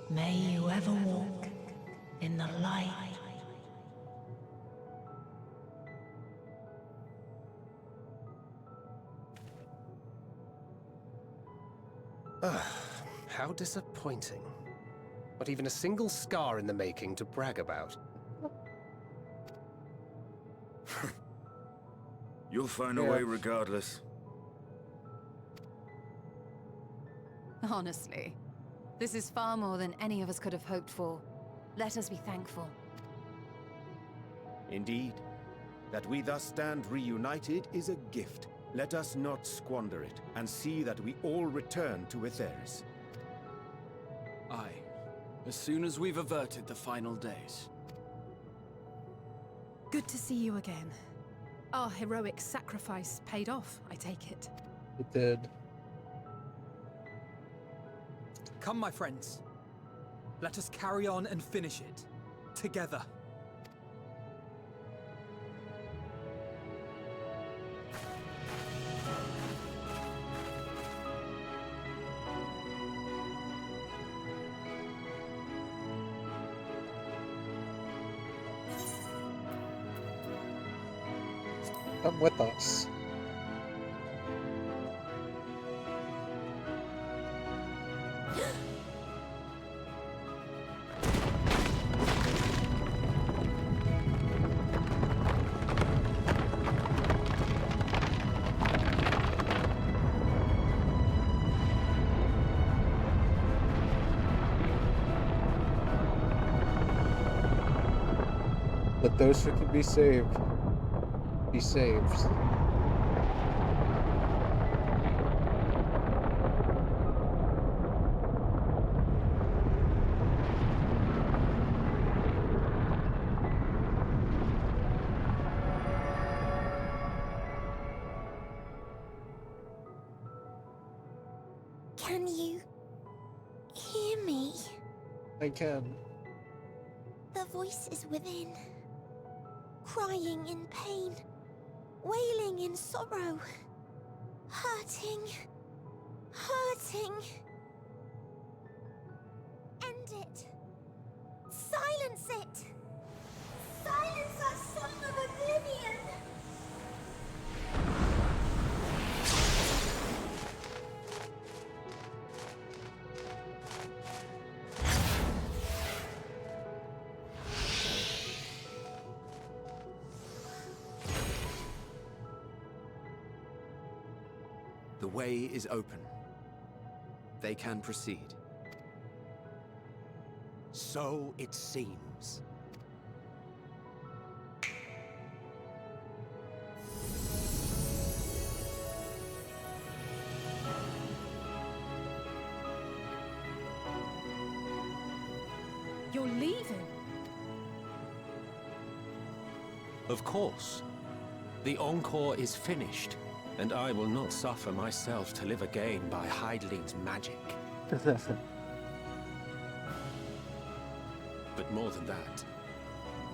May you ever walk in the light. How disappointing. Not even a single scar in the making to brag about. You'll find a way regardless. Honestly, this is far more than any of us could have hoped for. Let us be thankful. Indeed. That we thus stand reunited is a gift. Let us not squander it, and see that we all return to Etheris. Aye. As soon as we've averted the final days. Good to see you again. Our heroic sacrifice paid off, I take it. It did. Come, my friends. Let us carry on and finish it. Together. Come with us. Let those who can be saved be saved. Can you hear me? I can. The voice is within, crying in pain, wailing in sorrow, hurting, hurting. End it. Silence it. Silence our song of oblivion. The way is open. They can proceed. So it seems. You're leaving? Of course. The encore is finished, and I will not suffer myself to live again by Heideling's magic. But more than that,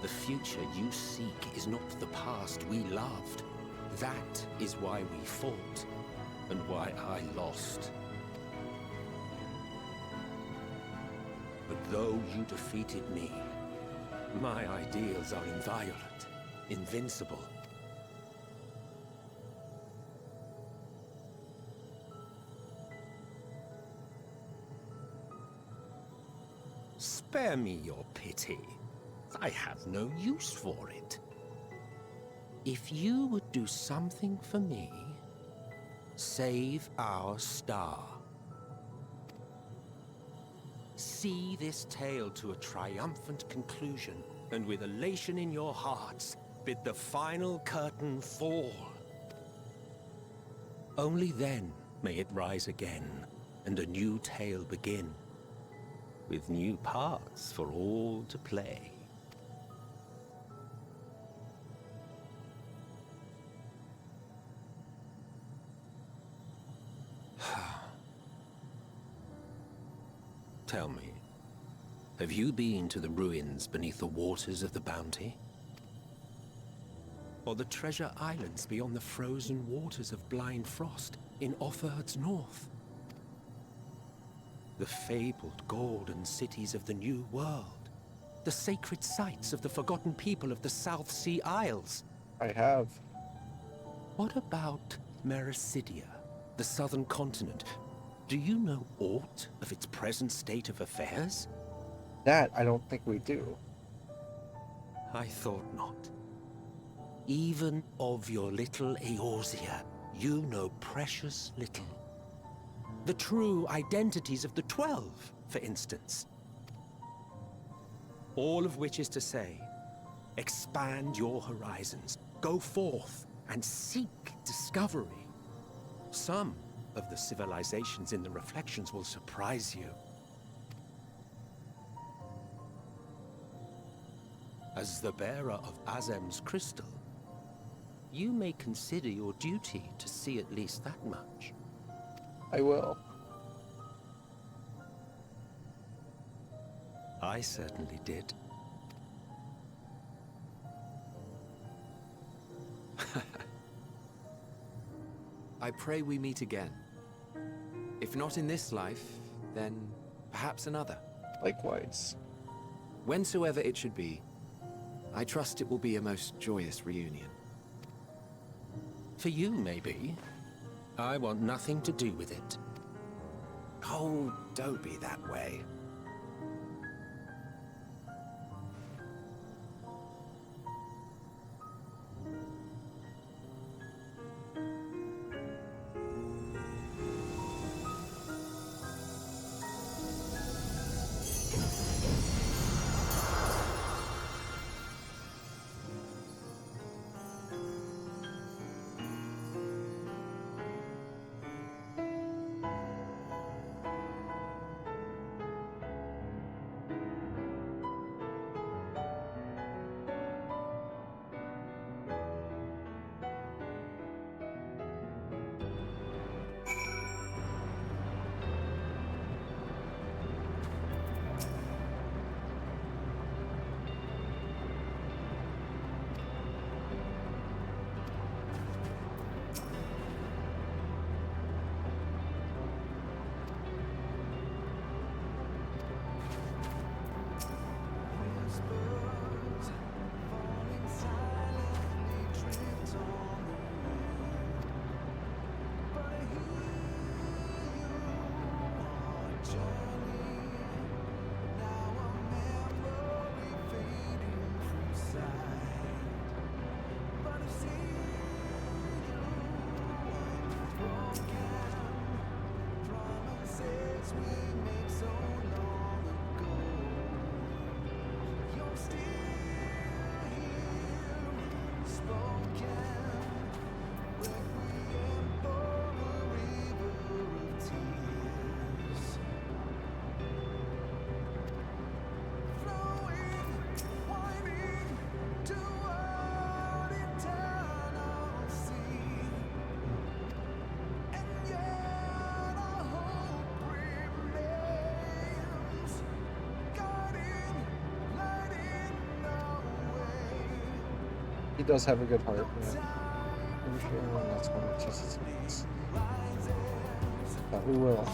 the future you seek is not the past we loved. That is why we fought, and why I lost. But though you defeated me, my ideals are inviolate, invincible. Spare me your pity. I have no use for it. If you would do something for me, save our star. See this tale to a triumphant conclusion, and with elation in your hearts, bid the final curtain fall. Only then may it rise again, and a new tale begin, with new parts for all to play. Tell me, have you been to the ruins beneath the waters of the Bounty? Or the treasure islands beyond the frozen waters of Blind Frost in Offerd's north? The fabled golden cities of the New World, the sacred sites of the forgotten people of the South Sea Isles? I have. What about Mericidia, the southern continent? Do you know aught of its present state of affairs? That I don't think we do. I thought not. Even of your little Eorzea, you know precious little. The true identities of the 12, for instance. All of which is to say, expand your horizons, go forth and seek discovery. Some of the civilizations in the reflections will surprise you. As the bearer of Azem's crystal, you may consider your duty to see at least that much. I will. I certainly did. I pray we meet again. If not in this life, then perhaps another. Likewise. Whensoever it should be, I trust it will be a most joyous reunion. For you, maybe. I want nothing to do with it. Oh, don't be that way. He does have a good heart, yeah. I'm sure that's one of Jesus' needs. But we will.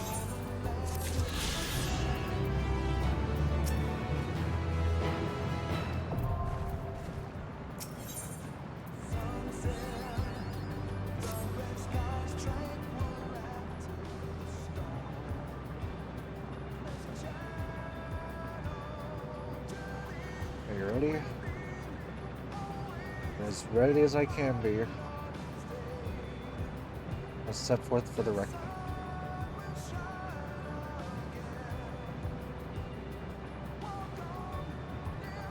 Are you ready? As ready as I can be. I'll set forth for the record.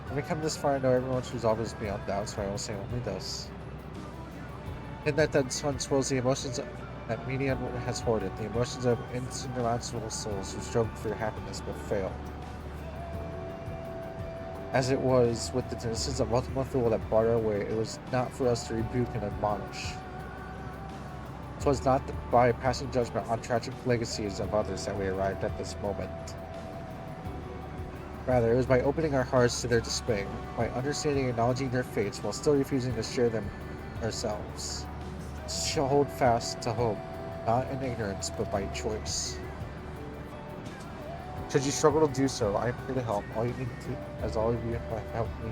When I come this far, I know everyone's resolve is beyond doubt, so I will say only this. In that dead sun swirls the emotions that MEEE has hoarded, the emotions of insurmountable souls who strove for happiness but failed. As it was with the innocence of Ultima Thule that barred our way, it was not for us to rebuke and admonish. It was not by passing judgment on tragic legacies of others that we arrived at this moment. Rather, it was by opening our hearts to their despair, by understanding and acknowledging their fates while still refusing to share them ourselves. To hold fast to hope, not in ignorance, but by choice. Should you struggle to do so, I am here to help. All you need to, as all of you have helped me.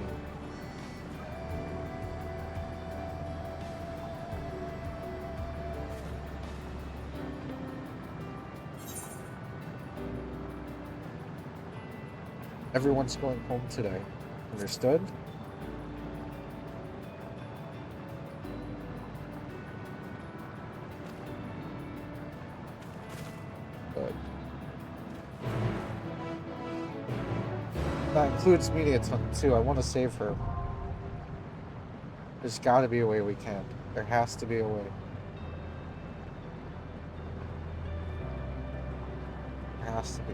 Everyone's going home today. Understood? Good. That includes media too. I want to save her. There's got to be a way we can. There has to be a way. There has to be.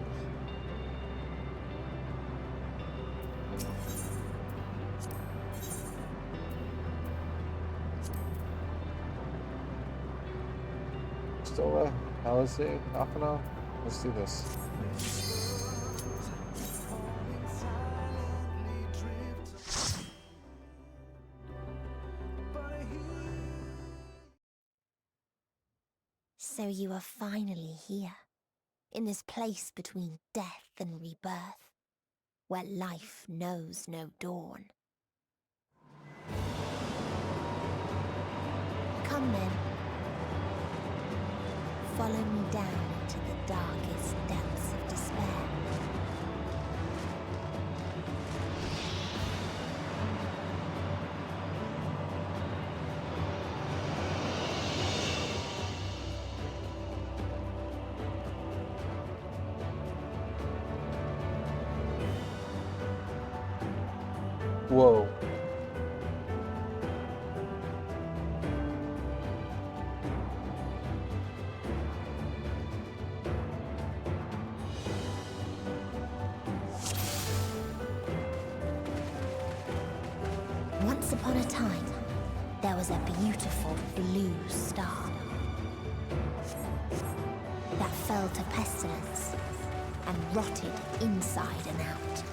Still, how is it? Not gonna. Let's do this. So you are finally here, in this place between death and rebirth, where life knows no dawn. Come then. Follow me down into the darkest depths of despair. Whoa. Once upon a time, there was a beautiful blue star that fell to pestilence and rotted inside and out.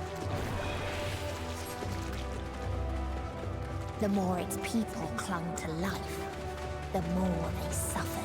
The more its people clung to life, the more they suffered.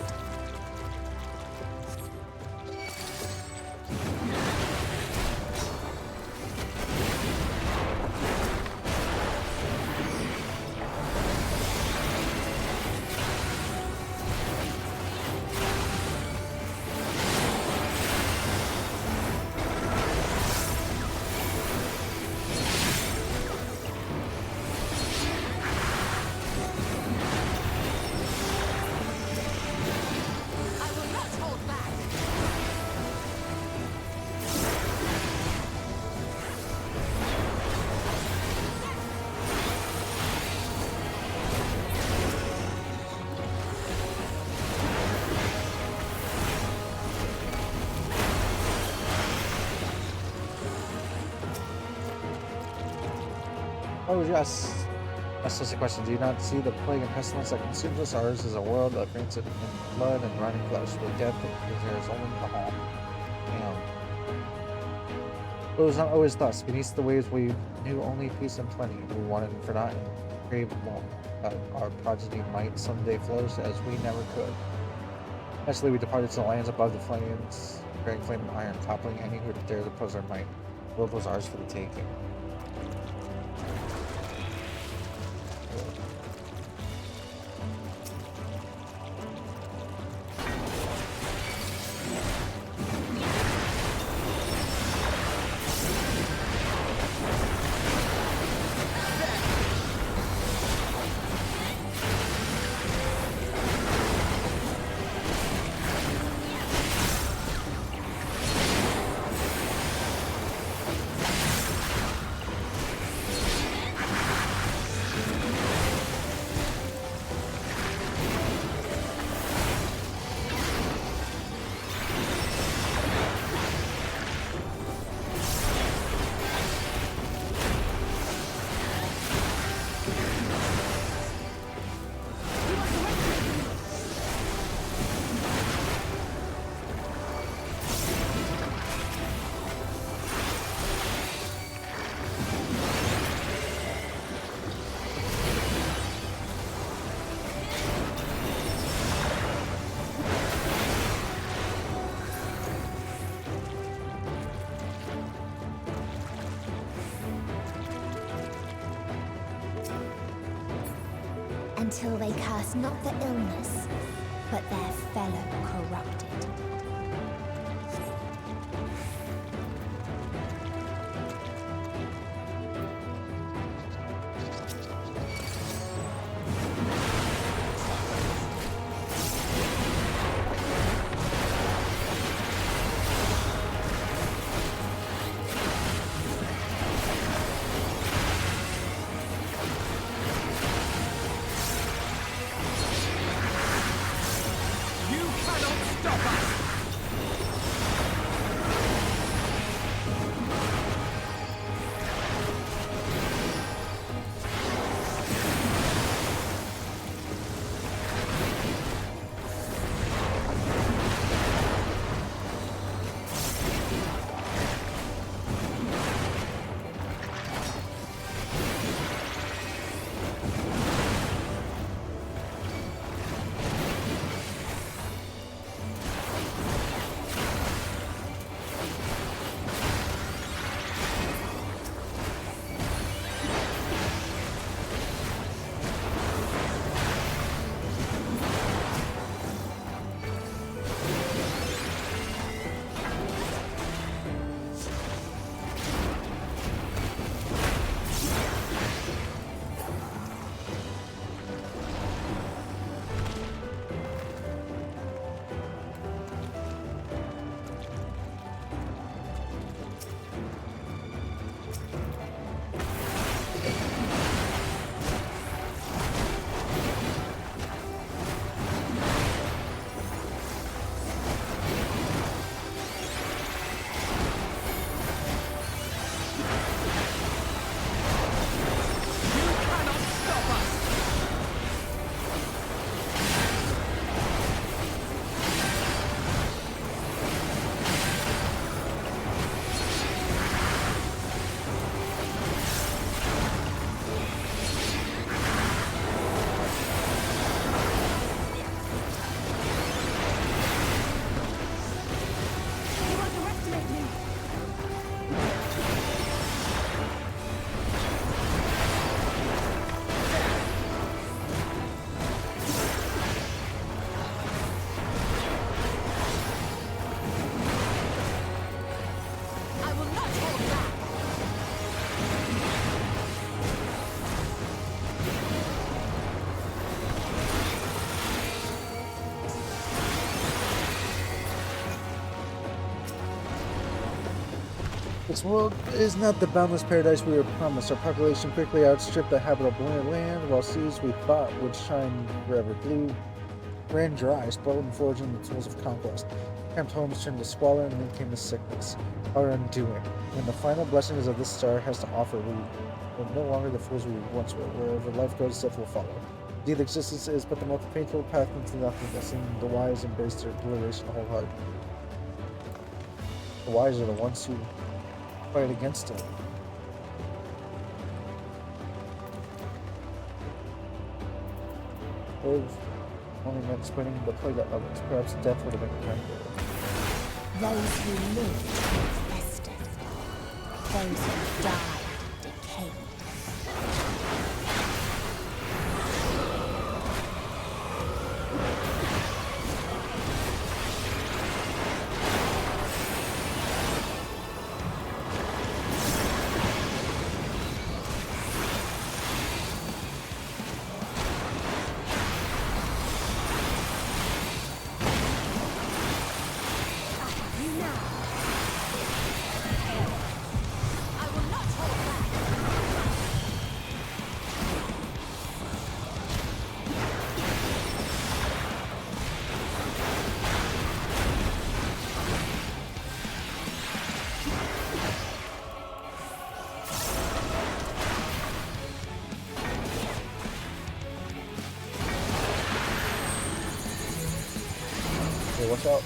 Oh yes. That's just a question. Do you not see the plague and pestilence that consumes us? Ours is a world that drinks it in blood and running flesh. The death that there is only the harm. Damn. But it was not always thus. Beneath the waves we knew only peace and plenty. We wanted and forgotten, craved more. That our progeny might someday flourish as we never could. Eventually we departed to the lands above the flames, bearing flame and iron, toppling any who dared oppose our might. The world was ours for the taking. Until they curse not the illness, but their fellow corrupted. cannot stop us! This world is not the boundless paradise we were promised. Our population quickly outstripped the habitable land, while seas we thought would shine forever blue ran dry, spoiled and forging the tools of conquest. Cramped homes turned to squalor, and then came the sickness, our undoing. When the final blessings of this star has to offer, we are no longer the fools we once were. Wherever life goes, death will follow. Indeed, existence is but the most painful path into nothingness, and the wise embrace their obliteration wholeheartedly. The wise are the ones who fight against it. They've only meant spreading the plague to others. Perhaps death would have been kinder. Those who lived festered. Those who died decayed. Watch out.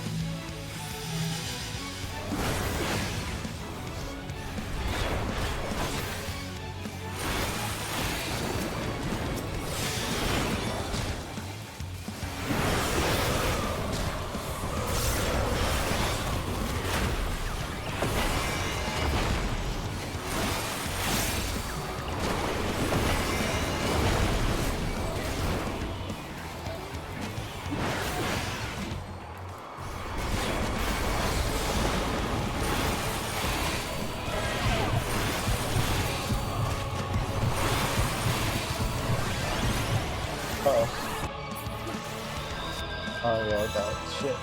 Oh yeah, I died. Shit.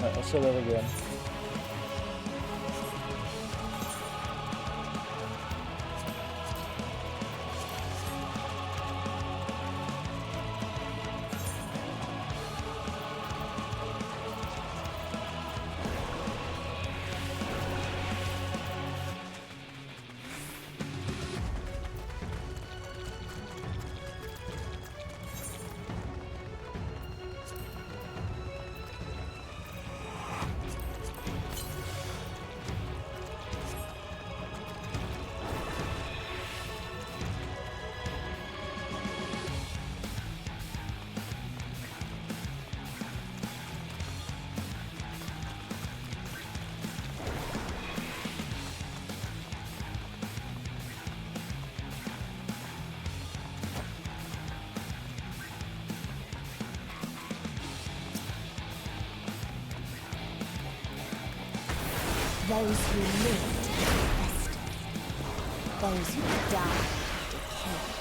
Alright, let's try that again. those who lived festered. Those who died decayed.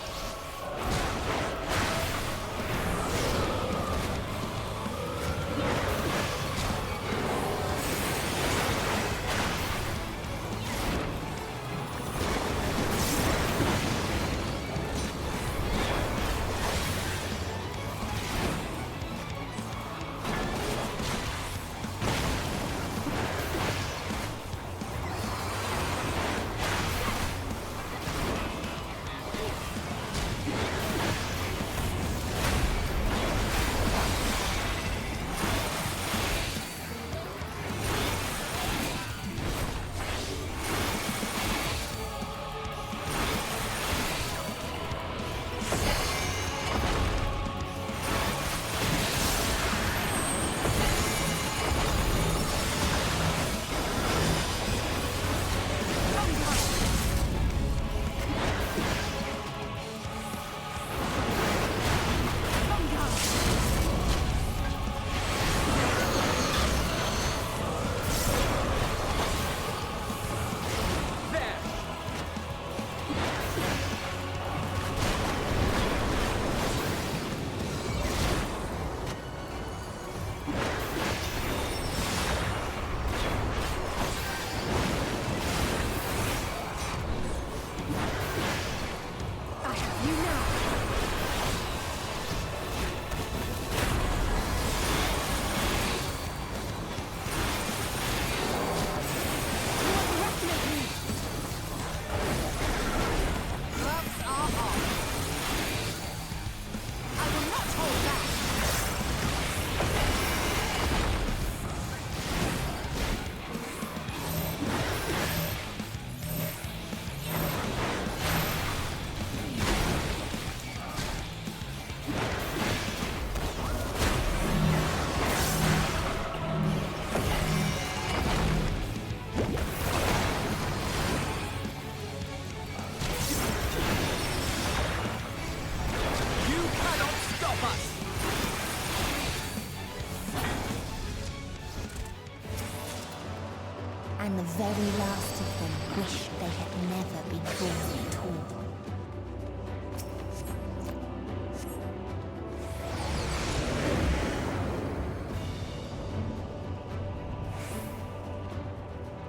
And the very last of them wished they had never been born at all.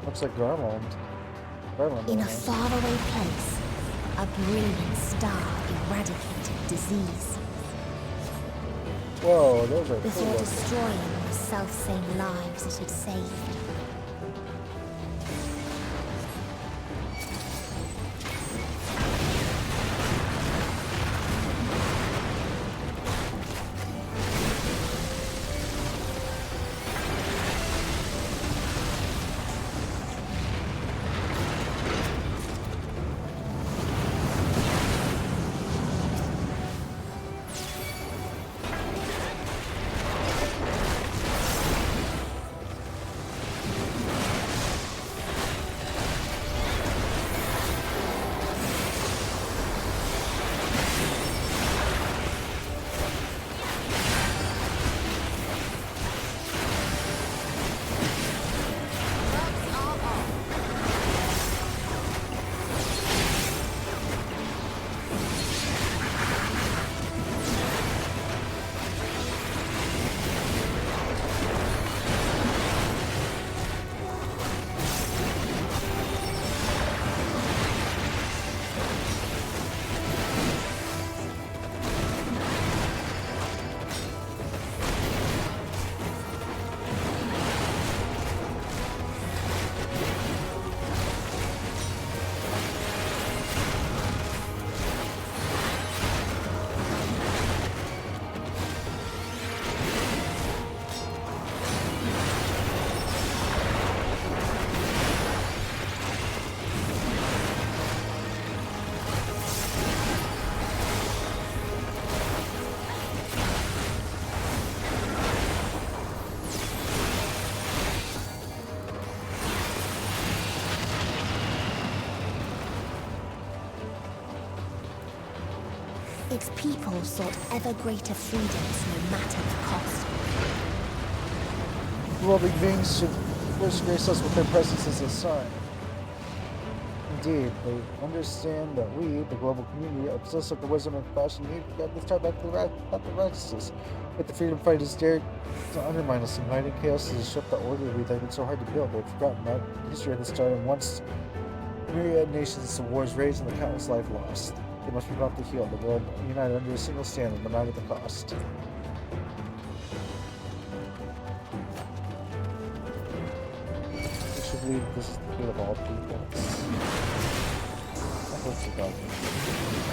Looks like Garland. In a faraway place, a brilliant star eradicated disease. Whoa, those are before cool. Destroying the self-same lives it had saved. Its people sought ever greater freedoms no matter the cost. Loving beings should course, grace us with their presence as a sign. Indeed, they understand that we, the global community, are possessed of the wisdom and compassion needed to guide this time back to the righteousness. Yet the freedom fighters dared to undermine us, and hiding chaos to disrupt the order we that been so hard to build. They've forgotten that history at the start, and once myriad nations of wars raged and the countless life lost. They must be brought to heal, the world united under a single standard, no matter the cost. We should believe this is the fate of all people. I hope so, God. I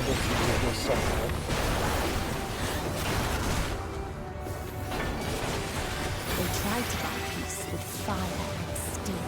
hope you will somewhere. They tried to buy peace with fire and steel.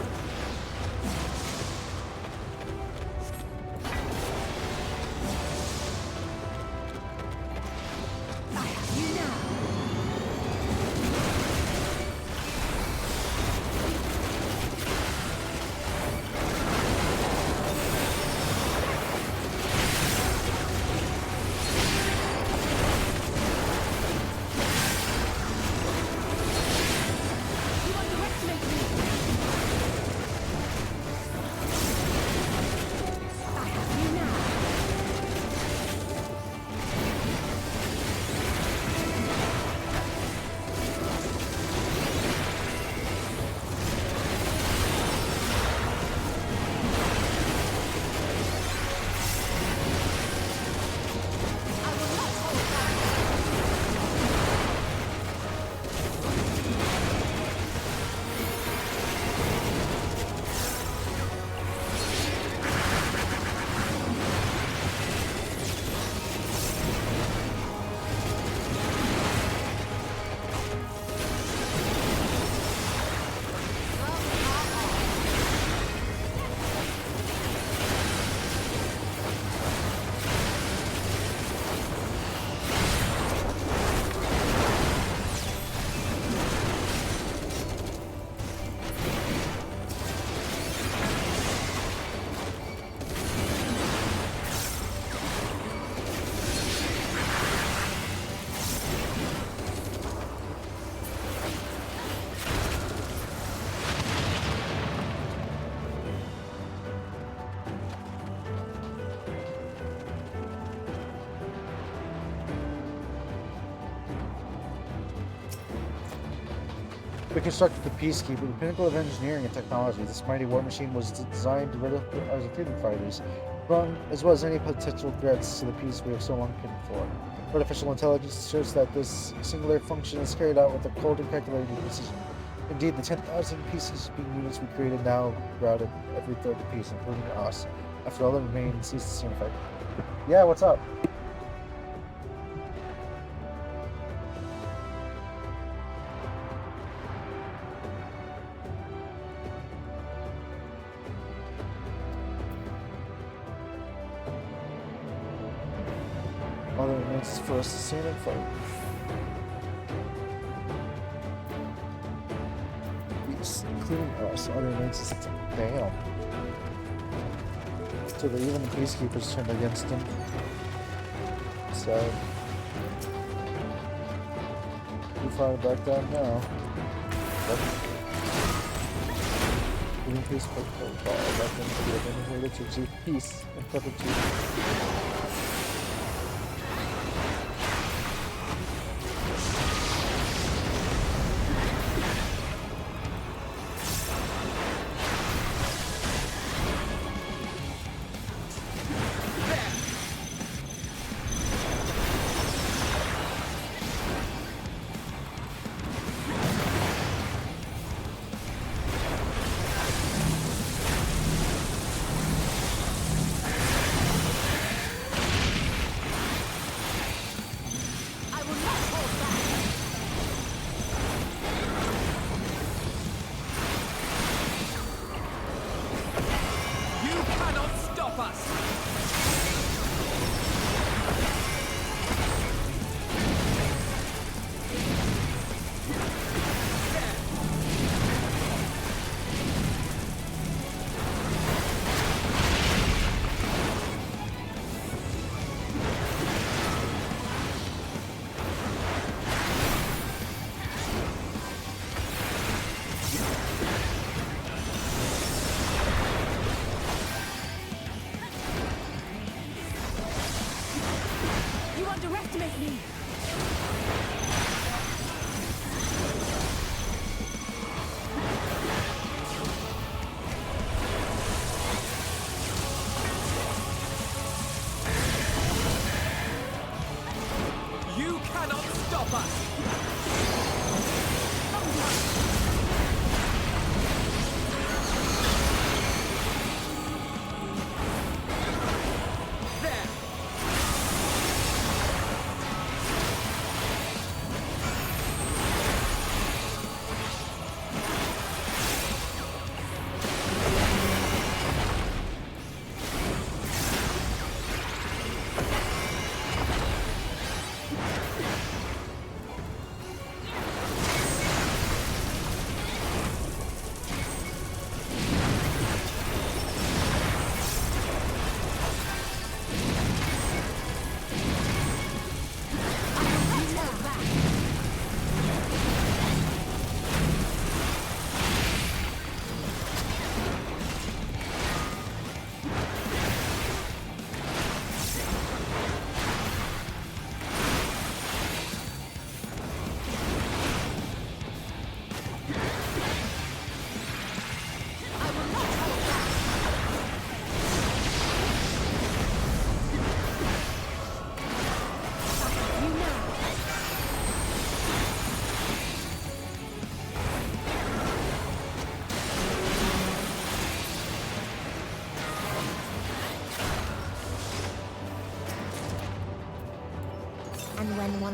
We constructed the Peacekeeper, the pinnacle of engineering and technology. This mighty war machine was designed to rid us of freedom fighters, as well as any potential threats to the peace we have so long cared for. Artificial intelligence ensures that this singular function is carried out with a cold and calculated precision. Indeed, the 10,000 peacekeeping units we created now routed every third of peace, including us. After all, the remains ceased to seem effective. Yeah, what's up? All that remains is for us to stand and fight. Including us, all that remains is to damn. So that even the peacekeepers turned against him. So we fought back down now. Giving peace protocol back into the event here to achieve peace and perpetuity.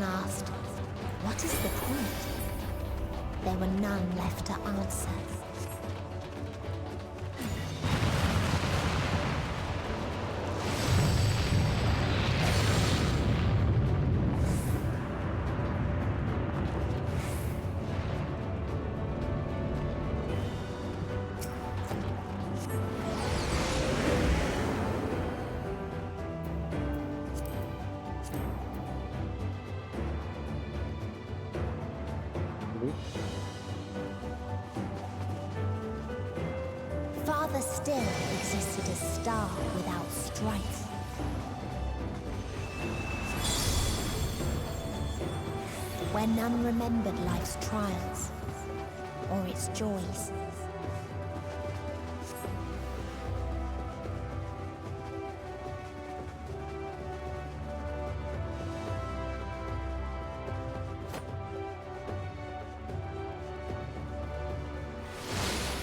Everyone asked, what is the point? There were none left to answer. Father still existed as star without strife. Where none remembered life's trials or its joys.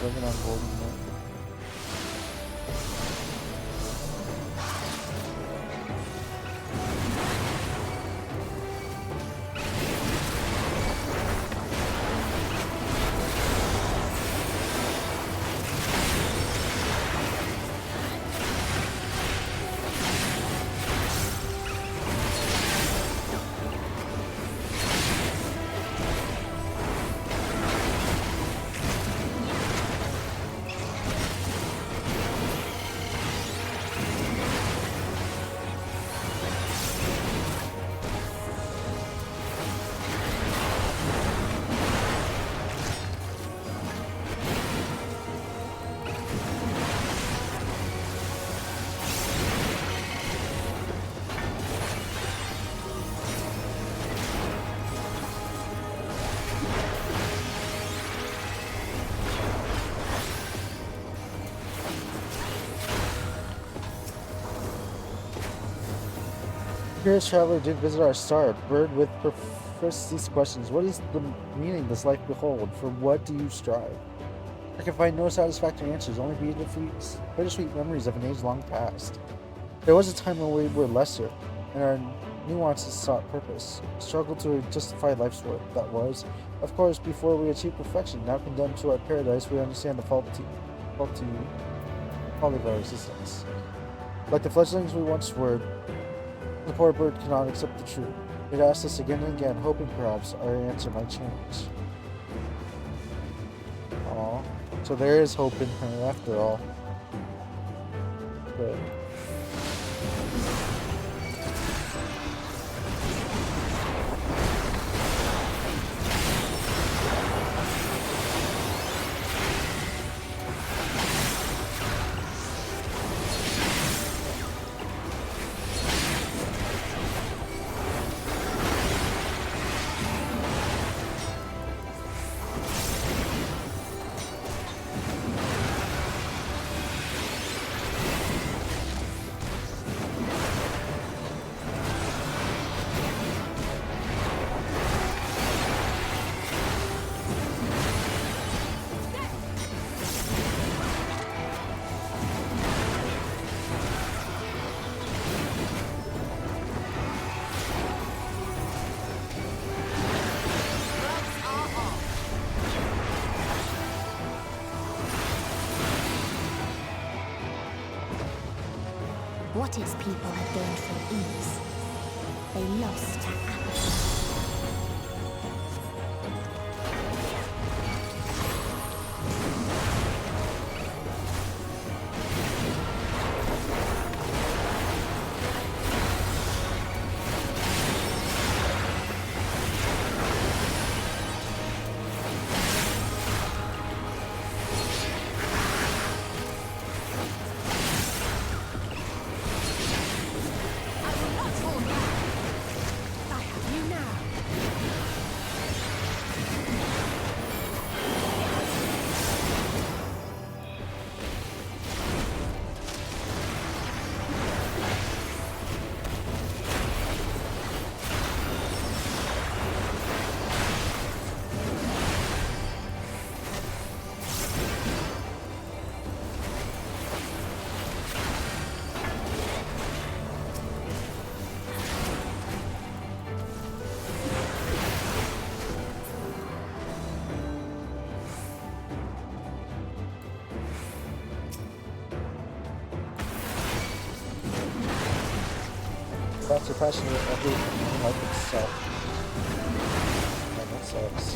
Living on golden moon. Curious traveler did visit our star. Bird with prefers these questions. What is the meaning does life behold? For what do you strive? I can find no satisfactory answers, only bittersweet memories of an age long past. There was a time when we were lesser, and our nuances sought purpose. Struggled to justify life's work. That was, of course, before we achieved perfection. Now condemned to our paradise, we understand the folly of our existence. Like the fledglings we once were, the poor bird cannot accept the truth. It asked us again and again, hoping perhaps our answer might change. Aww. So there is hope in her after all. Good. What its people had gained from ease, they lost to apathy. I have you now. Bats are passionate about human life itself. And that sucks.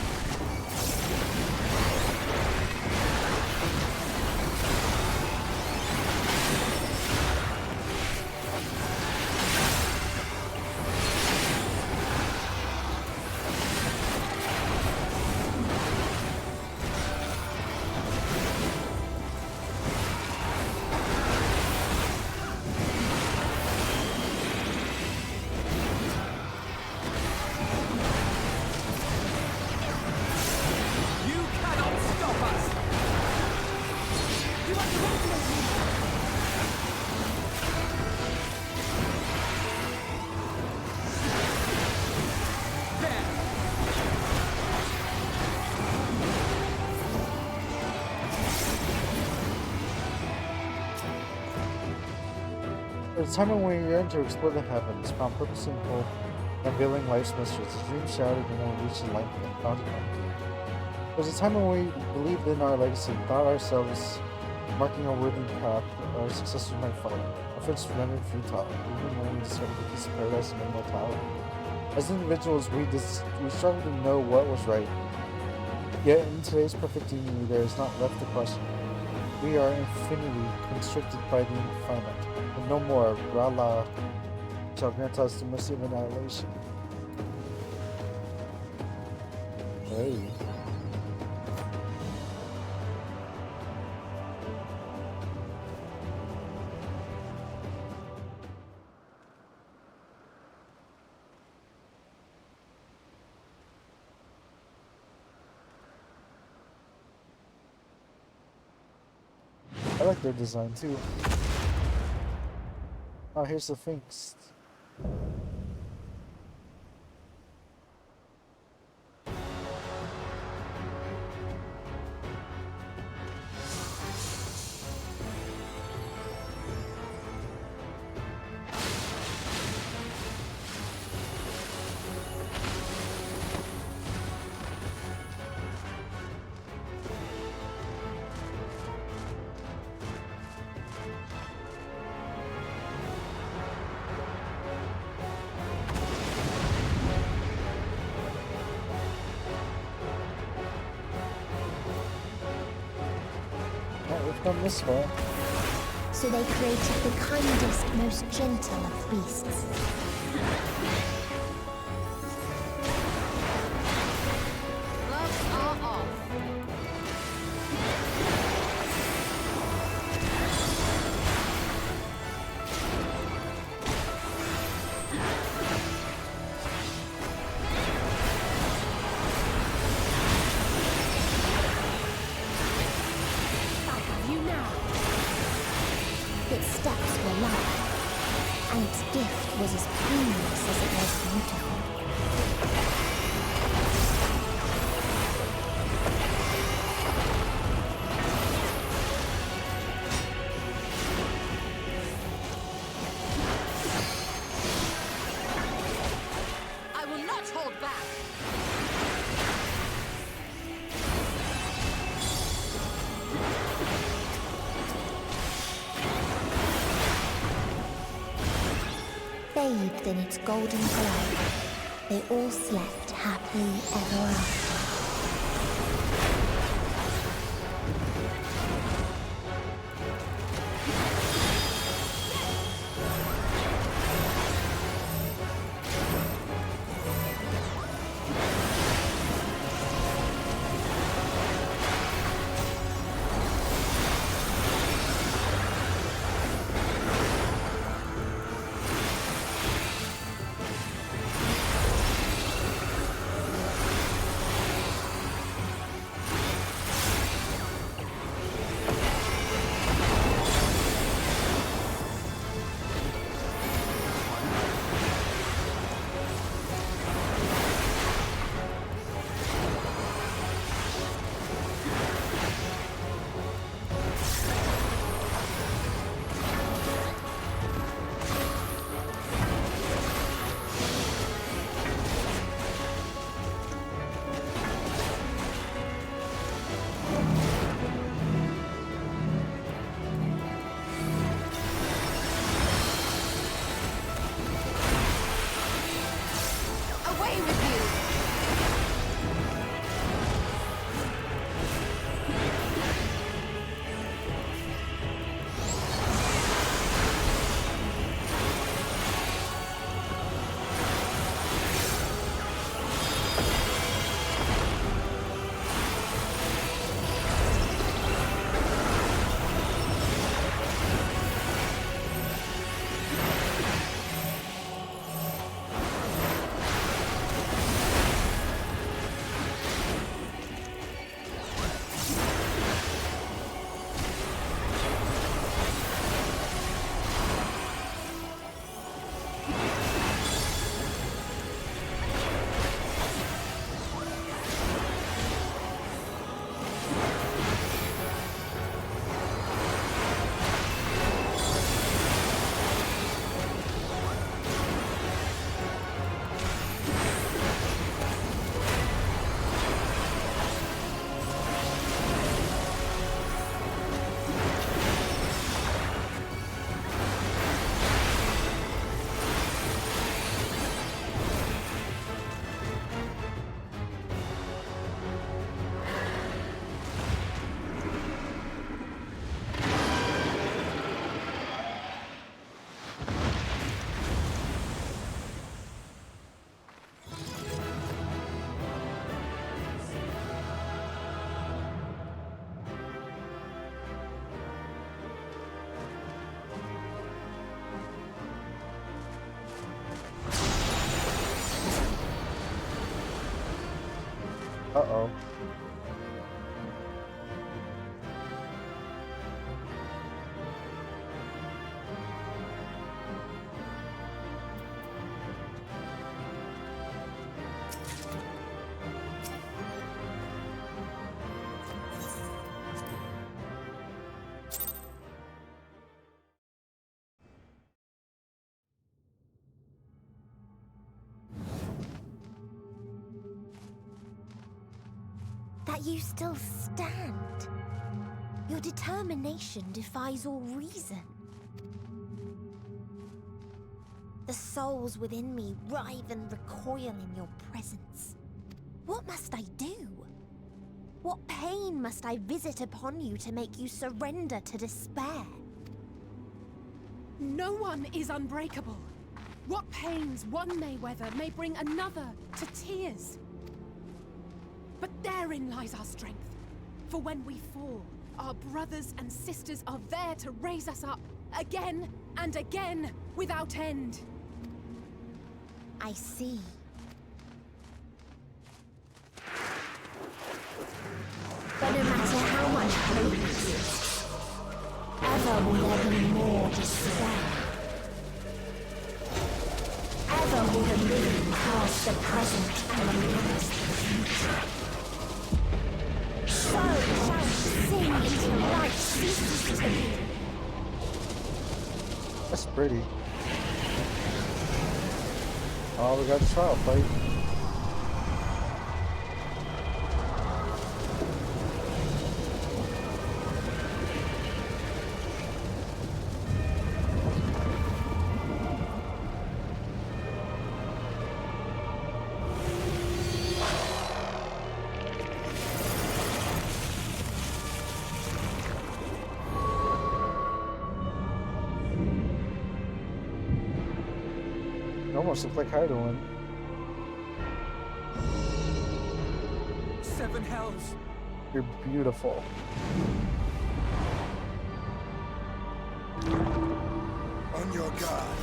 At the time when we yearn to explore the heavens, found purpose in hope, unveiling life's mysteries, the dream shattered when we reached the light and found it empty. There was a time when we believed in our legacy, thought ourselves marking a worthy path, our successors might follow. Efforts rendered futile, even when we discovered the peace of paradise and immortality. As individuals, we struggled to know what was right. Yet in today's perfect unity, there is not left to question. We are infinitely constricted by the infinite, and no more Rala shall grant us the mercy of annihilation. Hey. I like their design too. Oh, here's the Sphinx. We've come this far. So they created the kindest, most gentle of beasts. Gloves are off. Its steps were light, and its gift was as painless as it was beautiful. I will not hold back. Bathed in its golden glow, they all slept happily ever after. Uh-oh. That you still stand. Your determination defies all reason. The souls within me writhe and recoil in your presence. What must I do? What pain must I visit upon you to make you surrender to despair? No one is unbreakable. What pains one may weather may bring another to tears. But therein lies our strength. For when we fall, our brothers and sisters are there to raise us up, again and again, without end. I see. But no matter how much hope exists, ever will there be more despair. Ever will the living cast the present and the past the future. So shall we sing until life ceases to be. That's pretty. Oh, we got the trial fight. Almost look like Heidelin. 7 hells. You're beautiful. On your guard.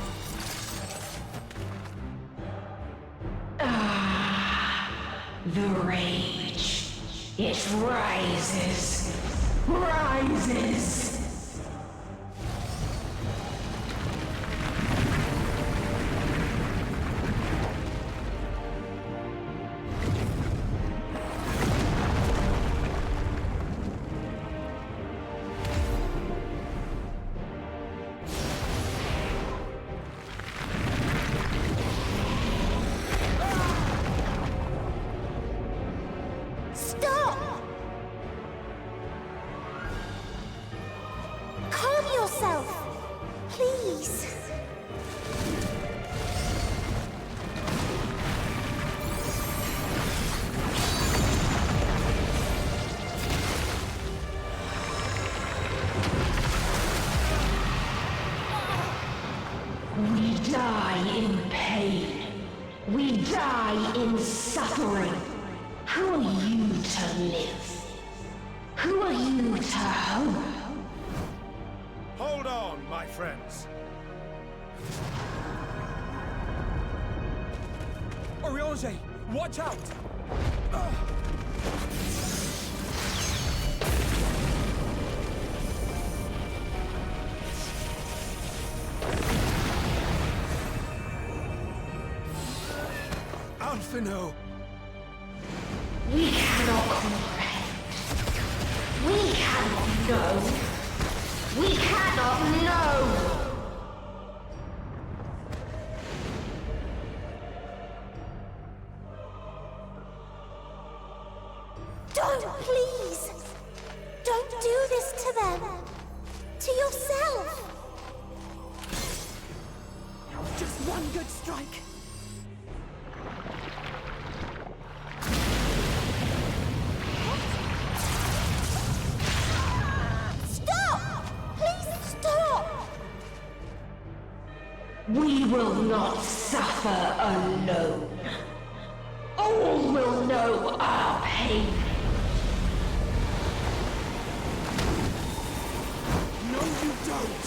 The rage. It rises. Rises. Stop! Calm yourself, please. We die in pain. We die in suffering. Who are you to live? Who are you to hope? Hold on, my friends. Oriange, watch out! Alphino! We cannot comprehend. We cannot know. We cannot know. Don't, please! Don't do this to them! To yourself! Just one good strike. Stop! Please stop! We will not suffer alone. All will know our pain. No, you don't!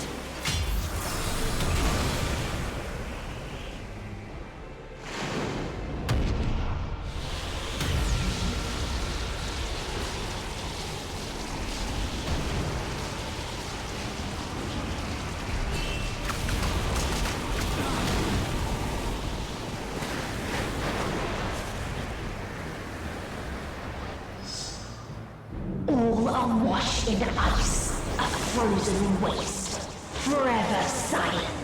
awash in ice, a frozen waste, forever silent.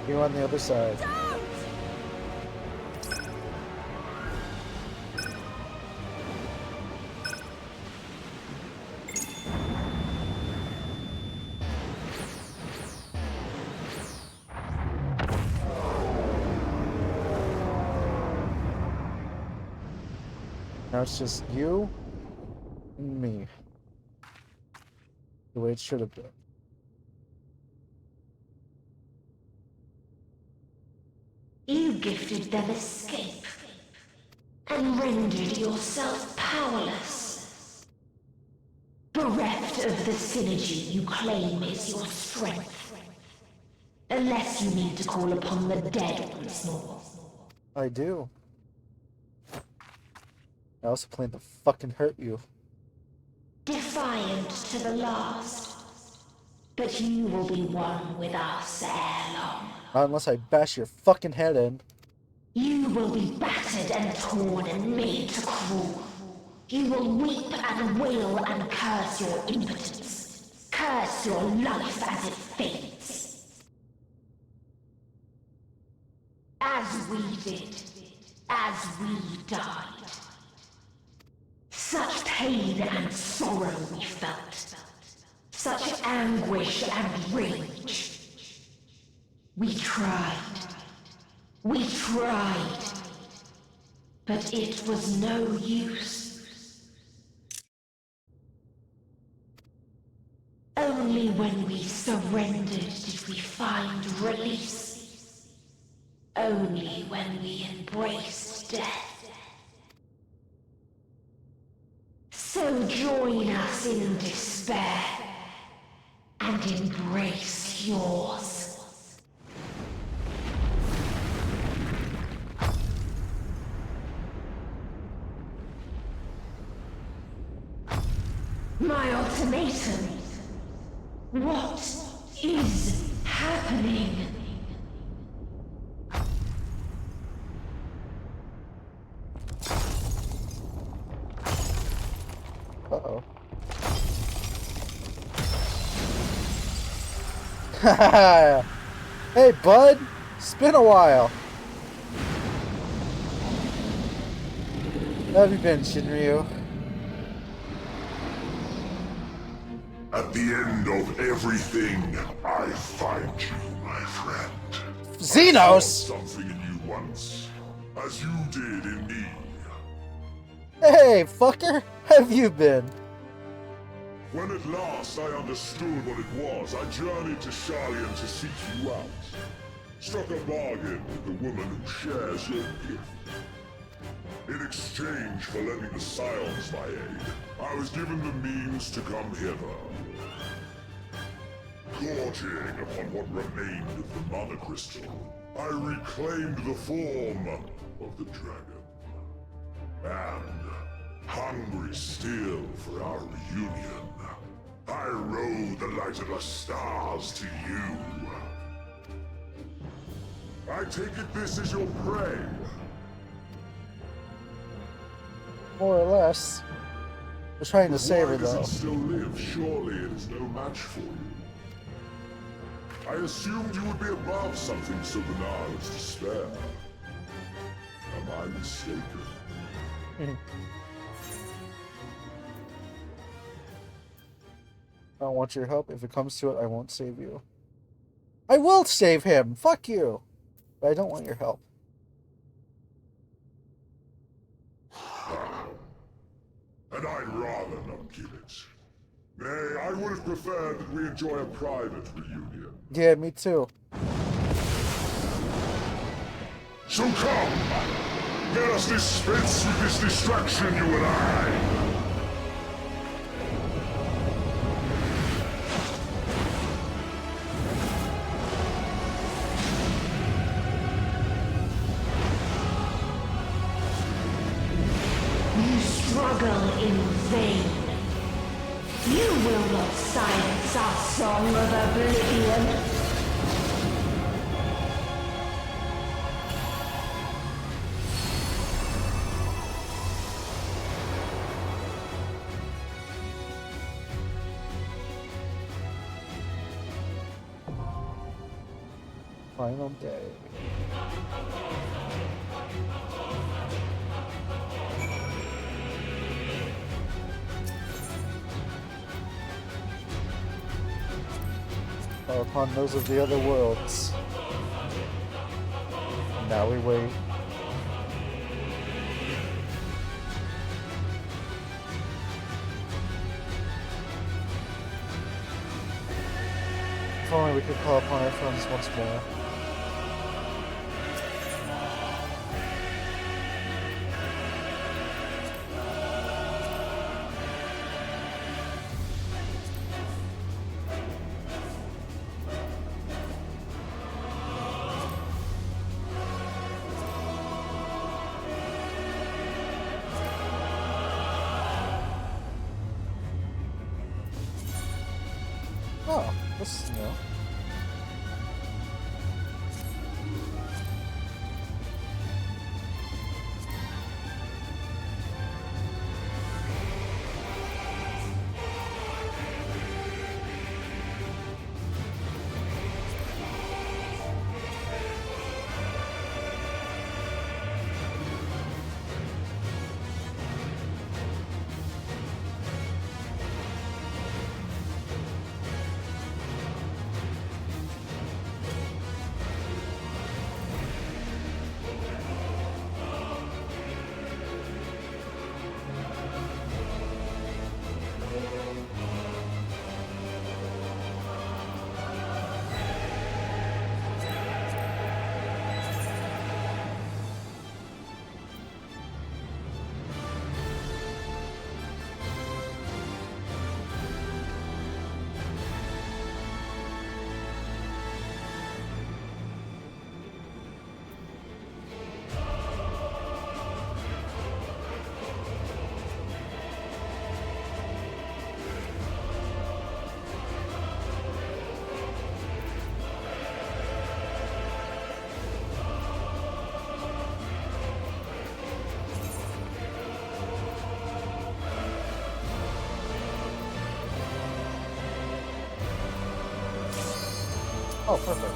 You on the other side. Now it's just you and me. The way it should have been. You gifted them escape, and rendered yourself powerless. Bereft of the synergy you claim is your strength. Unless you need to call upon the dead once more. I do. I also plan to fucking hurt you. Defiant to the last. But you will be one with us ere long. Not unless I bash your fucking head in. You will be battered and torn and made to crawl. You will weep and wail and curse your impotence. Curse your life as it fades. As we did. As we died. Such pain and sorrow we felt. Such anguish and rage. We tried. We tried. But it was no use. Only when we surrendered did we find release. Only when we embraced death. So join us in despair and embrace yours. My ultimatum. What is happening? Uh-oh. Hey, bud! It's been a while. How have you been, Shinryu? At the end of everything, I find you, my friend. Xenos! I saw something in you once, as you did in me. Hey, fucker! How have you been? When at last I understood what it was, I journeyed to Sharlayan to seek you out. Struck a bargain with the woman who shares your gift. In exchange for lending the Scions my aid, I was given the means to come hither. Gorging upon what remained of the Mother Crystal, I reclaimed the form of the dragon. And, hungry still for our reunion, I rode the light of the stars to you. I take it this is your prey. More or less. We're trying to save her, Why does though. it still live? Surely it is no match for you. I assumed you would be above something so banal as despair. Am I mistaken? I don't want your help. If it comes to it, I won't save you. I will save him! Fuck you! But I don't want your help. And I'd rather not give it. Nay, I would have preferred that we enjoy a private reunion. Yeah, me too. So come! Let us dispense with this distraction, you and I! vain. You will not silence our song of oblivion. Final day. Far upon those of the other worlds. Now we wait. If only we could call upon our friends once more. Oh, this is new. Oh, perfect.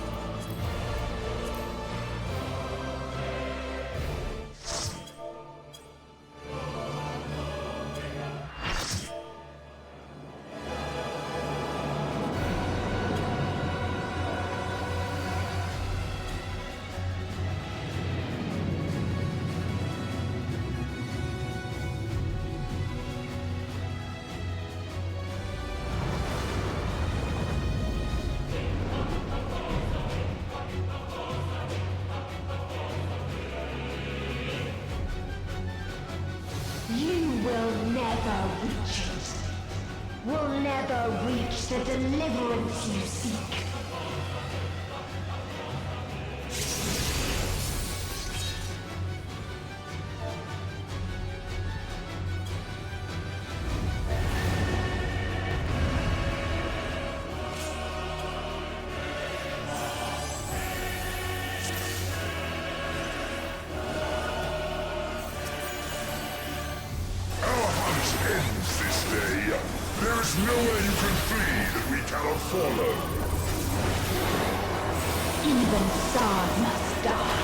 Will never reach the deliverance you seek. There is nowhere you can flee that we cannot follow. Even Sard must die.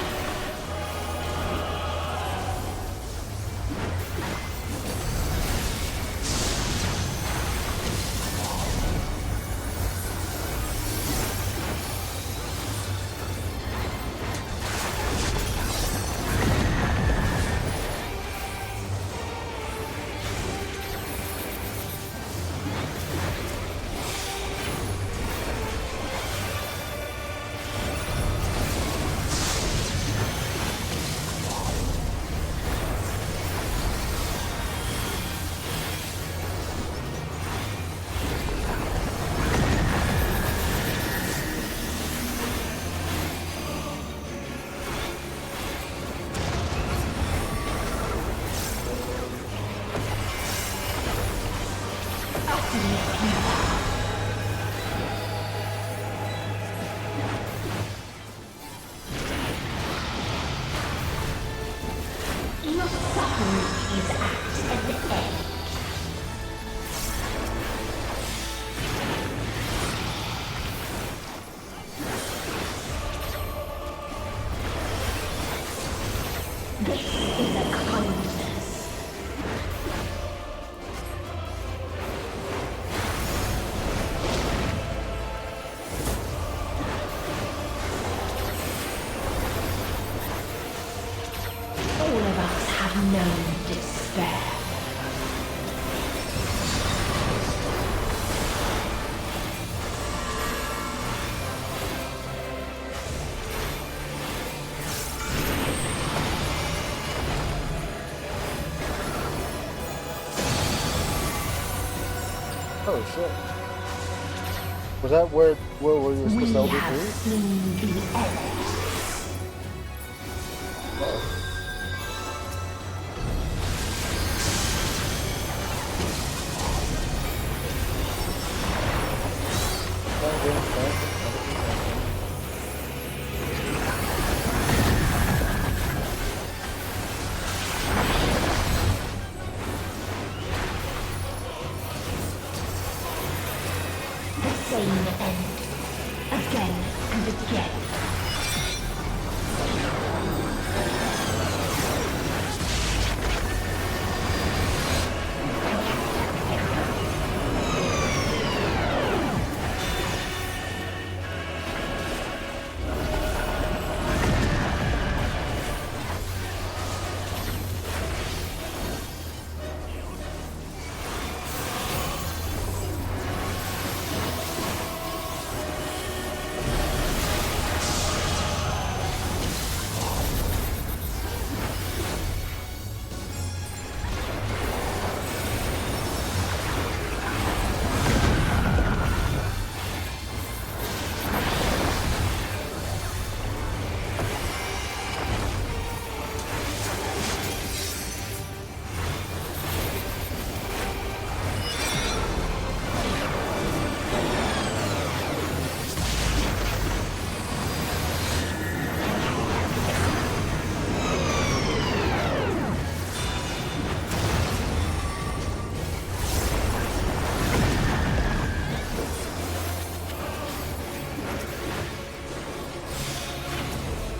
This is a kindness. All of us have known despair. Oh shit. Was that where we were supposed to We have seen the end. The same end. Again and again.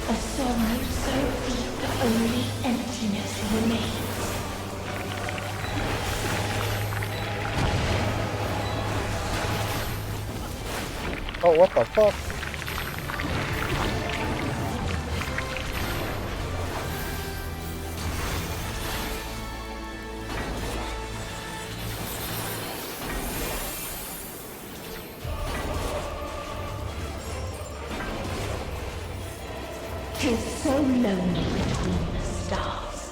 A sorrow so deep only emptiness remains. Oh, what the fuck? Tis so lonely between the stars.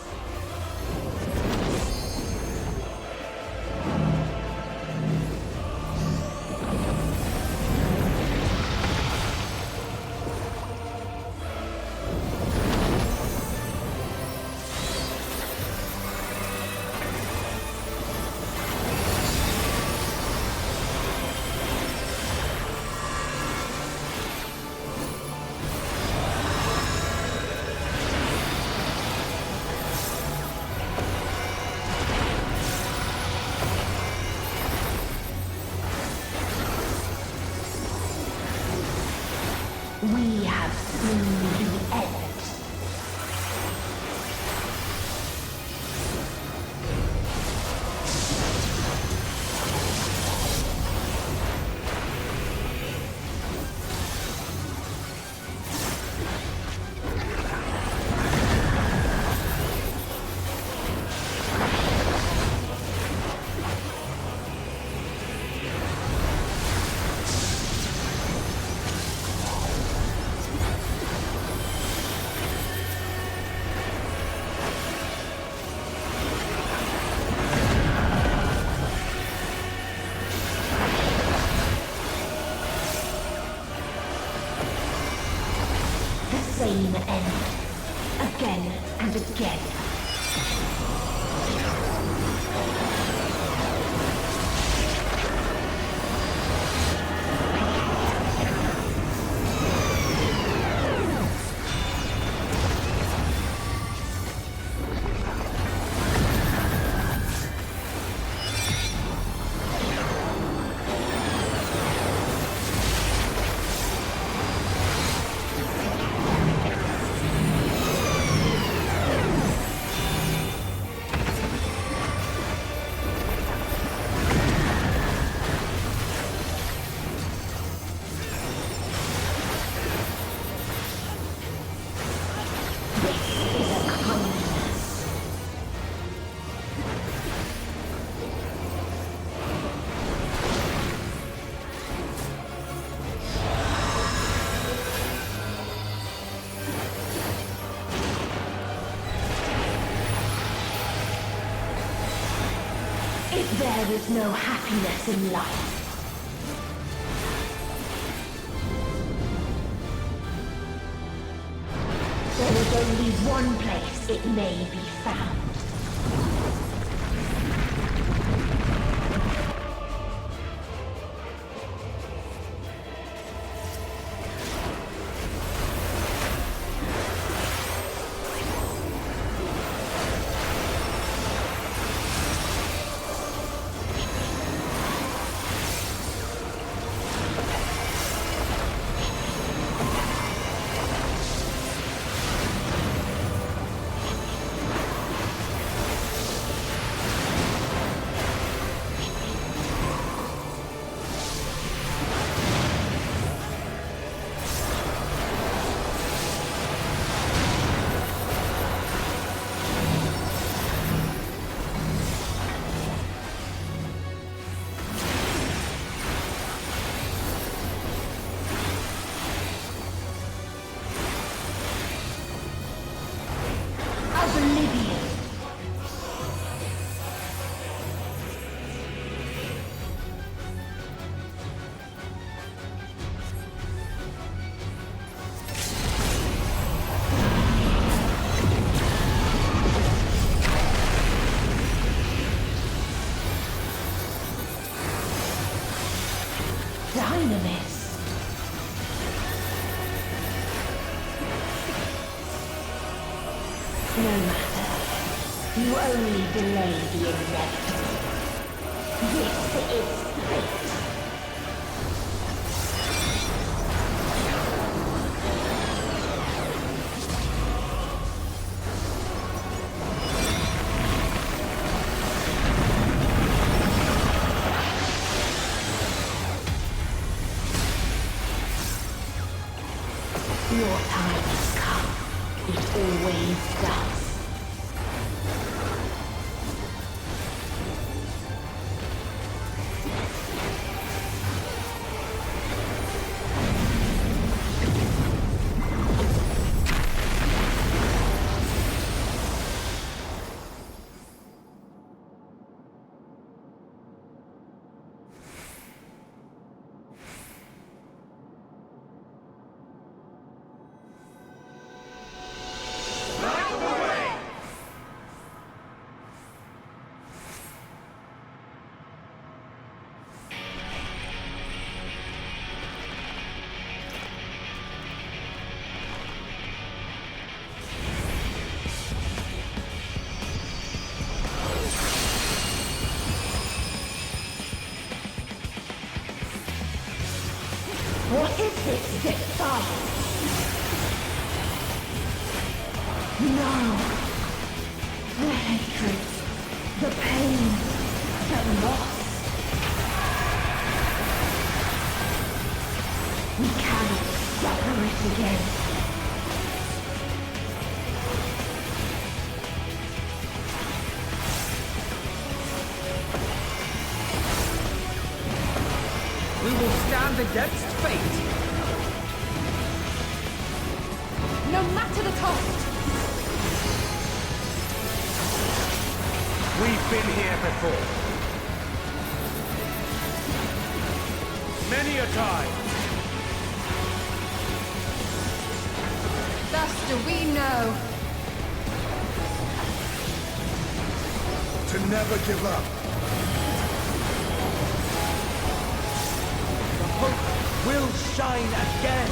We have seen the end. The same end. Again and again. If there is no happiness in life, there is only one place it may be found. No matter. You only delay the inevitable. This is fate. Your time has come. It always does. What is this silence? No. The hatred, the pain, the loss. We cannot suffer it again. We will stand against fate. No matter the cost. We've been here before. Many a time. Thus do we know. To never give up. Hope will shine again.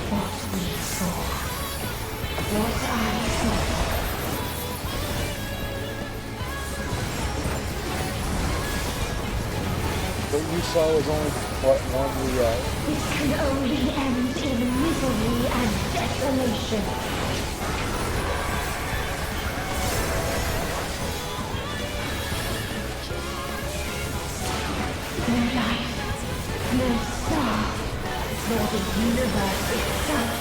What we saw. What I saw. What you saw was only what one reality. This can only end in misery and desolation. No life, no star, nor the universe itself.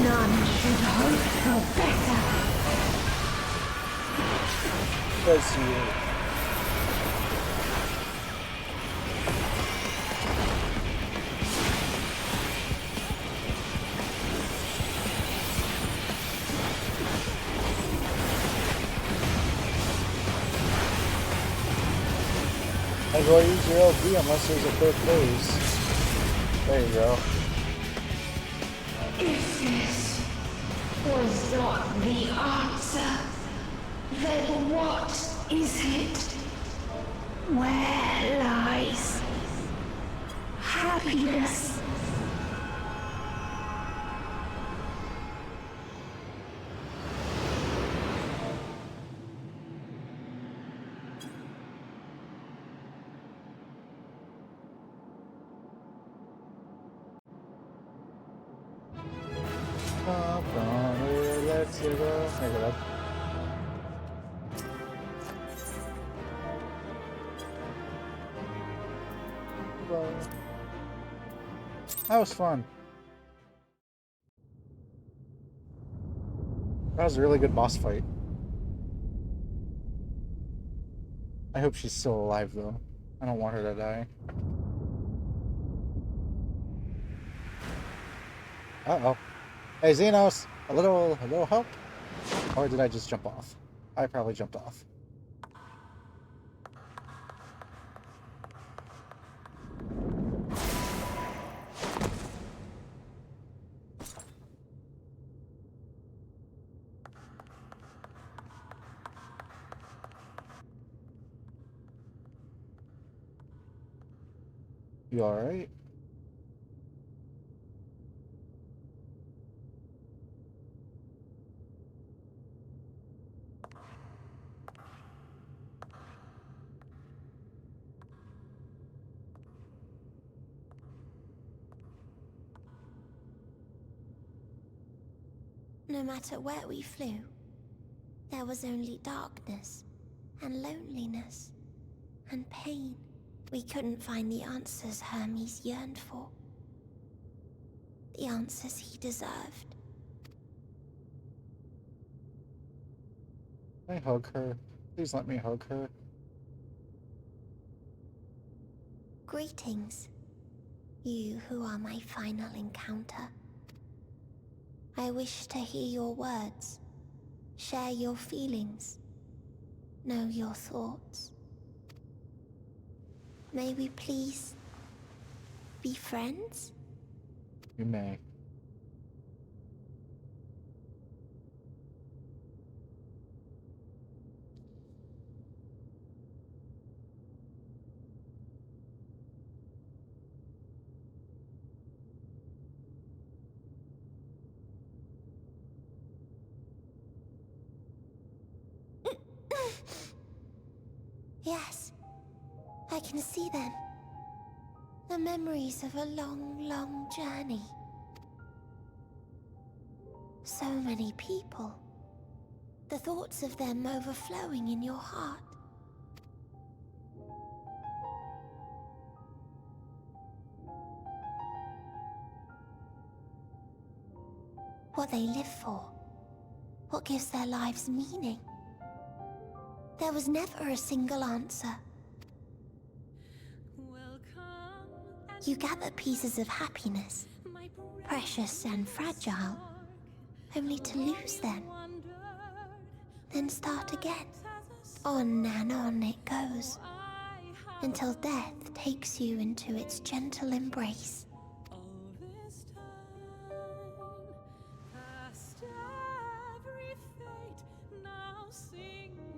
None should hope for better. Because you Might as well use your LB unless there's a third phase. There you go. If this was not the answer, then what is it? Where lies happiness? Let's go. There you go. Well, that was fun. That was a really good boss fight. I hope she's still alive though. I don't want her to die. Uh-oh. Hey Xenos, a little help? Or did I just jump off? I probably jumped off. You alright? No matter where we flew, there was only darkness and loneliness and pain. We couldn't find the answers Hermes yearned for. The answers he deserved. Can I hug her? Please let me hug her. Greetings, you who are my final encounter. I wish to hear your words, share your feelings, know your thoughts. May we please be friends? You may. Yes, I can see them. The memories of a long, long journey. So many people. The thoughts of them overflowing in your heart. What they live for. What gives their lives meaning. There was never a single answer. You gather pieces of happiness, precious and fragile, only to lose them. Then start again. On and on it goes, until death takes you into its gentle embrace.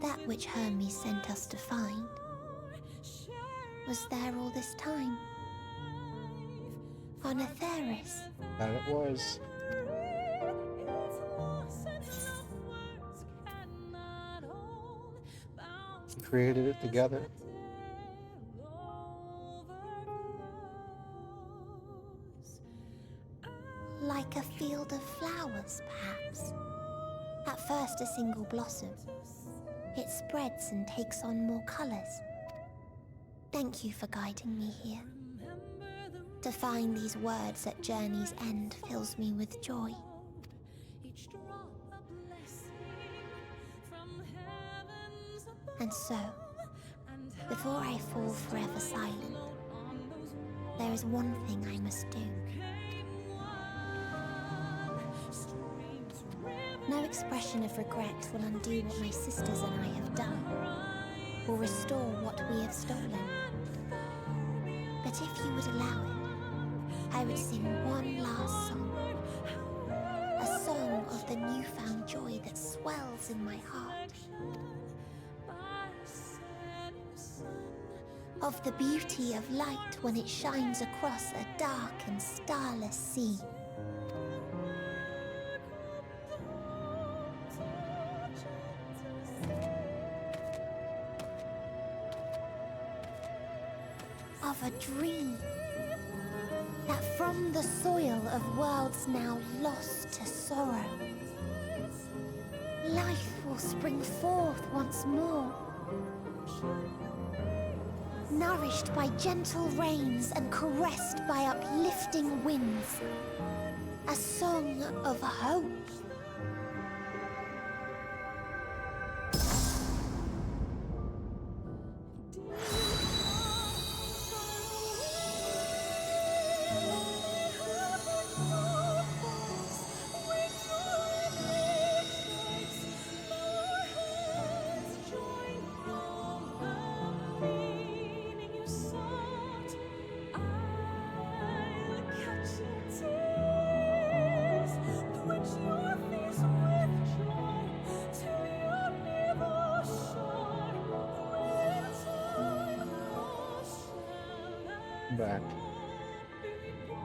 That which Hermes sent us to find was there all this time. On Atheris. That it was. We created it together. Like a field of flowers, perhaps. At first a single blossom. It spreads and takes on more colors. Thank you for guiding me here. To find these words at journey's end fills me with joy. And so, before I fall forever silent, there is one thing I must do. No expression of regret will undo what my sisters and I have done, or restore what we have stolen. But if you would allow it, I would sing one last song. A song of the newfound joy that swells in my heart. Of the beauty of light when it shines across a dark and starless sea. Of a dream that from the soil of worlds now lost to sorrow, life will spring forth once more, nourished by gentle rains and caressed by uplifting winds. A song of hope. Back.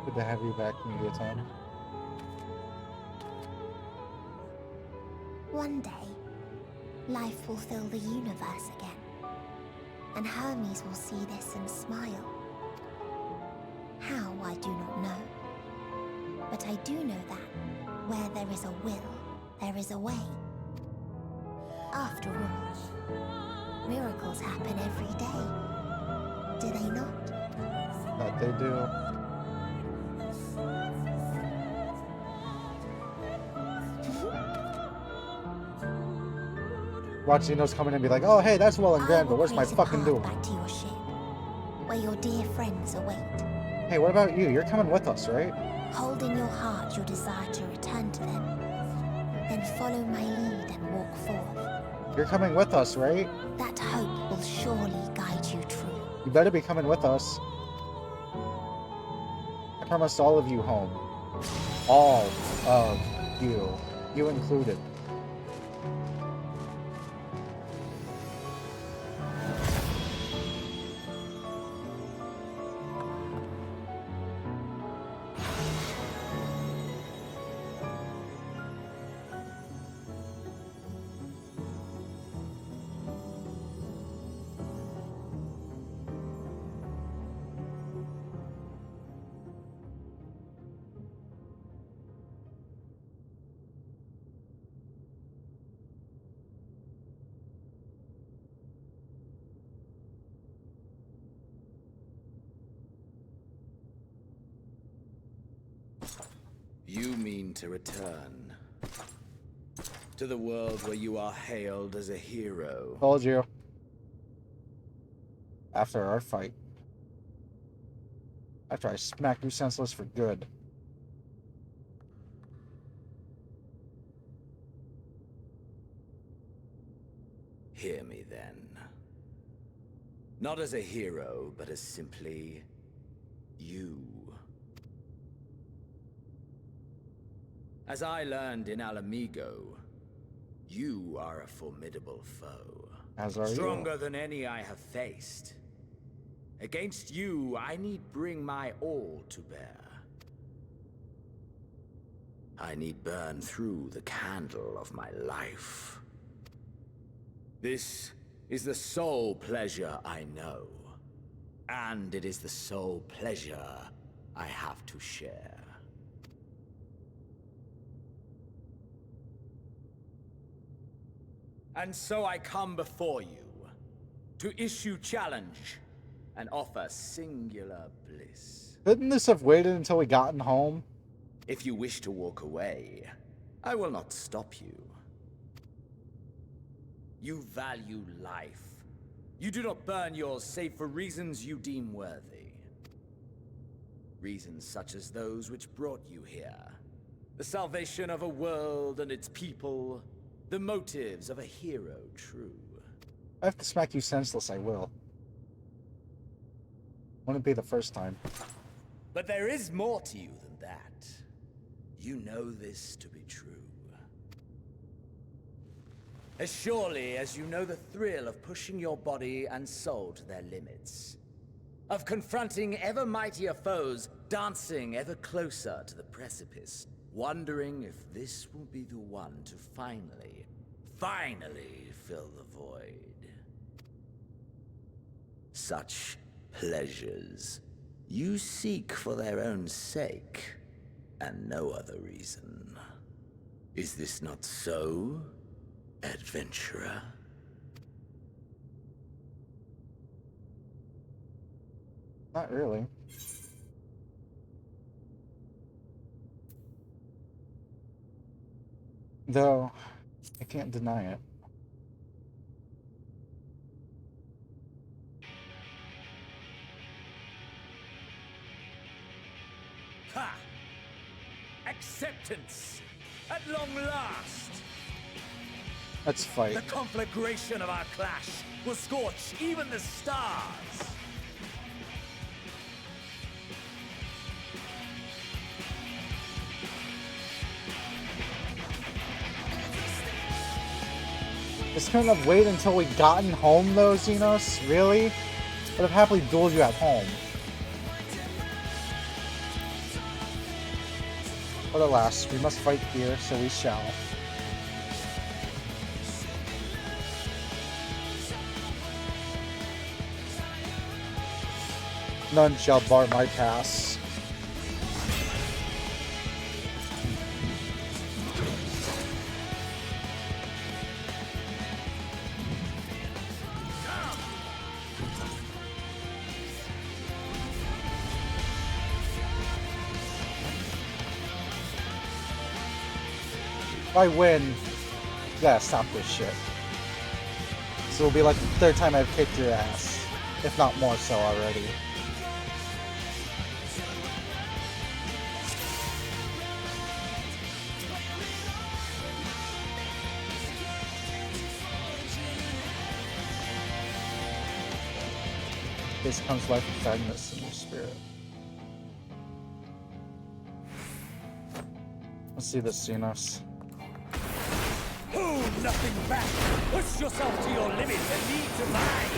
Good to have you back, Media Time. One day, life will fill the universe again, and Hermes will see this and smile. How, I do not know. But I do know that where there is a will, there is a way. After all, miracles happen every day. Do they not? That they do. Watch Xenos come in and be like, oh hey, that's well and grand, but where's my fucking doom? Back to your ship, where your dear friends await. Hey, what about you? You're coming with us, right? Hold in your heart your desire to return to them. Then follow my lead and walk forth. You're coming with us, right? That hope will surely guide you true. You better be coming with us. I promised all of you home. All of you. You included. You mean to return to the world where you are hailed as a hero. Told you. After our fight. After I smacked you senseless for good. Hear me then. Not as a hero, but as simply you. As I learned in Alamigo, you are a formidable foe. As are you. Stronger than any I have faced. Against you, I need bring my all to bear. I need burn through the candle of my life. This is the sole pleasure I know. And it is the sole pleasure I have to share. And so I come before you, to issue challenge, and offer singular bliss. Couldn't this have waited until we gotten home? If you wish to walk away, I will not stop you. You value life. You do not burn yours save for reasons you deem worthy. Reasons such as those which brought you here. The salvation of a world and its people. The motives of a hero true. I have to smack you senseless, I will. Wouldn't be the first time. But there is more to you than that. You know this to be true. As surely as you know the thrill of pushing your body and soul to their limits. Of confronting ever mightier foes, dancing ever closer to the precipice, wondering if this will be the one to finally fill the void. Such pleasures you seek for their own sake, and no other reason. Is this not so, adventurer? Not really. Though, I can't deny it. Ha! Acceptance! At long last! Let's fight. The conflagration of our clash will scorch even the stars! Just couldn't have waited until we gotten home though, Xenos? Really? Would have happily dueled you at home. But alas, we must fight here, so we shall. None shall bar my pass. If I win, you gotta stop this shit. So it'll be like the third time I've kicked your ass, if not more so already. This comes life and sadness in your spirit. Let's see this, Xenos. Hold nothing back! Push yourself to your limit and lead to mine!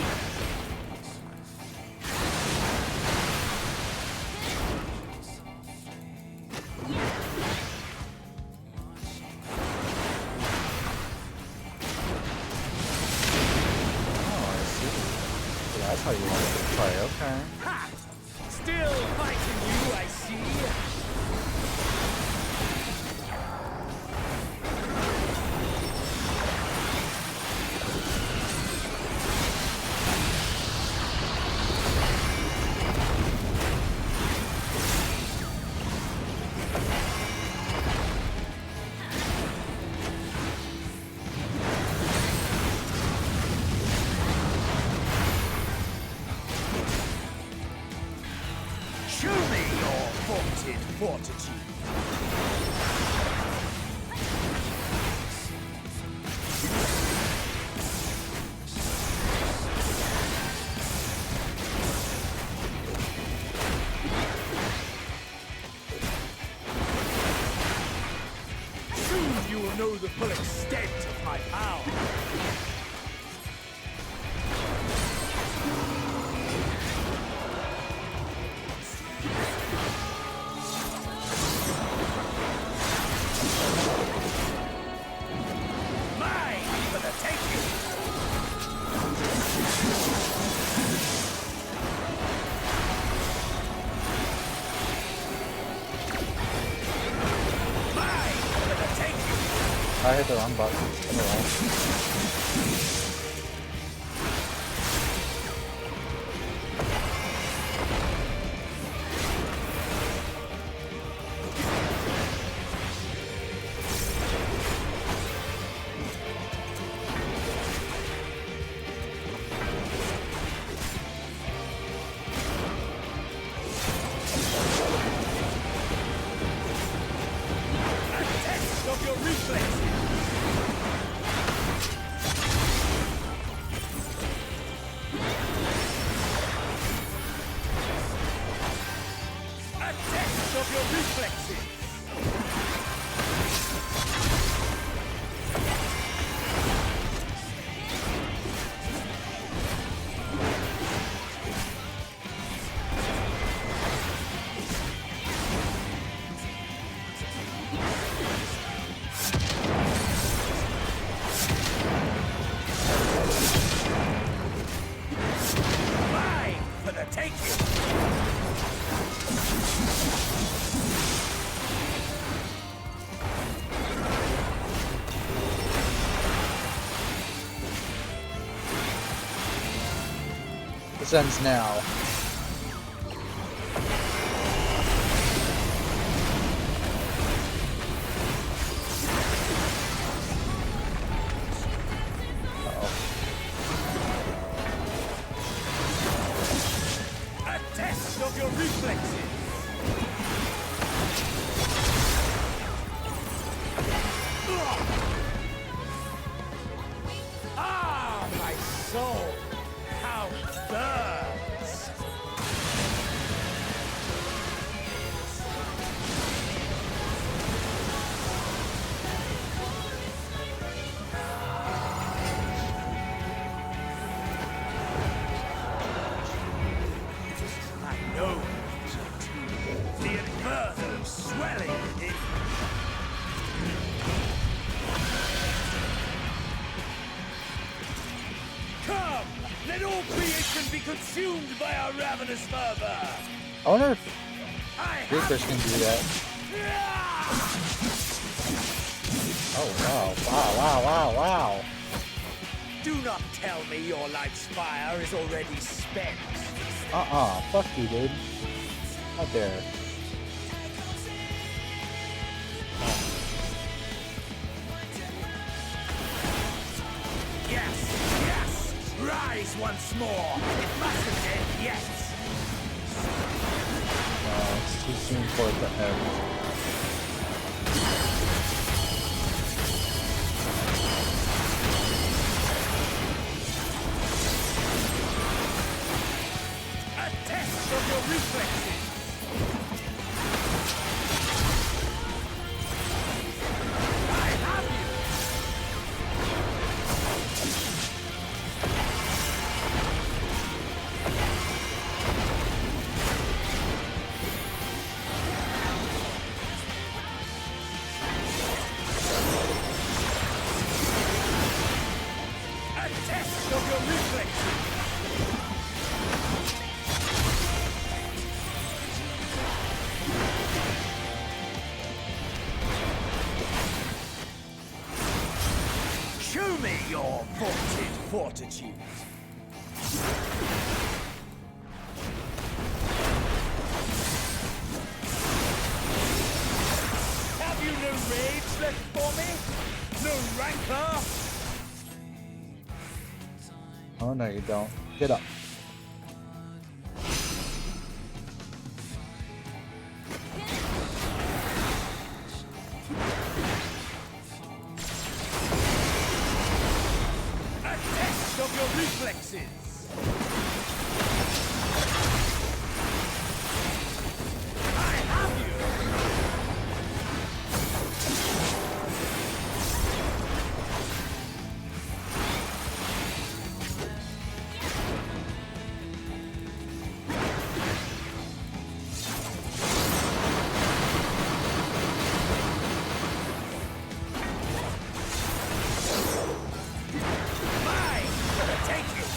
That's how you want to play, okay. Ha! Still fighting you, I see. Fortitude. Soon you will know the full extent of my power. I hit the wrong button. Anyway. This ends now. A test of your reflexes. Ah, my soul! How it burns! I know the inferno swelling within. Come! Let all creation be consumed by our ravenous fervor! I wonder if Reapers can do that. Oh wow, wow, wow, wow, wow. Do not tell me your life's fire is already spent. Fuck you, dude. Out there. Yes, yes! Rise once more! It mustn't end yet! It's too soon for it to end. A test of your reflexes! I have you! A test of your reflexes! Show me your vaunted fortitude. Have you no rage left for me? No rancor? Oh no, you don't. Get up. A test of your reflexes. I have you. Mine! Take it!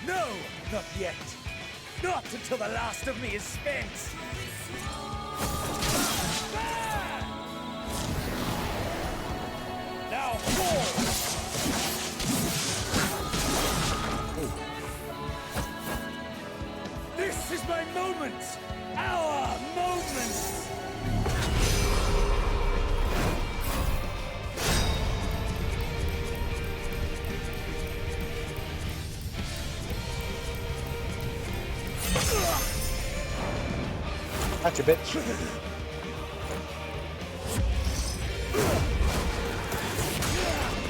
No, not yet. Not until the last of me is spent. Now fall! This is my moment! Our moment! Gotcha, bitch.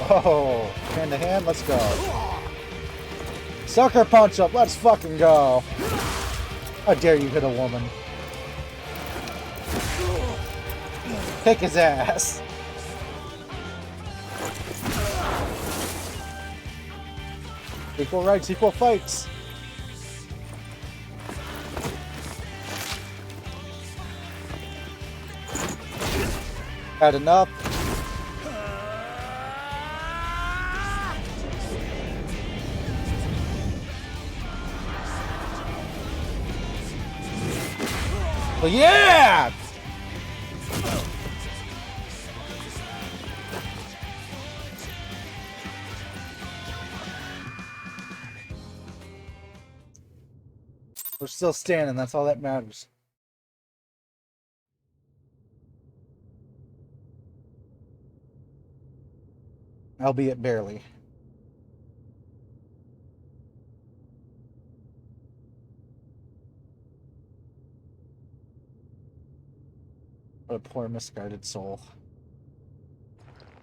Oh, hand to hand, let's go. Sucker punch up, let's fucking go. How dare you hit a woman? Kick his ass. Equal rights, equal fights. Had enough. But yeah! We're still standing, that's all that matters. Albeit barely. What a poor misguided soul.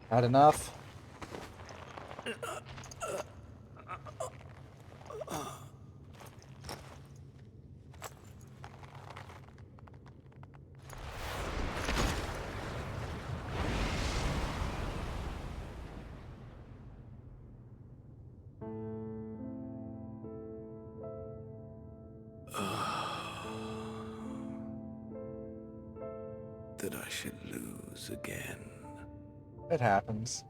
Not enough? That I should lose again. It happens.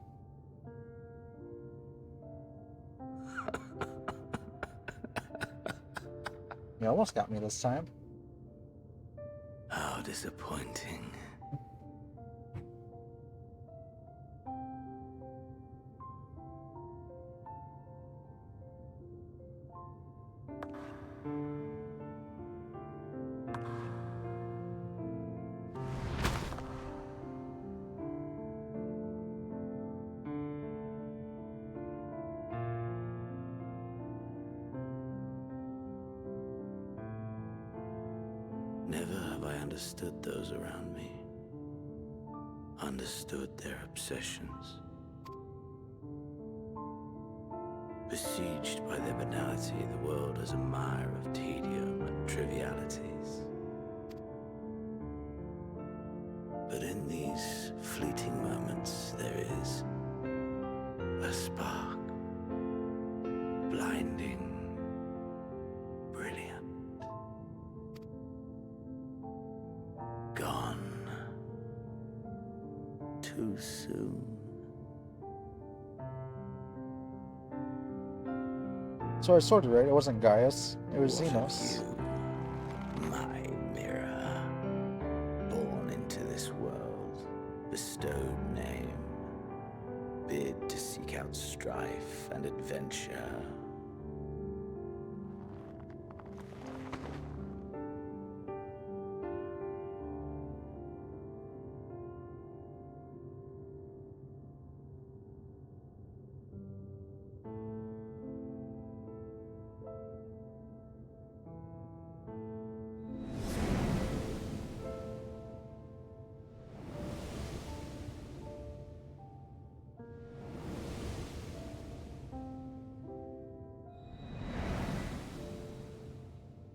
You almost got me this time. How disappointing. Never have I understood those around me. Understood their obsessions. Besieged by their banality, the world is a mire of tedium and trivialities. But in these fleeting moments, there is a spark. Blinding. Brilliant. Gone. Too soon. So I sorted right, it wasn't Gaius, it was What of Xenos. you, my mirror, born into this world, bestowed name, bid to seek out strife and adventure.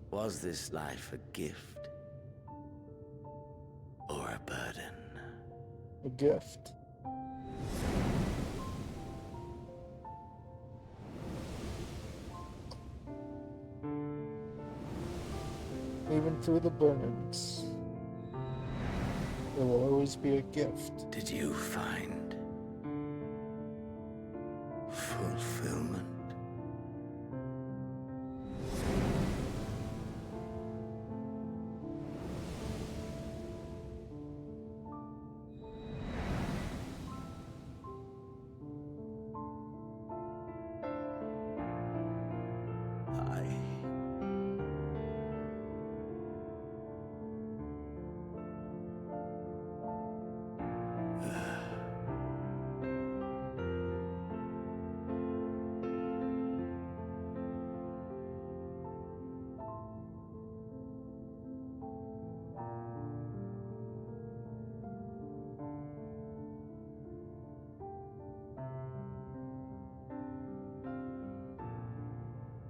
Was this life a gift or a burden? A gift. Even through the burnings, there will always be a gift. Did you find fulfillment?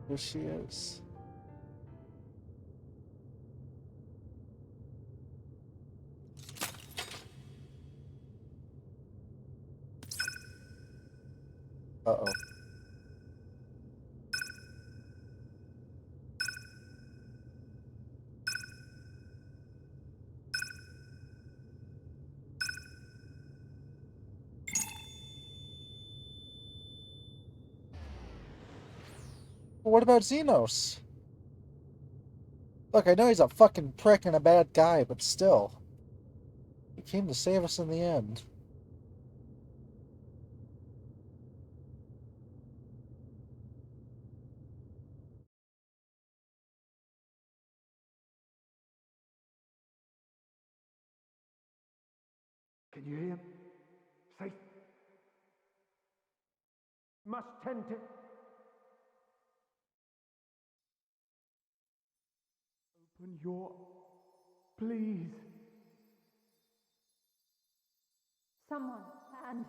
There she is. Uh-oh. What about Xenos? Look, I know he's a fucking prick and a bad guy, but still. He came to save us in the end. Can you hear? Safe. Must tend to. Open your. Please. Someone, and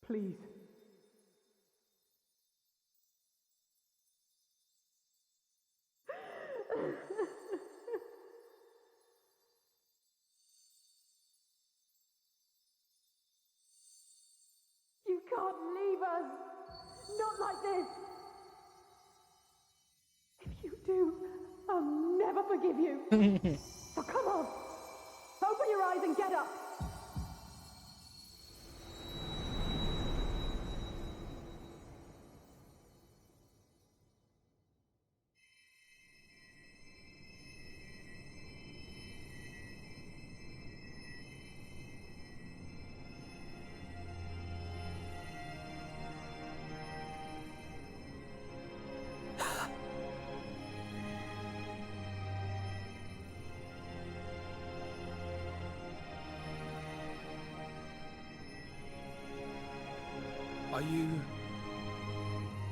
Please. you can't leave us. Not like this. If you do, I'll never forgive you. So come on. Open your eyes and get up.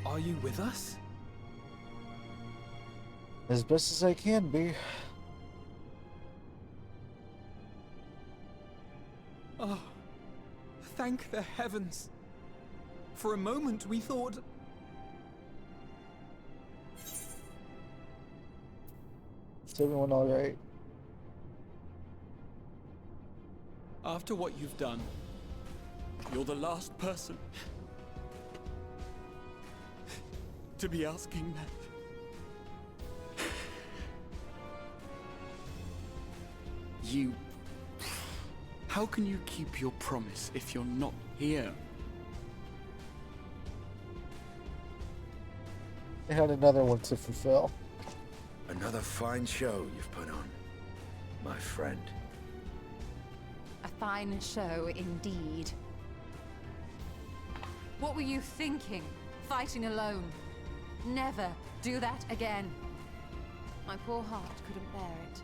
Are you with us? As best as I can be. Oh, thank the heavens. For a moment we thought... Is everyone alright? After what you've done, you're the last person to be asking that. You... How can you keep your promise if you're not here? I had another one to fulfill. Another fine show you've put on, my friend. A fine show indeed. What were you thinking? Fighting alone? Never do that again. My poor heart couldn't bear it.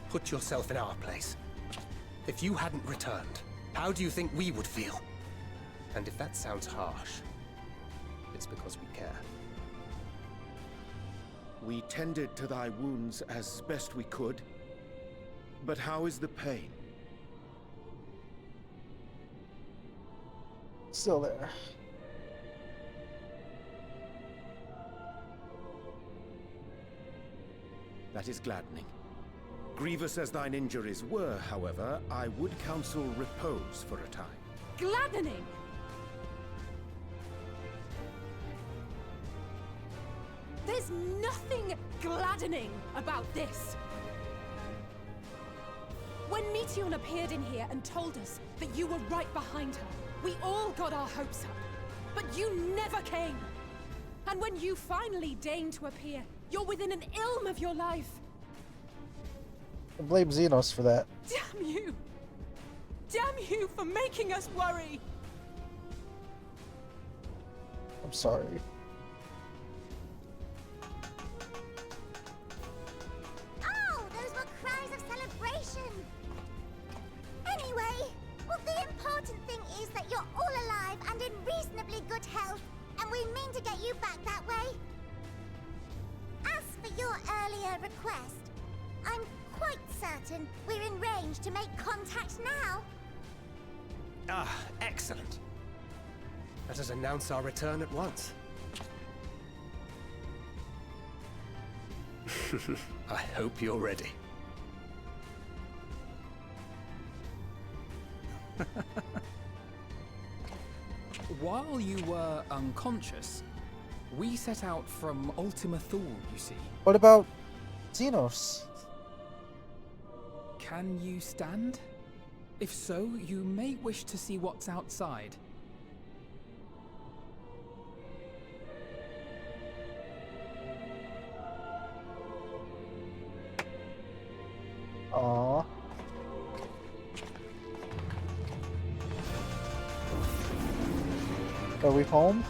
Put yourself in our place. If you hadn't returned, how do you think we would feel? And if that sounds harsh, it's because we care. We tended to thy wounds as best we could. But how is the pain? Still there. That is gladdening. Grievous as thine injuries were, however, I would counsel repose for a time. Gladdening! There's nothing gladdening about this! When Meteon appeared in here and told us that you were right behind her, we all got our hopes up. But you never came! And when you finally deigned to appear, you're within an ilm of your life. I blame Xenos for that. Damn you! Damn you for making us worry! I'm sorry. Oh, those were cries of celebration! Anyway, well, the important thing is that you're all alive and in reasonably good health, and we mean to get you back that way. As for your earlier request, I'm quite certain we're in range to make contact now. Ah, excellent. Let us announce our return at once. I hope you're ready. While you were unconscious, we set out from Ultima Thule, you see. What about Xenos? Can you stand? If so, you may wish to see what's outside. Are we home?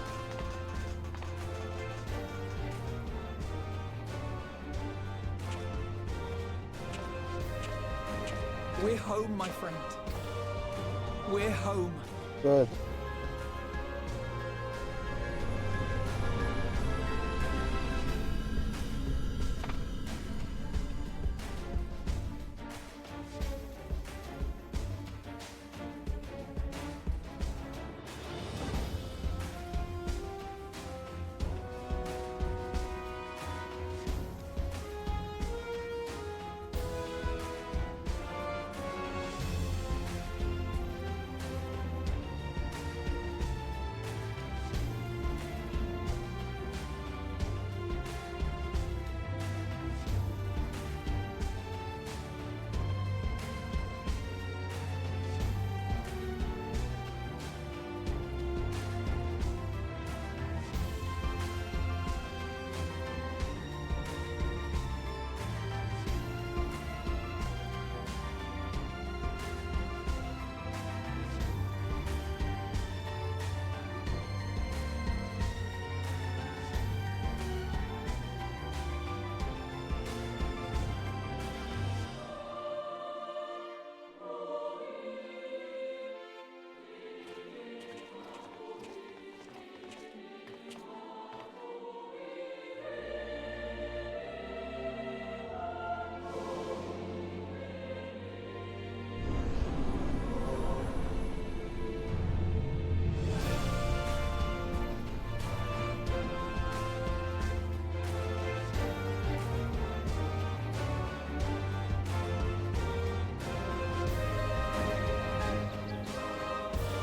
We're home, my friend. We're home. Good.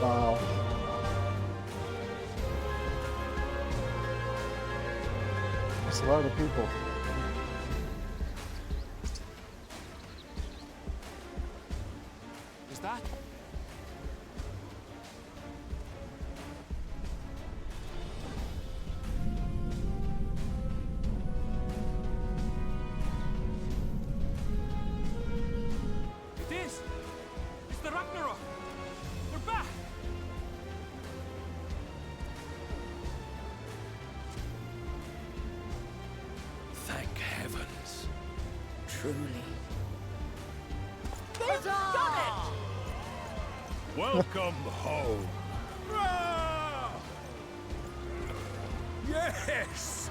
Wow. That's a lot of people. Is that? It is! It's the Ragnarok! They're back! Thank heavens. Truly. They've done it! Welcome home. Yes!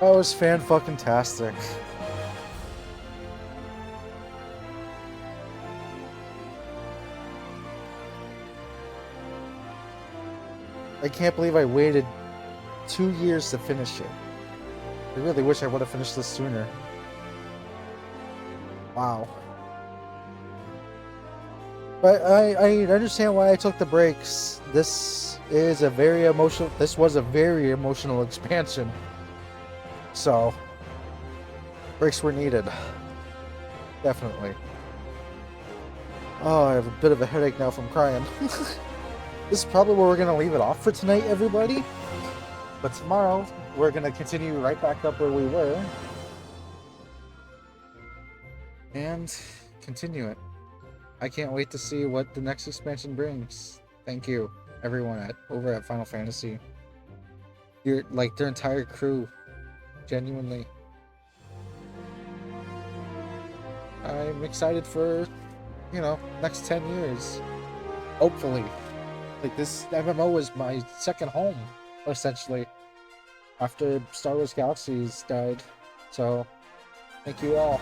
That was fan-fucking-tastic. I can't believe I waited 2 years to finish it. I really wish I would have finished this sooner. Wow. But I understand why I took the breaks. This was a very emotional expansion. So, breaks were needed. Definitely. Oh, I have a bit of a headache now from crying. This is probably where we're going to leave it off for tonight, everybody. But tomorrow, we're going to continue right back up where we were. And continue it. I can't wait to see what the next expansion brings. Thank you, everyone over at Final Fantasy. You're like their entire crew. Genuinely. I'm excited for, next 10 years. Hopefully. Like, this MMO was my second home, essentially, after Star Wars Galaxies died. So, thank you all.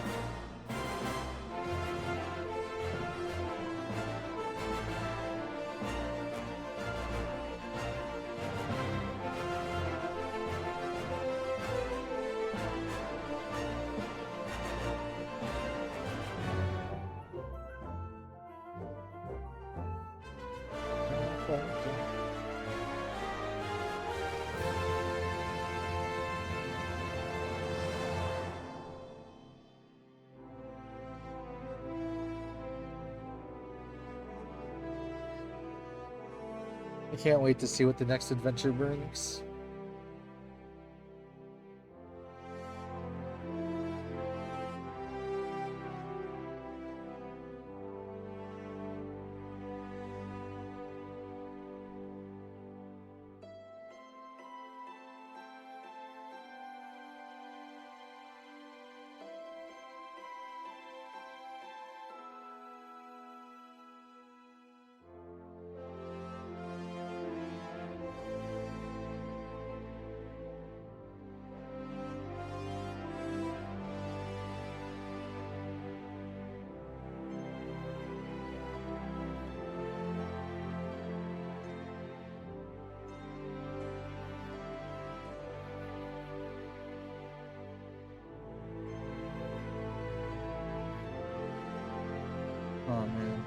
I can't wait to see what the next adventure brings. Oh man.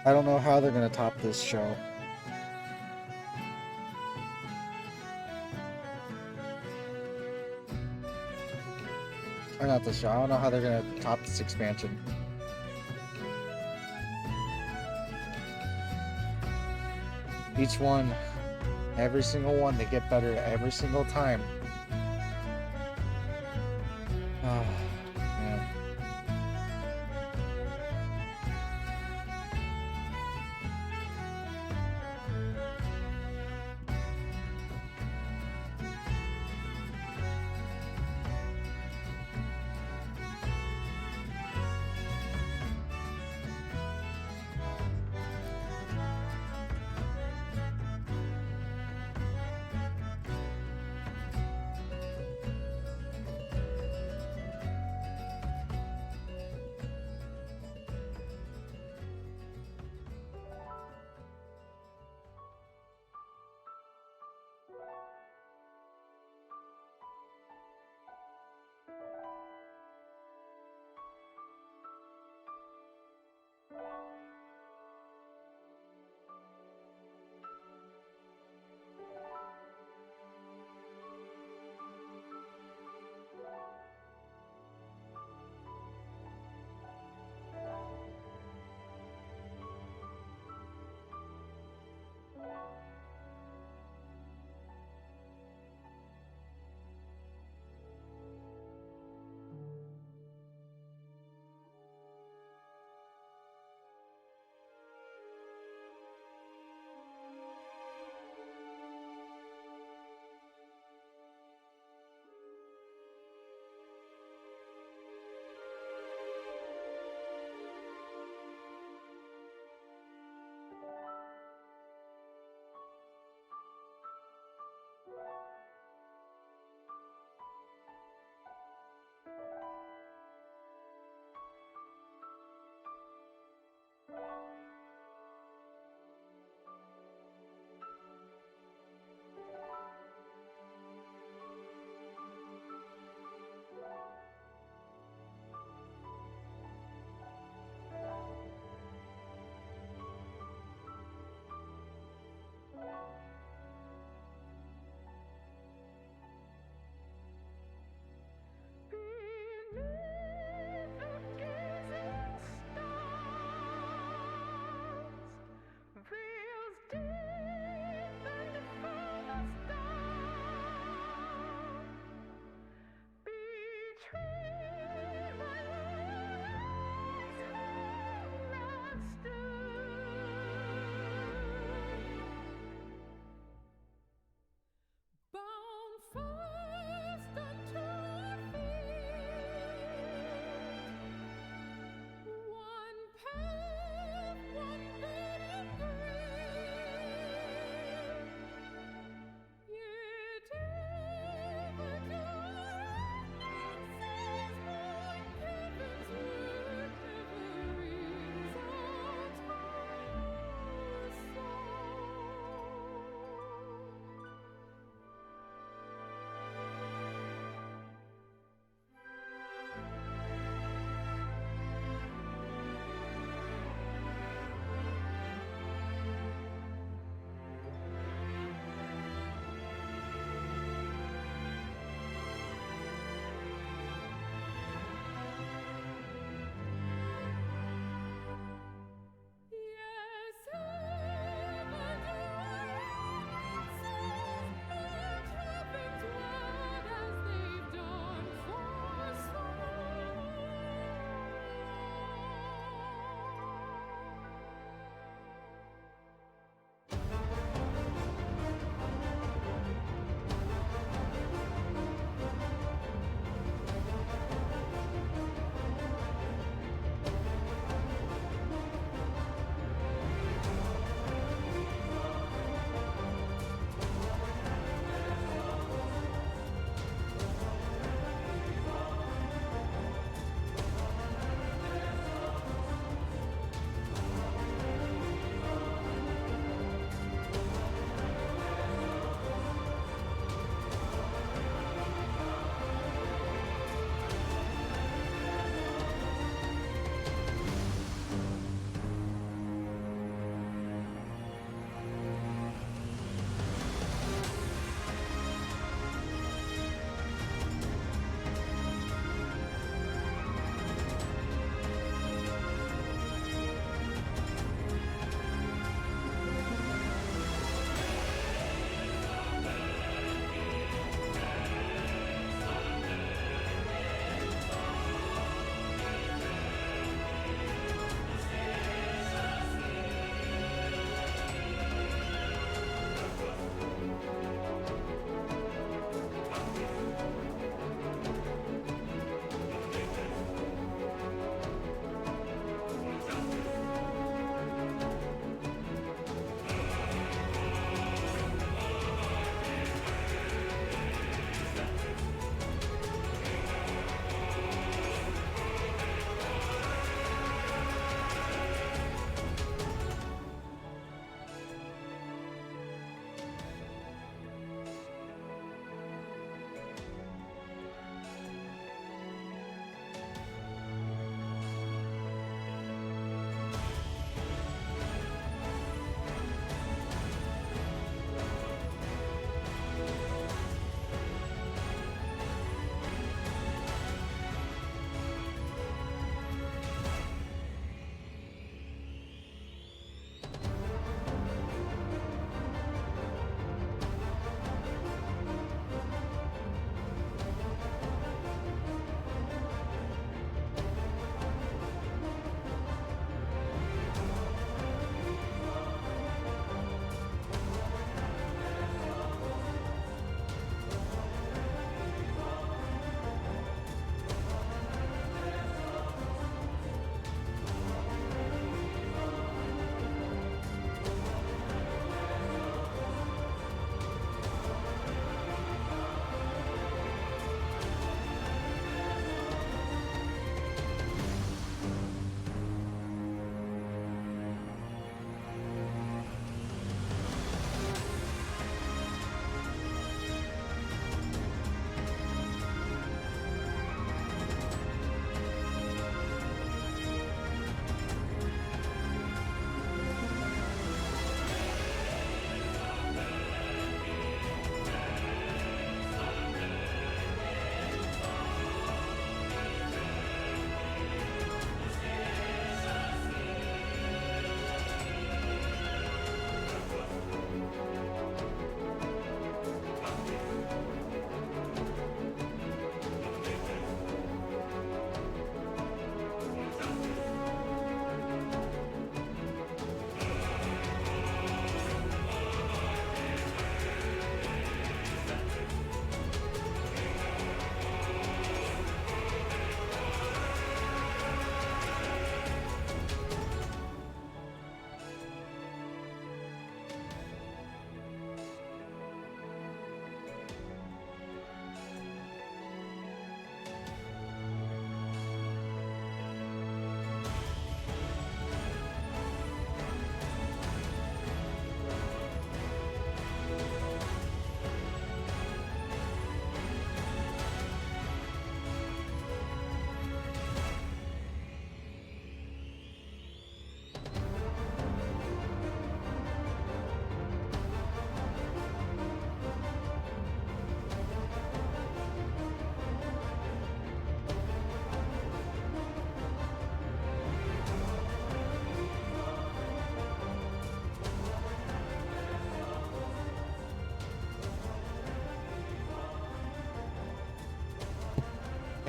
I don't know how they're gonna top this show. Or not this show. I don't know how they're gonna top this expansion. Each one, every single one, they get better every single time. Oh, man.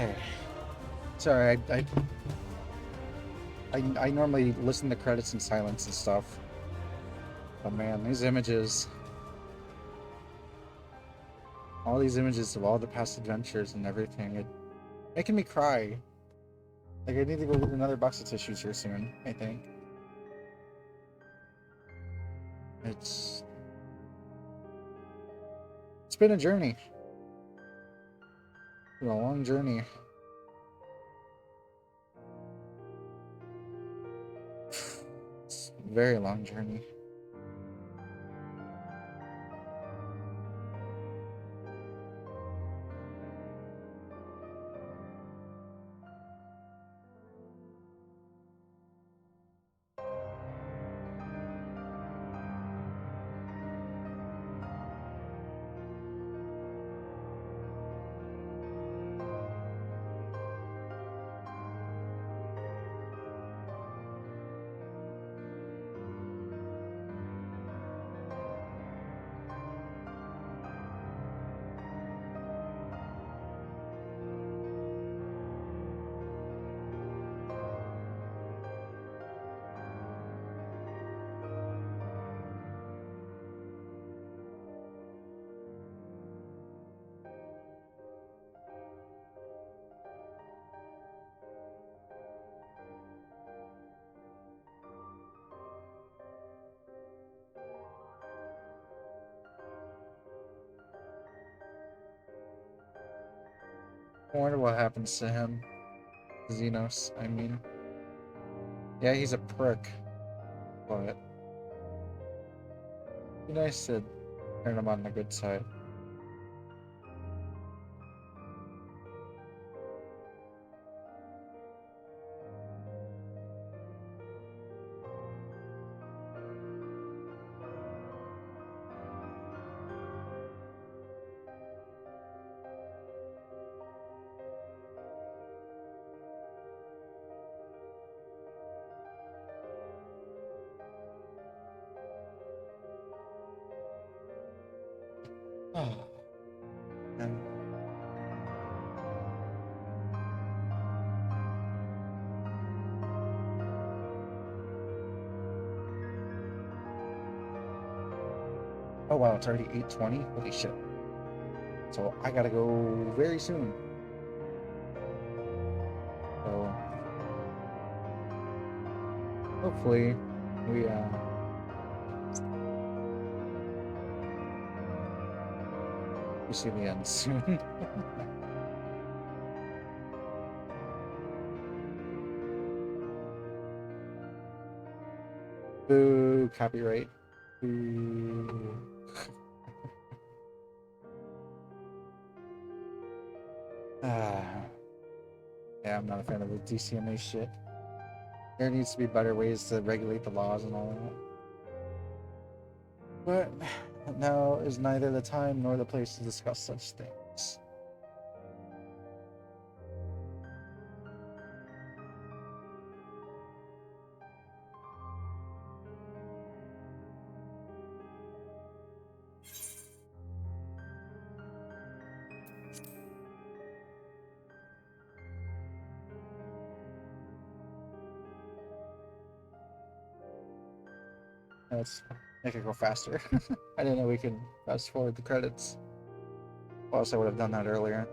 Okay. Sorry, I normally listen to credits in silence and stuff. But man, these images... all these images of all the past adventures and everything, it making me cry. Like, I need to go get another box of tissues here soon, I think. It's been a journey. It's been a long journey. It's a very long journey. I wonder what happens to him. Xenos, I mean. Yeah, he's a prick. But it'd be nice to turn him on the good side. Oh. And oh wow, it's already 8:20? Holy shit. So I gotta go very soon. So hopefully we see the end soon. Boo, copyright. Boo. Yeah, I'm not a fan of the DCMA shit. There needs to be better ways to regulate the laws and all that. But now is neither the time nor the place to discuss such things. Let's make it go faster. I didn't know we could fast forward the credits. Or else I would have done that earlier.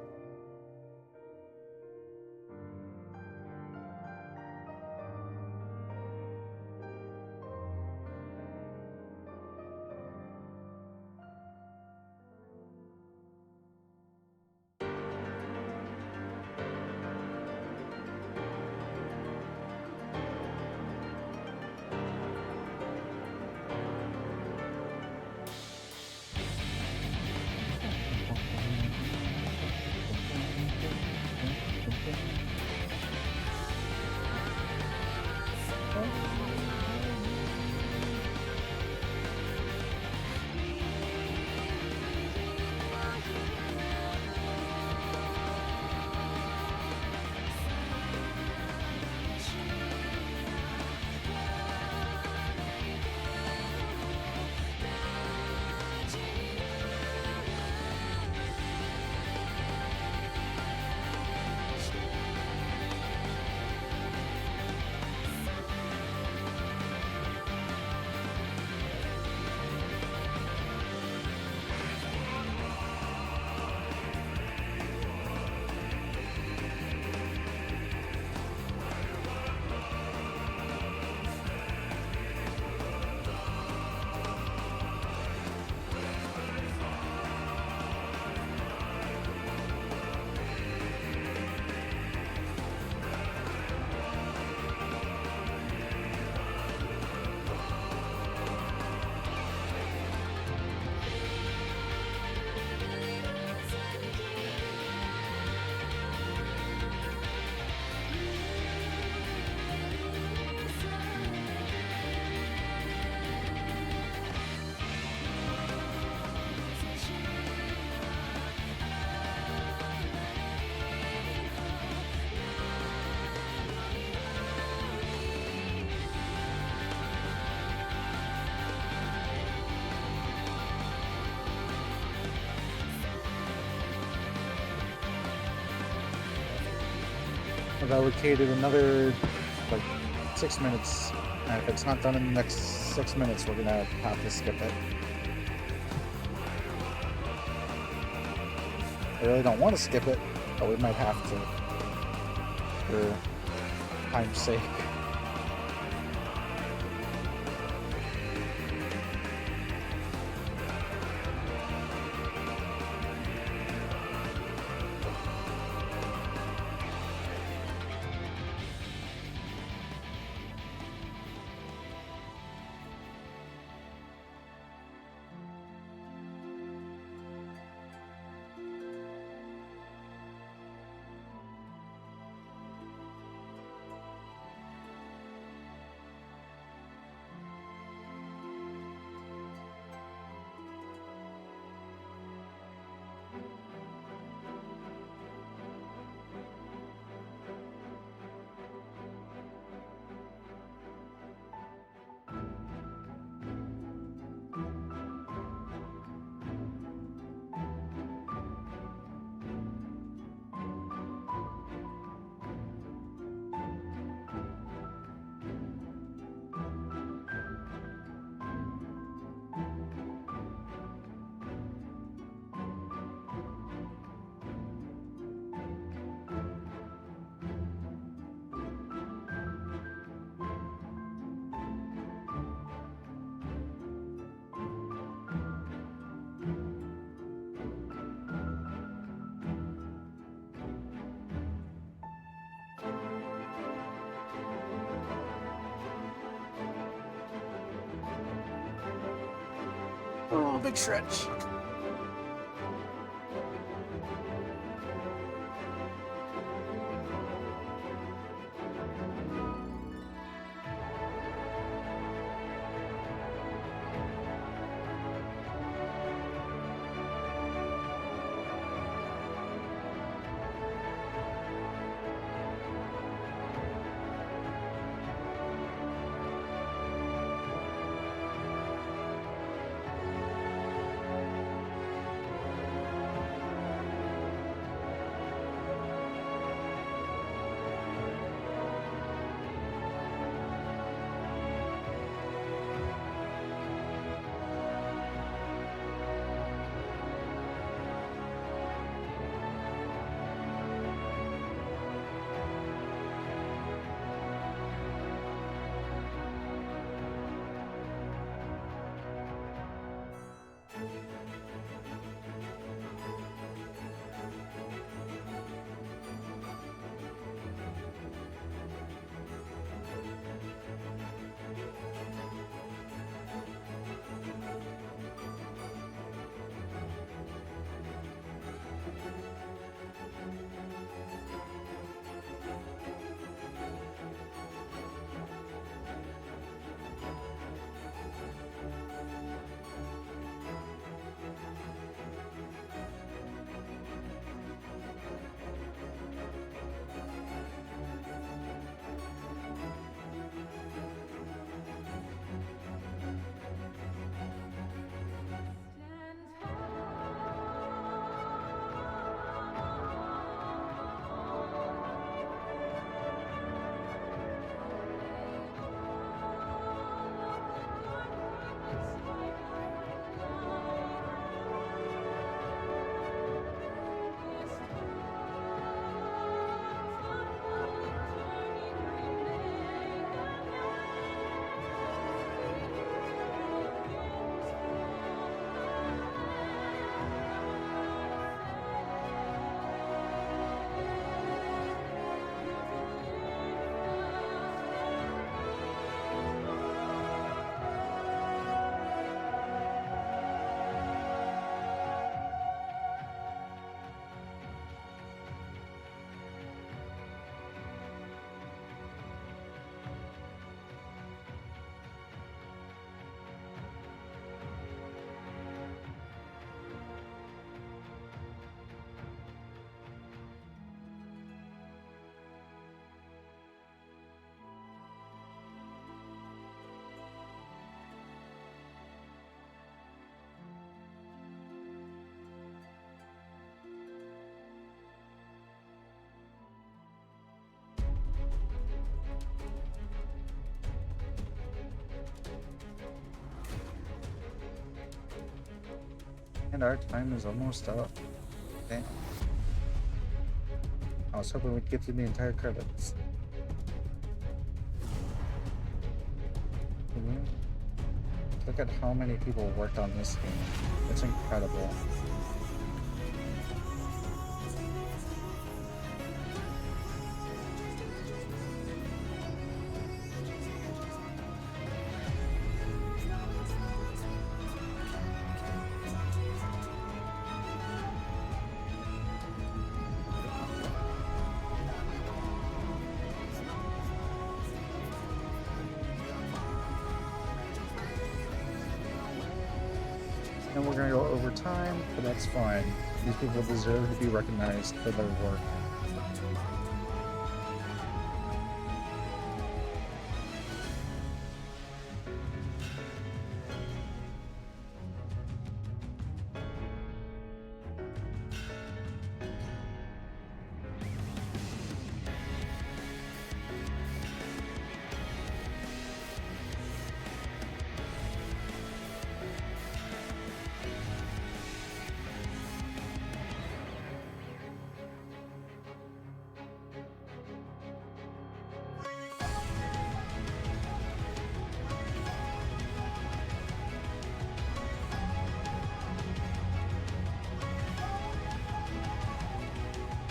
I've allocated another like 6 minutes, and if it's not done in the next 6 minutes, we're gonna have to skip it. I really don't want to skip it, but we might have to for time's sake. Oh, big stretch. And our time is almost up. Damn. I was hoping we'd get through the entire credits. Look at how many people worked on this game. It's incredible. And we're gonna go over time, but that's fine. These people deserve to be recognized for their work.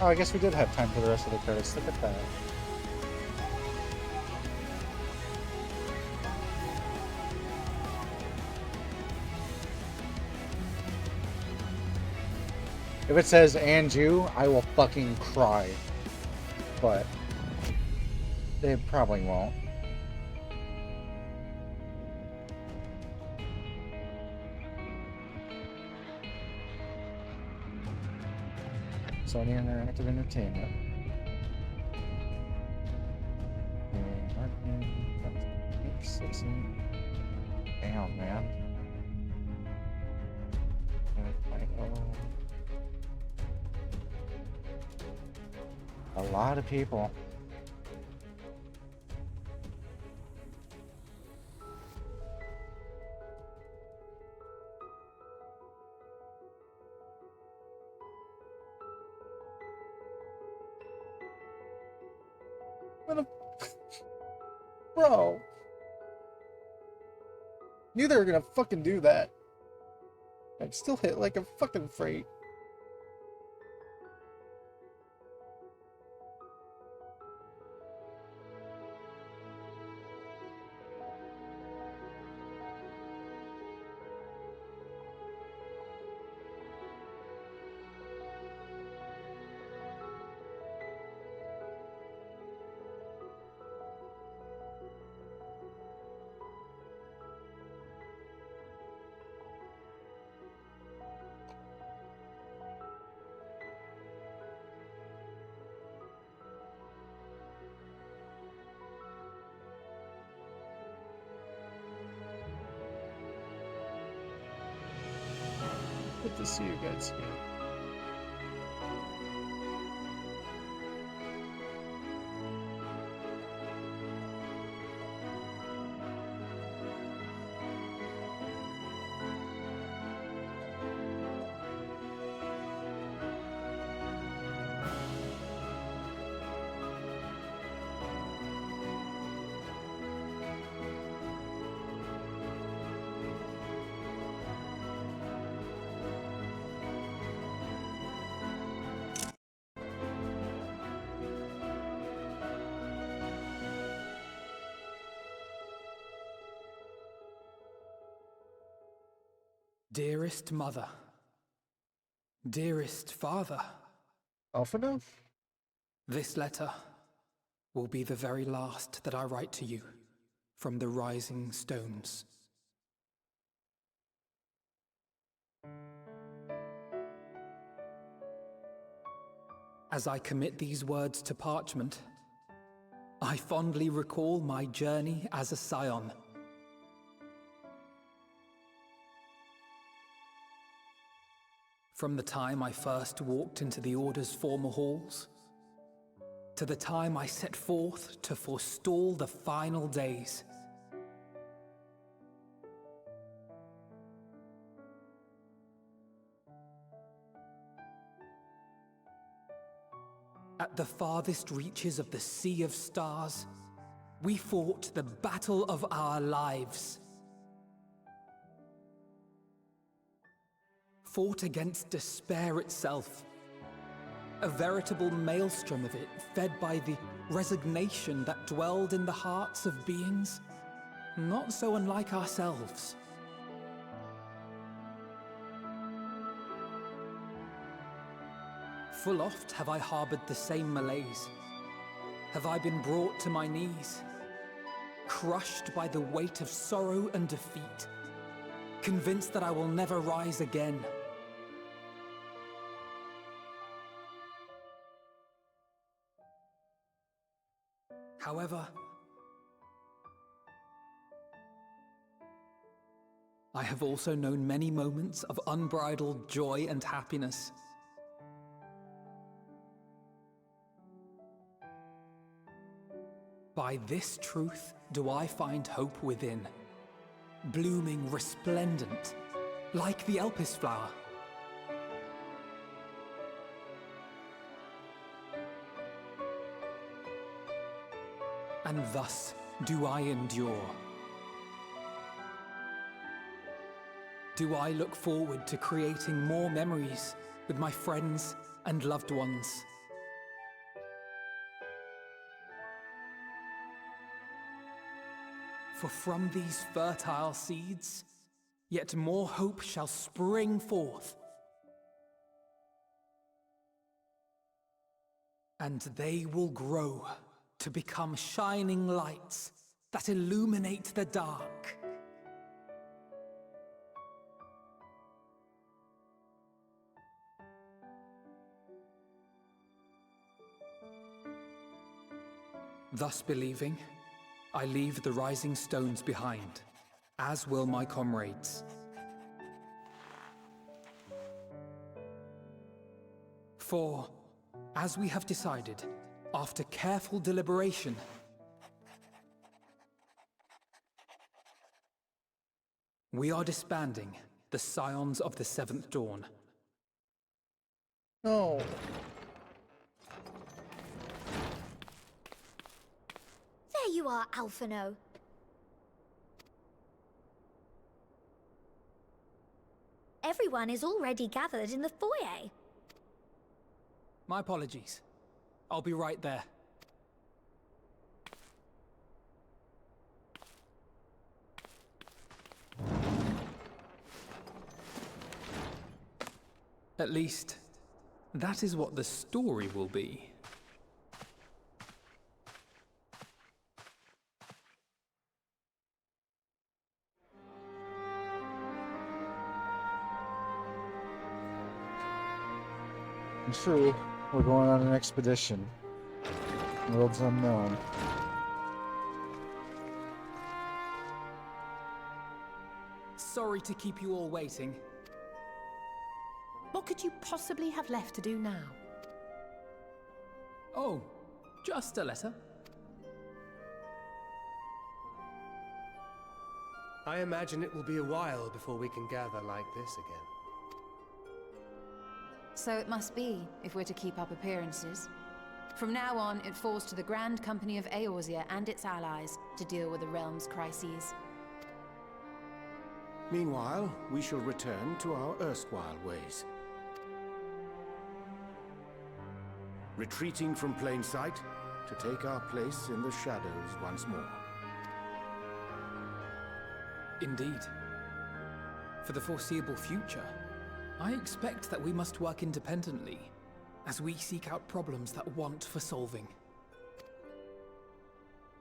Oh, I guess we did have time for the rest of the credits. Look at that. If it says "and you," I will fucking cry. But they probably won't. Sony Interactive Entertainment. Damn, man. A lot of people. Bro. Knew they were gonna fucking do that. I'd still hit like a fucking freight. Good to see you guys here. Dearest mother, dearest father, Alphinaud? This letter will be the very last that I write to you from the rising stones. As I commit these words to parchment, I fondly recall my journey as a scion. From the time I first walked into the Order's former halls, to the time I set forth to forestall the final days. at the farthest reaches of the Sea of Stars, we fought the battle of our lives. Fought against despair itself. A veritable maelstrom of it, fed by the resignation that dwelled in the hearts of beings not so unlike ourselves. Full oft have I harbored the same malaise. Have I been brought to my knees, crushed by the weight of sorrow and defeat, convinced that I will never rise again. However, I have also known many moments of unbridled joy and happiness. By this truth do I find hope within, blooming resplendent, like the Elpis flower. And thus do I endure. Do I look forward to creating more memories with my friends and loved ones. For from these fertile seeds, yet more hope shall spring forth. And they will grow to become shining lights that illuminate the dark. Thus believing, I leave the rising stones behind, as will my comrades. For, as we have decided, after careful deliberation, we are disbanding the Scions of the Seventh Dawn. No. There you are, Alphino. Everyone is already gathered in the foyer. My apologies. I'll be right there. At least, that is what the story will be. True, we're going on an expedition. Worlds unknown. Sorry to keep you all waiting. What could you possibly have left to do now? Oh, just a letter. I imagine it will be a while before we can gather like this again. So it must be, if we're to keep up appearances. From now on, it falls to the Grand Company of Eorzea and its allies to deal with the realm's crises. Meanwhile, we shall return to our erstwhile ways. Retreating from plain sight to take our place in the shadows once more. Indeed. For the foreseeable future, I expect that we must work independently, as we seek out problems that want for solving.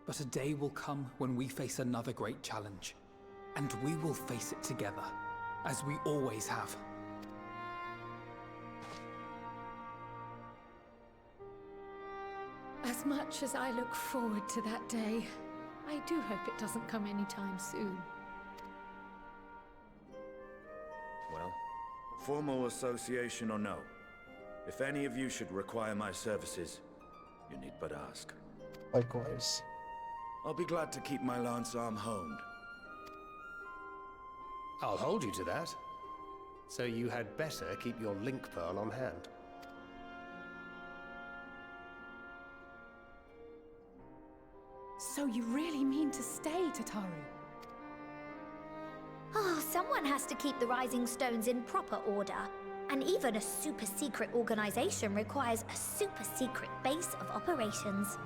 But a day will come when we face another great challenge, and we will face it together, as we always have. As much as I look forward to that day, I do hope it doesn't come anytime soon. Well, formal association or no, if any of you should require my services, you need but ask. Likewise. I'll be glad to keep my lance arm honed. I'll hold you to that. So you had better keep your link pearl on hand. So you really mean to stay, Tataru? Oh, someone has to keep the Rising Stones in proper order. And even a super-secret organization requires a super-secret base of operations.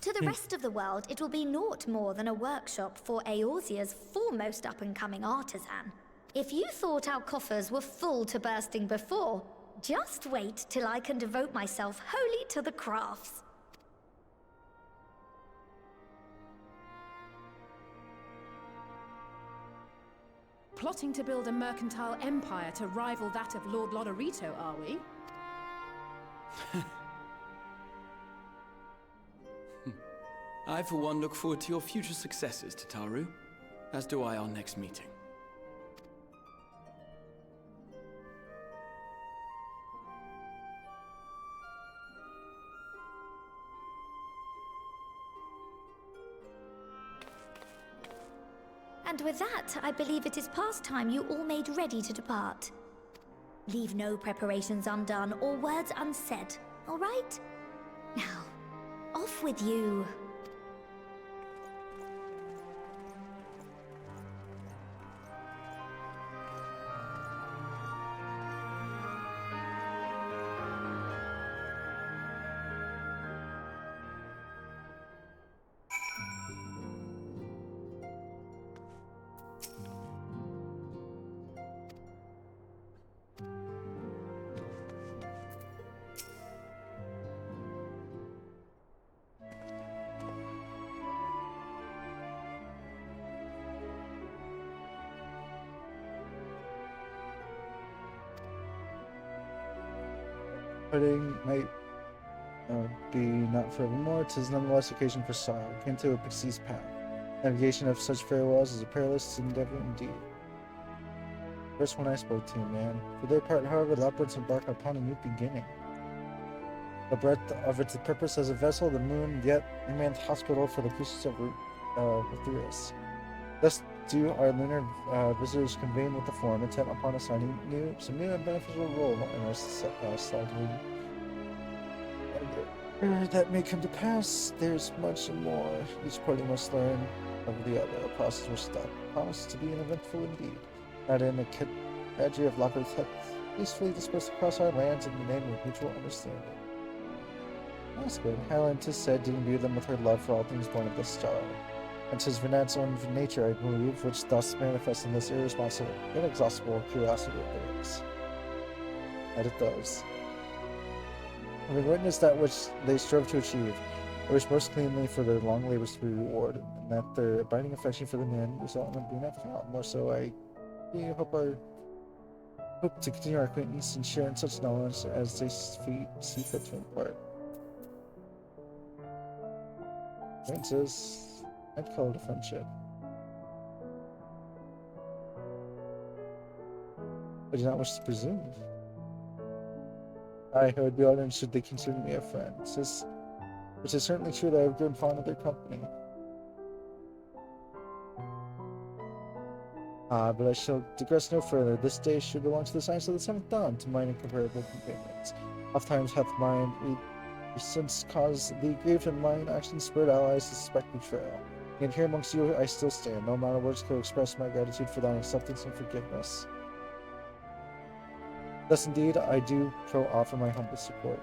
To the rest of the world, it will be naught more than a workshop for Eorzea's foremost up-and-coming artisan. If you thought our coffers were full to bursting before, just wait till I can devote myself wholly to the crafts. Plotting to build a mercantile empire to rival that of Lord Lodorito, are we? I, for one, look forward to your future successes, Tataru. As do I our next meeting. And with that, I believe it is past time you all made ready to depart. Leave no preparations undone or words unsaid, all right? Now, off with you. Wedding might be not forevermore, 'tis nonetheless occasion for sorrow, akin to a pixie's path. Navigation of such farewells is a perilous endeavor indeed. First one I spoke to, man. For their part, however, the Loporits embark upon a new beginning. The breadth of its purpose as a vessel, the moon, yet remains hospital for the creatures of Earthurus. Thus do our lunar visitors convene with the form, intent upon assigning some new and beneficial role in our society. And that may come to pass, there's much more each party must learn of the other, a process which promises to be an eventful indeed. Not in a cadre of Lockers have peacefully dispersed across our lands in the name of mutual understanding. That's good. Helen, 'tis said, did imbue them with her love for all things born of the star. And 'tis Renat's own nature, I believe, which thus manifests in this irresponsible, inexhaustible curiosity of theirs. And it does. Having witnessed that which they strove to achieve, I wish most cleanly for their long labors to be rewarded, and that their abiding affection for the man result in a boon after all. More so, I hope to continue our acquaintance and share in such knowledge as they see fit to impart. Acquaintances, I'd call it a friendship. I do not wish to presume. I would be honored should they consider me a friend, which is certainly true that I have grown fond of their company. But I shall digress no further. This day should belong to the science of the 7th dawn, to mine incomparable companions. Ofttimes hath mine since caused the grieved in mine actions spurred allies to suspect betrayal. And here amongst you I still stand. No amount of words could express my gratitude for thine acceptance and forgiveness. Thus indeed I do offer my humble support.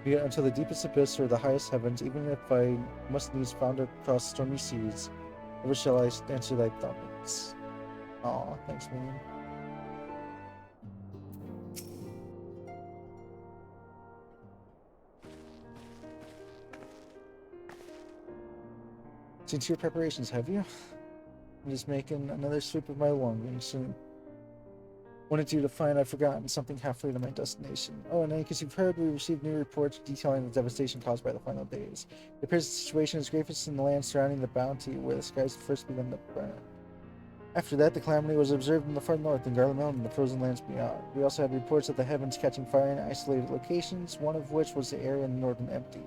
Be it unto the deepest abyss or the highest heavens, even if I must needs founder across stormy seas, ever shall I answer thy thunders. Aw, thanks, man. Since your preparations, have you? I'm just making another sweep of my belongings soon. Wanted you to find I've forgotten something halfway to my destination. Oh, and in case you've heard, we received new reports detailing the devastation caused by the final days. It appears the situation is gravest in the land surrounding the Bounty, where the skies first began to burn. After that, the calamity was observed in the far north in Garlemald and the frozen lands beyond. We also had reports of the heavens catching fire in isolated locations, one of which was the area in the northern empty.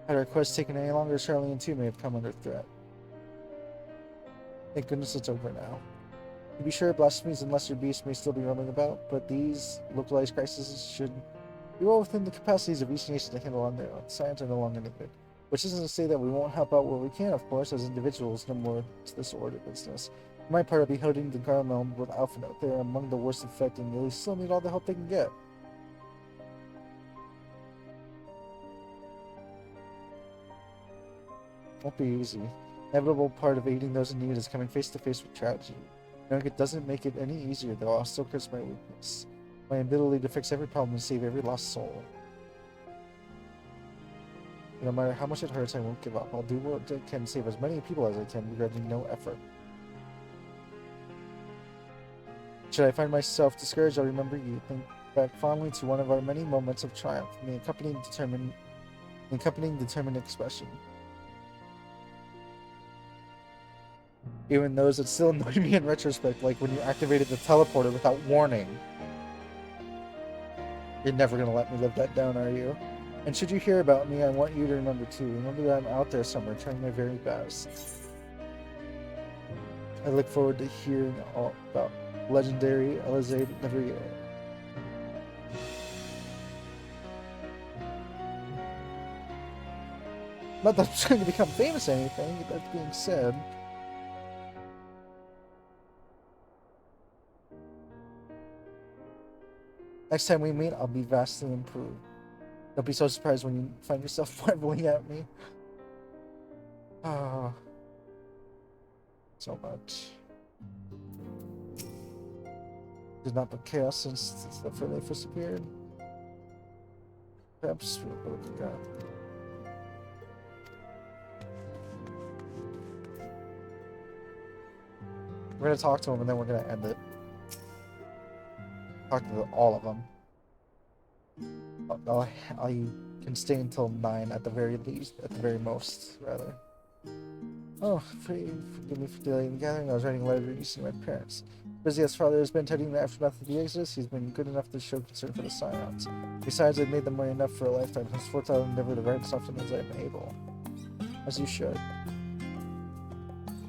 Had our quest taken any longer, Charlene too may have come under threat. Thank goodness it's over now. To be sure, blasphemies and lesser beasts may still be roaming about, but these localized crises should We are within the capacities of each nation to handle on their own. Science are no longer needed. Which isn't to say that we won't help out where we can, of course, as individuals, no more to this order business. For my part, I'll be holding the Garmelm with Alphanot. They are among the worst infected, and they still need all the help they can get. Won't be easy. Inevitable part of aiding those in need is coming face to face with tragedy. Knowing it doesn't make it any easier, though. I'll still curse my weakness. My ability to fix every problem and save every lost soul. No matter how much it hurts, I won't give up. I'll do what I can, save as many people as I can, begrudging no effort. Should I find myself discouraged, I'll remember you. Think back fondly to one of our many moments of triumph, the accompanying determined expression. Even those that still annoy me in retrospect, like when you activated the teleporter without warning. You're never gonna let me live that down, are you? And should you hear about me, I want you to remember too. Remember that I'm out there somewhere trying my very best. I look forward to hearing all about legendary Elizade Nevrier. Not that I'm trying to become famous or anything, that being said. Next time we meet, I'll be vastly improved. Don't be so surprised when you find yourself marveling at me. Ah, so much. Did not but chaos since the further they first appeared. Perhaps we'll look again. We're gonna talk to him and then we're gonna end it. Talk to all of them. I can stay until 9 at the very least, at the very most, rather. Oh, forgive me for delaying the gathering. I was writing a letter to my parents. Busy as father has been studying the aftermath of the Exodus, he's been good enough to show concern for the Scions. Besides, I've made them money enough for a lifetime. Henceforth, I'll endeavor to write as often as I am able. As you should.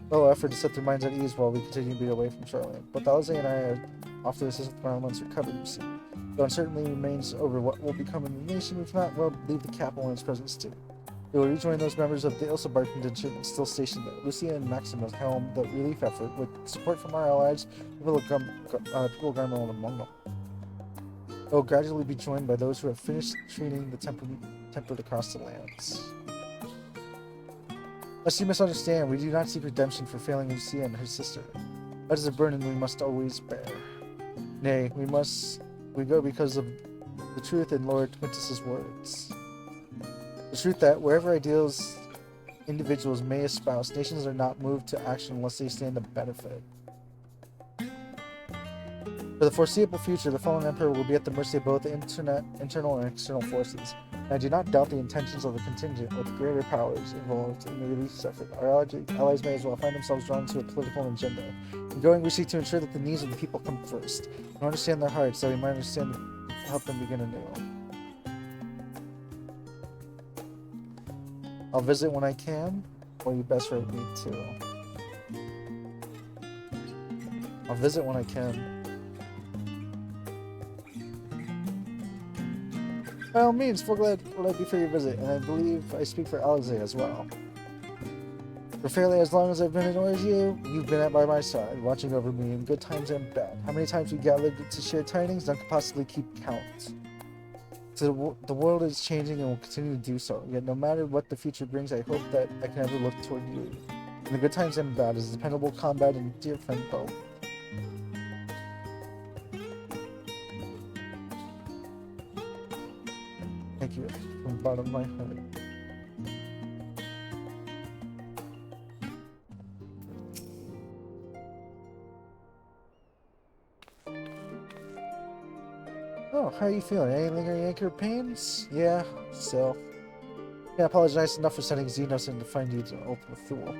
Little effort to set their minds at ease while we continue to be away from Charlotte. But Alize and I are off to assist with Marlon's recovery, you see. Though uncertainty remains over what will become of the nation, if not, we'll leave the capital in its presence too. We will rejoin those members of the Ilsa contingent still stationed there. Lucia and Maximus helm the relief effort with support from our allies, people of Garmel among them. It will gradually be joined by those who have finished training the template across the lands. Lest you misunderstand, we do not seek redemption for failing Lucia and her sister. That is a burden we must always bear. Nay, we go because of the truth in Lord Quintus's words. The truth that wherever ideals individuals may espouse, nations are not moved to action unless they stand to benefit. For the foreseeable future, the fallen emperor will be at the mercy of both internal and external forces. And I do not doubt the intentions of the contingent with greater powers involved in the relief effort. Our allies may as well find themselves drawn to a political agenda. In going, we seek to ensure that the needs of the people come first. And understand their hearts, so we might understand help them begin anew. I'll visit when I can, or you best write me too. I'll visit when I can. By all means, full glad will I be for your visit, and I believe I speak for Alize as well. For fairly as long as I've been in you, you've been by my side, watching over me in good times and bad. How many times we gathered to share tidings, none could possibly keep count. So the world is changing and will continue to do so. Yet no matter what the future brings, I hope that I can ever look toward you. In the good times and bad, as a dependable combat and dear friend both. Thank you from the bottom of my heart. Oh, how are you feeling? Any lingering ache or pains? Yeah, still. Can't apologize enough for sending Xenos in to find you to open the Thule.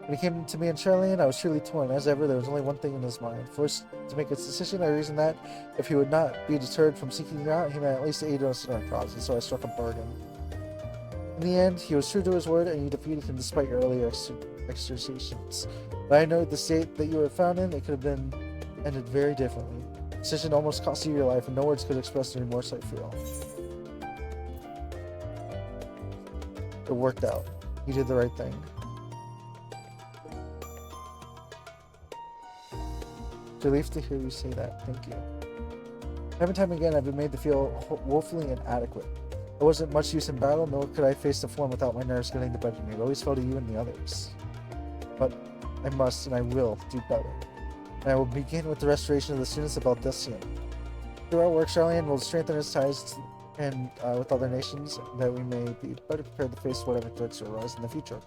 When he came to me in Charlian, I was truly torn. As ever, there was only one thing in his mind. Forced to make its decision, I reasoned that if he would not be deterred from seeking you out, he might at least aid us in our cause, and so I struck a bargain. In the end, he was true to his word, and you defeated him despite your earlier exorcisations. But I know the state that you were found in, it could have been ended very differently. decision almost cost you your life, and no words could express the remorse I feel. It worked out. You did the right thing. It's a relief to hear you say that. Thank you. Time and time again, I've been made to feel woefully inadequate. There wasn't much use in battle, nor could I face the form without my nerves getting the better of me. It always fell to you and the others. But I must, and I will, do better. And I will begin with the restoration of the students of Baldesion. Through our work, Charlian will strengthen its ties and with other nations, that we may be better prepared to face whatever threats arise in the future.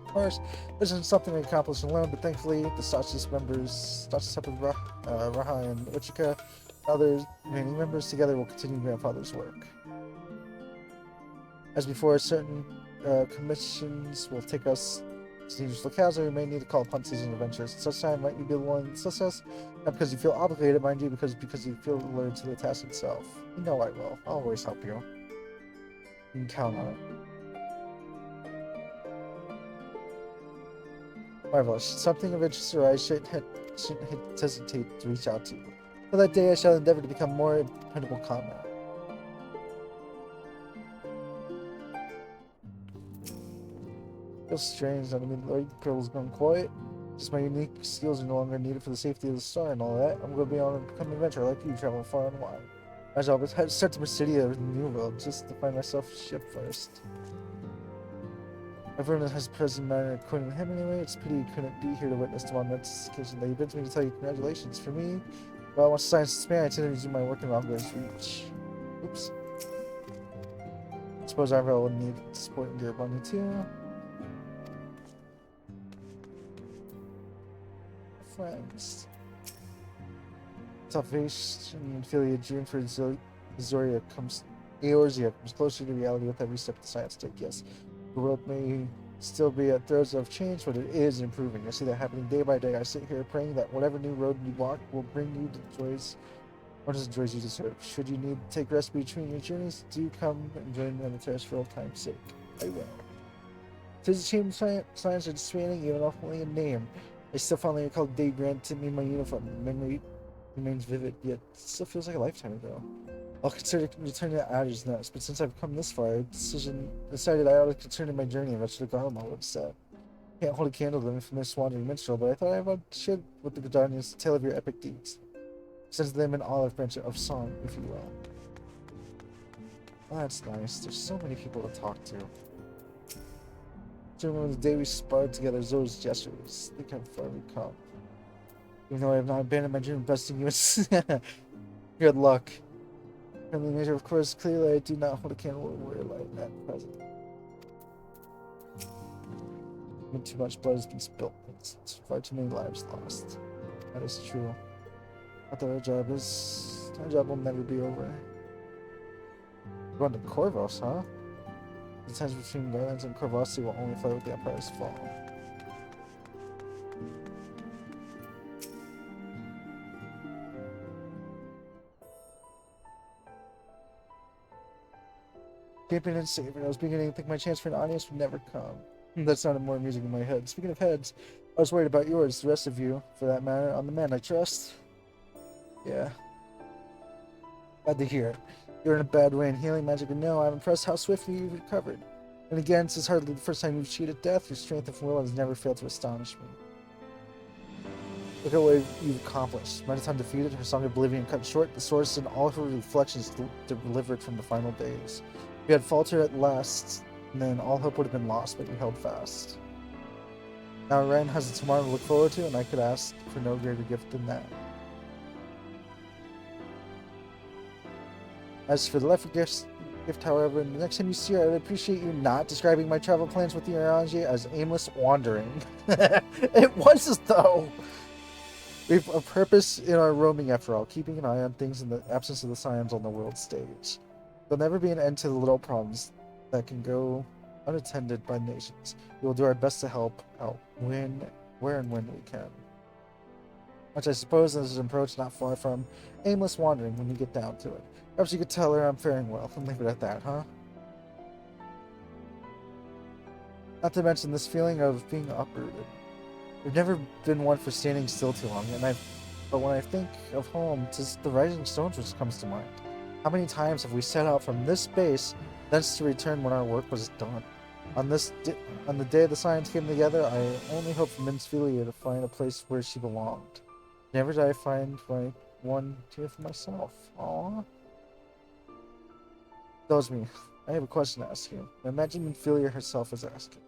Of course, this isn't something we accomplish alone, but thankfully, the Stachus members, Raha and Uchika, others remaining members together will continue grandfather's work. As before, certain commissions will take us to dangerous locales, and we may need to call upon seasoned adventurers. At such time, might you be willing to assist us? Not because you feel obligated, mind you, because you feel allured to the task itself. You know I will. I'll always help you. You can count on it. Marvelous. Something of interest arise, shouldn't hesitate to reach out to you. For that day, I shall endeavor to become more a dependable comrade. Feels strange. I mean, the girl's gone quiet. Just my unique skills are no longer needed for the safety of the star and all that. I'm going to be on a becoming adventurer like you, traveling far and wide. My job is to start to Mysidia or the New World, just to find myself a ship first. Everyone has a present manner according to him anyway. It's a pity you couldn't be here to witness the momentous occasion that you bids me to tell you congratulations. For me, well, once science is made, I tend to resume my work in Rongler's reach. Oops. I suppose Arvel would need support and gear upon me too. Friends. Salvation and Philia dream for Eorzea comes closer to reality with every step the science take. Yes, the world may still be at throes of change, but it is improving. I see that happening day by day. I sit here praying that whatever new road you walk will bring you the joys, or just the joys you deserve. Should you need to take rest between your journeys, do come and join me on the terrace for old time's sake. I will. Tis a shame science are expanding, even if only in name. I still fondly recall the day granted me my uniform. Memory remains vivid, yet it still feels like a lifetime ago. I'll consider returning to Adder's next, but since I've come this far, I decided I ought to continue my journey and venture to Garlemald instead. Can't hold a candle to the infamous wandering minstrel, but I thought I would share with the Gardenians the tale of your epic deeds. Since them an olive branch of song, if you will. Well, that's nice. There's so many people to talk to. I remember the day we sparred together, Zoe's gestures. Think how far we've come. Even though I have not abandoned my dream of besting you, good luck. Friendly nature, of course, clearly I do not hold a candle or wear light at present. When too much blood has been spilled, it's far too many lives lost. That is true. But our job will never be over. Going to Corvos, huh? The tension between Garlands and Corvosi will only fight with the Empire's fall. Gaping and savoring, I was beginning to think my chance for an audience would never come. That sounded more amusing in my head. Speaking of heads, I was worried about yours, the rest of you, for that matter, on the men I trust. Yeah. Glad to hear it. You're in a bad way in healing magic, and no, I'm impressed how swiftly you've recovered. And again, since hardly the first time you've cheated death, your strength of will has never failed to astonish me. Look at what you've accomplished. By the time defeated, her song of oblivion cut short, the source and all her reflections delivered from the final days. You had faltered at last, and then all hope would have been lost, but you held fast. Now Ren has a tomorrow to look forward to, and I could ask for no greater gift than that. As for the left gift, however, the next time you see her, I would appreciate you not describing my travel plans with the Orange as aimless wandering. It was, though! We have a purpose in our roaming, after all, keeping an eye on things in the absence of the scions on the world stage. There'll never be an end to the little problems that can go unattended by nations. We will do our best to help out where and when we can. Which I suppose is an approach not far from aimless wandering when you get down to it. Perhaps you could tell her I'm faring well and leave it at that, huh? Not to mention this feeling of being uprooted. I've never been one for standing still too long, and I've But when I think of home, 'tis the rising stones which comes to mind. How many times have we set out from this base, thence to return when our work was done? On the day the Scions came together, I only hoped for Minsfilia to find a place where she belonged. Never did I find one here for myself. Aww. Indulge me. I have a question to ask you. Imagine Minsfilia herself is asking.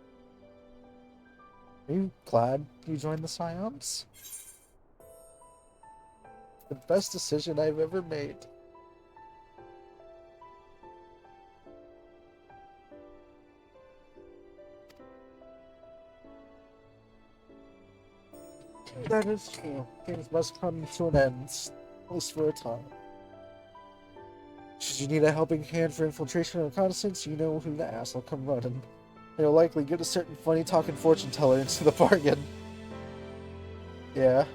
Are you glad you joined the Scions? The best decision I've ever made. That is true. Things must come to an end, at least for a time. Should you need a helping hand for infiltration or reconnaissance, you know who to ask. I'll come running. And you'll likely get a certain funny-talking fortune teller into the bargain. Yeah.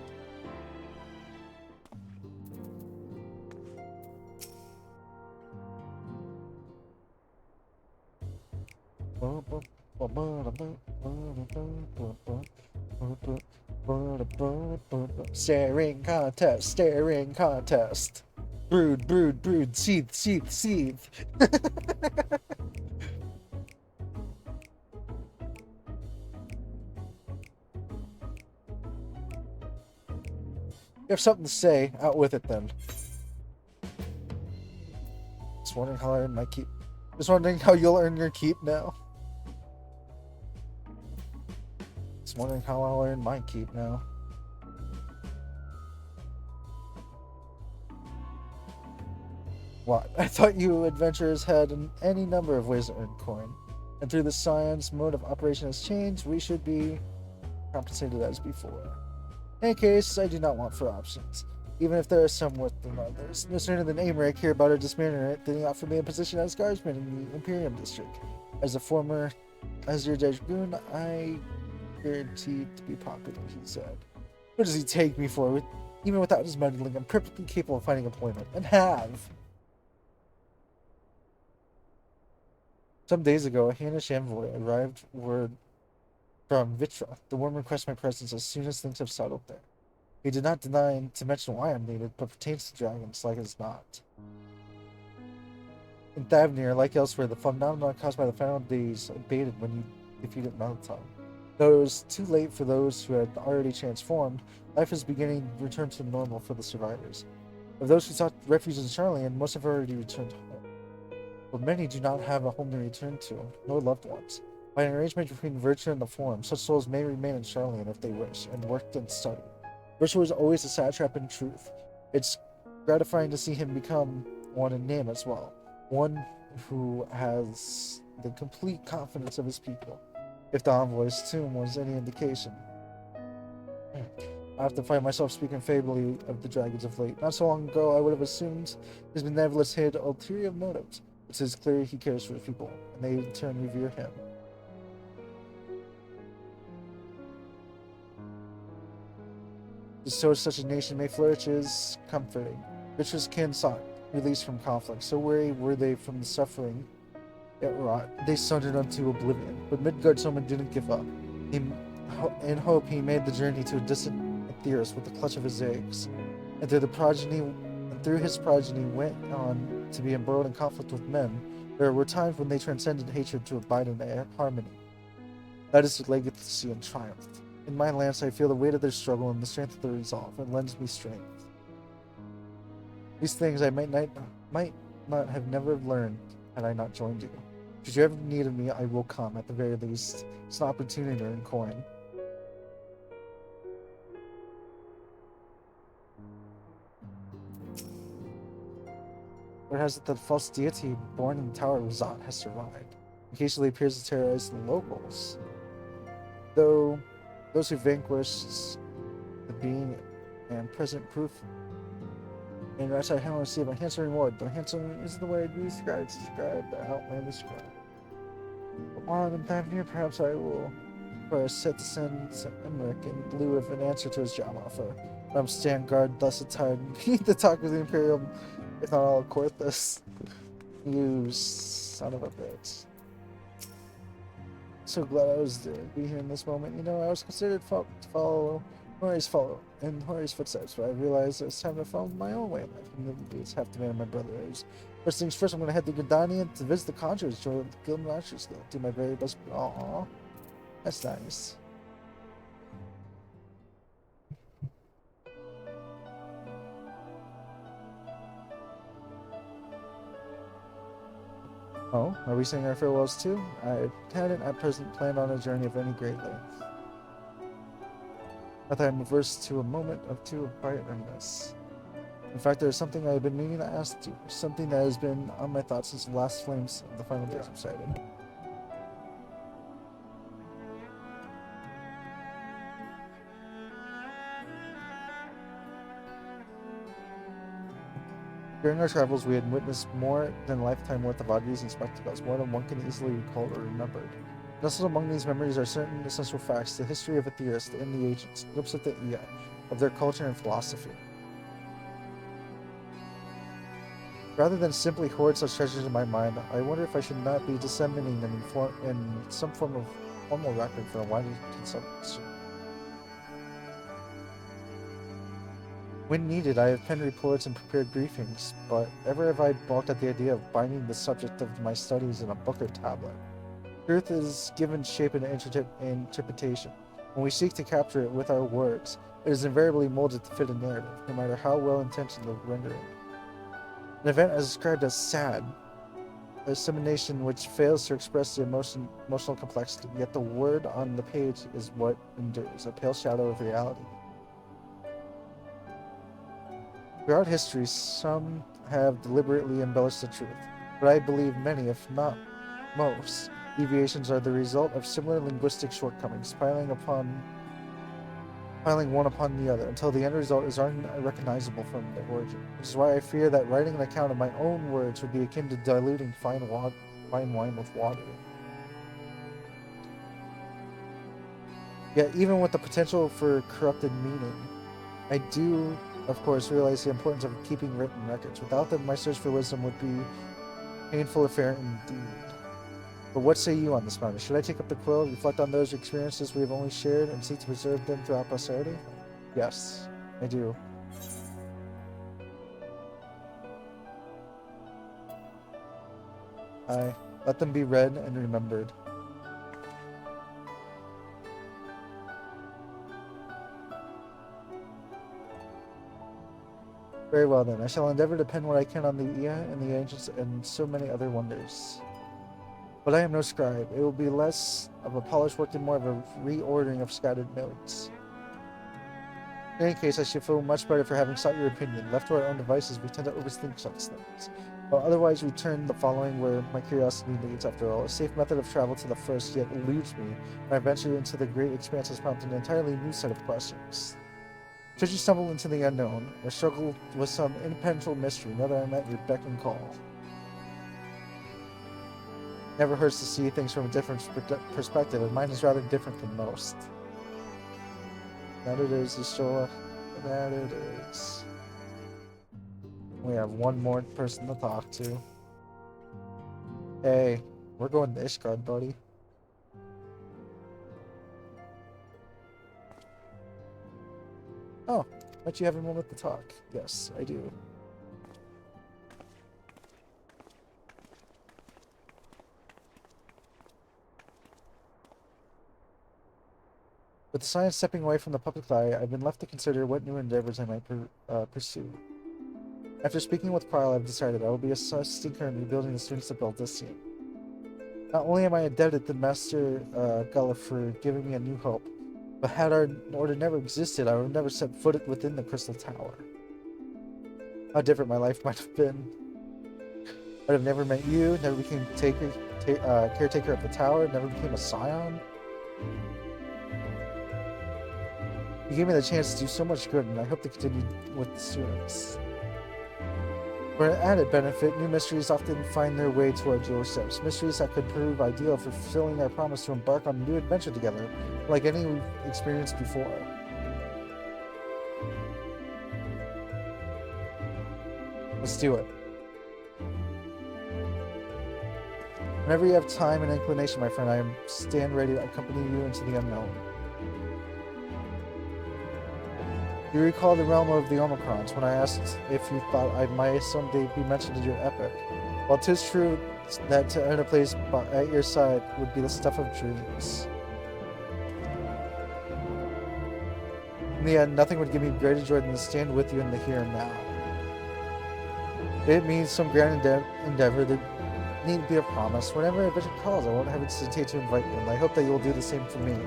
Staring contest, staring contest. Brood, brood, brood, seethe, seethe, seethe. You have something to say, out with it then. Just wondering how I earn my keep. Just wondering how you'll earn your keep now. Just wondering how I'll earn my keep now. What? I thought you adventurers had any number of ways to earn coin. And through the Scion's mode of operation has changed, we should be compensated as before. In any case, I do not want for options, even if there are some worth than others. No sooner than Aymeric hear about our disbandment than he offered me a position as guardsman in the Imperium District. As your Dragoon, I guaranteed to be popular, he said. What does he take me for? Even without his meddling, I'm perfectly capable of finding employment, and have. Some days ago, a Hanish envoy arrived word from Vitra. The worm requests my presence as soon as things have settled there. He did not deny to mention why I'm needed, but pertains to dragons like as not. In Thavnir, like elsewhere, the phenomenon caused by the final days abated when you defeated Melton. Though it was too late for those who had already transformed, life is beginning to return to normal for the survivors. Of those who sought refuge in Charlian, most have already returned home. But many do not have a home to return to, nor loved ones. By an arrangement between Virtue and the Forum, such souls may remain in Charlian if they wish, and work and study. Virtue was always a satrap in truth. It's gratifying to see him become one in name as well. One who has the complete confidence of his people. If the envoy's tomb was any indication. I have to find myself speaking favorably of the dragons of late. Not so long ago, I would have assumed his benevolence hid ulterior motives. It is clear he cares for his people, and they in turn revere him. So such a nation may flourish is comforting. Vitra's kin sought release from conflict. So weary were they from the suffering it wrought, they sundered unto oblivion. But Midgard's Omen didn't give up. In hope, he made the journey to a distant Aetheris with the clutch of his eggs, and through his progeny went on to be embroiled in conflict with men. There were times when they transcended hatred to abide in harmony. That is the legacy and triumph. In my lance, I feel the weight of their struggle and the strength of their resolve. It lends me strength. These things I might not have never learned had I not joined you. Should you ever need of me, I will come. At the very least, it's an opportunity to earn coin. Where has it that the false deity born in the Tower of Rizat has survived? Occasionally appears to terrorize the locals. Though those who vanquished the being and present proof in Ratchet Hell receive a handsome reward. Though handsome isn't the way it described the outlandish crime. But while I'm in Thavnir, perhaps I will set to send Aymeric in lieu of an answer to his job offer. I'm stand guard, thus attired, need to talk with the Imperium. If not, I'll court this. You son of a bitch. So glad I was to be here in this moment. You know, I was considered to follow Hori's footsteps, but I realized it's time to follow my own way in life, and it's have to man my brothers. First things first, I'm gonna head to Gridania to visit the Conjurers, join the Guild Monsters Guild, do my very best. Aww, that's nice. Oh, are we saying our farewells too? I hadn't at present planned on a journey of any great length. Not that I'm averse to a moment or two of quiet reminiscence. In fact, there's something I've been meaning to ask you, something that has been on my thoughts since the last flames of the final days subsided. During our travels, we had witnessed more than a lifetime worth of oddities and spectacles, more than one can easily recall or remember. Nestled among these memories are certain essential facts, the history of a theorist and the agents, glimpses of the EI, of their culture and philosophy. Rather than simply hoard such treasures in my mind, I wonder if I should not be disseminating them in some form of formal record for a wider consumption. When needed, I have penned reports and prepared briefings, but ever have I balked at the idea of binding the subject of my studies in a book or tablet. Truth is given shape and interpretation. When we seek to capture it with our works, it is invariably molded to fit a narrative, no matter how well-intentioned the rendering. An event as described as sad, a dissemination which fails to express the emotional complexity, yet the word on the page is what endures, a pale shadow of reality. Throughout history, some have deliberately embellished the truth, but I believe many, if not most, deviations are the result of similar linguistic shortcomings, piling one upon the other, until the end result is unrecognizable from their origin. Which is why I fear that writing an account of my own words would be akin to diluting fine wine with water. Yet, even with the potential for corrupted meaning, I do, of course, realize the importance of keeping written records. Without them, my search for wisdom would be a painful affair indeed. But what say you on this matter? Should I take up the quill, reflect on those experiences we have only shared, and seek to preserve them throughout posterity? Yes, I do. Aye, let them be read and remembered. Very well then, I shall endeavor to pen what I can on the EA and the ancients and so many other wonders. But I am no scribe. It will be less of a polished work and more of a reordering of scattered notes. In any case, I should feel much better for having sought your opinion. Left to our own devices, we tend to overthink such things. While otherwise we turn the following where my curiosity leads, after all. A safe method of travel to the first yet eludes me. My venture into the great expanses prompted an entirely new set of questions. Should you stumble into the unknown, or struggle with some impenetrable mystery, know that I'm at your beck and call. Never hurts to see things from a different perspective, and mine is rather different than most. That it is, Ishola. That it is. We have one more person to talk to. Hey, we're going to Ishgard, buddy. Oh, might you have a moment to talk? Yes, I do. With the science stepping away from the public eye, I've been left to consider what new endeavors I might pursue. After speaking with Kyle, I've decided I will be assisting her in rebuilding the students of Baldissian. Not only am I indebted to Master Gullah for giving me a new hope, but had our order never existed, I would have never set foot within the Crystal Tower. How different my life might have been. I'd have never met you, never became caretaker of the tower, never became a scion. You gave me the chance to do so much good, and I hope to continue with the students. For an added benefit, new mysteries often find their way to our doorsteps. Mysteries that could prove ideal for fulfilling our promise to embark on a new adventure together, like any we've experienced before. Let's do it. Whenever you have time and inclination, my friend, I stand ready to accompany you into the unknown. You recall the realm of the Omicrons when I asked if you thought I might someday be mentioned in your epic. While 'tis true that to earn a place at your side would be the stuff of dreams. In the end, nothing would give me greater joy than to stand with you in the here and now. It means some grand endeavor that need be a promise. Whenever a vision calls, I won't hesitate to invite you, and I hope that you'll do the same for me.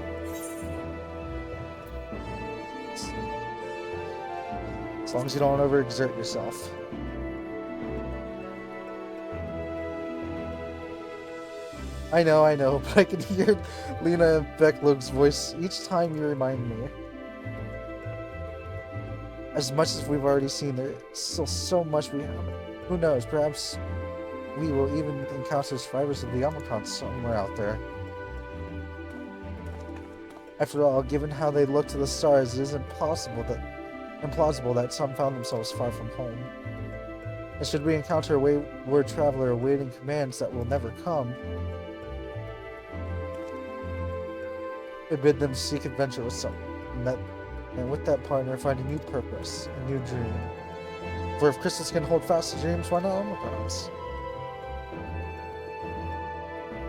As long as you don't overexert yourself. I know, but I can hear Lena Becklog's voice each time you remind me. As much as we've already seen, there's still so much we haven't. Who knows, perhaps we will even encounter survivors of the Omicron somewhere out there. After all, given how they look to the stars, it is implausible that some found themselves far from home. And should we encounter a wayward traveler awaiting commands that will never come, I bid them seek adventure with someone, and with that partner find a new purpose, a new dream. For if crystals can hold fast to dreams, why not Omicrons?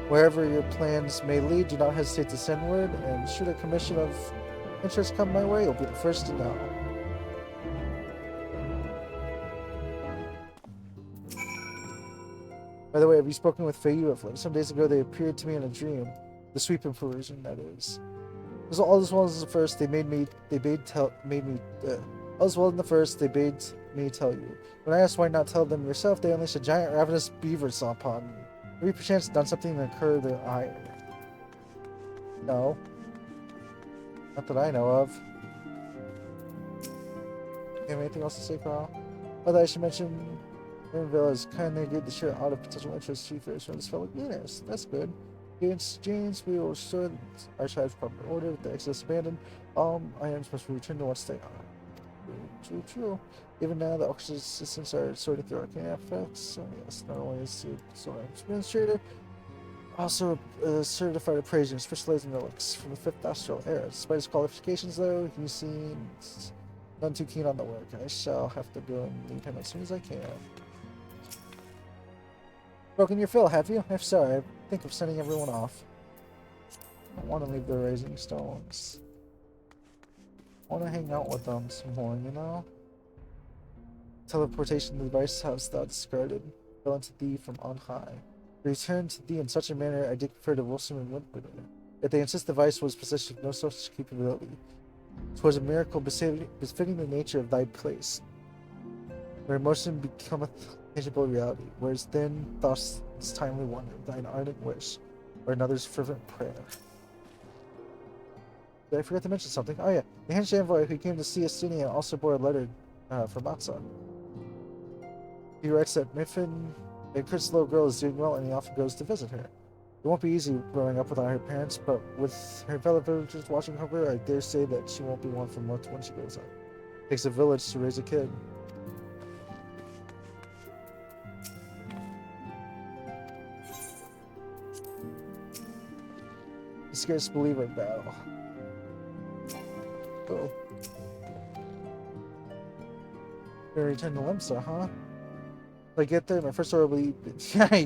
Wherever your plans may lead, do not hesitate to send word, and should a commission of interest come my way, you'll be the first to know. By the way, have you spoken with FFXIV? Some days ago they appeared to me in a dream. The sweeping version, that is. All as well as the first, all as well in the first, they bade me tell you. When I asked why not tell them yourself, they unleashed a giant ravenous beaver saw upon me. Maybe perchance done something to incur their ire. No. Not that I know of. You have anything else to say, Carl? Whether I should mention Ravenville has kindly agreed to share out of potential interest to seafarers from his fellow Venus. That's good. Against James, we will restore our tribe's proper order with the excess abandoned. All items must be returned to once they are. True. Even now, the orchestra assistants are sorting through arcane effects. So yes, not only is the administrator, also a certified appraiser, specializing in relics from the 5th astral era. Despite his qualifications, though, he seems none too keen on the work. I shall have to go and leave him as soon as I can. Broken your fill, have you? If so, I think of sending everyone off. I don't want to leave the Raising Stones. I want to hang out with them some more, you know? Teleportation device has thou discarded. Fell into thee from on high. Return to thee in such a manner I did prefer to Wilson and Windward. Yet they insist the device was possessed with no such capability. 'Twas a miracle befitting the nature of thy place, where emotion becometh tangible reality, whereas then thus this timely wonder, thine ardent wish, or another's fervent prayer. Did I forget to mention something? Oh yeah, the Hench envoy who came to see Astinia also bore a letter from Matza. He writes that Miffin, Kurt's little girl, is doing well and he often goes to visit her. It won't be easy growing up without her parents, but with her fellow villagers watching over her, I dare say that she won't be one for months when she grows up. It takes a village to raise a kid. You scarce believe it now. Oh. Gonna return to Lemsa, huh? If I get there, my first order will be...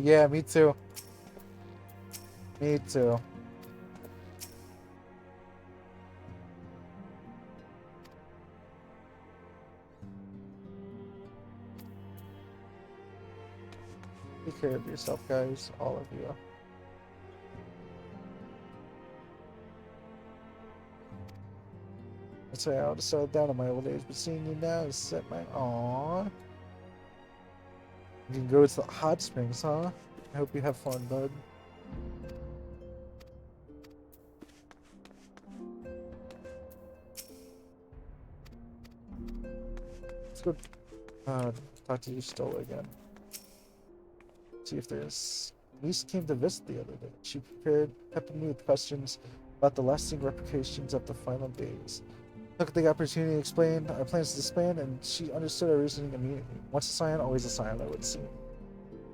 yeah, me too. Me too. Take care of yourself, guys. All of you. That's why I ought to settle down in my old age, but seeing you now is set my... Aww. You can go to the hot springs, huh? I hope you have fun, bud. Let's go talk to you Stola again. See if there's... Lisa came to visit the other day. She prepared peppering me with questions about the lasting repercussions of the final days. Took the opportunity to explain our plans to disband, and she understood our reasoning immediately. Once a scion, always a scion, I would seem.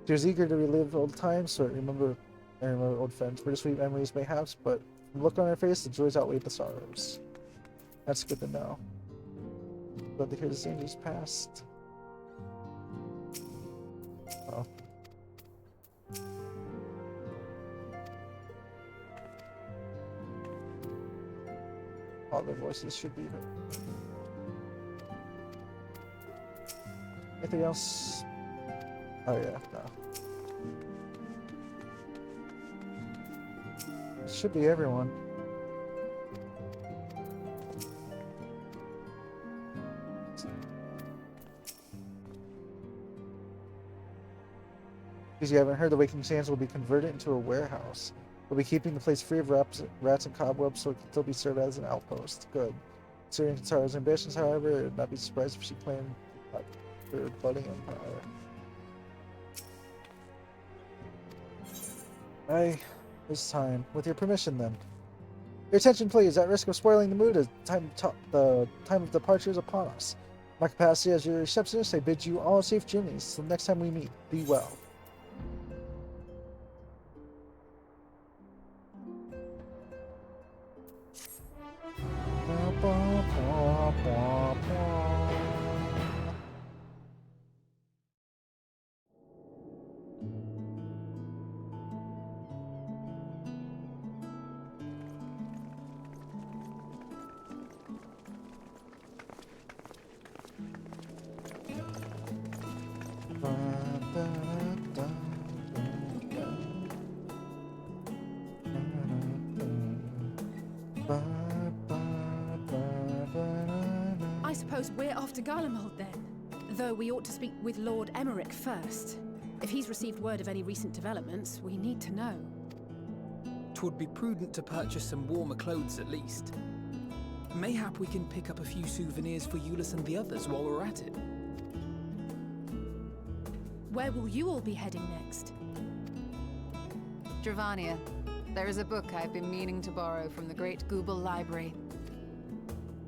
She was eager to relive old times, so I remember old friends. Bittersweet memories, mayhaps, but from the look on her face, the joys outweighed the sorrows. That's good to know. Glad to hear the danger's past. Oh. All their voices should be heard. Anything else? Oh yeah, no. It should be everyone. Because you haven't heard, the Waking Sands will be converted into a warehouse. We'll be keeping the place free of rats and cobwebs so it can still be served as an outpost. Good. Considering Katara's ambitions, however, I would not be surprised if she claimed her budding empire. It's time. With your permission, then. Your attention, please. At risk of spoiling the mood, the time of departure is upon us. My capacity as your receptionist, I bid you all safe journeys. Till next time we meet, be well. I suppose we're off to Garlemald then. Though we ought to speak with Lord Emmerich first. If he's received word of any recent developments, we need to know. 'Twould be prudent to purchase some warmer clothes at least. Mayhap we can pick up a few souvenirs for Euless and the others while we're at it. Where will you all be heading next? Dravania, there is a book I've been meaning to borrow from the Great Google Library.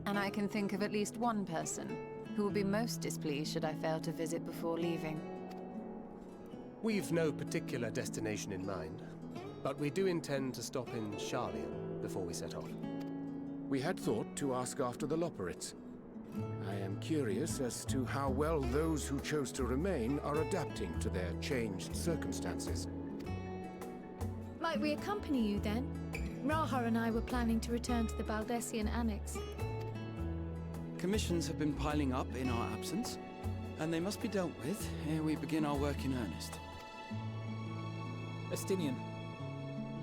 And I can think of at least one person who will be most displeased should I fail to visit before leaving. We've no particular destination in mind, but we do intend to stop in Sharlayan before we set off. We had thought to ask after the Loporrits. I am curious as to how well those who chose to remain are adapting to their changed circumstances. Might we accompany you then? Raha and I were planning to return to the Baldessian Annex. Commissions have been piling up in our absence, and they must be dealt with ere we begin our work in earnest. Estinian,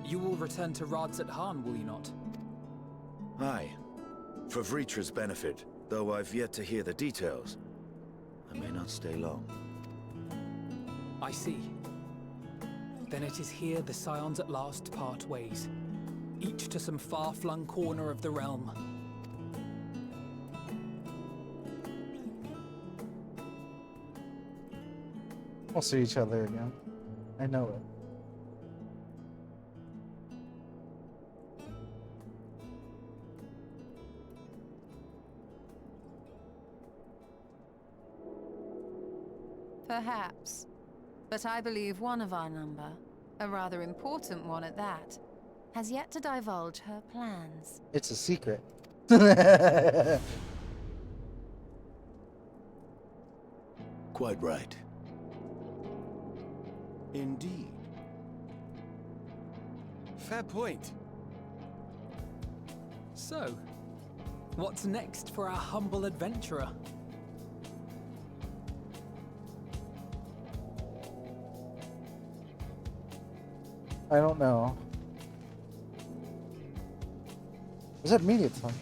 you will return to Radzat Han, will you not? Aye. For Vritra's benefit, though I've yet to hear the details. I may not stay long. I see. Then it is here the Scions at last part ways, each to some far-flung corner of the realm. We'll see each other again. I know it. Perhaps. But I believe one of our number, a rather important one at that, has yet to divulge her plans. It's a secret. Quite right. Indeed. Fair point. So, what's next for our humble adventurer? I don't know. Was that media time?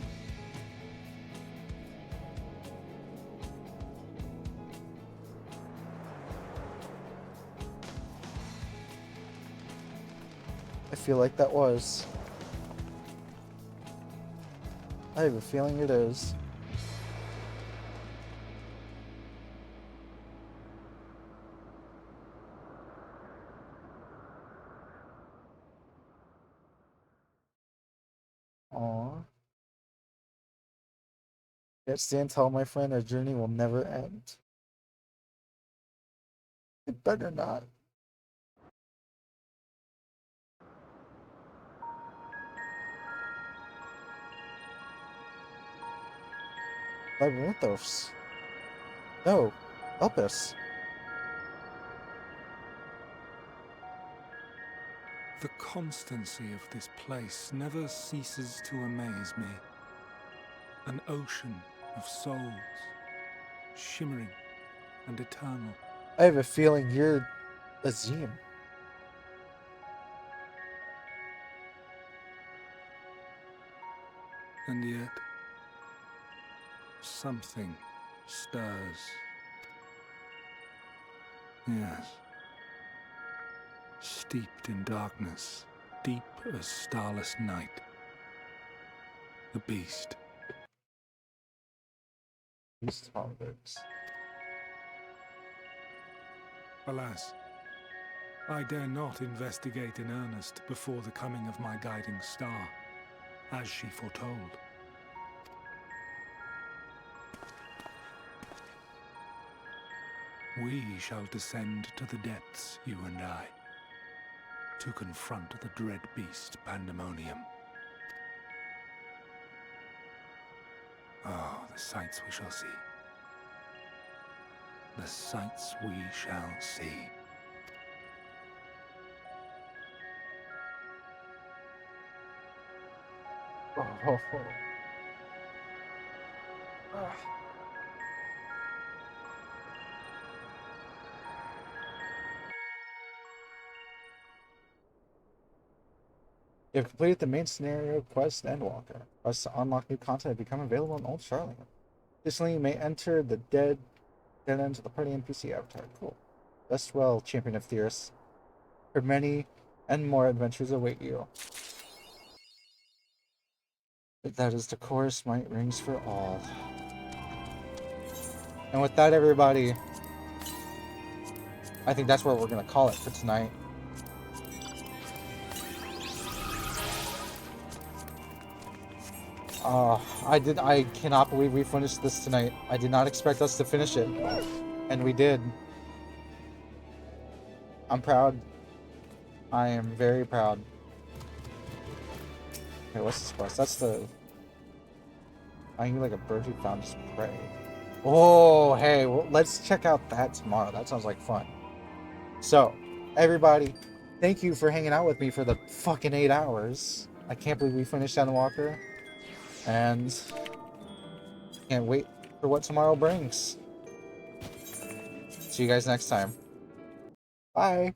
I feel like that was. I have a feeling it is. Aww. Yet stand tall, my friend, our journey will never end. It better not. Labyrinthos. No, Opus. The constancy of this place never ceases to amaze me. An ocean of souls, shimmering and eternal. I have a feeling you're Azim. And yet, something stirs. Yes. Steeped in darkness, deep as starless night. The beast. Beast hungers. Alas, I dare not investigate in earnest before the coming of my guiding star, as she foretold. We shall descend to the depths, you and I, to confront the dread beast Pandemonium. Oh, the sights we shall see. The sights we shall see. Oh. You have completed the main scenario quest Endwalker. Quests to unlock new content have become available in Old Charlotte. Additionally, you may enter the dead end of the party NPC avatar. Cool. Rest well, Champion of Theorists. For many and more adventures await you. That is the chorus might rings for all. And with that, everybody, I think that's where we're going to call it for tonight. I cannot believe we finished this tonight. I did not expect us to finish it. And we did. I'm proud. I am very proud. Okay, what's this quest? That's the... I need like a bird who found his prey. Oh, hey, well, let's check out that tomorrow. That sounds like fun. So, everybody, thank you for hanging out with me for the fucking 8 hours. I can't believe we finished Endwalker. And can't wait for what tomorrow brings. See you guys next time. Bye.